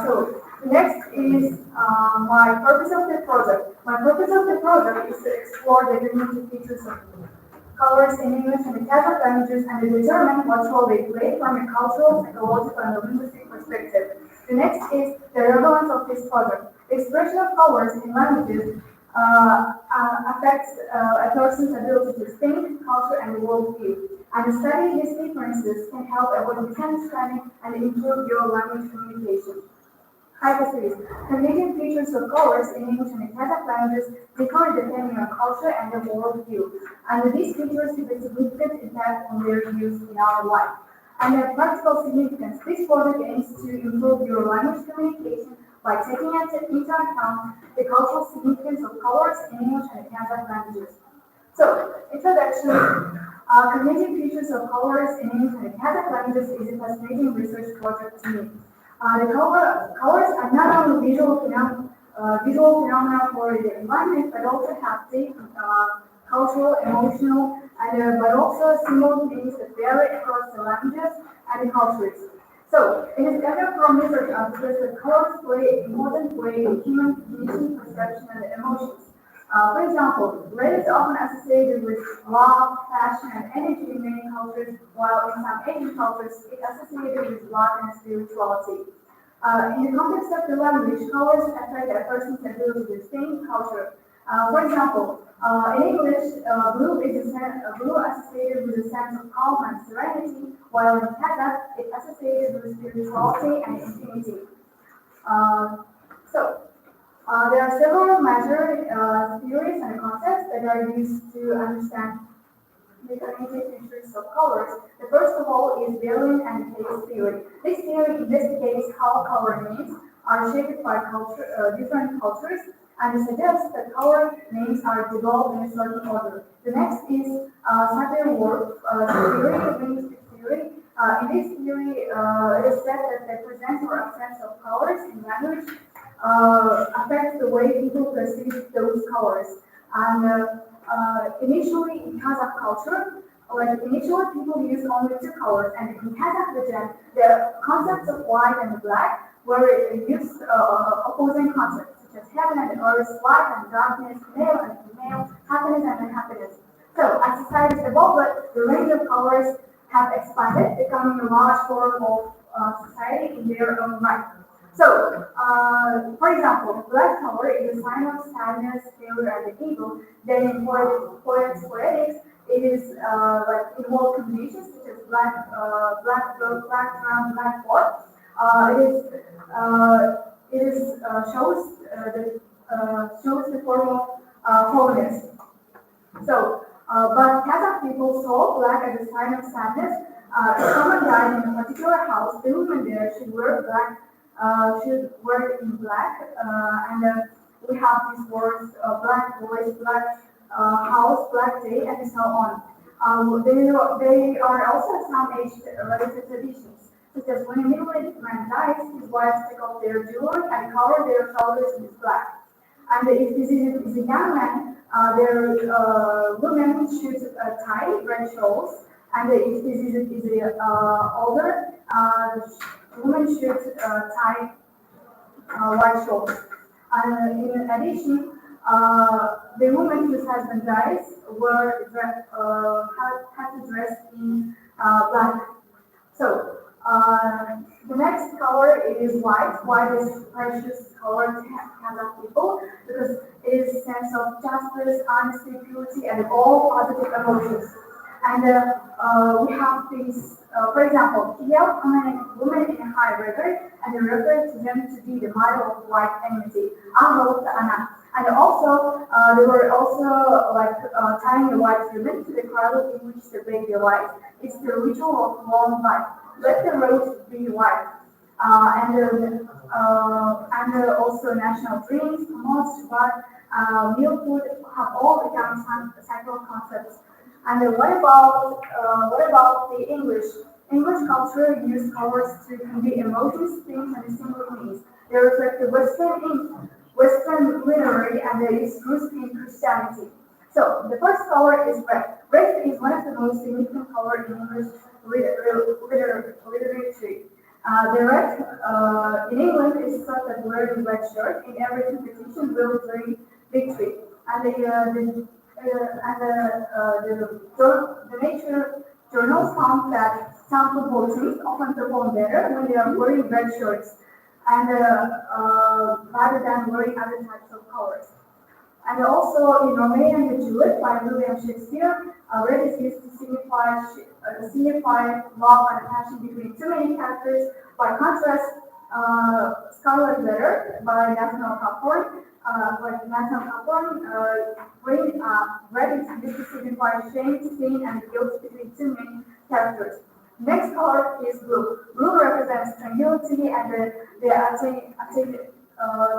So next is my purpose of the project. My purpose of the project is to explore the cognitive features of colors in English and the Kazakh languages and to determine what role they play from a cultural, psychological, and linguistic perspective. The next is the relevance of this project. The expression of colors in languages affects a person's ability to think, culture, and worldview. And studying these differences can help avoid misunderstanding and improve your language communication. Hypothesis. Cognitive features of colors in English and Kazakh languages differ depending on culture and the worldview. And these features have a significant impact on their use in our life. And their practical significance. This project aims to improve your language communication by taking into account the cultural significance of colors in English and Kazakh languages. So, introduction. Cognitive features of colors in English and Kazakh languages is a fascinating research project to me. The colors are not only visual phenomena for the environment, but also have deep cultural, emotional, and but also symbol meanings that vary across the languages and the cultures. So, it is evident from research because the colors play an important way in human cognition, perception, and emotions. For example, red is often associated with love, passion, and energy in many cultures, while in some Asian cultures, it's associated with luck and spirituality. In the context of the language, colors affect a person's ability to think culture. For example, in English, blue is blue associated with a sense of calm and serenity, while in Kazakh, it's associated with spirituality and infinity. There are several major theories and concepts that are used to understand the cognitive features of colors. The first of all is Berlin and Case theory. This theory investigates how color names are shaped by different cultures and suggests that color names are developed in a certain order. The next is Sapir-Whorf theory, linguistic theory. In this theory, it is said that the presence or absence of colors in language affects the way people perceive those colors. And initially in Kazakh culture, initially people used only two colors, and in Kazakh region, the concepts of white and black were used opposing concepts, such as heaven and earth, light and darkness, male and female, happiness and unhappiness. So as societies evolved, the range of colors have expanded, becoming a large form of society in their own right. So, for example, black color is a sign of sadness, failure, and evil. Then in poetics, it is involved combinations such as black goat, black drum, black pot. Shows the form of holiness. So, but Kazakh people saw black as a sign of sadness. If someone died in a particular house, the woman there should wear black. Should work in black, and we have these words: black voice, black house, black day, and so on. They are also some age-related traditions, such as when a middle-aged man dies, his wives take off their jewelry and cover their shoulders with black. And if this is a young man, their women should tie red shawls, and if this is a older, women should tie white shawls. And in addition, the woman whose husband dies had to dress in black. So the next color is white. White is precious color to Kazakh people because it is a sense of justice, honesty, purity, and all positive emotions. And we have these, for example, yell women in high regard, and they refer to them to be the model of white enmity. And also, they were also tying the white ribbon to the cradle in which the baby lies. It's the ritual of long life. Let the road be white. And also national drinks, most meal food have all become sacred concepts. And what about the English? English culture used colors to convey emotions, themes, and symbolic meanings. They reflect the Western literary and its roots in Christianity. So the first color is red. Red is one of the most significant colors in English literature. The red in England is thought that wearing red shirt in every competition will bring victory. And the nature journals found that some football teams often perform better when they are wearing red shirts and rather than wearing other types of colors. And also in Romeo and Juliet by William Shakespeare, red is used to signify love and passion between two main characters. By contrast, Scarlet Letter by Nathaniel Hawthorne, red is used to signify shame, sin, and guilt between two main characters. Next color is blue. Blue represents tranquility and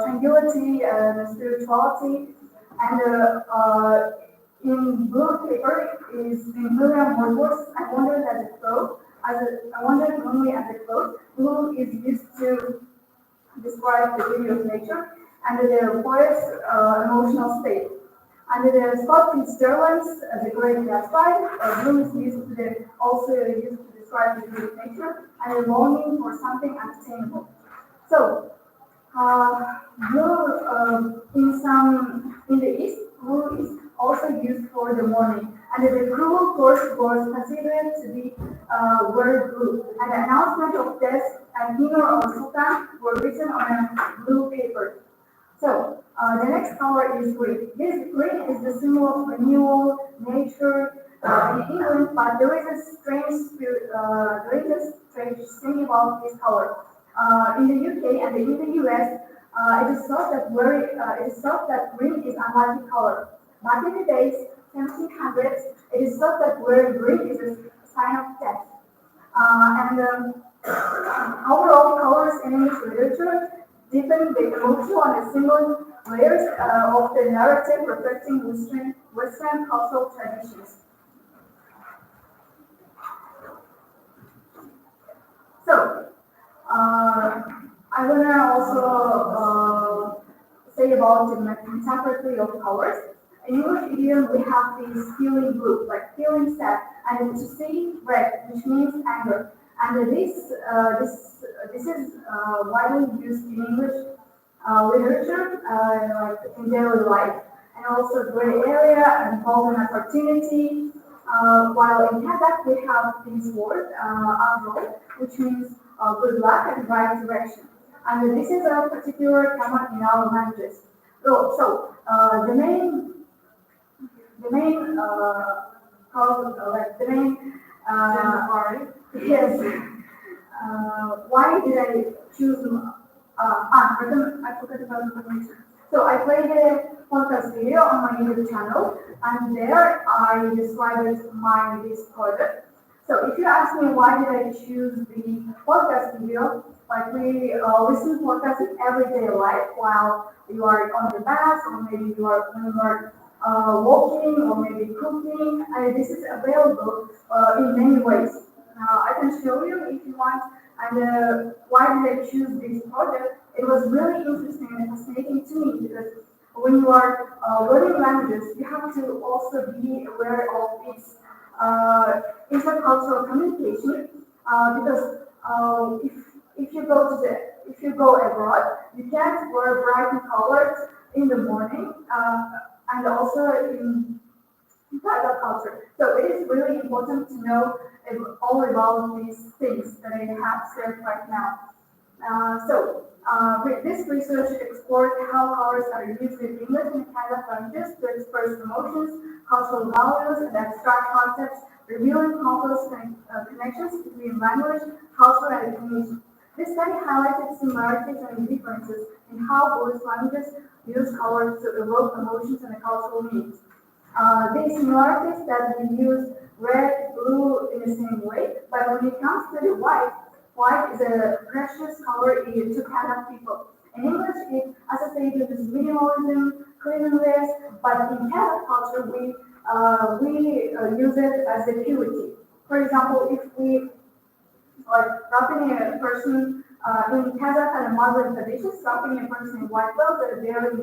tranquility and spirituality. And in blue paper is in William Wordsworth's I Wondered at the Cloud. I wondered only at the cloud. Blue is used to describe the beauty of nature and the poet's emotional state. And the Scott Fitzgerald's The Great Gatsby, blue is also used to describe the beauty of nature and a longing for something unattainable. So, blue in the East, blue is also used for the morning. And the cruel course was considered to be very blue. And the announcement of death and funeral of Sultan were written on a blue paper. So the next color is green. This green is the symbol of renewal, nature in England, but there is a strange thing about this color. In the UK and in the US, it is thought that green is unlucky color. Back in the days, 1700s, it is thought that wearing green is a sign of death. Overall, colors in English literature deepen the emotional and symbolic layers of the narrative reflecting Western cultural traditions. So, I want to also say about the metaphorically of colors. In English idiom, we have this feeling blue, like feeling sad, and to see red, which means anger. And this is widely used in English literature, like in daily life, and also gray area and golden opportunity. While in Kazakh we have this word "avro," which means good luck and right direction. And this is a particular common in our languages. The main yes. Why did I choose? I forgot about information. So I played a podcast video on my YouTube channel, and there I described this project. So if you ask me why did I choose the podcast video, like we listen to podcasts in everyday life while you are on the bus, or maybe you are when you are walking, or maybe cooking, and this is available in many ways. I can show you if you want. And why did I choose this project? It was really interesting and fascinating to me because when you are learning languages, you have to also be aware of its intercultural communication. Because if you go abroad, you can't wear bright colors in the morning, and also in Kazakh culture. So it is really important to know all about these things that I have said right now. This research explored how colors are used in English and Kazakh languages to express emotions, cultural values, and abstract concepts, revealing complex connections between language, culture, and community. This study highlighted similarities and differences in how Buddhist languages use colors to evoke emotions and cultural meanings. These similarities that we use red, blue in the same way, but when it comes to the white is a precious color to Kazakh people. In English, it's associated with minimalism, cleanliness, but in Kazakh culture, we use it as a purity. For example, if we wrapping a person in Kazakh and Muslim traditions, wrapping a person in white clothes that are very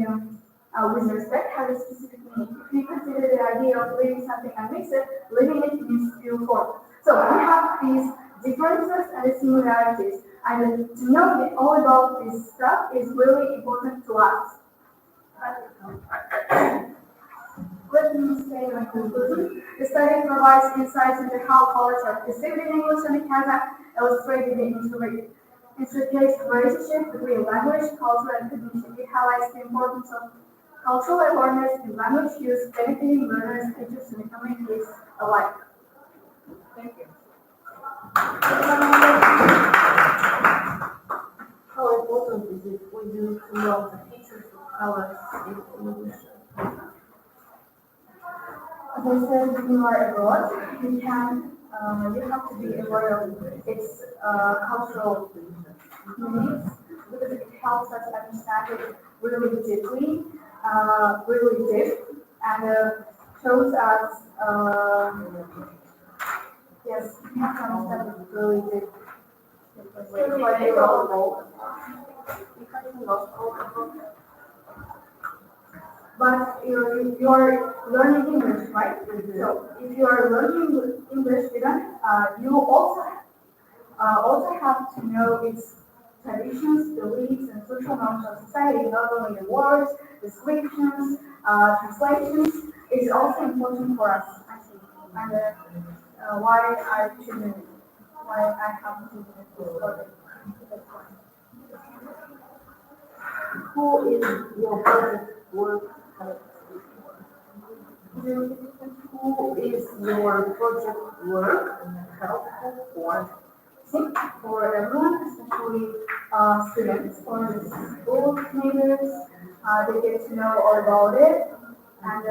with respect has a specific meaning. If you consider the idea of leaving something unmixed, leaving it means pure form. So we have these differences and the similarities, and to know all about this stuff is really important to us. Let me say my conclusion. The study provides insights into how colors are perceived in English and in Kazakh, illustrated the intricate relationship between language, culture, and community. It highlights the importance of cultural awareness in language use, benefiting learners, teachers, and communities alike. Thank you. How important is it for you to know the features of colors in English? As I said, when you are abroad, you have to be aware of its cultural meanings because it helps us understand it really deeply, really deep, and shows us, yes, you have to understand it really deep. But you're learning English, right? So if you are learning English, then you also have to know its traditions, beliefs, and social norms of society, not only the words, descriptions, translations, is also important for us, I think. And why I choose why I have chosen this project. Who is your project work helpful for? Who is your project work helpful for? For everyone, especially students or the school leaders, they get to know all about it, and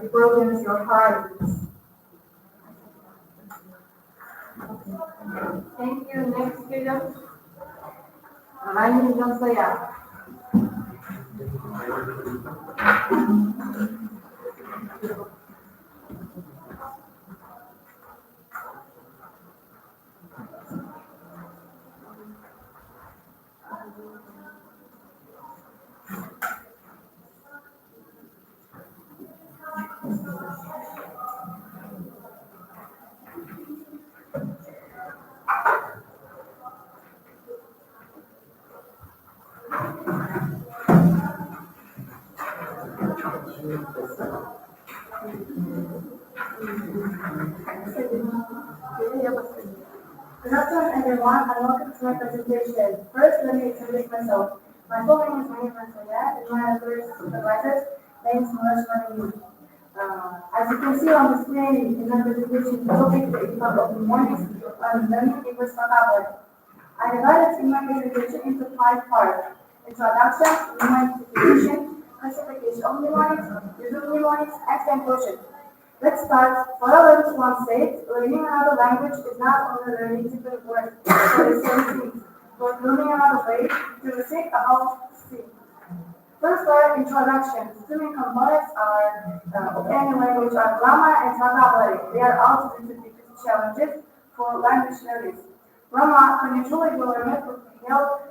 it broadens your horizons. Thank you. Next student. My name is Ansaya. Good afternoon, everyone, and welcome to my presentation. First, let me introduce myself. My full name is Maria, and my other supervisor's name is Maria. As you can see on the screen in my presentation, the topic is the impact of mnemonics on learning English vocabulary. I divided in my presentation into 5 parts: introduction, mnemonic classification of mnemonics, use of mnemonics, and conclusion. Let's start. For our level 1 state, learning another language is not only learning different words for the same thing, but learning another way to receive about speak. First, our introduction. The main components are of any language are grammar and vocabulary. They are also considered challenges for language learners. Grammar usually will remit with help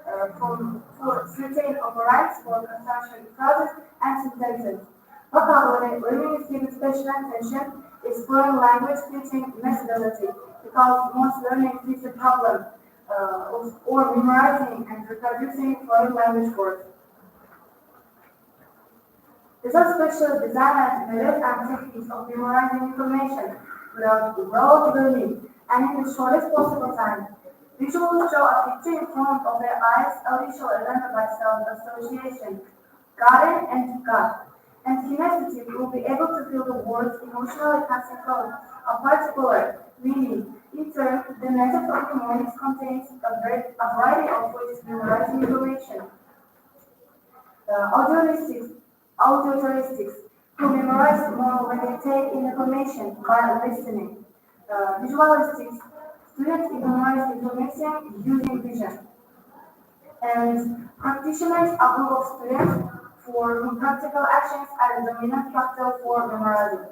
for certain overrides for construction phrases and sentences. Vocabulary learning is given special attention is foreign language teaching methodology because most learning is a problem or memorizing and reproducing foreign language words. These are special designed methods and techniques of memorizing information without broad learning and in the shortest possible time. Visuals show a picture in front of their eyes, visual identify sound association, garden and gut. And kinesthetic will be able to feel the words emotionally passing from a particular meaning. In turn, the method of mnemonics contains a variety of ways to memorize information. Auditoristics to memorize more when they take in information by listening. Visualistics, students memorize information using vision. And practitioners, a group of students for whom practical actions are the dominant factor for memorizing.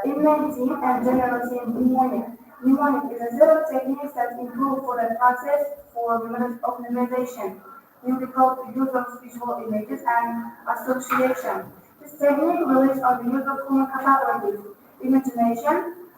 Inmain team and general team mnemonic. Mnemonic is a set of techniques that improve for the process of memorization. Will be called the use of visual images and association. This technique relies on the use of human capabilities, imagination,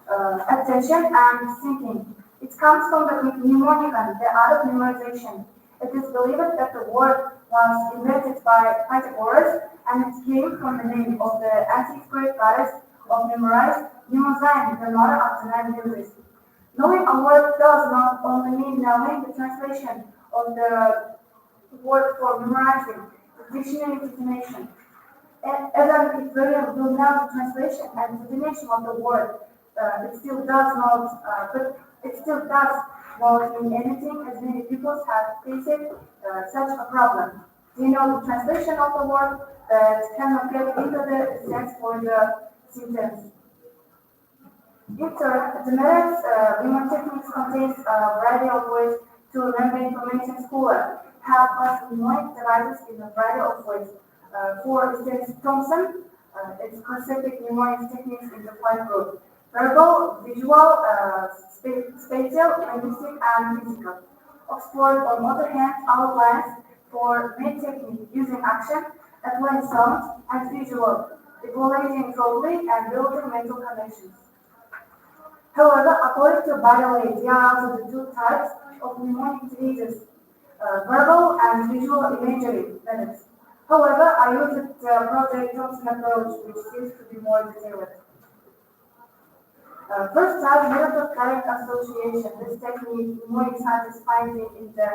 attention, and thinking. It comes from the Greek mnemonic, the art of memorization. It is believed that the word was invented by Pythagoras, and it came from the name of the antique Greek goddess of memorized, Mnemosyne, the mother of the 9 muses. Knowing a word does not only mean knowing the translation of the word for memorizing, the dictionary definition. Even if William will know the translation and definition of the word, it still does not mean anything, as many people have faced such a problem. They know the translation of the word but cannot get into the sense for the sentence. In turn, the mnemonic techniques contains a variety of ways to remember information scholar. Have classic mnemonic devices in a variety of ways. For instance, Thompson, its conceptual mnemonic techniques in the 5 groups: verbal, visual, spatial, linguistic, and physical. Oxford, on the other hand, outlines for main technique using action, applying sound, and visual, evaluating probably and building mental connections. However, according to Bailey, there are also the two types of mnemonic devices, verbal and visual imagery methods. However, I used the Project Thompson approach, which seems to be more detailed. First type, method of direct association. This technique mnemonic scientists finding in the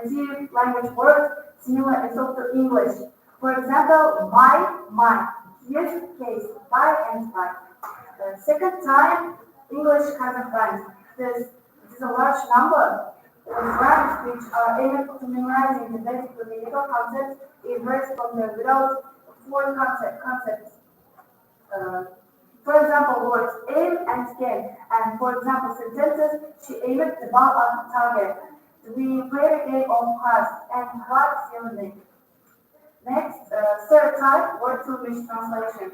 native language words similar and to English. For example, my. Yes, case, by and by. Second type, English Kazakhstan. This is a large number of rhymes which are able to memorizing the basic grammatical concepts in words from the without foreign concepts. For example, words aim and can, and for example, sentences, she aimed the ball at the target. We played a game of class, and what's your name? Next, third type, word-to-wish translation.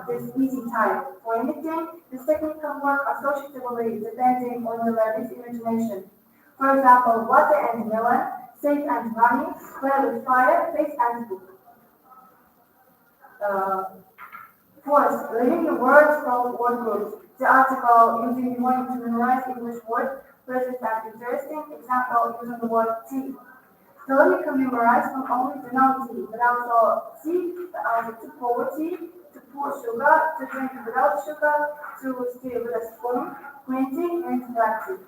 This easy type. For anything, this technique can work associatively depending on the learner's imagination. For example, water and melon, safe and running, play with fire, face and book. Fourth, learning the words from word groups. The article using mnemonic to memorize English words presents an interesting example using the word tea. The learning can memorize not only the noun tea, but also tea, to pour tea, to pour sugar, to drink without sugar, to stir with a spoon, green and black tea.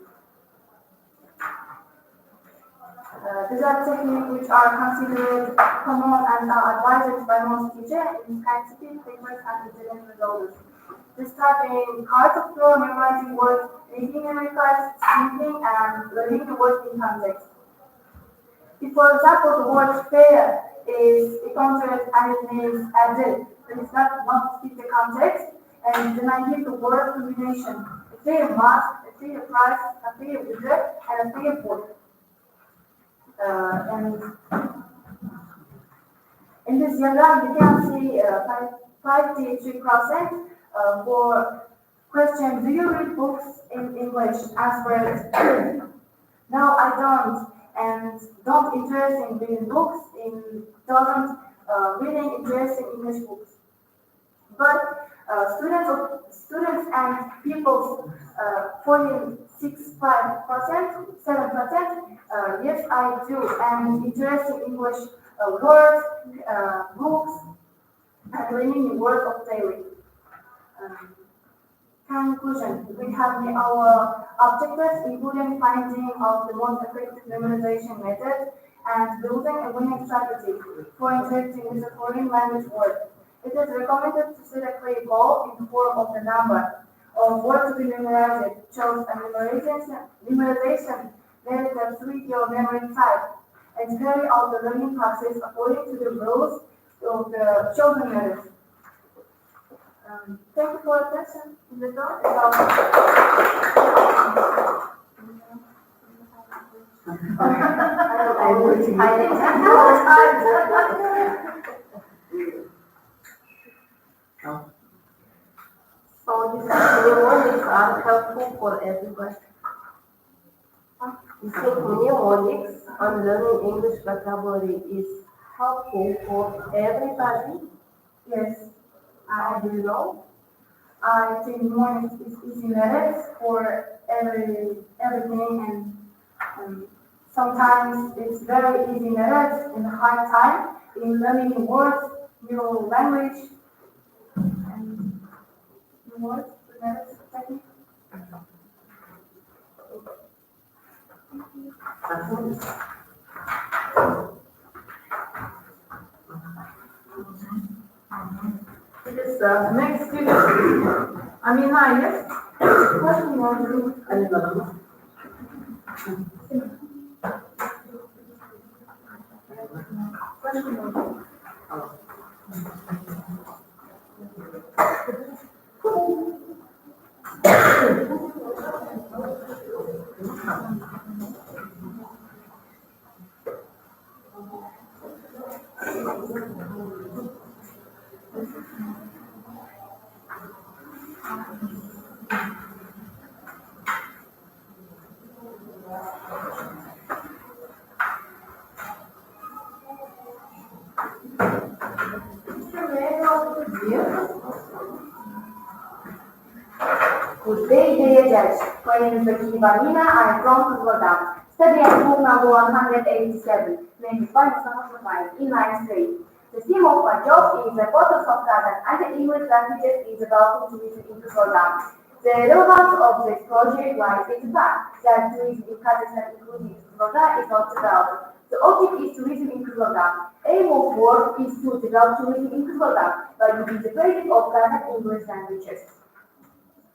These are techniques which are considered common and are advised by most teachers in scientific papers and intelligent results. This type cards of flow, memorizing words, making memory cards, thinking, and learning the words in context. If, for example, the word fair is encountered and it means added, then it's not fit the context, and then I give the word combination: a fair mask, a fair price, a fair wizard, and a fair board. And in this diagram, you can see 53% for question, do you read books in English? Answer is no, I don't, and don't interest in reading books, doesn't reading interest in English books. But students and pupils, 46.5%, 7%, yes, I do, and interest in English words, books, and reading words of daily. Conclusion. We have our objectives, including finding of the most effective memorization method and building a winning strategy for interacting with a foreign language word. It is recommended to set a clear goal in the form of the number of words to be memorized, choose a memorization that is a 3-year memory type, and carry out the learning process according to the rules of the chosen method. Thank you for your attention. So these mnemonics are helpful for everybody. You think mnemonics and learning English vocabulary is helpful for everybody? Yes, How do you know? I think mnemonics is easy methods for everything, and sometimes it's very easy methods in a hard time in learning new words, new language, and new words, methods, techniques. It is next student. Amina, yes? Question one. Question one. Good day, dear judge. My name is Becky Vanina. I am from Kazakhstan. Study at book number 187. Name is in 9th grade. The theme of my job is the photos of Kazakh and the English languages is about tourism in Kazakhstan. The relevance of this project lies in the fact that tourism in Kazakhstan, including Kazakhstan, is not developed. The object is tourism in Kazakhstan. Aim of work is to develop tourism in Kazakhstan by using the basic of Kazakh English languages.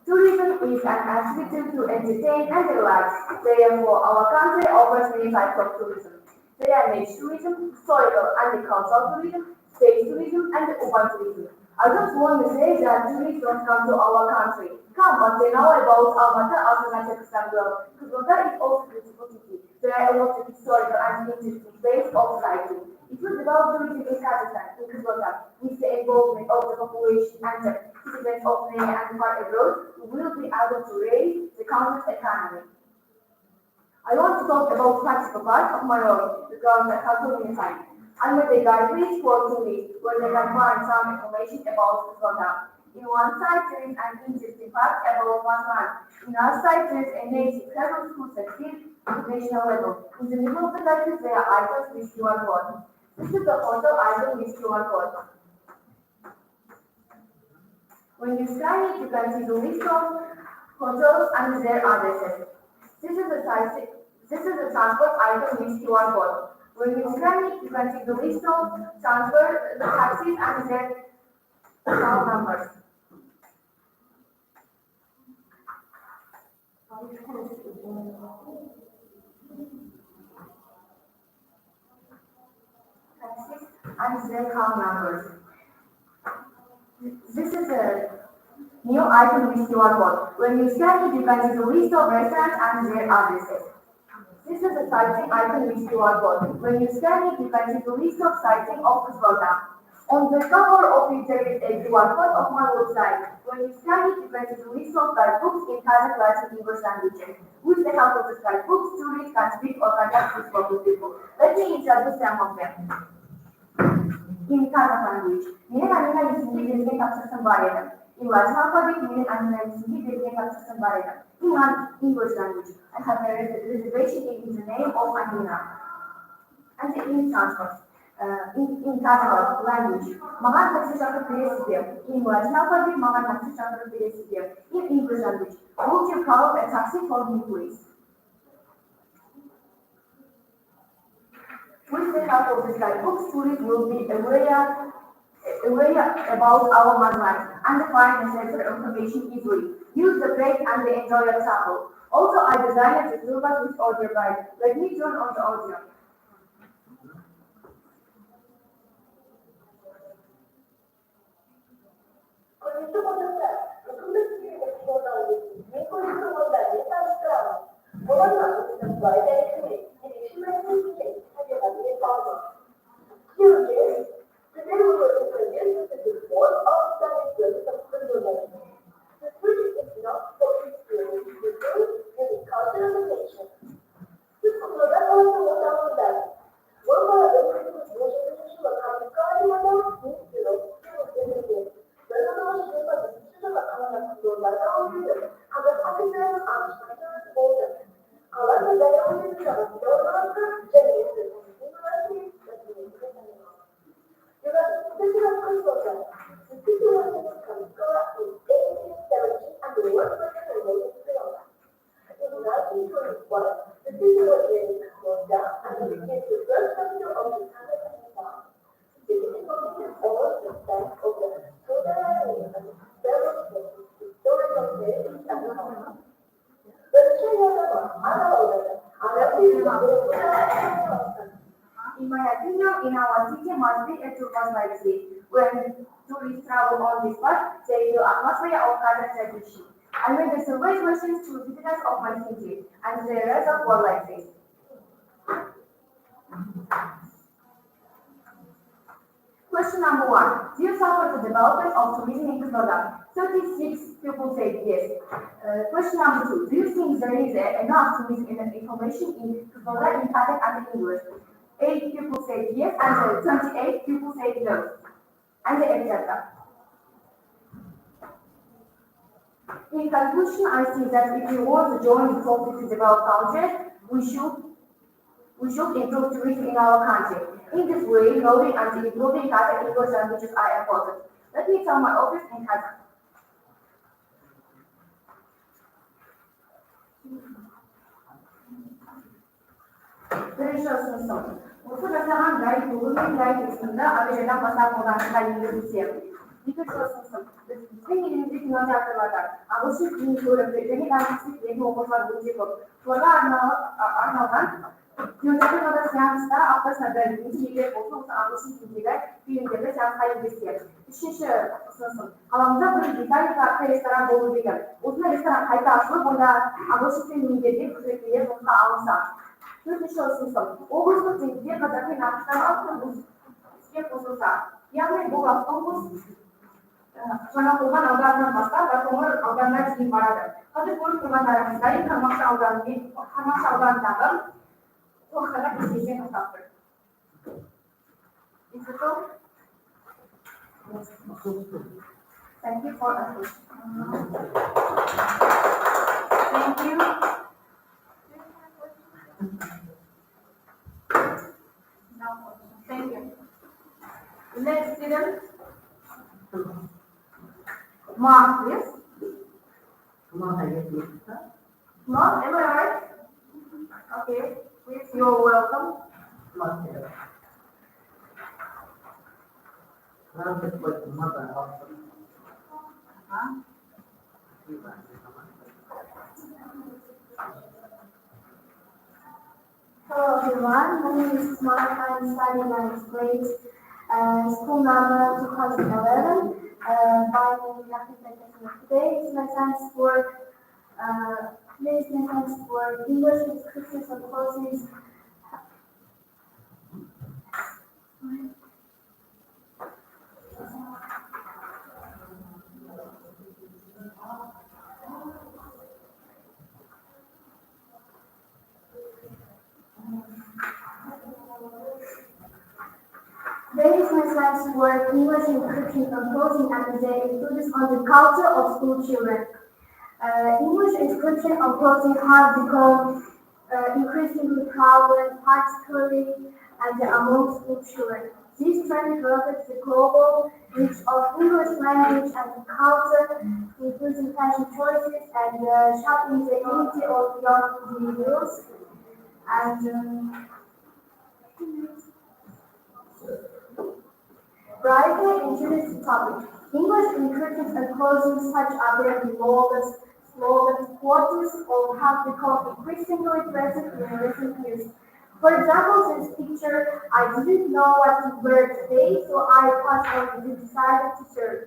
Tourism is an activity to entertain and relax. Therefore, our country offers many types of tourism. There are nature tourism, historical and cultural tourism, state tourism, and urban tourism. I just want to say that tourists don't come to our country. Come, but they know about Almaty, Kazakhstan well. Kazakhstan is also a beautiful city. There are a lot of historical and interesting places of cycling. It will develop tourism in Kazakhstan, in Kazakhstan, with the involvement of the population and the citizens of near and far abroad, who will be able to raise the country's economy. I want to talk about practical part of my role because I have so many time. I'm a guide list for tourists where they can find some information about Kazakhstan. In one side there is an interesting fact about one man. In our side there is a native travel who succeed at national level. In the middle of the letters there are icons with QR code. This is the photo icon with QR code. When you scan it, you can see the list of hotels and their addresses. This is the transport icon with QR code. When you scan it, you can see the list of transfer, the taxis and their account numbers. Taxis and their account numbers. This is a new icon with QR code. When you scan it, you can see the list of restaurants and their addresses. This is a sightseeing icon with QR code. When you scan it, you can see the list of sightseeing of Kazakhstan. On the cover of it, there is a QR code of my website. When you scan it, you can see the list of guidebooks in Kazakh and English languages. With the help of the guidebooks, tourists can speak or contact with local people. Let me introduce some of them. In Kazakh language, менің анина есімге берген тапсырысым бар еді. In Latin alphabet, менің анина есімге берген тапсырысым бар еді. In English language, I have a reservation in the name of Anina. And in transport, in Kazakh language, маған такси шақырып бересіз бе? In Latin alphabet, маған такси шақырып бересіз бе? In English language, would you call a taxi for me, please? With the help of this guidebook, tourists will be aware about our monuments and find necessary information easily. Use the break and enjoy your travel. Also, I designed the toolbar with audio guide. Let me turn on the audio. In my opinion, in our city must be a tourist like this. When tourists travel on this path, they feel atmosphere of Kazakh tradition. I made the survey questions to visitors of my city, and the results were like this. Question number 1. Do you support the development of tourism in Kazakhstan? 36 people said yes. Question number 2. Do you think there is enough tourism information in Kazakhstan in Kazakh and English? 8 people said yes, and 28 people said no, and etc. In conclusion, I see that if we want to join the topic to develop culture, we should improve tourism in our country. In this way, knowing and improving Kazakh English languages are important. Let me tell my office in Kazakh. Бірінші ұсынысым. Осы жасаған гайд Google мен гайд текстімді әуежайдан бастап қолданысқа енгізсем. Екінші ұсынысым. Біздің елімізде кинотеатрларда ағылшын тілін көріп және дәрістік білетін оқушылар өте көп. Соларға арналған кинотеатрларда сеанста аптасына бір егер болса осы ағылшын тіліндегі фильмдерді сеансқа енгізсем. Үшінші ұсынысым. Қаламызда бір британика атты ресторан болу деген. Осындай ресторан қайта ашылып, онда ағылшын тілін меңгерген қызметкерлер жұмысқа алынса. Төртінші ұсынысым. Облыстық деңгейде қазақи нақыштағы автобус іске қосылса. Яғни бұл автобус Жаңақорған ауданынан бастап Байқоңыр ауданына дейін барады. Қазір көріп тұрғандарыңыз дайын Қармақшы ауданындағы қорықтарға кестесіне тоқтап тұр. Is it all? Thank you for attention. Thank you. Thank you. Next student. Mark, yes? Mark, am I right? Okay, please, you're welcome. Hello everyone, my name is Mark. I'm studying 9th grade, school number 2011. By today is my science work. Today is my science work. English descriptions and closings. Today is my science work, English encryption composing and they includes on the culture of school children. English encryption composing has become increasingly prevalent, particularly and among school children. This trend reflects the global reach of English language and culture, including fashion choices and shaping the identity of young individuals. And Brighter introduced the topic. English encryptions and closings such as slogans, quotes, or have become increasingly present in recent years. For example, this picture, I didn't know what to wear today, so I passed on to decide to serve.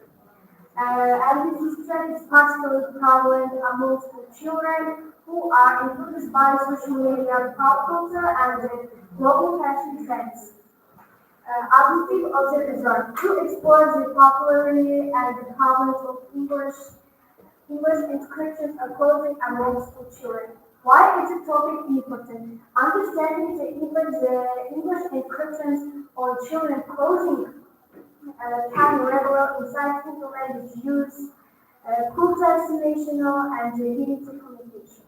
And this trend is particularly prevalent among school children who are influenced by social media, pop culture, and global fashion trends. Objective of the result to explore the popularity and the prevalence of English inscriptions and clothing among school children. Why is the topic important? Understanding the English inscriptions on children's clothing can reveal insights into language use, cultural assimilation, and ability communication.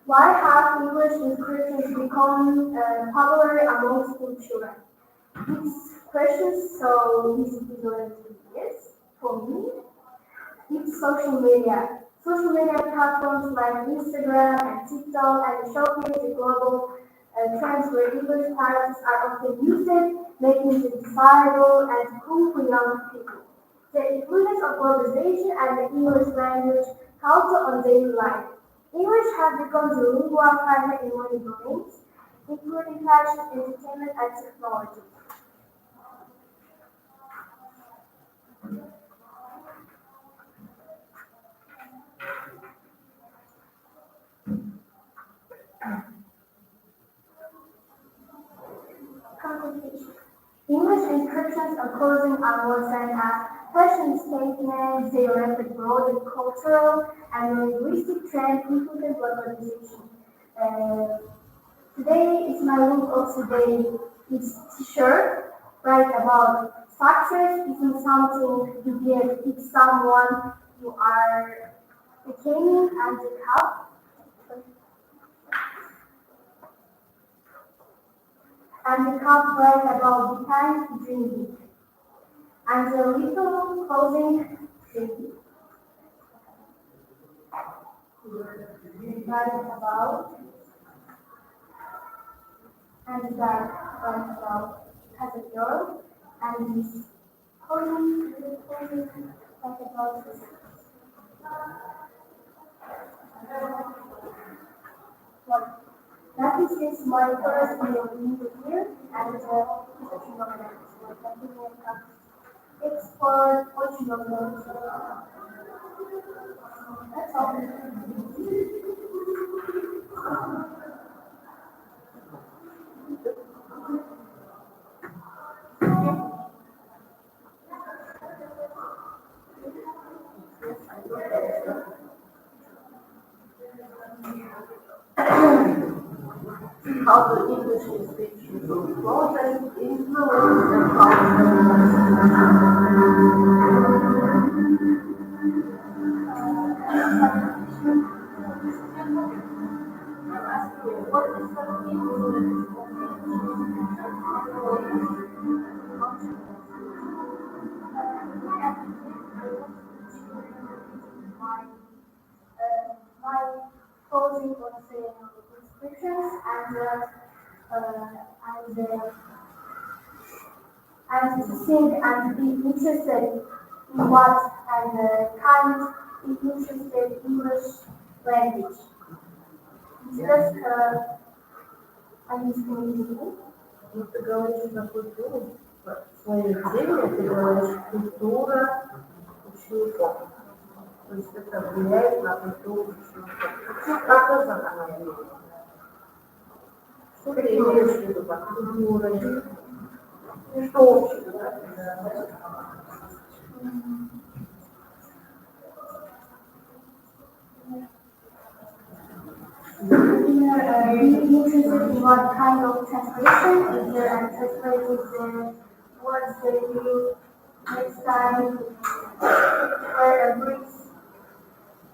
Why have English inscriptions become popular among school children? This question so easy to learn. Yes, for me, it's social media. Social media platforms like Instagram and TikTok and showcase the global trends where English characters are often used, making it desirable and cool for young people. The influence of globalization and the English language culture on daily life. English has become the lingua franca in many domains, including fashion, entertainment, and technology. Complication. English inscriptions and clothing are more than a fashion statement. They reflect broader cultural and linguistic trends, including globalization. Today is my look of today. It's t-shirt, write about success isn't something you get if someone you are attaining and the cup. And the cup write about the time dreaming. And the little closing thing write about and that write about as a girl and this closing write about this. Well, that is my first video here and reception of an it's for Portugal. That's all. How the English speech flows and influence the culture. My closing on the descriptions and to think and be interested in what and kind be interested in English language. Just английском Ну, ты говоришь на культуру, в своей теме ты говоришь культура учеников. То есть это влияет на культуру учеников. Как это она влияет? Что ты имеешь в виду под культурой? Что общего? Be interested in what kind of translation is there and translate the words that you next time where a brief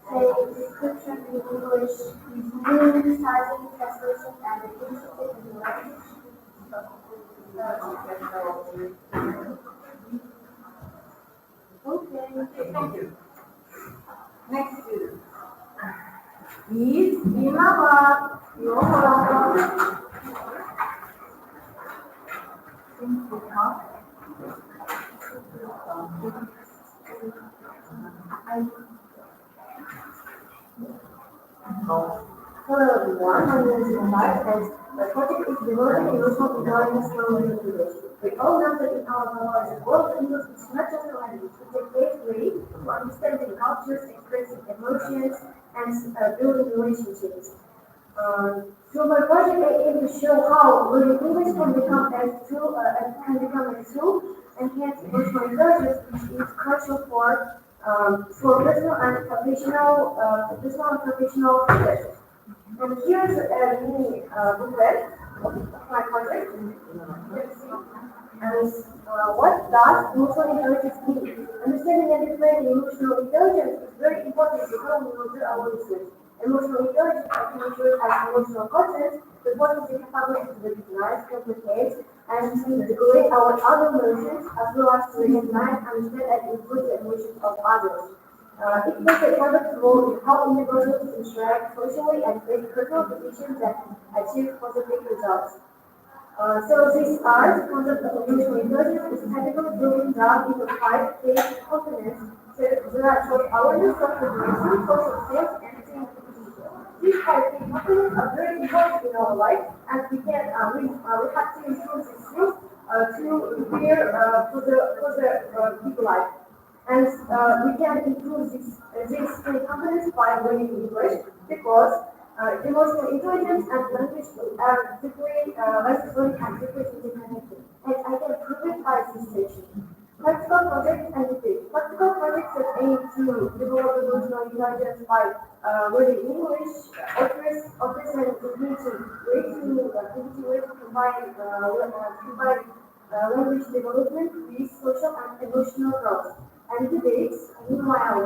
say description in English is new starting translation and interested in the language. Okay, thank you. Next student. Is Bilama. You're welcome. Hello everyone, my name is Omar and the project is developing emotional intelligence for English. We all know that in our modern world, English is not just a language, it's a great way to understanding cultures, expressing emotions, and building relationships. Through my project, I aim to show how learning English can become a tool, enhance emotional intelligence, which is crucial for personal and professional success. And here's a mini booklet of my project. And what does emotional intelligence mean? Understanding and defining emotional intelligence is very important to how we will do our research. Emotional intelligence is measured as emotional content, the positive capability to recognize, complicate, and to regulate our other emotions, as well as to recognize, understand, and influence the emotions of others. It plays a pivotal role in how individuals interact socially and make personal decisions that achieve positive results. So this art concept of emotional intelligence is typically broken down into 5 basic components. So there are self-awareness, self-regulation, social skills, and thinking. These 5 basic components are very important in our life, and we have to improve these skills to prepare for the people life. And we can improve these 3 components by learning English because emotional intelligence and language are deeply necessary and deeply interconnected. And I can prove it by this section. Practical projects and debate. Practical projects that aim to develop emotional intelligence by learning English, offers an activity way to combine language development with social and emotional growth. And debates, meanwhile,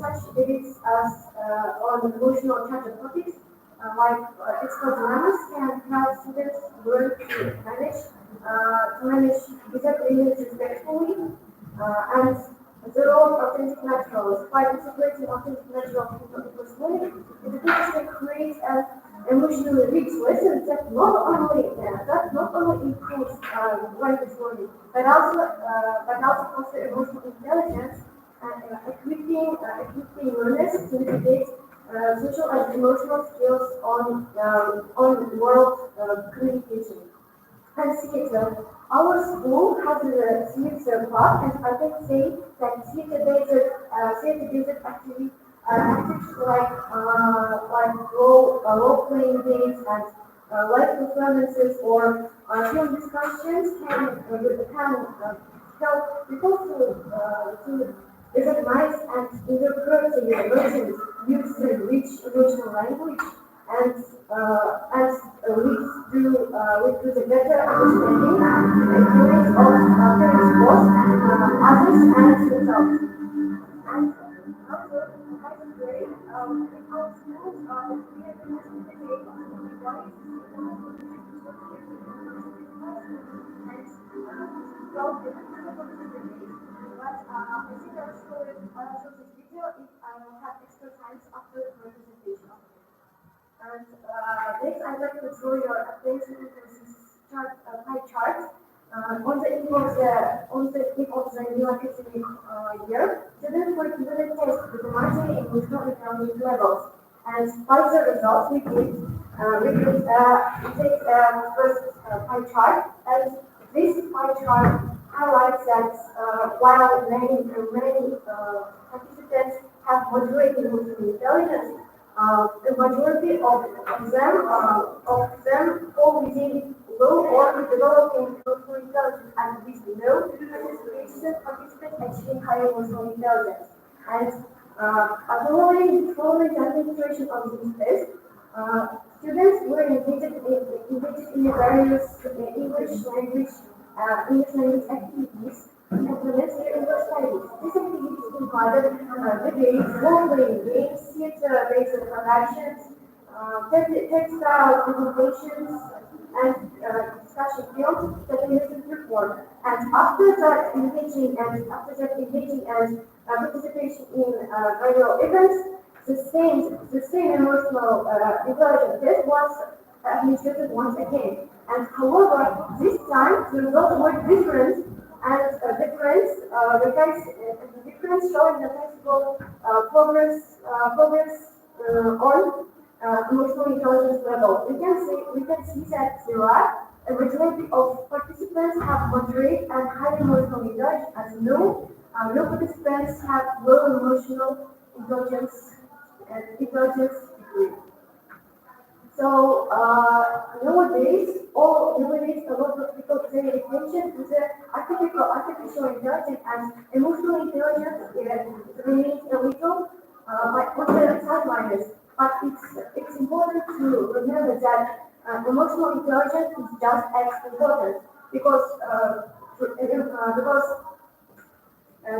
such debates as on emotional charged topics, like expert dilemmas, can help students learn to manage disagreements respectfully, and the role of authentic naturals. By integrating authentic natural people into learning, education creates an emotionally rich lesson that not only improves language learning, but also fosters emotional intelligence and equipping learners to navigate social and emotional skills on world communication. And theater. Our school has a theater club, and I can say that theater-based activities like role-playing games and live performances or film discussions can help people to recognize and interpret the emotions, use the rich emotional language, and leads to the better understanding and feelings of parents, both others and themselves. And also, by the way, in our schools, we have been able to revise well, the but I think I'll show this video if I have extra time after the presentation. And next, I'd like to draw your attention to this pie chart. On the eve of the new academic year, students were given a test with the marginal emotional intelligence levels. And by the results, we take first pie chart, and this pie chart highlights that while many participants have moderate emotional intelligence, the majority of them fall within low or developing emotional intelligence, and with no participants achieving higher emotional intelligence. And following the administration of this test, students were engaged in various English language activities to implement their English studies. These activities included debates, role-playing games, theater-based productions, textile presentations, and discussion fields that they used to perform. And after that engaging and participation in various events, the same emotional intelligence test was administered once again. And however, this time the results were different, and the difference showing the possible progress on emotional intelligence level. We can see that there are a majority of participants have moderate and high emotional intelligence, and no participants have low emotional intelligence degree. So nowadays, a lot of people pay attention to the artificial intelligence, and emotional intelligence remains a little like on the sidelines. But it's important to remember that emotional intelligence is just as important because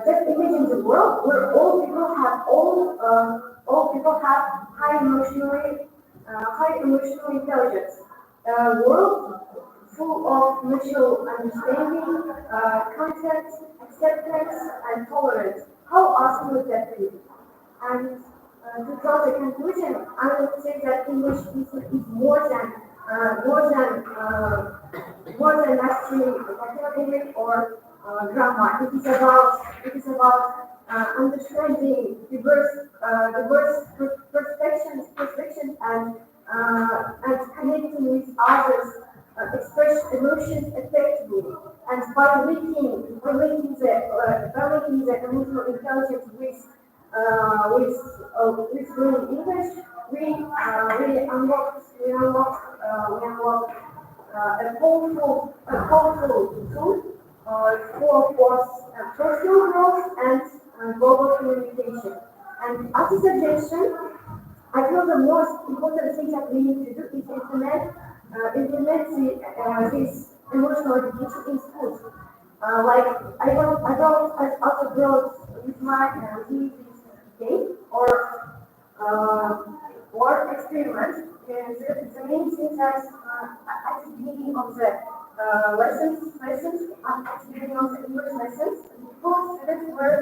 just imagine the world where all people have high emotional intelligence. A world full of mutual understanding, contact, acceptance, and tolerance. How awesome would that be? And to draw the conclusion, I would say that English is more than mastering vocabulary or grammar. It is about understanding diverse perspectives and connecting with others, express emotions effectively. And by linking the emotional intelligence with learning English, we unlock a powerful tool for both personal growth and global communication. And as a suggestion, I feel the most important thing that we need to do is implement implement this emotional education in schools. Like I also wrote with my game or experiment. The main thing that at the beginning of the lessons, at the beginning of the English lessons, both students were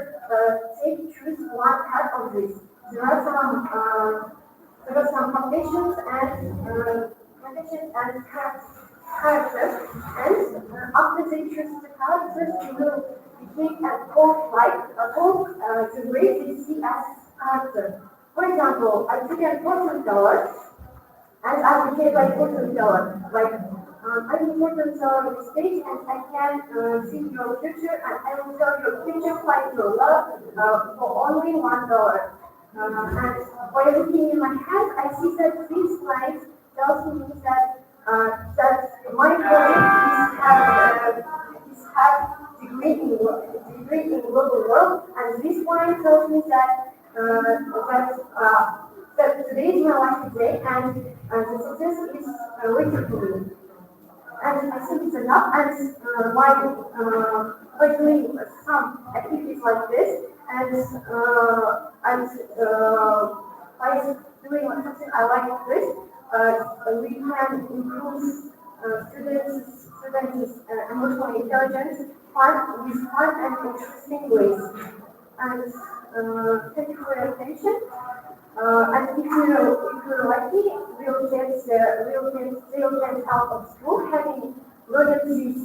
choose one part of this. There are some conditions and characters, and after they choose the characters, they will become a code to raise the C as character. For example, I took a fortune teller, and I became like fortune teller. Like I'm a fortune teller on the stage, and I can see your future, and I will tell your future like your love for only $1. And while looking in my hand, I see that this slide tells me that my project has degree in global world, and this one tells me that today is my life today, and the success is waiting for me. And I think it's enough. And by doing some activities like this, and by doing something I like this, we can improve students' emotional intelligence with fun and interesting ways. And thank you for your attention. And if you're lucky, we'll get out of school having learned these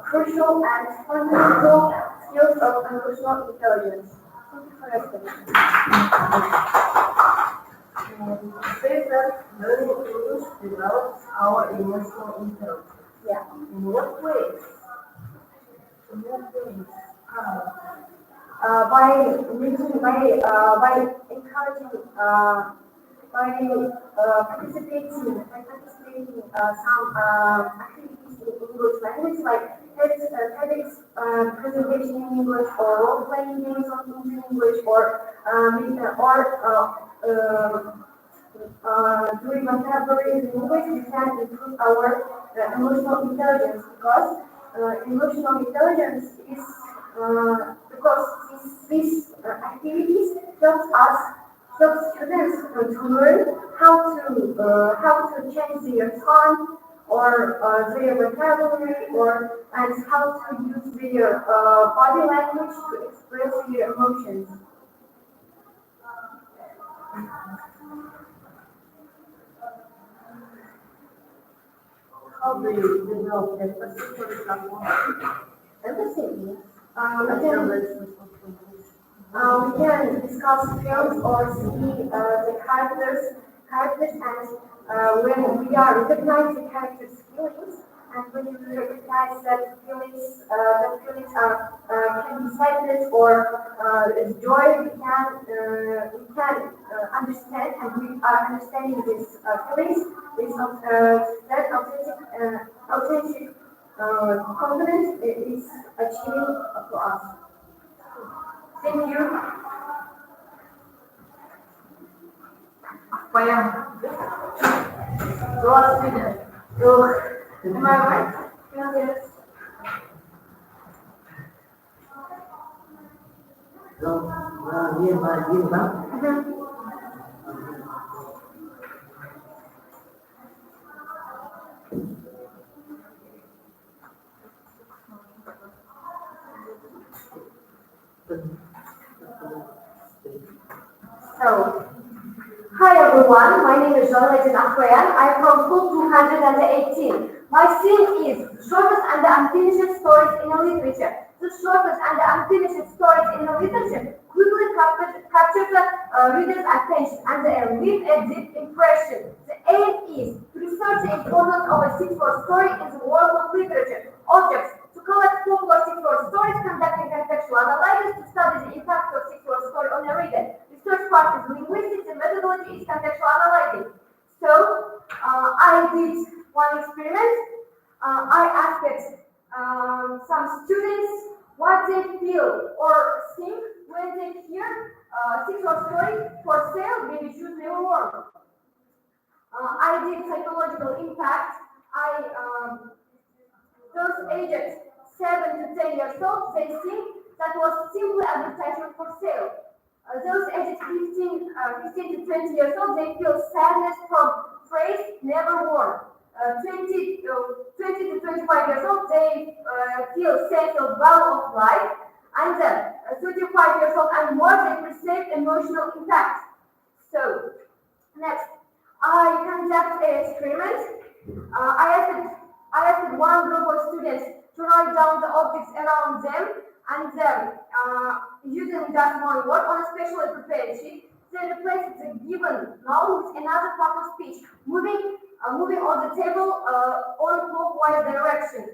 crucial and fundamental skills of emotional intelligence. Thank you for your attention. Say that learning English develops our emotional intelligence. Yeah. In what ways? In what ways? By encouraging, participating some activities in English language, like TEDx presentation in English, or role-playing games in English, or doing vocabulary in English, we can improve our emotional intelligence, because emotional intelligence is because these activities help students to learn how to change their tone or their vocabulary, and how to use their body language to express their emotions. How do you develop empathy, for example? Empathy. We can discuss films or see the characters, and when we are recognize the characters' feelings, and when we recognize that feelings are can be sadness or joy, we can understand, and we are understanding these feelings. That authentic confidence is achieving for us. Thank you. Last minute. Am I right? Yes. So, hi everyone, my name is Jean-Legend Akbayan. I'm from school 218. My theme is shortest and the unfinished stories in a literature. The shortest and the unfinished stories in a literature quickly capture the reader's attention and leave a deep impression. The aim is to research the importance of a six-word story in the world of literature. Objects: to collect popular six-word stories, conducting contextual analysis, to study the impact of six-word story on a reader. Research part is linguistics, and methodology is contextual analysis. So I did one experiment. I asked some students what they feel or think when they hear six-word story for sale, maybe choose their word. I did psychological impact. Those aged 7 to 10 years old, they think that was simply advertisement for sale. Those aged 15 to 20 years old, they feel sadness from phrase never worn. 20 to 25 years old, they feel sense of value of life. And then 35 years old and more, they perceive emotional impact. So, next, I conduct an experiment. I asked one group of students to write down the objects around them, and then, using just one word on a specially prepared sheet, they replaced the given noun with another part of speech, moving on the table on clockwise direction.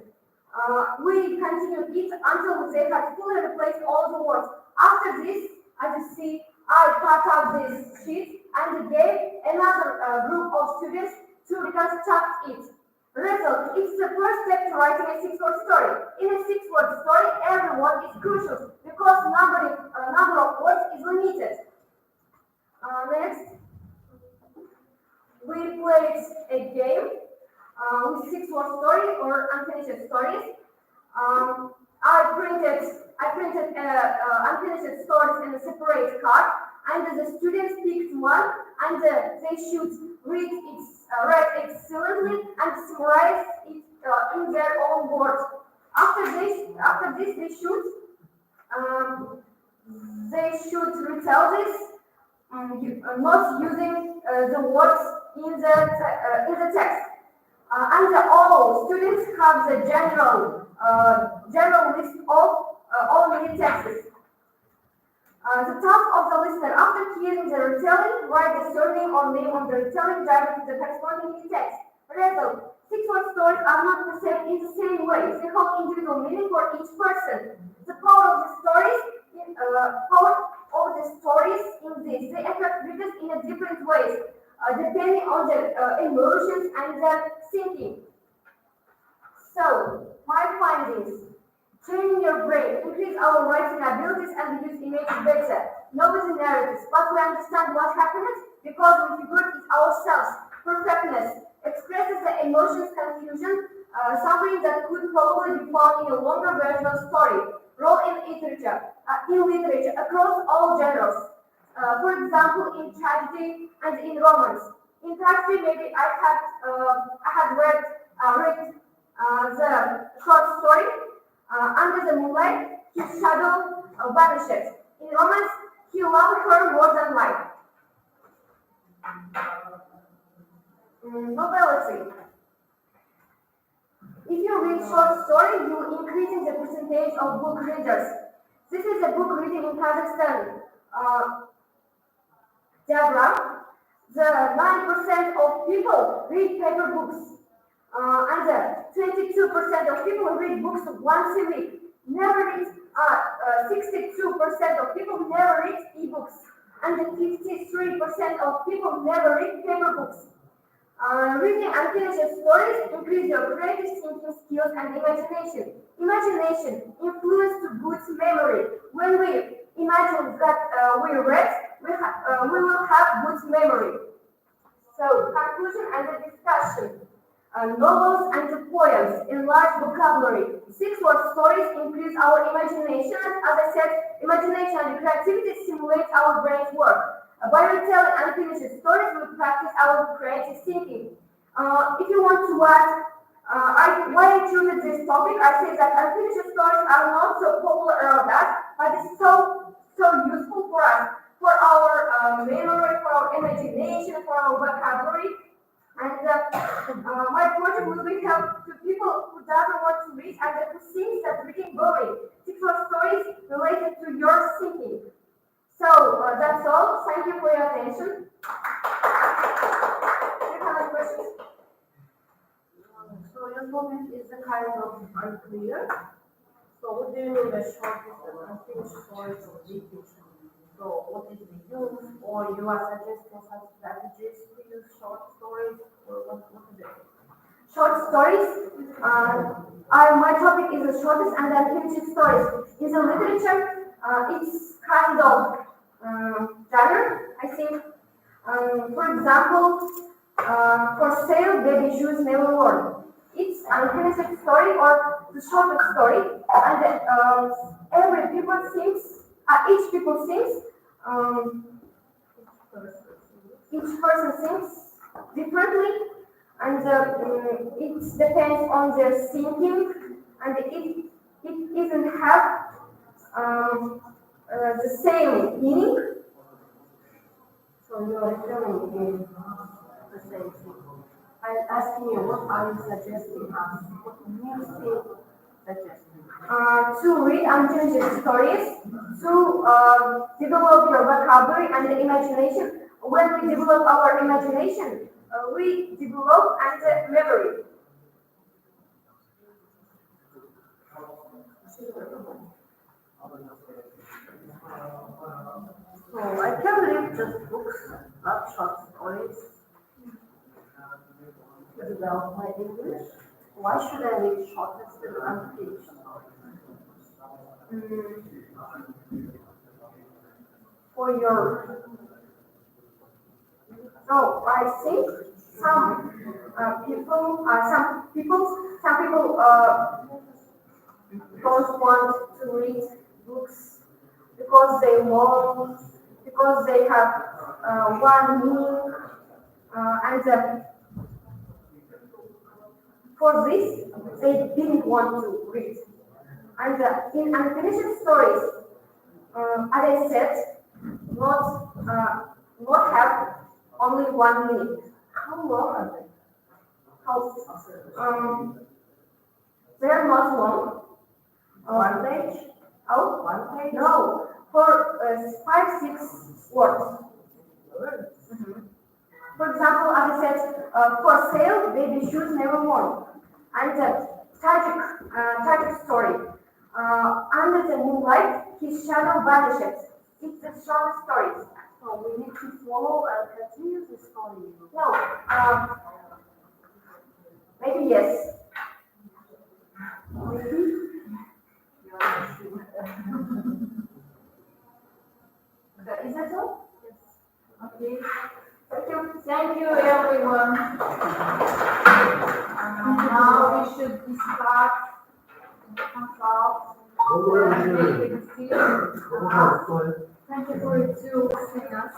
We continued it until they had fully replaced all the words. After this, as you see, I cut up this sheet and gave another group of students to reconstruct it. Result, it's the first step to writing a six-word story. In a six-word story, every word is crucial because number of words is limited. Next, we played a game with six-word story or unfinished stories. I printed unfinished stories in a separate card, and the students picked one, and they should read it excellently and summarize it in their own words. After this, they should retell this, not using the words in the text. And all students have the general list of all mini texts. The task of the listener, after hearing the retelling, write the surname or name of the retelling directly to the corresponding mini text. Result, six-word stories are not perceived in the same way. They have individual meaning for each person. The power of the stories in this, they affect readers in a different ways, depending on their emotions and their thinking. So, my findings. Training your brain, increase our writing abilities and use images better. Know the narratives, but we understand what happens because we figured it ourselves. Perfectness expresses the emotions, confusion, suffering that could probably be found in a longer version of story. Role in literature across all genres. For example, in tragedy and in romance. In tragedy, maybe I had read the short story. Under the moonlight, his shadow vanishes. In romance, he loved her more than life. Novelty. If you read short story, you will increase the percentage of book readers. This is a book reading in Kazakhstan diagram. The 9% of people read paper books. And 22% of people read books once a week. 62% of people never read e-books. And 53% of people never read paper books. Reading unfinished stories increase your creative thinking skills and imagination. Imagination influences good memory. When we imagine that we read, we will have good memory. So, conclusion and the discussion. Novels and poems enlarge vocabulary. Six-word stories increase our imagination. As I said, imagination and creativity stimulate our brain's work. By retelling unfinished stories, we practice our creative thinking. If you want to ask why I chose this topic, I say that unfinished stories are not so popular around us, but it's so useful for us, for our memory, for our imagination, for our vocabulary. And my project will be help to people who doesn't want to read and who thinks that reading boring. Six-word stories related to your thinking. So that's all. Thank you for your attention. Do you have any questions? So your comment is a kind of unclear. So what do you mean by short and unfinished stories or deep fiction? So what is the use, or you are suggesting some strategies to use short stories, or what is it? Short stories. My topic is the shortest and unfinished stories. In the literature, it's kind of genre, I think. For example, For sale, baby shoes never worn. It's unfinished story or the short story, and each people thinks, each person thinks differently, and it depends on their thinking, and it doesn't have the same meaning. So you are telling me the same thing. I'm asking you, what are you suggesting us? What new thing suggesting? To read unfinished stories, to develop your vocabulary and the imagination. When we develop our imagination, we develop and memory. So I can read just books, not short stories, to develop my English. Why should I read short and unfinished stories? For your no, I think some people don't want to read books because because they have one meaning, and for this they didn't want to read. And in unfinished stories, as I said, not have only one meaning. How long are they? They're not long. One page? Oh, One page? no, for 5-6 words. Mhm. For example, as I said, for sale, baby shoes never worn. And tragic story. Under the moonlight, his shadow vanishes. It's a short story. So we need to follow and continue the story. No, maybe yes. Maybe? You are not sure. Is that all? Yes. Okay. Thank you, everyone. Now we should discuss about Don't worry, Thank you for you to see us.